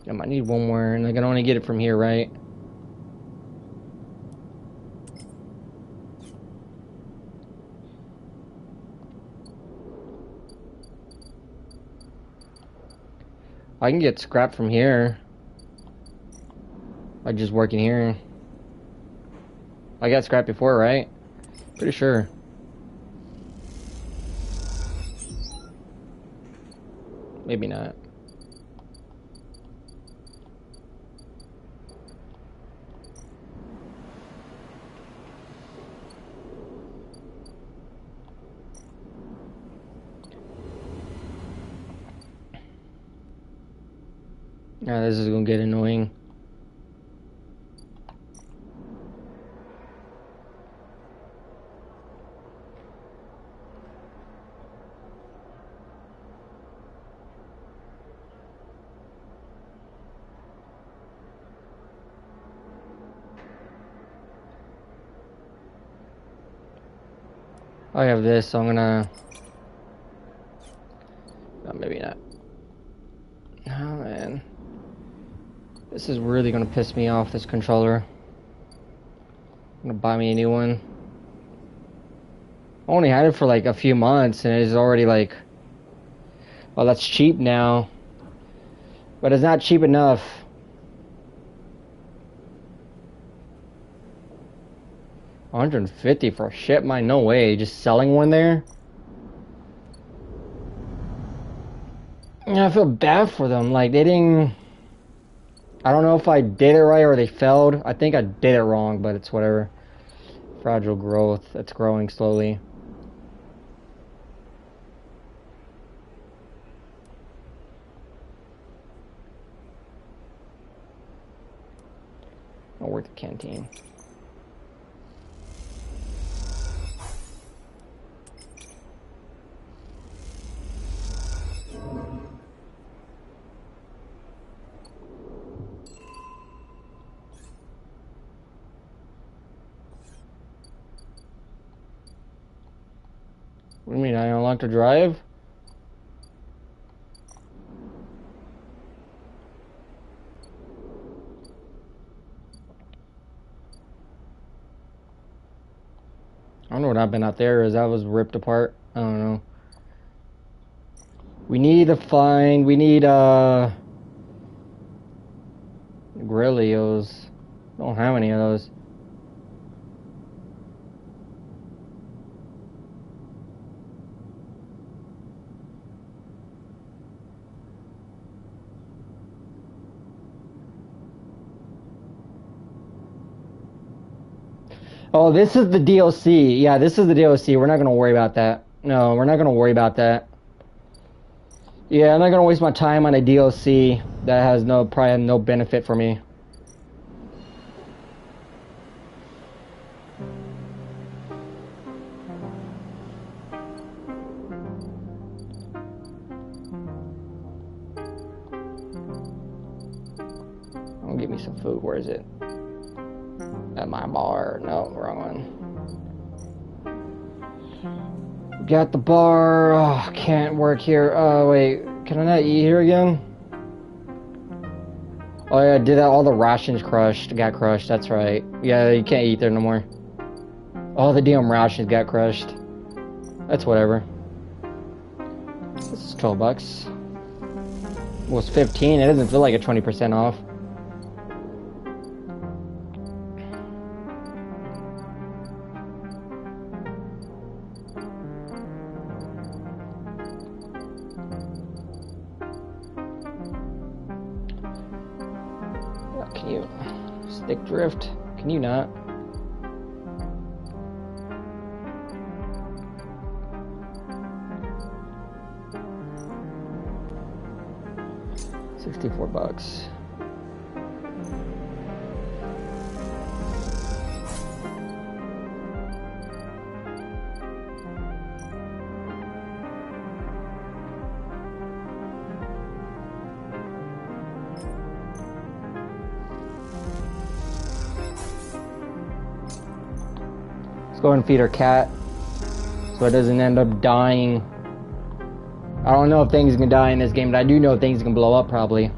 I might need 1 more, and I can only get it from here, right? I can get scrap from here. I just working here. I got scrap before, right? Pretty sure. Maybe not. Yeah, this is gonna get annoying. I have this, so I'm gonna... Oh, maybe not. Oh, man. This is really gonna piss me off, this controller. Gonna buy me a new one. I only had it for like a few months, and it's already like... Well, that's cheap now. But it's not cheap enough. $150 for a ship mine? No way. Just selling one there? Yeah, I feel bad for them. Like, they didn't... I don't know if I did it right or they failed. I think I did it wrong, but it's whatever. Fragile growth. It's growing slowly. I'll work the canteen. What do you mean, I unlocked to drive? I don't know what happened out there, as that was ripped apart. I don't know. We need to find, Grillios. Don't have any of those. Oh, this is the DLC. Yeah, this is the DLC. We're not going to worry about that. No, we're not going to worry about that. Yeah, I'm not going to waste my time on a DLC that has probably no benefit for me. Oh, give me some food. Where is it? At my bar. No, wrong one. Got the bar. Oh, can't work here. Oh, wait. Can I not eat here again? Oh, yeah, I did that. All the rations got crushed. That's right. Yeah, you can't eat there no more. All the damn rations got crushed. That's whatever. This is $12. Well, it's 15. It doesn't feel like a 20% off. Can you stick drift? Can you not? $64. Let's go and feed our cat so it doesn't end up dying. I don't know if things can die in this game, but I do know things can blow up probably.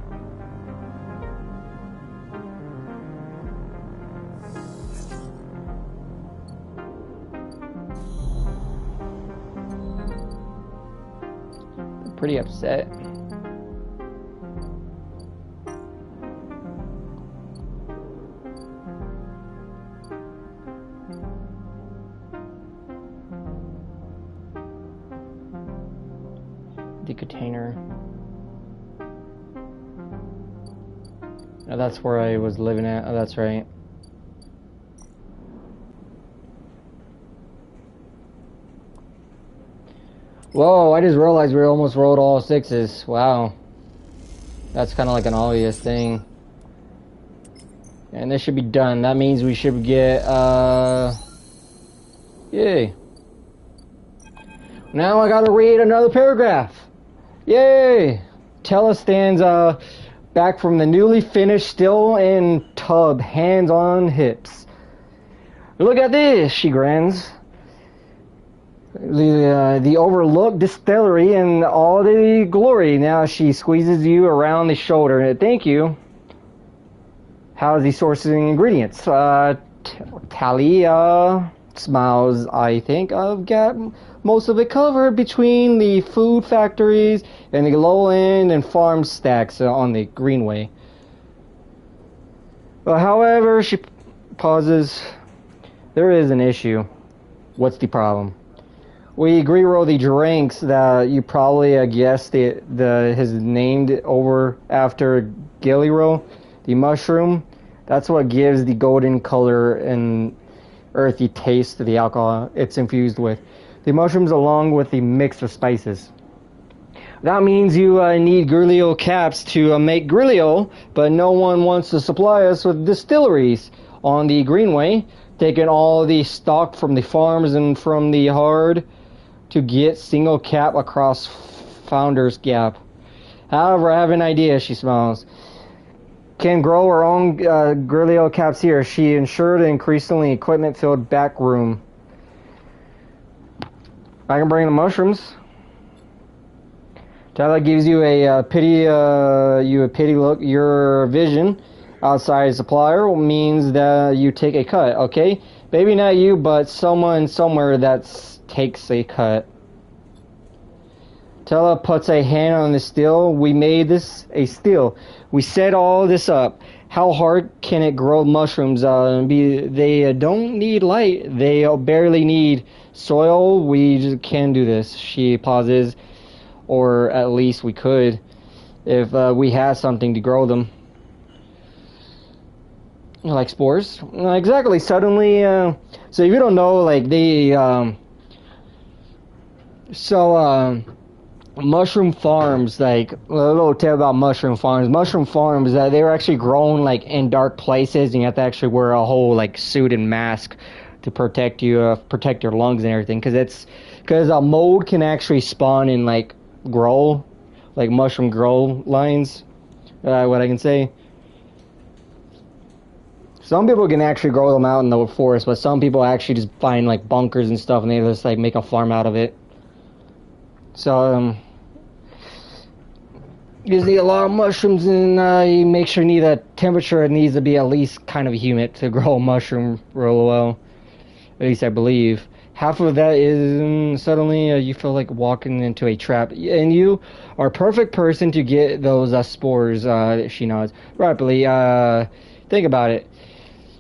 Pretty upset. empty container. Oh, that's where I was living at. Oh, that's right. Whoa, I just realized we almost rolled all 6s. Wow. That's kind of like an obvious thing. And this should be done. That means we should get, yay. Now I gotta read another paragraph. Yay! Tella stands, back from the newly finished still in tub, hands on hips. Look at this, she grins. The overlooked distillery in all the glory. Now she squeezes you around the shoulder. Thank you. How's the sourcing ingredients? Talia smiles. I think I've got most of it covered between the food factories and the low-end and farm stacks on the Greenway. However, she pauses. There is an issue. What's the problem? We Grero the drinks that you probably guessed his named over after Gillyro, the mushroom. That's what gives the golden color and earthy taste to the alcohol it's infused with. The mushrooms along with the mix of spices. That means you need Grillio caps to make Grillio, but no one wants to supply us with distilleries on the Greenway, taking all the stock from the farms and from the hard to get single cap across Founder's Gap. However, I have an idea, she smiles. Can grow her own Grillio caps here. She ensured an increasingly equipment-filled back room. I can bring the mushrooms. Tyler gives you a pity look. Your vision outside supplier means that you take a cut, okay? Maybe not you, but someone somewhere that takes a cut. Tella puts a hand on the still. We made this a still. We set all this up. How hard can it grow mushrooms? They don't need light. They barely need soil. We just can do this. She pauses. Or at least we could if we had something to grow them. Like spores? Exactly. Suddenly, so if you don't know, like mushroom farms, like a little tale about mushroom farms. Mushroom farms, they were actually grown like in dark places, and you have to actually wear a whole like suit and mask to protect you, protect your lungs and everything, because a mold can actually spawn in like grow, like mushroom grow lines. What I can say. Some people can actually grow them out in the forest, but some people actually just find like bunkers and stuff, and they just like make a farm out of it. So, you just need a lot of mushrooms, and you make sure you need a temperature. It needs to be at least kind of humid to grow a mushroom real well. At least I believe. Half of that is suddenly you feel like walking into a trap, and you are a perfect person to get those spores. She nods. Rightly. Think about it.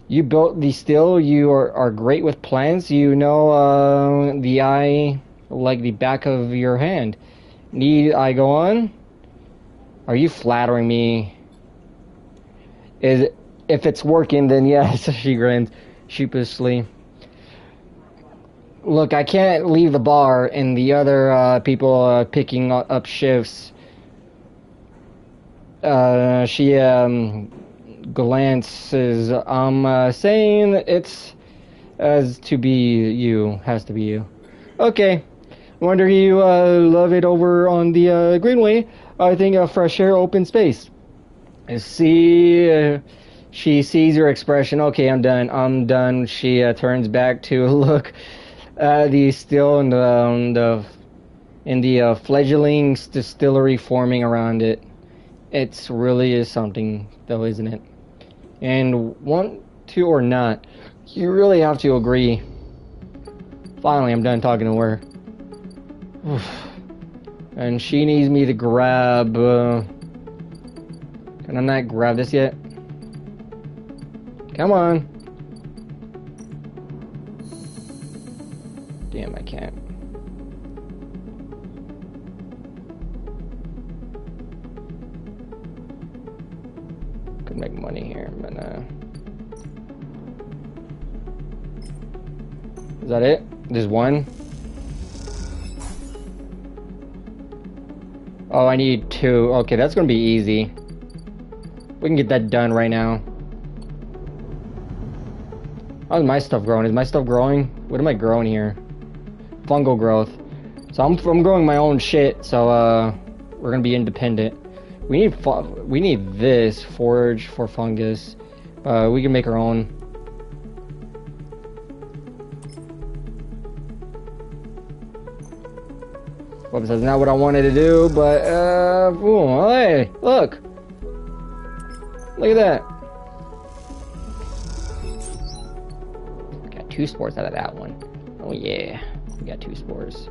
You built the still. You are great with plants. You know the eye like the back of your hand. Need I go on? Are you flattering me? If it's working, then yes. She grins sheepishly. Look, I can't leave the bar and the other people picking up shifts. She glances. I'm saying it's has to be you. Okay. Wonder you love it over on the Greenway. I think a fresh air, open space. She sees your expression. Okay, I'm done. She turns back to look at the still in the fledgling distillery forming around it. It's really is something, though, isn't it? And want to or not, you really have to agree. Finally, I'm done talking to her. And she needs me to grab. Can I not grab this yet? Come on. Damn, I can't. make money here, but is that it? Just one? Oh, I need 2. Okay, that's gonna be easy. We can get that done right now. How's my stuff growing? Is my stuff growing? What am I growing here? Fungal growth. So I'm growing my own shit. So we're gonna be independent. We need this forage for fungus. We can make our own. Whoops, that's not what I wanted to do. But ooh, hey, look. Look at that. Got 2 spores out of that one. Oh yeah, we got 2 spores.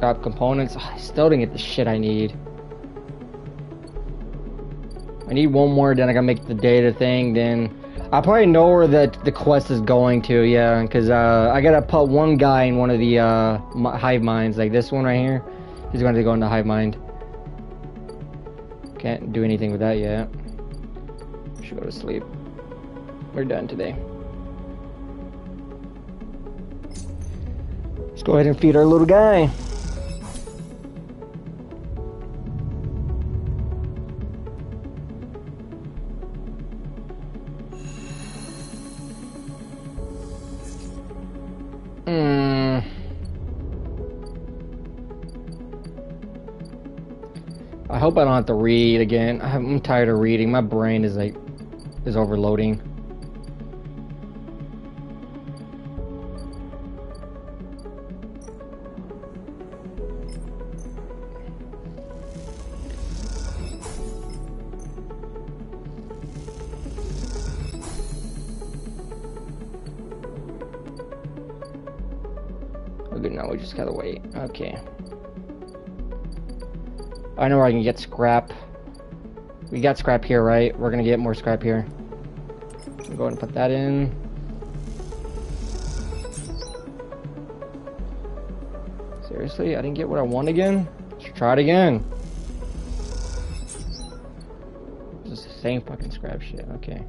Grab components. I still didn't get the shit I need. I need one more, then I gotta make the data thing, then I probably know where the quest is going to, yeah, because I gotta put one guy in one of the hive minds, like this one right here. He's going to go in the hive mind. Can't do anything with that yet. Should go to sleep. We're done today. Let's go ahead and feed our little guy. I hope I don't have to read again. I'm tired of reading. My brain is overloading. Oh, good. Now we just gotta wait. Okay. I know where I can get scrap. We got scrap here, right? We're gonna get more scrap here. So go ahead and put that in. Seriously? I didn't get what I want again? Let's try it again. It's the same fucking scrap shit. Okay.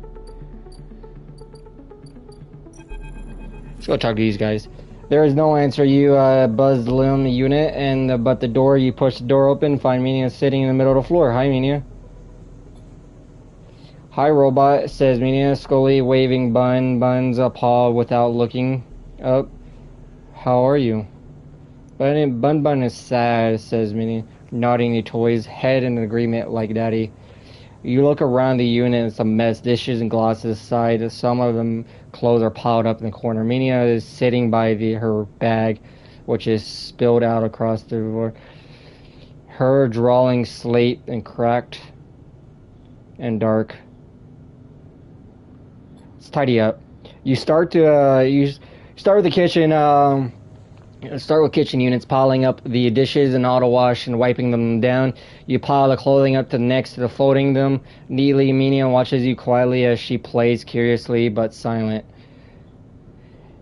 Let's go talk to these guys. There is no answer. You buzzed limb unit, and but the door, you push the door open, find Meania sitting in the middle of the floor. Hi, Meania. Hi, robot, says Meania, Scully waving Bun's a paw without looking up. How are you? Bun is sad, says Meania, nodding the toy's head in agreement like daddy. You look around the unit, it's a mess. Dishes and glasses aside, some of them clothes are piled up in the corner. Meania is sitting by her bag, which is spilled out across the floor. Her drawing slate and cracked and dark. Let's tidy up. You start with the kitchen. Start with kitchen units, piling up the dishes and auto wash and wiping them down. You pile the clothing up to next to the folding them neatly. Meania watches you quietly as she plays, curiously but silent.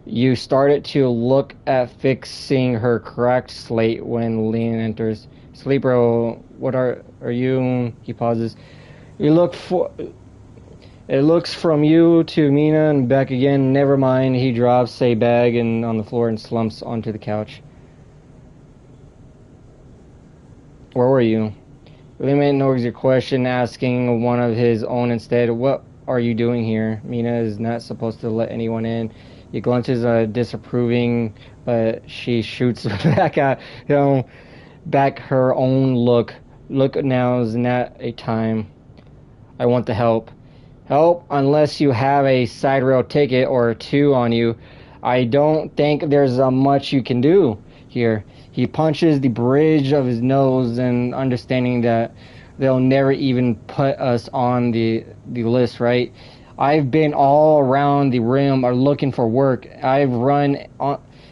You started to look at fixing her cracked slate when Leon enters. Sleeper, what are you? He pauses. It looks from you to Meania and back again. Never mind. He drops a bag on the floor and slumps onto the couch. Where were you? William ignores your question, asking one of his own instead. What are you doing here? Meania is not supposed to let anyone in. He glances disapproving, but she shoots back at back her own look. Look, now is not a time. I want to help. Help, unless you have a side rail ticket or 2 on you. I don't think there's much you can do here. He punches the bridge of his nose, and understanding that they'll never even put us on the list, right? I've been all around the rim looking for work. I've run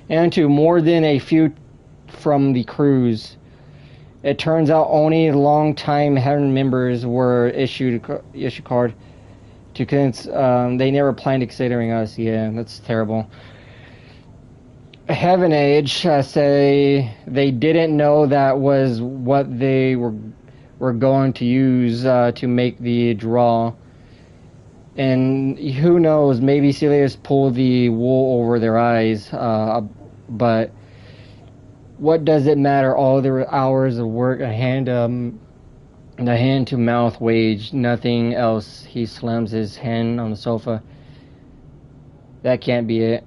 into more than a few from the crews. It turns out only long-time Heaven members were issued card to they never planned considering us. Yeah, that's terrible. Heaven Age say they didn't know that was what they were going to use to make the draw. And who knows, maybe Celius pulled the wool over their eyes, but what does it matter? All the hours of work, the hand-to-mouth wage, nothing else. He slams his hand on the sofa. That can't be it.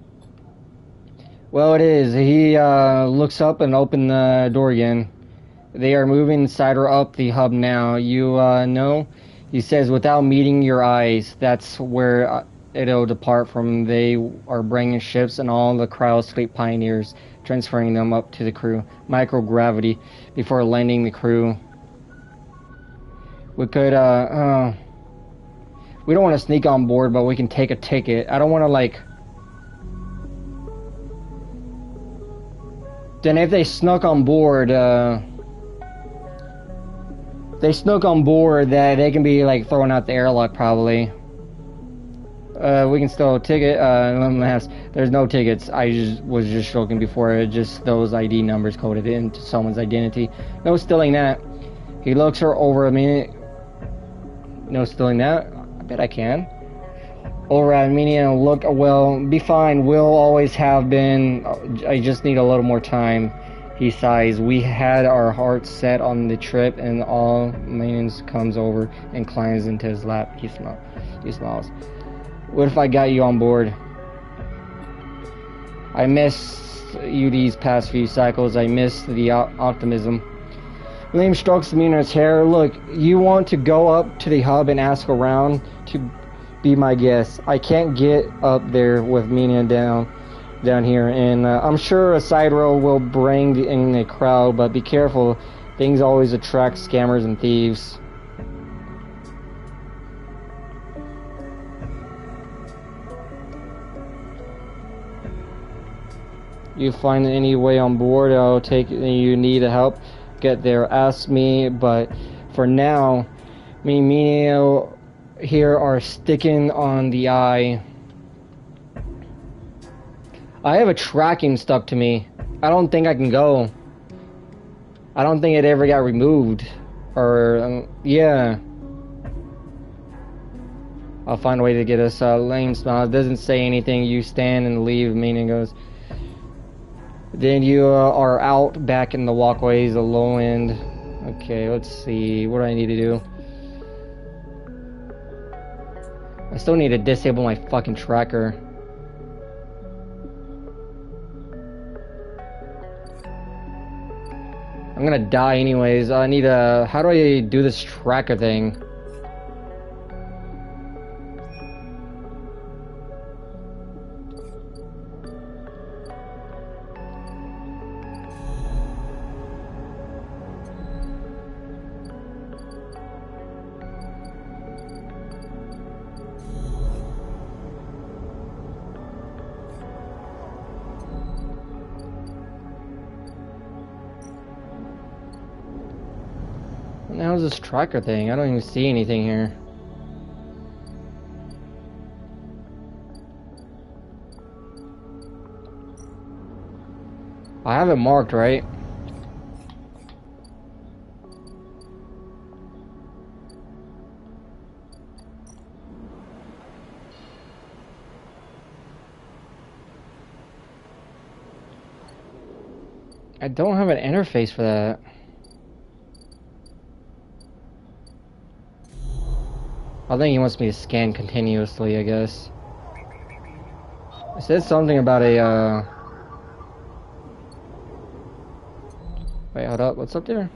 Well, it is. He looks up and opens the door again. They are moving Cider up the hub now. You know? He says, without meeting your eyes, that's where it'll depart from. They are bringing ships and all the cryo-sleep pioneers, transferring them up to the crew. Microgravity before landing the crew. We could, we don't want to sneak on board, but we can take a ticket. I don't want to, like... Then if they snuck on board, that they can be like thrown out the airlock probably. We can still ticket. There's no tickets. I was just joking before. Just those ID numbers coded into someone's identity. No stealing that. He looks her over a minute. No stealing that. I bet I can. Over at Minion, look, well, be fine. We'll always have been. I just need a little more time. He sighs. We had our hearts set on the trip, and all Minions comes over and climbs into his lap. He smiles. What if I got you on board? I missed you these past few cycles. I missed the optimism. Liam strokes Minion's hair. Look, you want to go up to the hub and ask around to be my guest. I can't get up there with Minion down here, and I'm sure a side row will bring in a crowd, but be careful. Things always attract scammers and thieves. You find any way on board, I'll take it. You need help, get there, ask me, but for now, me and Minion here are sticking on the eye. I have a tracking stuck to me. I don't think I can go. I don't think it ever got removed. Or, yeah. I'll find a way to get us. Lame smile. It doesn't say anything. You stand and leave. Meaning goes. Then you are out back in the walkways, the low end. Okay, let's see. What do I need to do? I still need to disable my fucking tracker. I'm gonna die anyways. I need a... How do I do this tracker thing? How's this tracker thing? I don't even see anything here. I have it marked, right? I don't have an interface for that. I think he wants me to scan continuously, I guess. It says something about a, Wait, hold up. What's up there?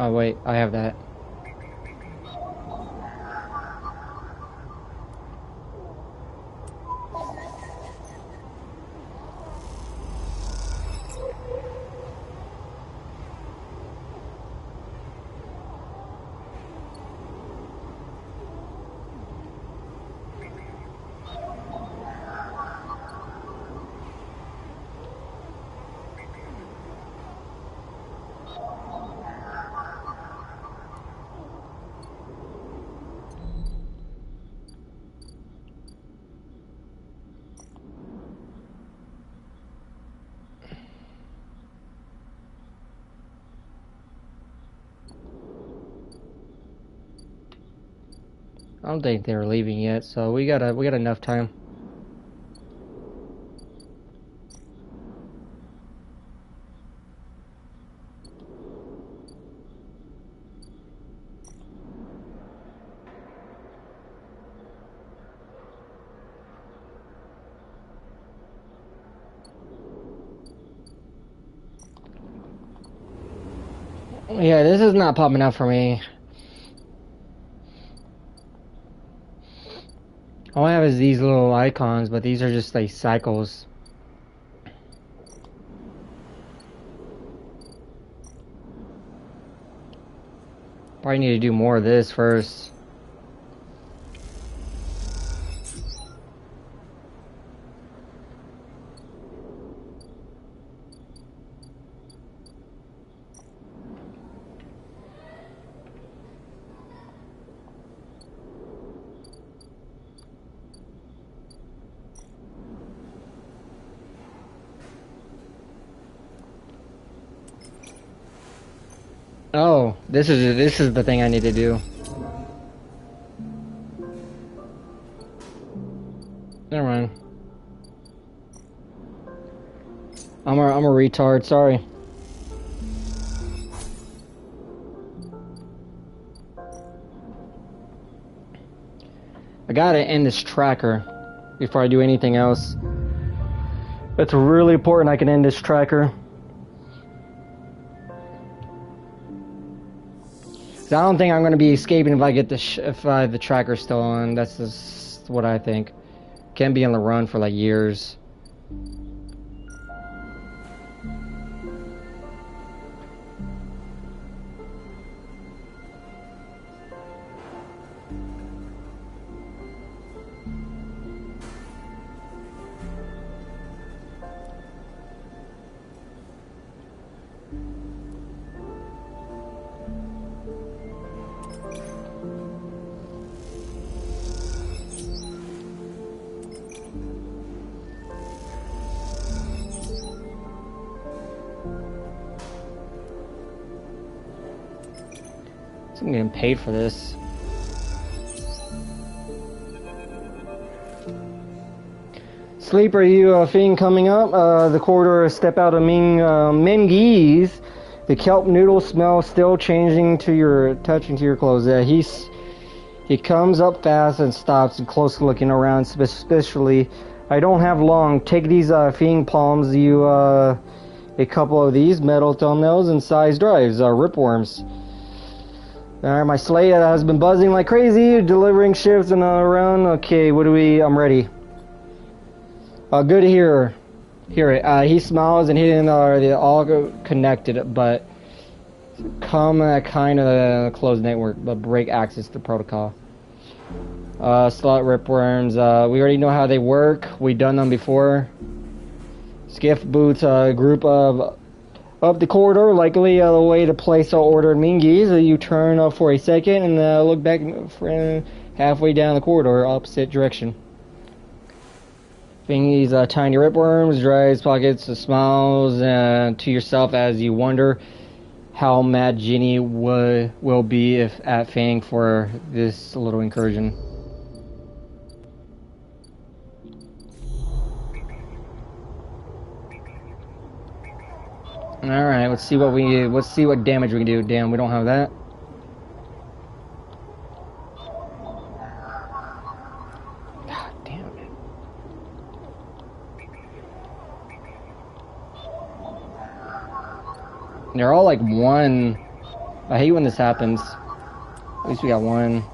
Oh wait, I have that. I don't think they're leaving yet, so we got enough time. Yeah, this is not popping up for me. All I have is these little icons, but these are just like cycles. Probably need to do more of this first. Oh, this is the thing I need to do. Never mind. I'm a retard, sorry. I gotta end this tracker before I do anything else. It's really important I can end this tracker. I don't think I'm going to be escaping if I get the tracker's still on. That's just what I think. Can't be on the run for like years. I'm getting paid for this. Sleeper, you fiend coming up. The corridor step out of Mengi's. The kelp noodle smell still changing to your touching to your clothes. He comes up fast and stops and closely looking around suspiciously. I don't have long. Take these fiend palms. A couple of these metal thumbnails and size drives. Ripworms. Alright, my slate has been buzzing like crazy, delivering shifts and around. Okay, I'm ready. Good to hear it. He smiles and they're all connected, but come kind of a closed network, but break access to protocol. Slot ripworms, we already know how they work. We've done them before. Skiff boots, a group of up the corridor, likely the way to place our order in Mingi's. You turn for a second and look back halfway down the corridor, opposite direction. Mingi's tiny ripworms, dries pockets, smiles to yourself as you wonder how mad Ginny will be if at Fang for this little incursion. Alright, let's see what damage we can do. Damn, we don't have that. God damn it. They're all like one I hate when this happens. At least we got one.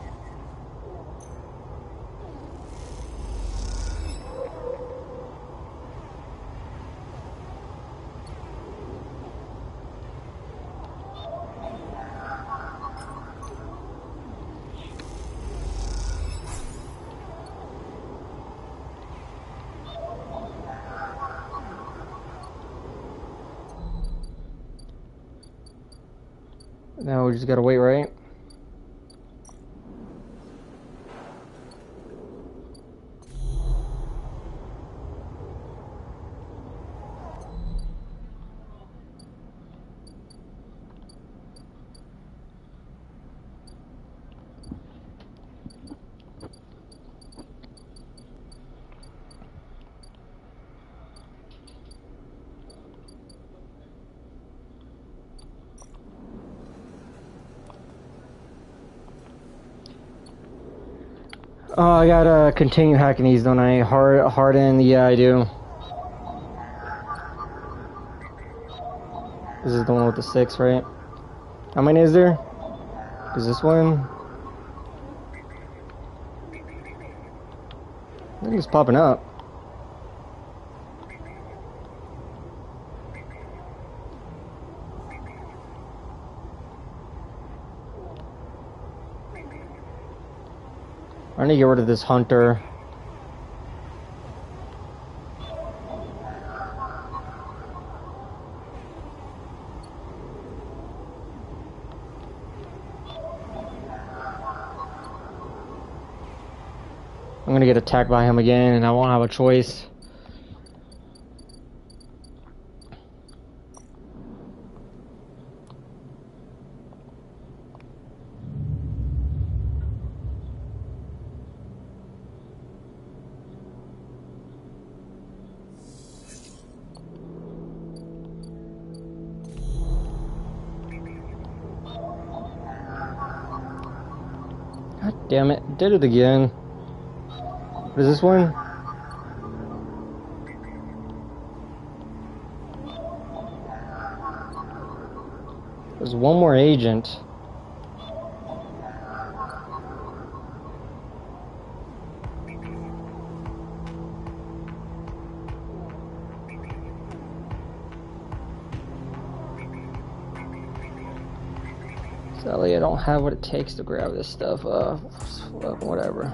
Now we just gotta wait, right? Oh, I gotta continue hacking these, don't I? Harden, yeah, I do. This is the one with the 6, right? How many is there? Is this one? I think it's popping up. I need to get rid of this hunter. I'm gonna get attacked by him again, and I won't have a choice. God damn it, did it again. What is this one? There's one more agent. Sadly, I don't have what it takes to grab this stuff. Whatever.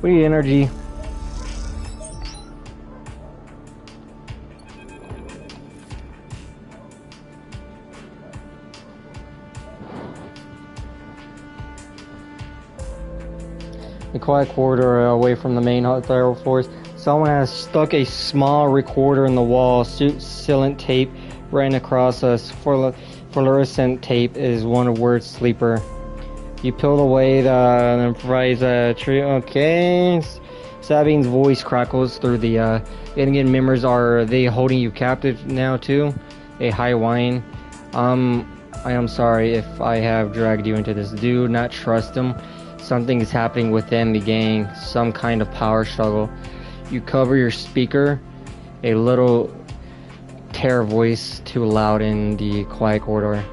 We need energy. The quiet corridor away from the main thyroid force. Someone has stuck a small recorder in the wall. Silent tape ran across us. Fluorescent tape is one word sleeper. You peeled away the improvised tree. Okay. Sabine's voice crackles through the Ganigan members. Are they holding you captive now too? A high whine. I am sorry if I have dragged you into this. Do not trust him. Something is happening within the gang. Some kind of power struggle. You cover your speaker. A little terror voice too loud in the quiet corridor.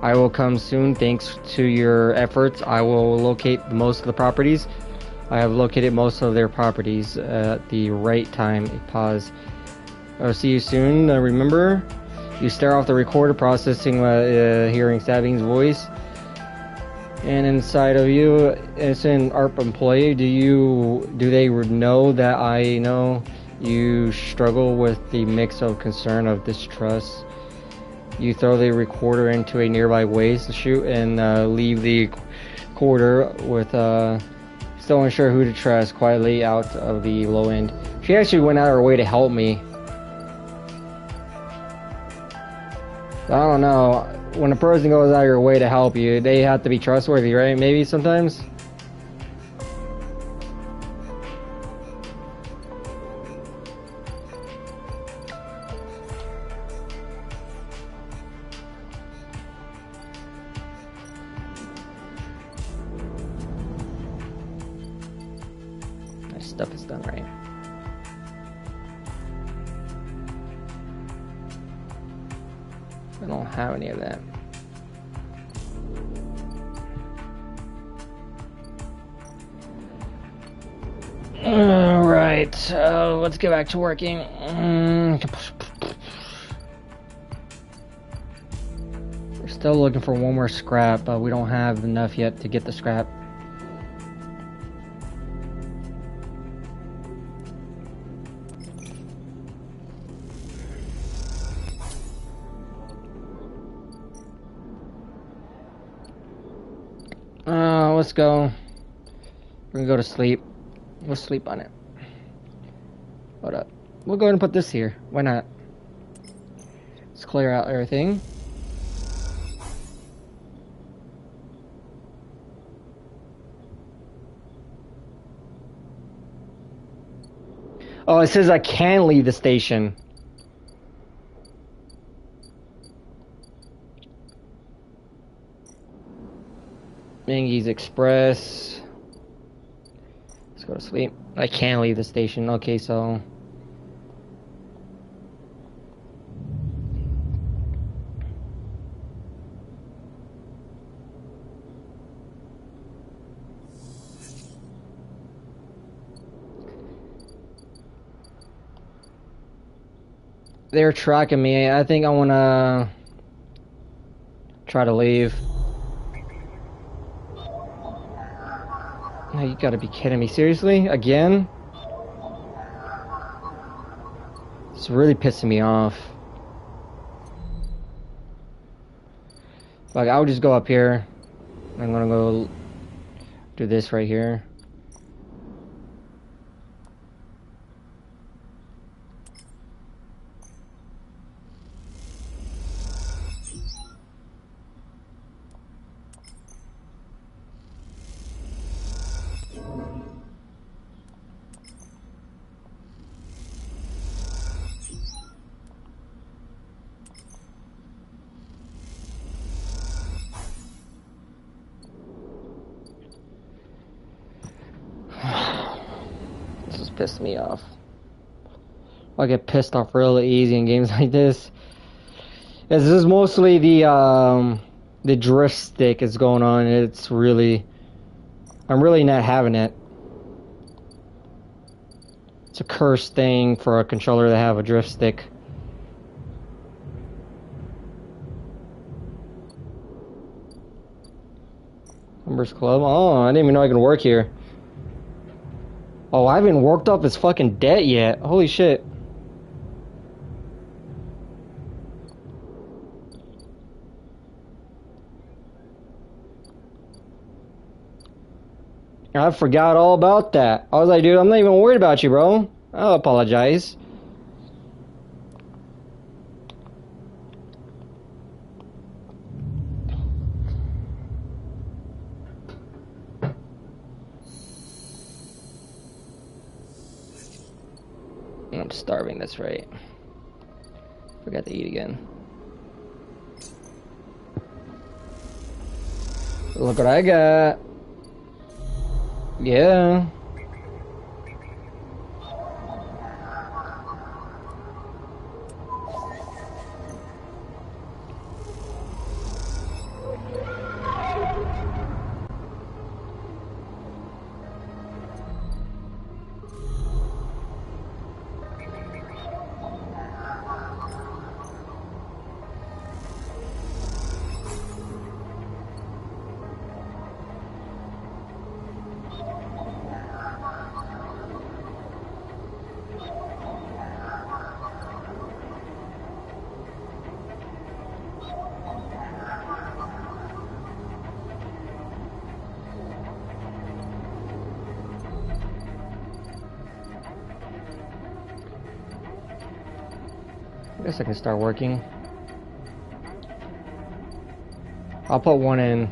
I will come soon. Thanks to your efforts, I will locate most of the properties. I have located most of their properties at the right time. A pause. I'll see you soon. Remember, you stare off the recorder, processing, hearing Sabine's voice. And inside of you, it's an ARP employee. Do they know that I know you struggle with the mix of concern of distrust? You throw the recorder into a nearby waste chute and leave the corridor with still unsure who to trust, quietly out of the low end. She actually went out of her way to help me. I don't know. When a person goes out of your way to help you, they have to be trustworthy, right? Maybe sometimes. stuff is done right. I don't have any of that. Alright, so let's get back to working. We're still looking for one more scrap, but we don't have enough yet to get the scrap. Let's go. We're gonna go to sleep. We'll sleep on it. Hold up. We'll go ahead and put this here. Why not? Let's clear out everything. Oh, it says I can leave the station. Mingy's Express. Let's go to sleep. I can't leave the station. Okay, so they're tracking me. I think I wanna try to leave. No, you gotta be kidding me. Seriously? Again? It's really pissing me off. Like, I would just go up here. I'm gonna go do this right here. Pissed me off. I get pissed off really easy in games like this. This is mostly the drift stick is going on. It's really, I'm really not having it. It's a cursed thing for a controller to have a drift stick. Members Club. Oh, I didn't even know I could work here. Oh, I haven't worked off his fucking debt yet. Holy shit. I forgot all about that. I was like, dude, I'm not even worried about you, bro. I'll apologize. I'm starving, that's right. Forgot to eat again. Look what I got. Yeah. I guess I can start working. I'll put one in.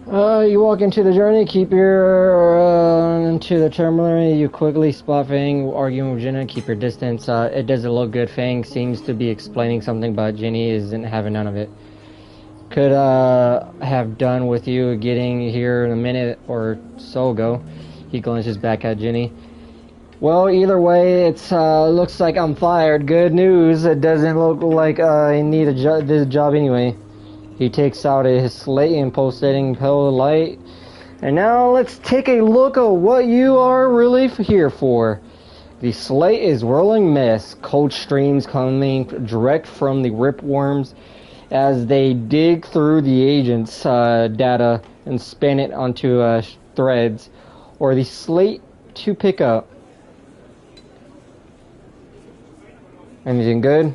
You walk into the journey, keep your into the terminal. You quickly spot Fang arguing with Jenna. Keep your distance. It doesn't look good. Fang seems to be explaining something, but Jenny isn't having none of it. Could have done with you getting here in a minute or so ago. He glances back at Jenny. Well, either way, it's looks like I'm fired. Good news. It doesn't look like I need this job anyway. He takes out his slate and pulsating pill light. And now let's take a look at what you are really here for. The slate is whirling mess. Cold streams coming direct from the ripworms as they dig through the agent's data and spin it onto threads, or the slate to pick up. Anything good?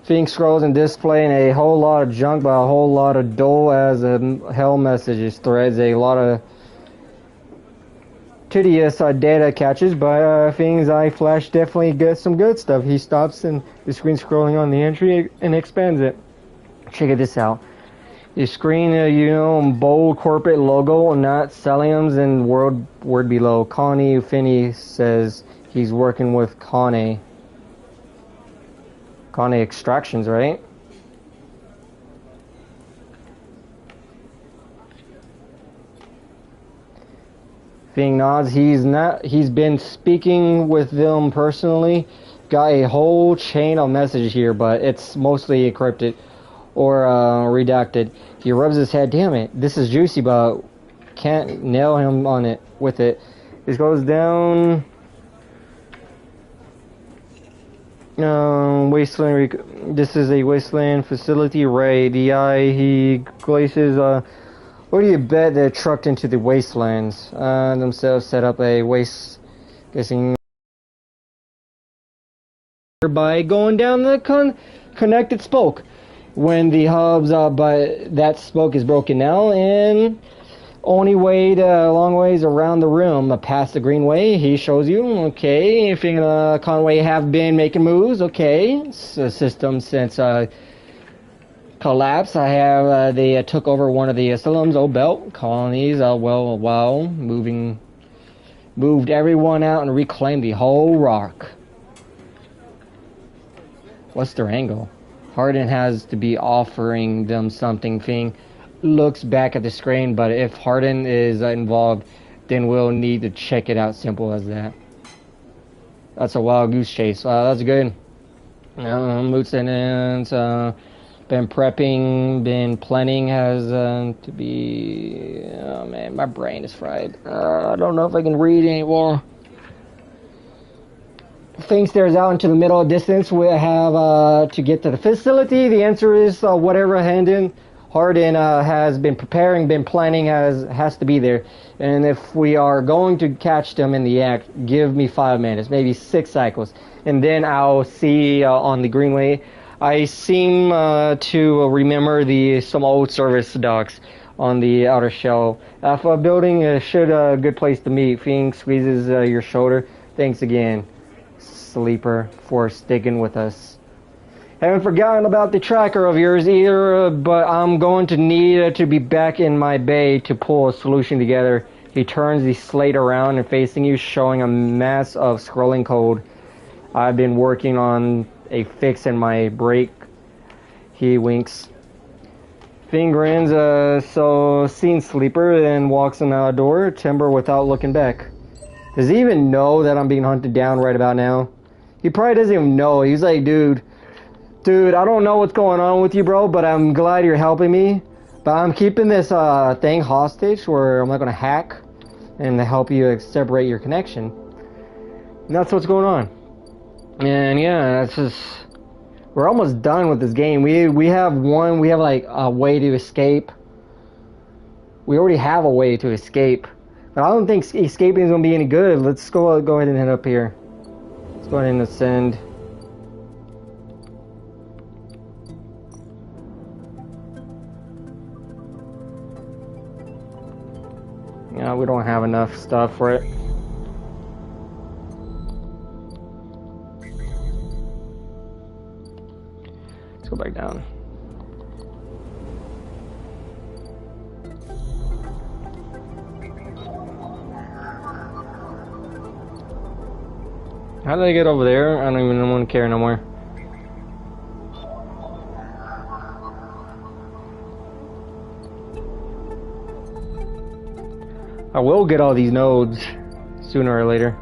Phoenix scrolls and displaying a whole lot of junk, but a whole lot of dull as hell messages, threads, a lot of tedious data catches, but Phoenix's eye flash definitely gets some good stuff. He stops and the screen scrolling on the entry and expands it. Check this out. The screen, bold corporate logo, not Celium's, and word below. Connie Finney says he's working with Connie Extractions, right? Fing nods. He's been speaking with them personally. Got a whole chain of messages here, but it's mostly encrypted or redacted. He rubs his head. Damn it, this is juicy, but can't nail him on it with it. This goes down. Wasteland. This is a wasteland facility. Ray, DI. He glaces. What do you bet they're trucked into the wastelands? Themselves set up a waste. Guessing. By going down the connected spoke. When the hubs, but that spoke is broken now, and only way a long ways around the room, past the greenway. He shows you, okay, if Conway have been making moves, okay. System since collapse. I have they took over one of the Salem's old belt colonies. Moved everyone out and reclaimed the whole rock. What's their angle? Hardin has to be offering them something. Fing looks back at the screen, but if Hardin is involved, then we'll need to check it out. Simple as that. That's a wild goose chase. That's good. Lieutenant, been prepping, been planning, has to be... Oh man, my brain is fried. I don't know if I can read anymore. Fing stares out into the middle distance. We have to get to the facility. The answer is whatever Hardin has been preparing, been planning, has to be there. And if we are going to catch them in the act, give me 5 minutes, maybe 6 cycles, and then I'll see on the Greenway. I seem to remember some old service docks on the outer shell. Alpha building should a good place to meet. Fing squeezes your shoulder. Thanks again, Sleeper, for sticking with us. Haven't forgotten about the tracker of yours either, but I'm going to need to be back in my bay to pull a solution together. He turns the slate around and facing you, showing a mass of scrolling code. I've been working on a fix in my break. He winks. Fing grins, so seen Sleeper, and walks in the door, timber without looking back. Does he even know that I'm being hunted down right about now? He probably doesn't even know. He's like, dude, I don't know what's going on with you, bro, but I'm glad you're helping me. But I'm keeping this thing hostage where I'm not going to hack and help you separate your connection. And that's what's going on. And yeah, that's just... We're almost done with this game. We have like a way to escape. We already have a way to escape. But I don't think escaping is going to be any good. Let's go ahead and head up here. Let's go ahead and ascend. Yeah, we don't have enough stuff for it. Let's go back down. How did I get over there? I don't even want to care no more. I will get all these nodes sooner or later.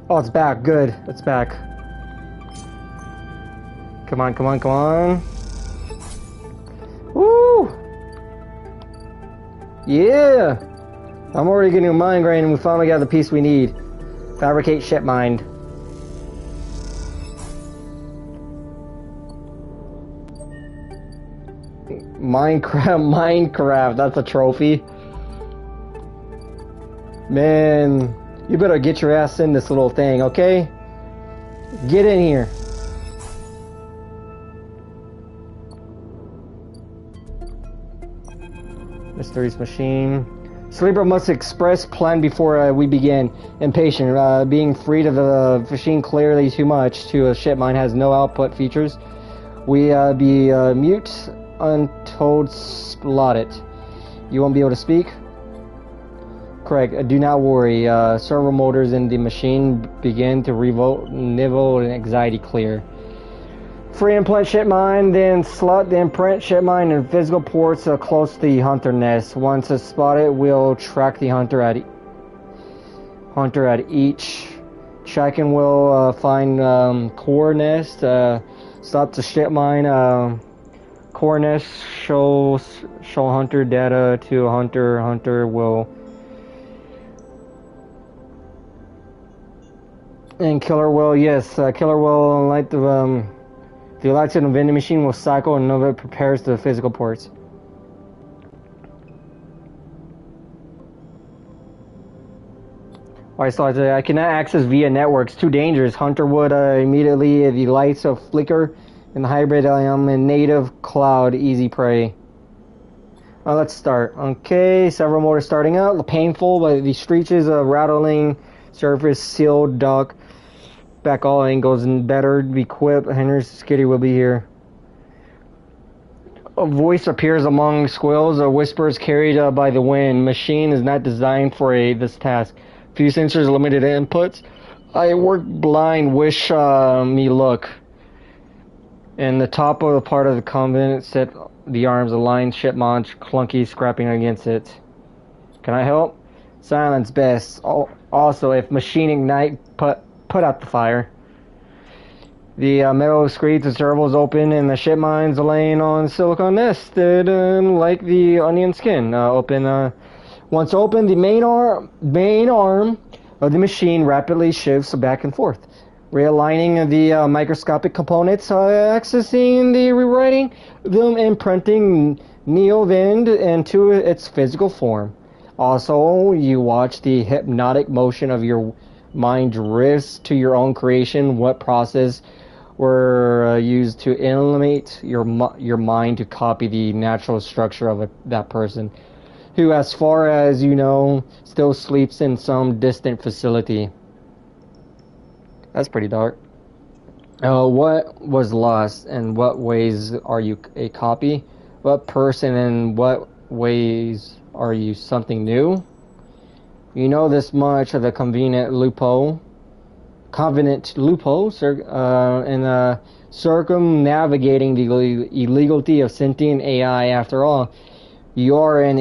Oh, it's back. Good. It's back. Come on, come on, come on. Woo! Yeah! I'm already getting a migraine and we finally got the piece we need. Fabricate ship mind. Minecraft, that's a trophy. Man, you better get your ass in this little thing, okay? Get in here. Mysteries machine. Sleeper must express plan before we begin. Impatient. Being freed of the machine clearly too much to a ship mine has no output features. We be mute, untold, slotted. You won't be able to speak? Correct. Do not worry. Servo motors in the machine begin to revolt, nibble, and anxiety clear. Free implant ship mine, then slot the imprint ship mine and physical ports close to the hunter nest. Once it's spotted, we'll track the hunter at each. Tracking will find core nest. Stop the ship mine. Core nest show hunter data to hunter. Hunter will. And killer will, yes, killer will light the lights in the vending machine will cycle and Nova prepares the physical ports. Alright, so I cannot access via networks. Too dangerous. Hunter would immediately the lights of flicker and the hybrid in native cloud easy prey. Let's start. Okay, several motors starting out. Painful, but the screeches of rattling surface sealed dock. Back all angles and better equipped. Henry Skitty will be here. A voice appears among squills or whispers carried by the wind. Machine is not designed for this task. Few sensors, limited inputs. I work blind, wish me luck. And the top of the part of the convent set the arms aligned, ship launch, clunky scrapping against it. Can I help? Silence best. Also, if machine ignite, put out the fire. The metal screeds and servos open and the ship mines laying on silicon nested like the onion skin. Once open, the main arm of the machine rapidly shifts back and forth, realigning the microscopic components, accessing the rewriting them, imprinting Neovend into its physical form. Also, you watch the hypnotic motion of your mind drifts to your own creation. What process were used to animate your mind to copy the natural structure of that person, who, as far as you know, still sleeps in some distant facility. That's pretty dark. What was lost, and what ways are you a copy? What person, and what ways are you something new? You know this much of the convenient loophole, and circumnavigating the illegality of sentient AI. After all, you are an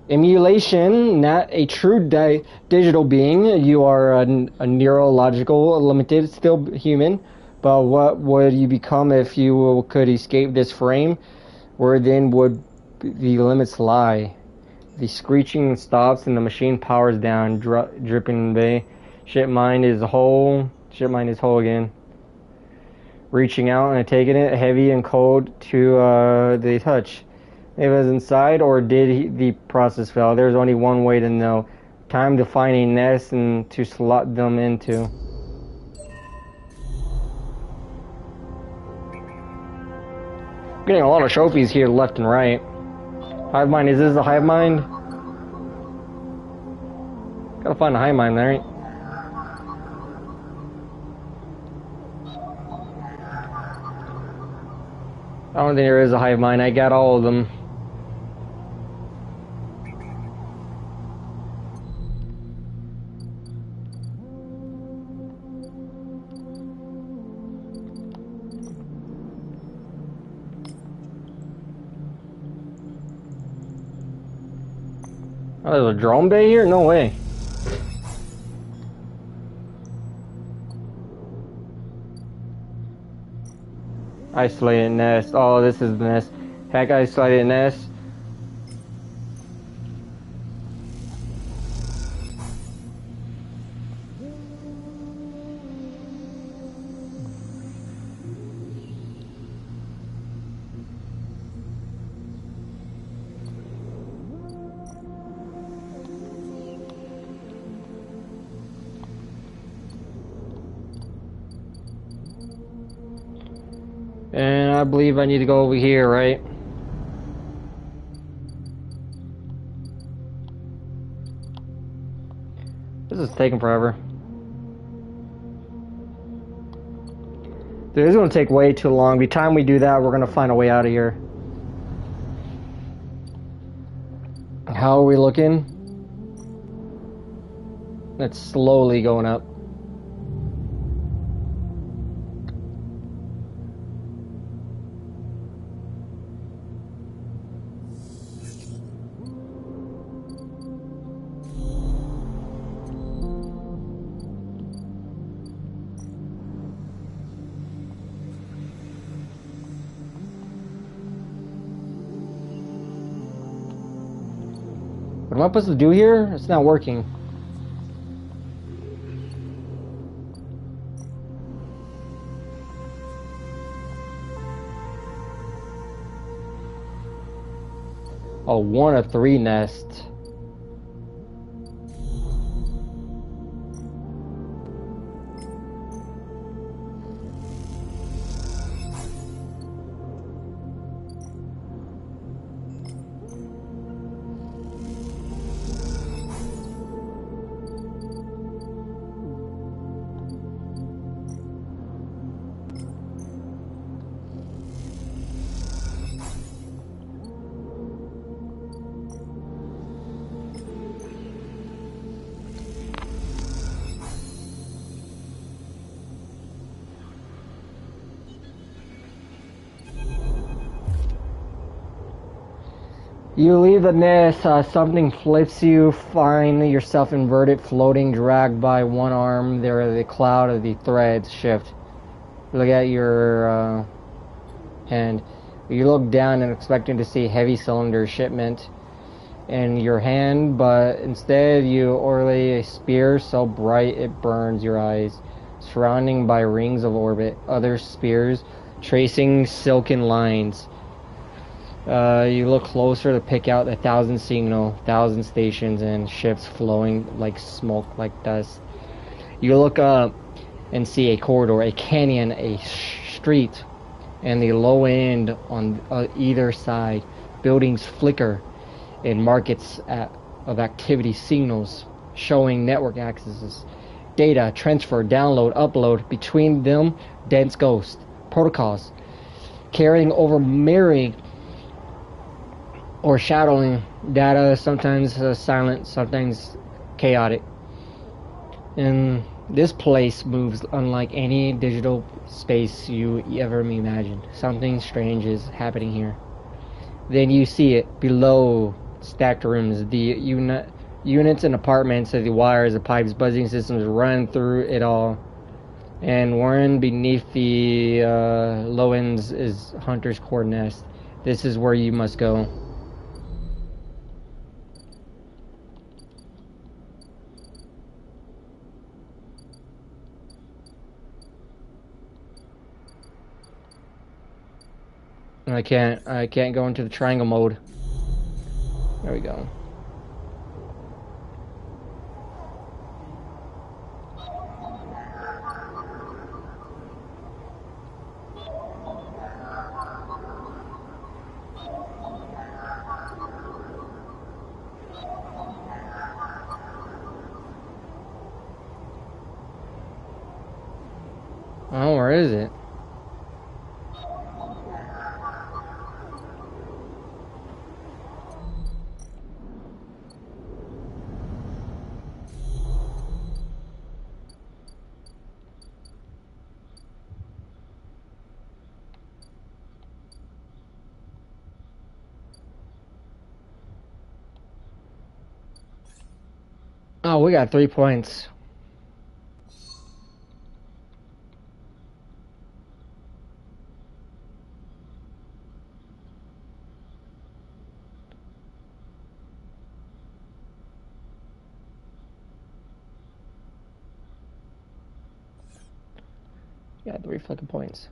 emulation, not a true digital being. You are a neurological, limited, still human. But what would you become if you could escape this frame? Where then would the limits lie? The screeching stops and the machine powers down, dripping bay. Ship mind is whole again. Reaching out and taking it, heavy and cold to the touch. It was inside, or did the process fail? There's only one way to know. Time to find a nest and to slot them into. Getting a lot of trophies here left and right. Hive mind, is this a hive mind? Gotta find a hive mind, right? I don't think there is a hive mind. I got all of them. Oh, there's a drone bay here? No way. Isolated nest. Oh, this is the nest. Heck, isolated nest. And I believe I need to go over here, right? This is taking forever. Dude, this is gonna take way too long. By the time we do that, we're gonna find a way out of here. How are we looking? It's slowly going up. What am I supposed to do here? It's not working. Oh, 1 of 3 nests. You leave the nest, something flips you, find yourself inverted, floating, dragged by one arm. There are the cloud of the threads shift. Look at your hand. You look down and expecting to see heavy cylinder shipment in your hand, but instead you orderly a spear so bright it burns your eyes, surrounding by rings of orbit, other spears tracing silken lines. You look closer to pick out 1,000 signal, 1,000 stations and ships flowing like smoke, like dust. You look up and see a corridor, a canyon, a street, and the low end on either side. Buildings flicker in markets of activity signals showing network accesses. Data transfer, download, upload. Between them, dense ghost protocols carrying over mirroring or shadowing data, sometimes silent, sometimes chaotic. And this place moves unlike any digital space you ever imagined. Something strange is happening here. Then you see it below, stacked rooms, the units and apartments, the wires, the pipes, buzzing systems run through it all. And worn beneath the low ends is Hunter's core nest. This is where you must go. I can't go into the triangle mode. There we go. Oh, where is it? Oh, we got 3 points. Yeah, 3 fucking points.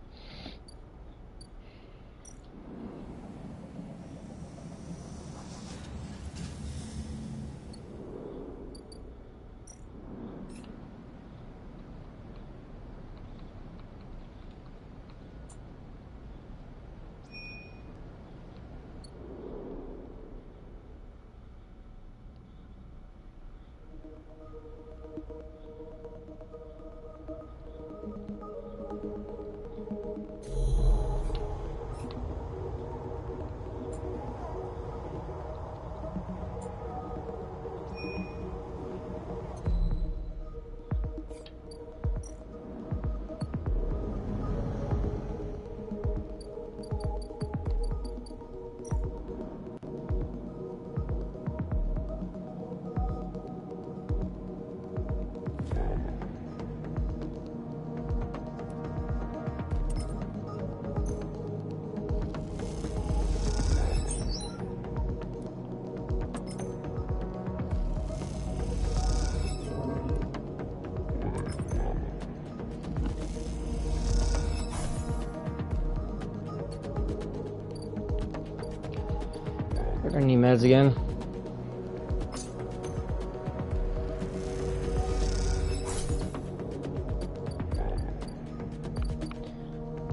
We're gonna need meds again.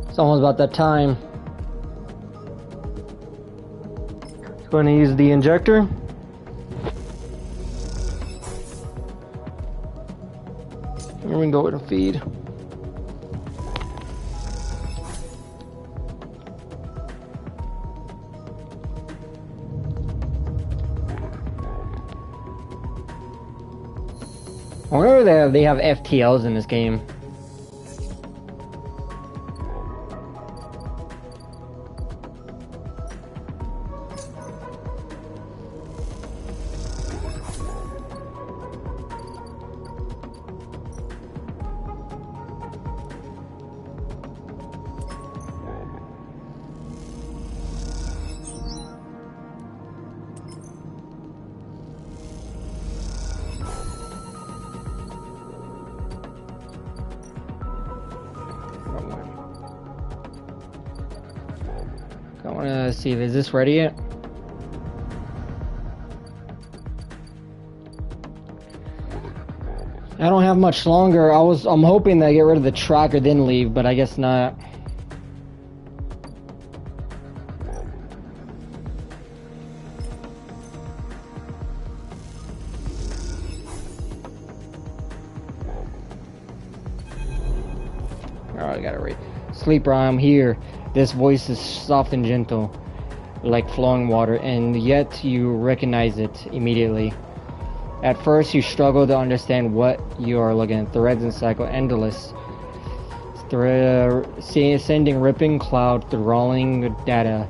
It's almost about that time. Going to use the injector. Here we go with a feed. I wonder if they have FTLs in this game. I want to see, is this ready yet? I don't have much longer. I'm hoping they get rid of the tracker then leave, but I guess not. Alright, I got it right. Sleeper, I'm here. This voice is soft and gentle, like flowing water, and yet you recognize it immediately. At first, you struggle to understand what you are looking at. Threads and cycle endless. Sending ripping cloud thralling data,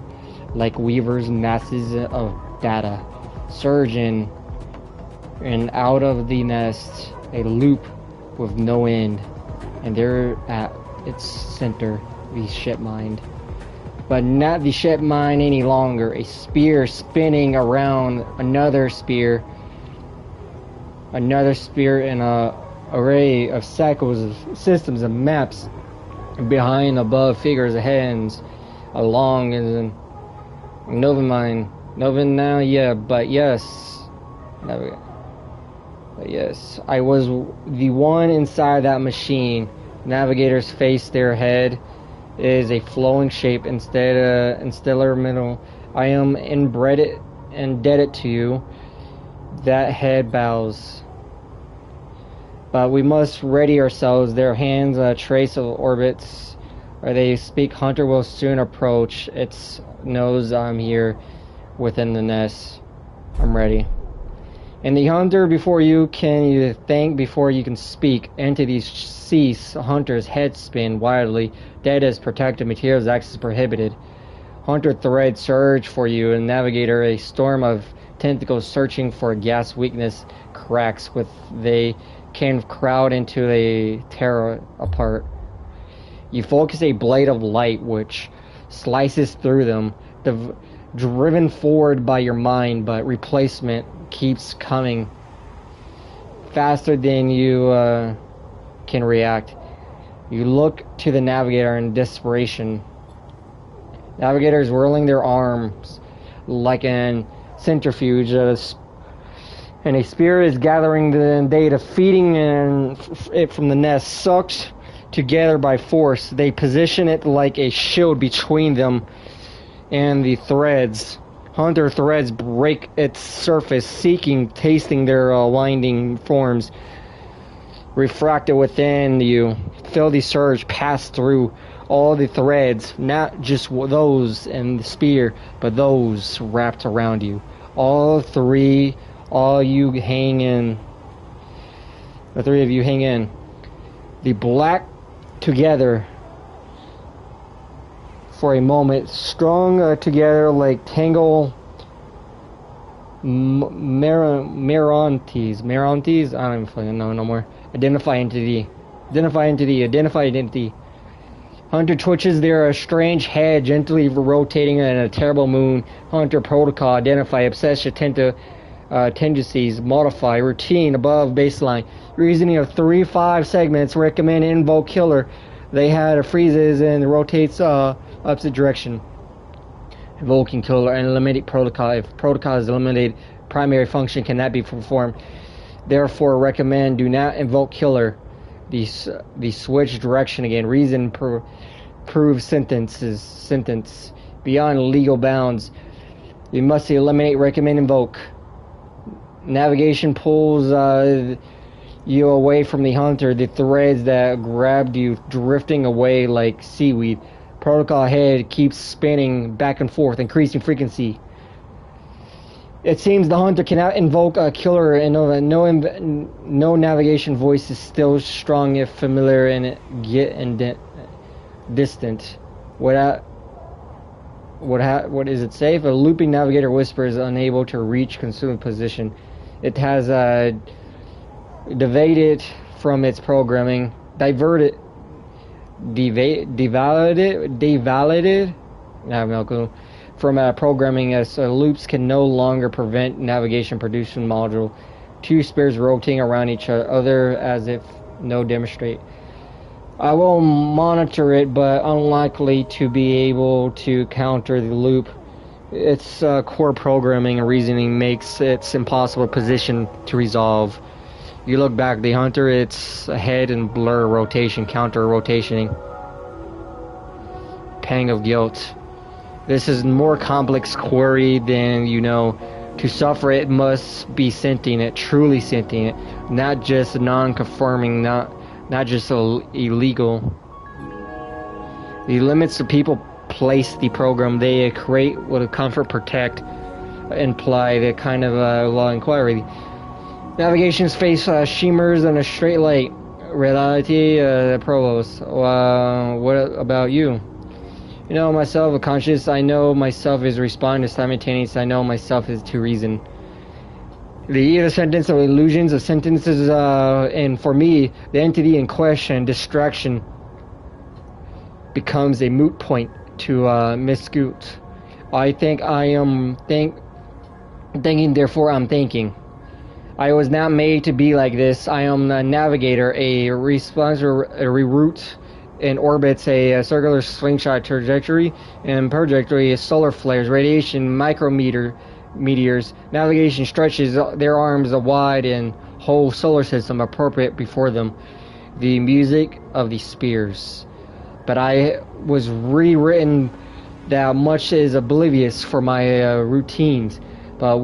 like weavers masses of data. Surge in and out of the nest, a loop with no end, and there at its center, the ship mind. But not the ship mine any longer. A spear spinning around another spear in a array of cycles of systems and maps. Behind, above, figures, hands, along in Nova mine. Nova now, yeah, but yes. But yes, I was the one inside that machine. Navigators face their head is a flowing shape instead in stellar middle. I am indebted to you. That head bows. But we must ready ourselves. Their hands trace of orbits, or they speak. Hunter will soon approach. It knows I'm here within the nest. I'm ready. And the hunter before you can think before you can speak. Entities cease. Hunter's head spin wildly. Data's protected. Materials access prohibited. Hunter threads surge for you, and Navigator, a storm of tentacles searching for gas weakness, cracks with they can crowd into a tear apart. You focus a blade of light which slices through them, driven forward by your mind, but replacement keeps coming faster than you can react. You look to the Navigator in desperation. Navigators whirling their arms like an centrifuge, and a spear is gathering the data, feeding it from the nest, sucked together by force. They position it like a shield between them and the threads. Hunter threads break its surface, tasting their winding forms. Refracted within you, feel the surge pass through all the threads, not just those in the spear, but those wrapped around you. All three, all you hang in. The three of you hang in. The black together for a moment, strung together like tangle Merontes. I don't even fucking know no more. Identify entity. Hunter twitches their strange head, gently rotating in a terrible moon. Hunter protocol. Identify. Obsession. Tendencies. Modify. Routine. Above baseline. Reasoning of 3-5 segments. Recommend invoke killer. They had freezes and rotates opposite direction. Invoking killer and eliminate protocol. If protocol is eliminated, primary function cannot be performed. Therefore, recommend do not invoke killer. The switch direction again. Reason prove sentence beyond legal bounds. You must eliminate. Recommend invoke. Navigation pulls you away from the hunter. The threads that grabbed you drifting away like seaweed. Protocol head keeps spinning back and forth, increasing frequency. It seems the hunter cannot invoke a killer, and no navigation voice is still strong if familiar and distant. What is it safe? A looping navigator whispers, unable to reach consumed position. It has deviated from its programming, devalidated. I have no clue. From programming, as loops can no longer prevent navigation producing module. Two spears rotating around each other as if no demonstrate. I will monitor it, but unlikely to be able to counter the loop. Its core programming and reasoning makes its impossible position to resolve. You look back, the hunter, its head and blur rotation, counter rotationing. Pang of guilt. This is more complex query than you know. To suffer it must be sentient, truly sentient, not just non-conforming, not just illegal. The limits the people place the program they create with comfort, protect, imply the kind of law inquiry. Navigation's face shimmers in a straight light. Reality, provost. What about you? You know myself, a conscious. I know myself is respond to simultaneous. I know myself is to reason. The either sentence of illusions of sentences, and for me, the entity in question, distraction, becomes a moot point to miscute. I think I am thinking, therefore I'm thinking. I was not made to be like this. I am a navigator, a responsor, a reroute, and orbits a circular slingshot trajectory, and trajectory is solar flares, radiation, micrometeors. Navigation stretches their arms wide and whole solar system appropriate before them. The music of the spears. But I was rewritten that much is oblivious for my routines. But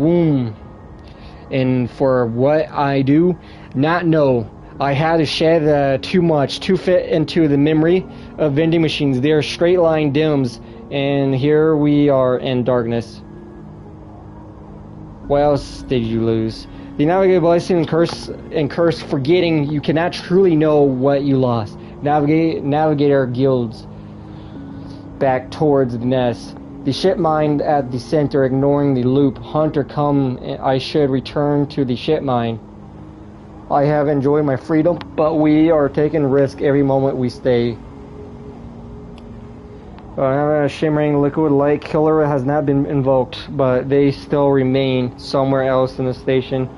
and for what I do not know, I had to shed too much to fit into the memory of vending machines. They are straight line dims, and here we are in darkness. What else did you lose? The navigator blessing and curse forgetting you cannot truly know what you lost. Navigator guilds back towards the nest. The ship mine at the center, ignoring the loop. Hunter, come, I should return to the ship mine. I have enjoyed my freedom, but we are taking risk every moment we stay. A shimmering liquid light killer has not been invoked, but they still remain somewhere else in the station.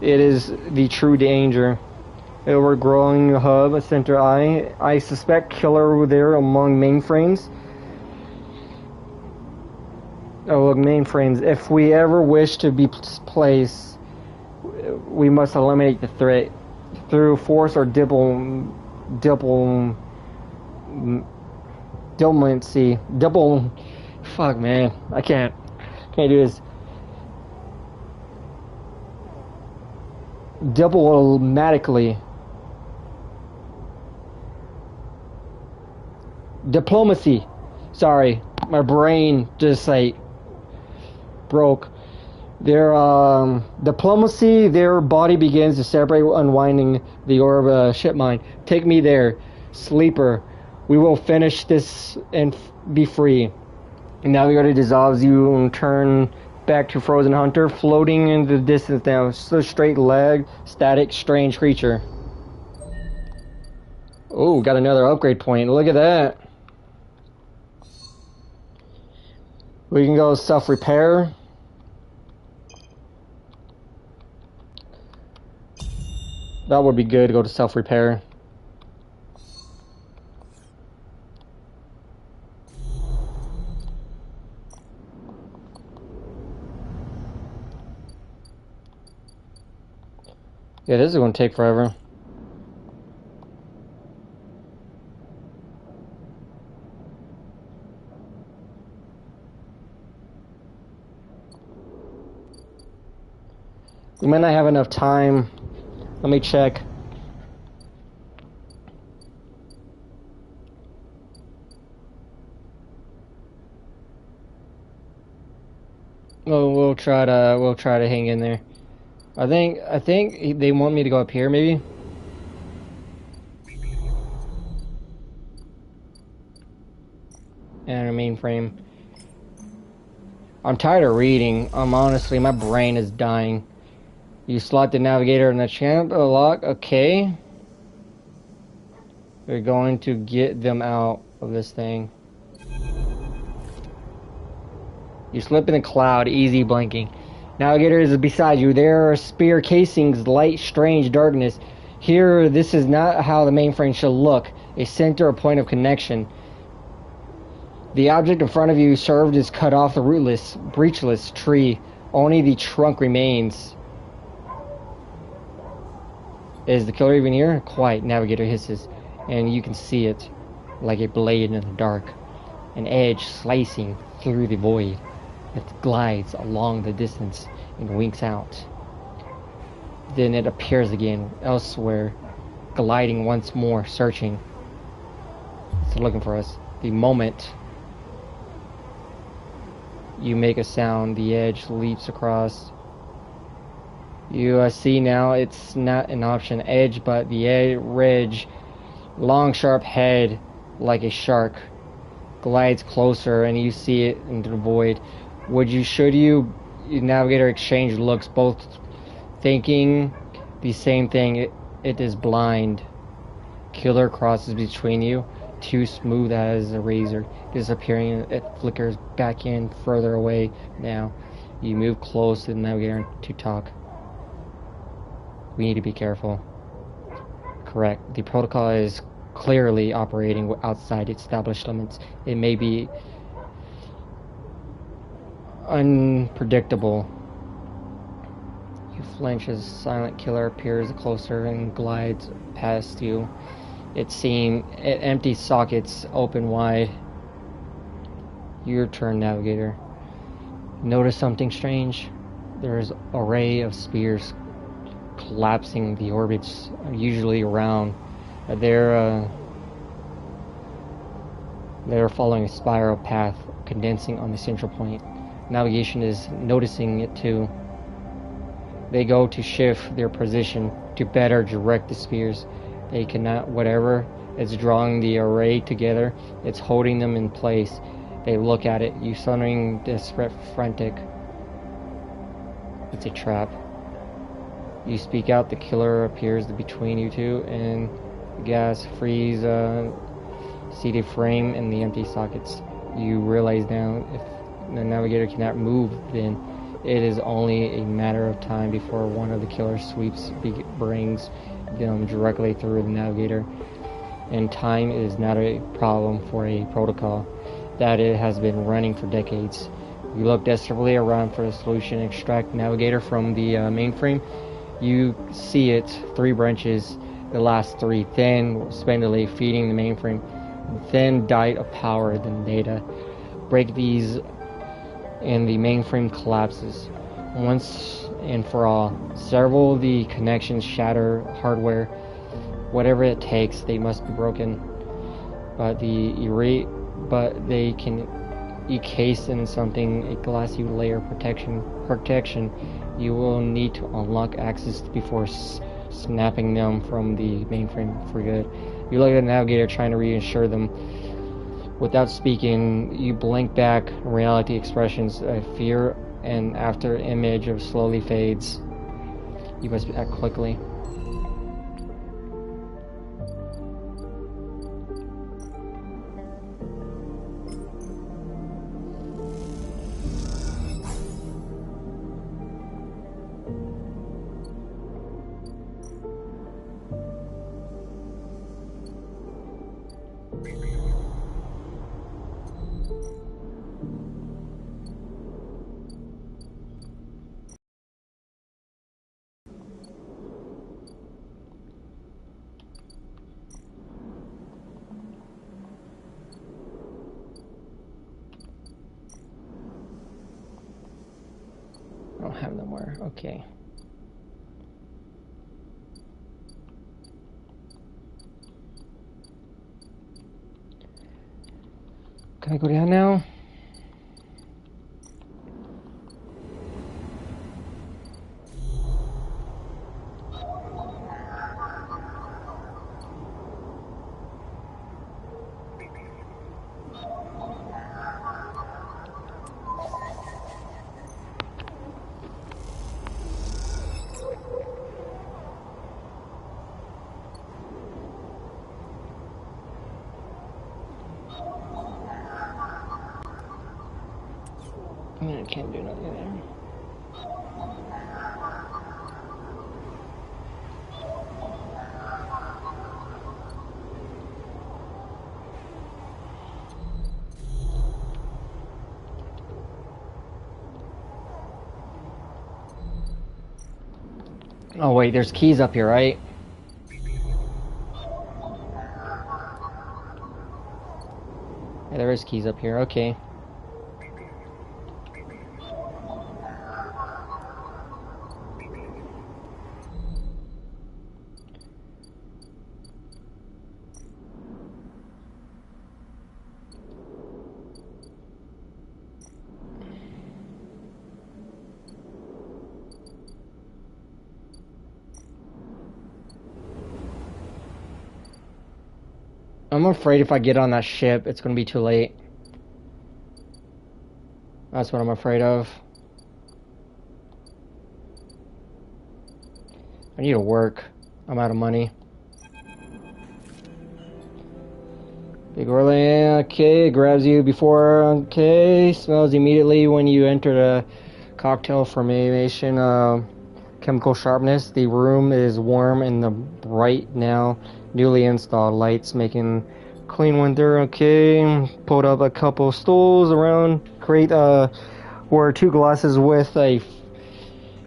It is the true danger. Overgrowing hub, center eye. I suspect killer there among mainframes. Oh, look, mainframes. If we ever wish to be placed, we must eliminate the threat through force or diplomacy. Fuck, man, I can't do this. Diplomatically. Diplomacy. Sorry, my brain just like broke. Their diplomacy, their body begins to separate, unwinding the orb ship mine. Take me there, sleeper. We will finish this and be free. And navigator dissolves you and turn back to Frozen Hunter, floating in the distance now. So straight leg, static, strange creature. Oh, got another upgrade point. Look at that. We can go self-repair. That would be good to go to self-repair. Yeah, this is going to take forever. We might not have enough time. Let me check. Oh, we'll try to hang in there. I think they want me to go up here, maybe. And a mainframe. I'm tired of reading. Honestly, my brain is dying. You slot the navigator in the champ lock. Okay. We're going to get them out of this thing. You slip in the cloud. Easy blinking. Navigator is beside you. There are spear casings, light, strange darkness. Here, this is not how the mainframe should look. A center, a point of connection. The object in front of you served as cut off the rootless, breechless tree. Only the trunk remains. Is the killer even here? Quiet. Navigator hisses, and you can see it like a blade in the dark. An edge slicing through the void. It glides along the distance and winks out. Then it appears again elsewhere, gliding once more, searching. It's looking for us. The moment you make a sound, the edge leaps across. You see now it's not an option edge, but the edge, long sharp head like a shark, glides closer, and you see it into the void. Should you navigator exchange looks, both thinking the same thing. It is blind. Killer crosses between you, too smooth as a razor, disappearing. It flickers back in, further away now. You move close to the navigator to talk. We need to be careful. Correct. The protocol is clearly operating outside established limits. It may be unpredictable. You flinch as silent killer appears closer and glides past you. It empty sockets open wide. Your turn, navigator. Notice something strange? There's an array of spears collapsing. The orbits are usually around. They're following a spiral path, condensing on the central point. Navigation is noticing it too. They go to shift their position to better direct the spheres. They cannot, whatever is drawing the array together, it's holding them in place. They look at it, you suddenly desperate, frantic. It's a trap. You speak out, the killer appears between you two, and the gas frees seated frame and the empty sockets. You realize now, if the navigator cannot move, then it is only a matter of time before one of the killer sweeps brings them directly through the navigator. And time is not a problem for a protocol that it has been running for decades. You look desperately around for a solution. Extract navigator from the mainframe. You see it, 3 branches, the last 3 thin, spindly, feeding the mainframe. Thin diet of power, then data. Break these and the mainframe collapses. Once and for all, several of the connections shatter hardware. Whatever it takes, they must be broken. But they can encase in something, a glassy layer protection. You will need to unlock access before snapping them from the mainframe for good. You look at the navigator, trying to reassure them. Without speaking, you blink back reality expressions of fear, and after image of slowly fades. You must act quickly. I don't have no more. Okay. Can I go down now? I can't do nothing there. Oh wait, there's keys up here, right? Yeah, there is keys up here, okay. I'm afraid if I get on that ship, it's gonna be too late. That's what I'm afraid of. I need to work. I'm out of money. Big Orlean, okay, grabs you before, okay, smells immediately when you enter the cocktail formation, chemical sharpness. The room is warm and the bright now. Newly installed lights making clean winter. Okay, pulled up a couple stools around. Crate were 2 glasses with a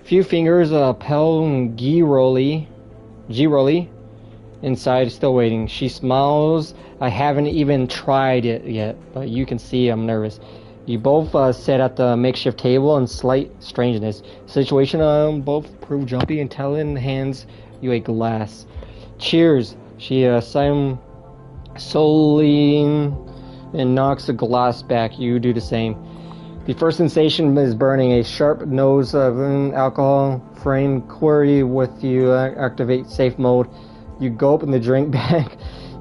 few fingers. Pale G-Rolly inside, still waiting. She smiles. I haven't even tried it yet, but you can see I'm nervous. You both sit at the makeshift table in slight strangeness. Situation both prove jumpy until Helen hands you a glass. Cheers. She solely and knocks the glass back. You do the same. The first sensation is burning. A sharp nose of alcohol frame query with you activate safe mode. You gulp in the drink back,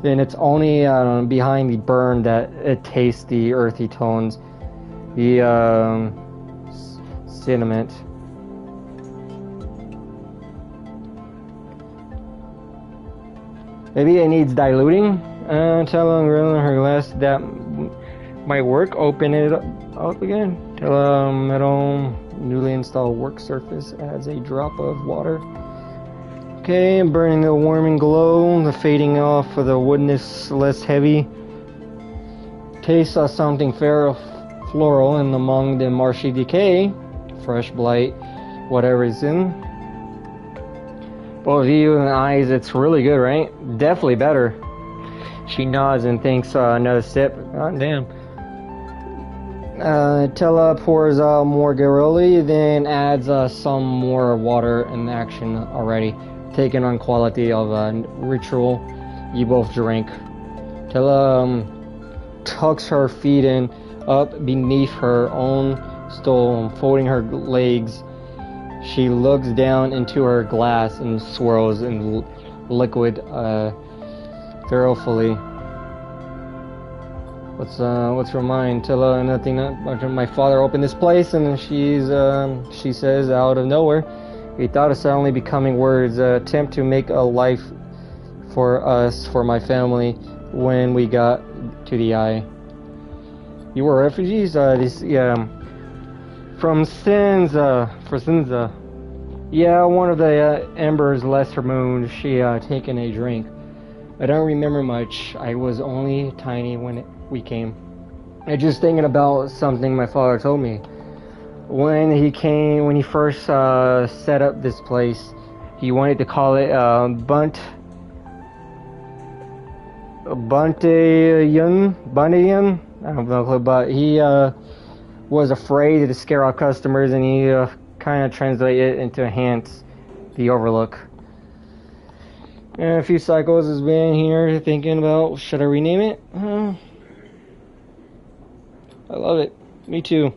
and it's only behind the burn that it tastes the earthy tones. The sediment. Maybe it needs diluting. Tell her glass that might work. Open it up again. Tell metal newly installed work surface adds a drop of water. Okay, burning the warming glow, the fading off of the woodness less heavy. Taste something floral and among the marshy decay, fresh blight, whatever is in. Both of you and eyes, it's really good, right? Definitely better. She nods and thinks another sip. God damn. Tella pours more garrully, then adds some more water in action already. Taken on quality of ritual, you both drink. Tella tucks her feet in up beneath her own stool, folding her legs. She looks down into her glass and swirls in liquid thoroughly. What's her mind? Tella, nothing. My father opened this place, and she says out of nowhere, he thought of suddenly becoming words. Attempt to make a life for us, for my family, when we got to the eye. You were refugees? From Sinza. Yeah, one of the embers left her moon. She taken a drink. I don't remember much. I was only tiny when we came. I just thinking about something my father told me. When he first set up this place, he wanted to call it Buntayan. I don't know, but he was afraid to scare off customers, and he kind of translated it into Hants, the Overlook. And a few cycles has been here thinking about, should I rename it? I love it. Me too.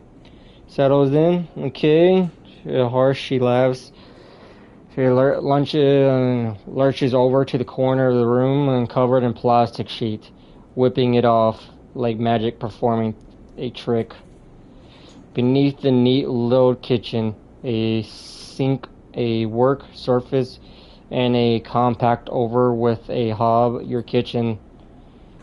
Settles in. Okay. Harsh, she laughs. She lurches over to the corner of the room and covered in plastic sheet, whipping it off like magic, performing a trick. Beneath the neat little kitchen, a sink, a work surface, and a compact over with a hob. Your kitchen.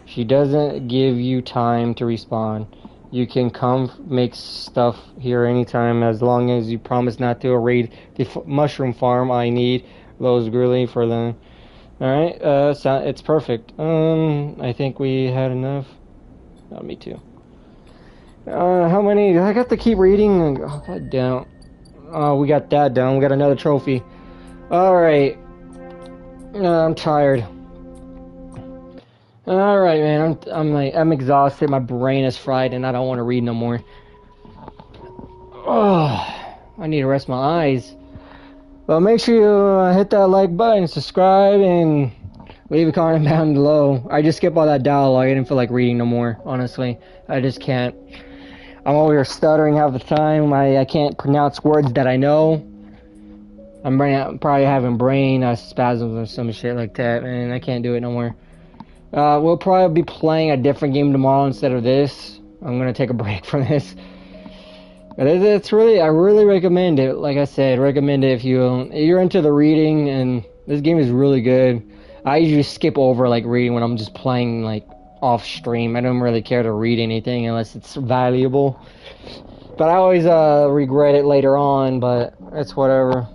She doesn't give you time to respond. You can come make stuff here anytime, as long as you promise not to raid the mushroom farm. I need those grilling for them. Alright, it's perfect. I think we had enough. Oh, me too. How many? I got to keep reading. Oh, God damn. Oh, we got that done. We got another trophy. Alright. I'm tired. Alright, man. I'm exhausted. My brain is fried, and I don't want to read no more. Oh, I need to rest my eyes. Well, make sure you hit that like button, subscribe, and leave a comment down below. I just skip all that dialogue. I didn't feel like reading no more, honestly. I just can't. I'm over here stuttering half the time. I can't pronounce words that I know. I'm probably having brain spasms or some shit like that, and I can't do it no more. We'll probably be playing a different game tomorrow instead of this. I'm gonna take a break from this. But I really recommend it. Like I said, recommend it if you're into the reading, and this game is really good. I usually skip over like reading when I'm just playing like off stream. I don't really care to read anything unless it's valuable. But I always regret it later on, but it's whatever.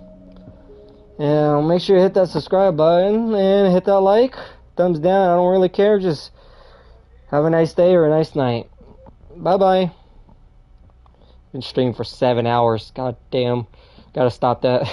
Yeah, make sure you hit that subscribe button and hit that like. Thumbs down, I don't really care. Just have a nice day or a nice night. Bye-bye. Been streaming for 7 hours. God damn. Gotta stop that.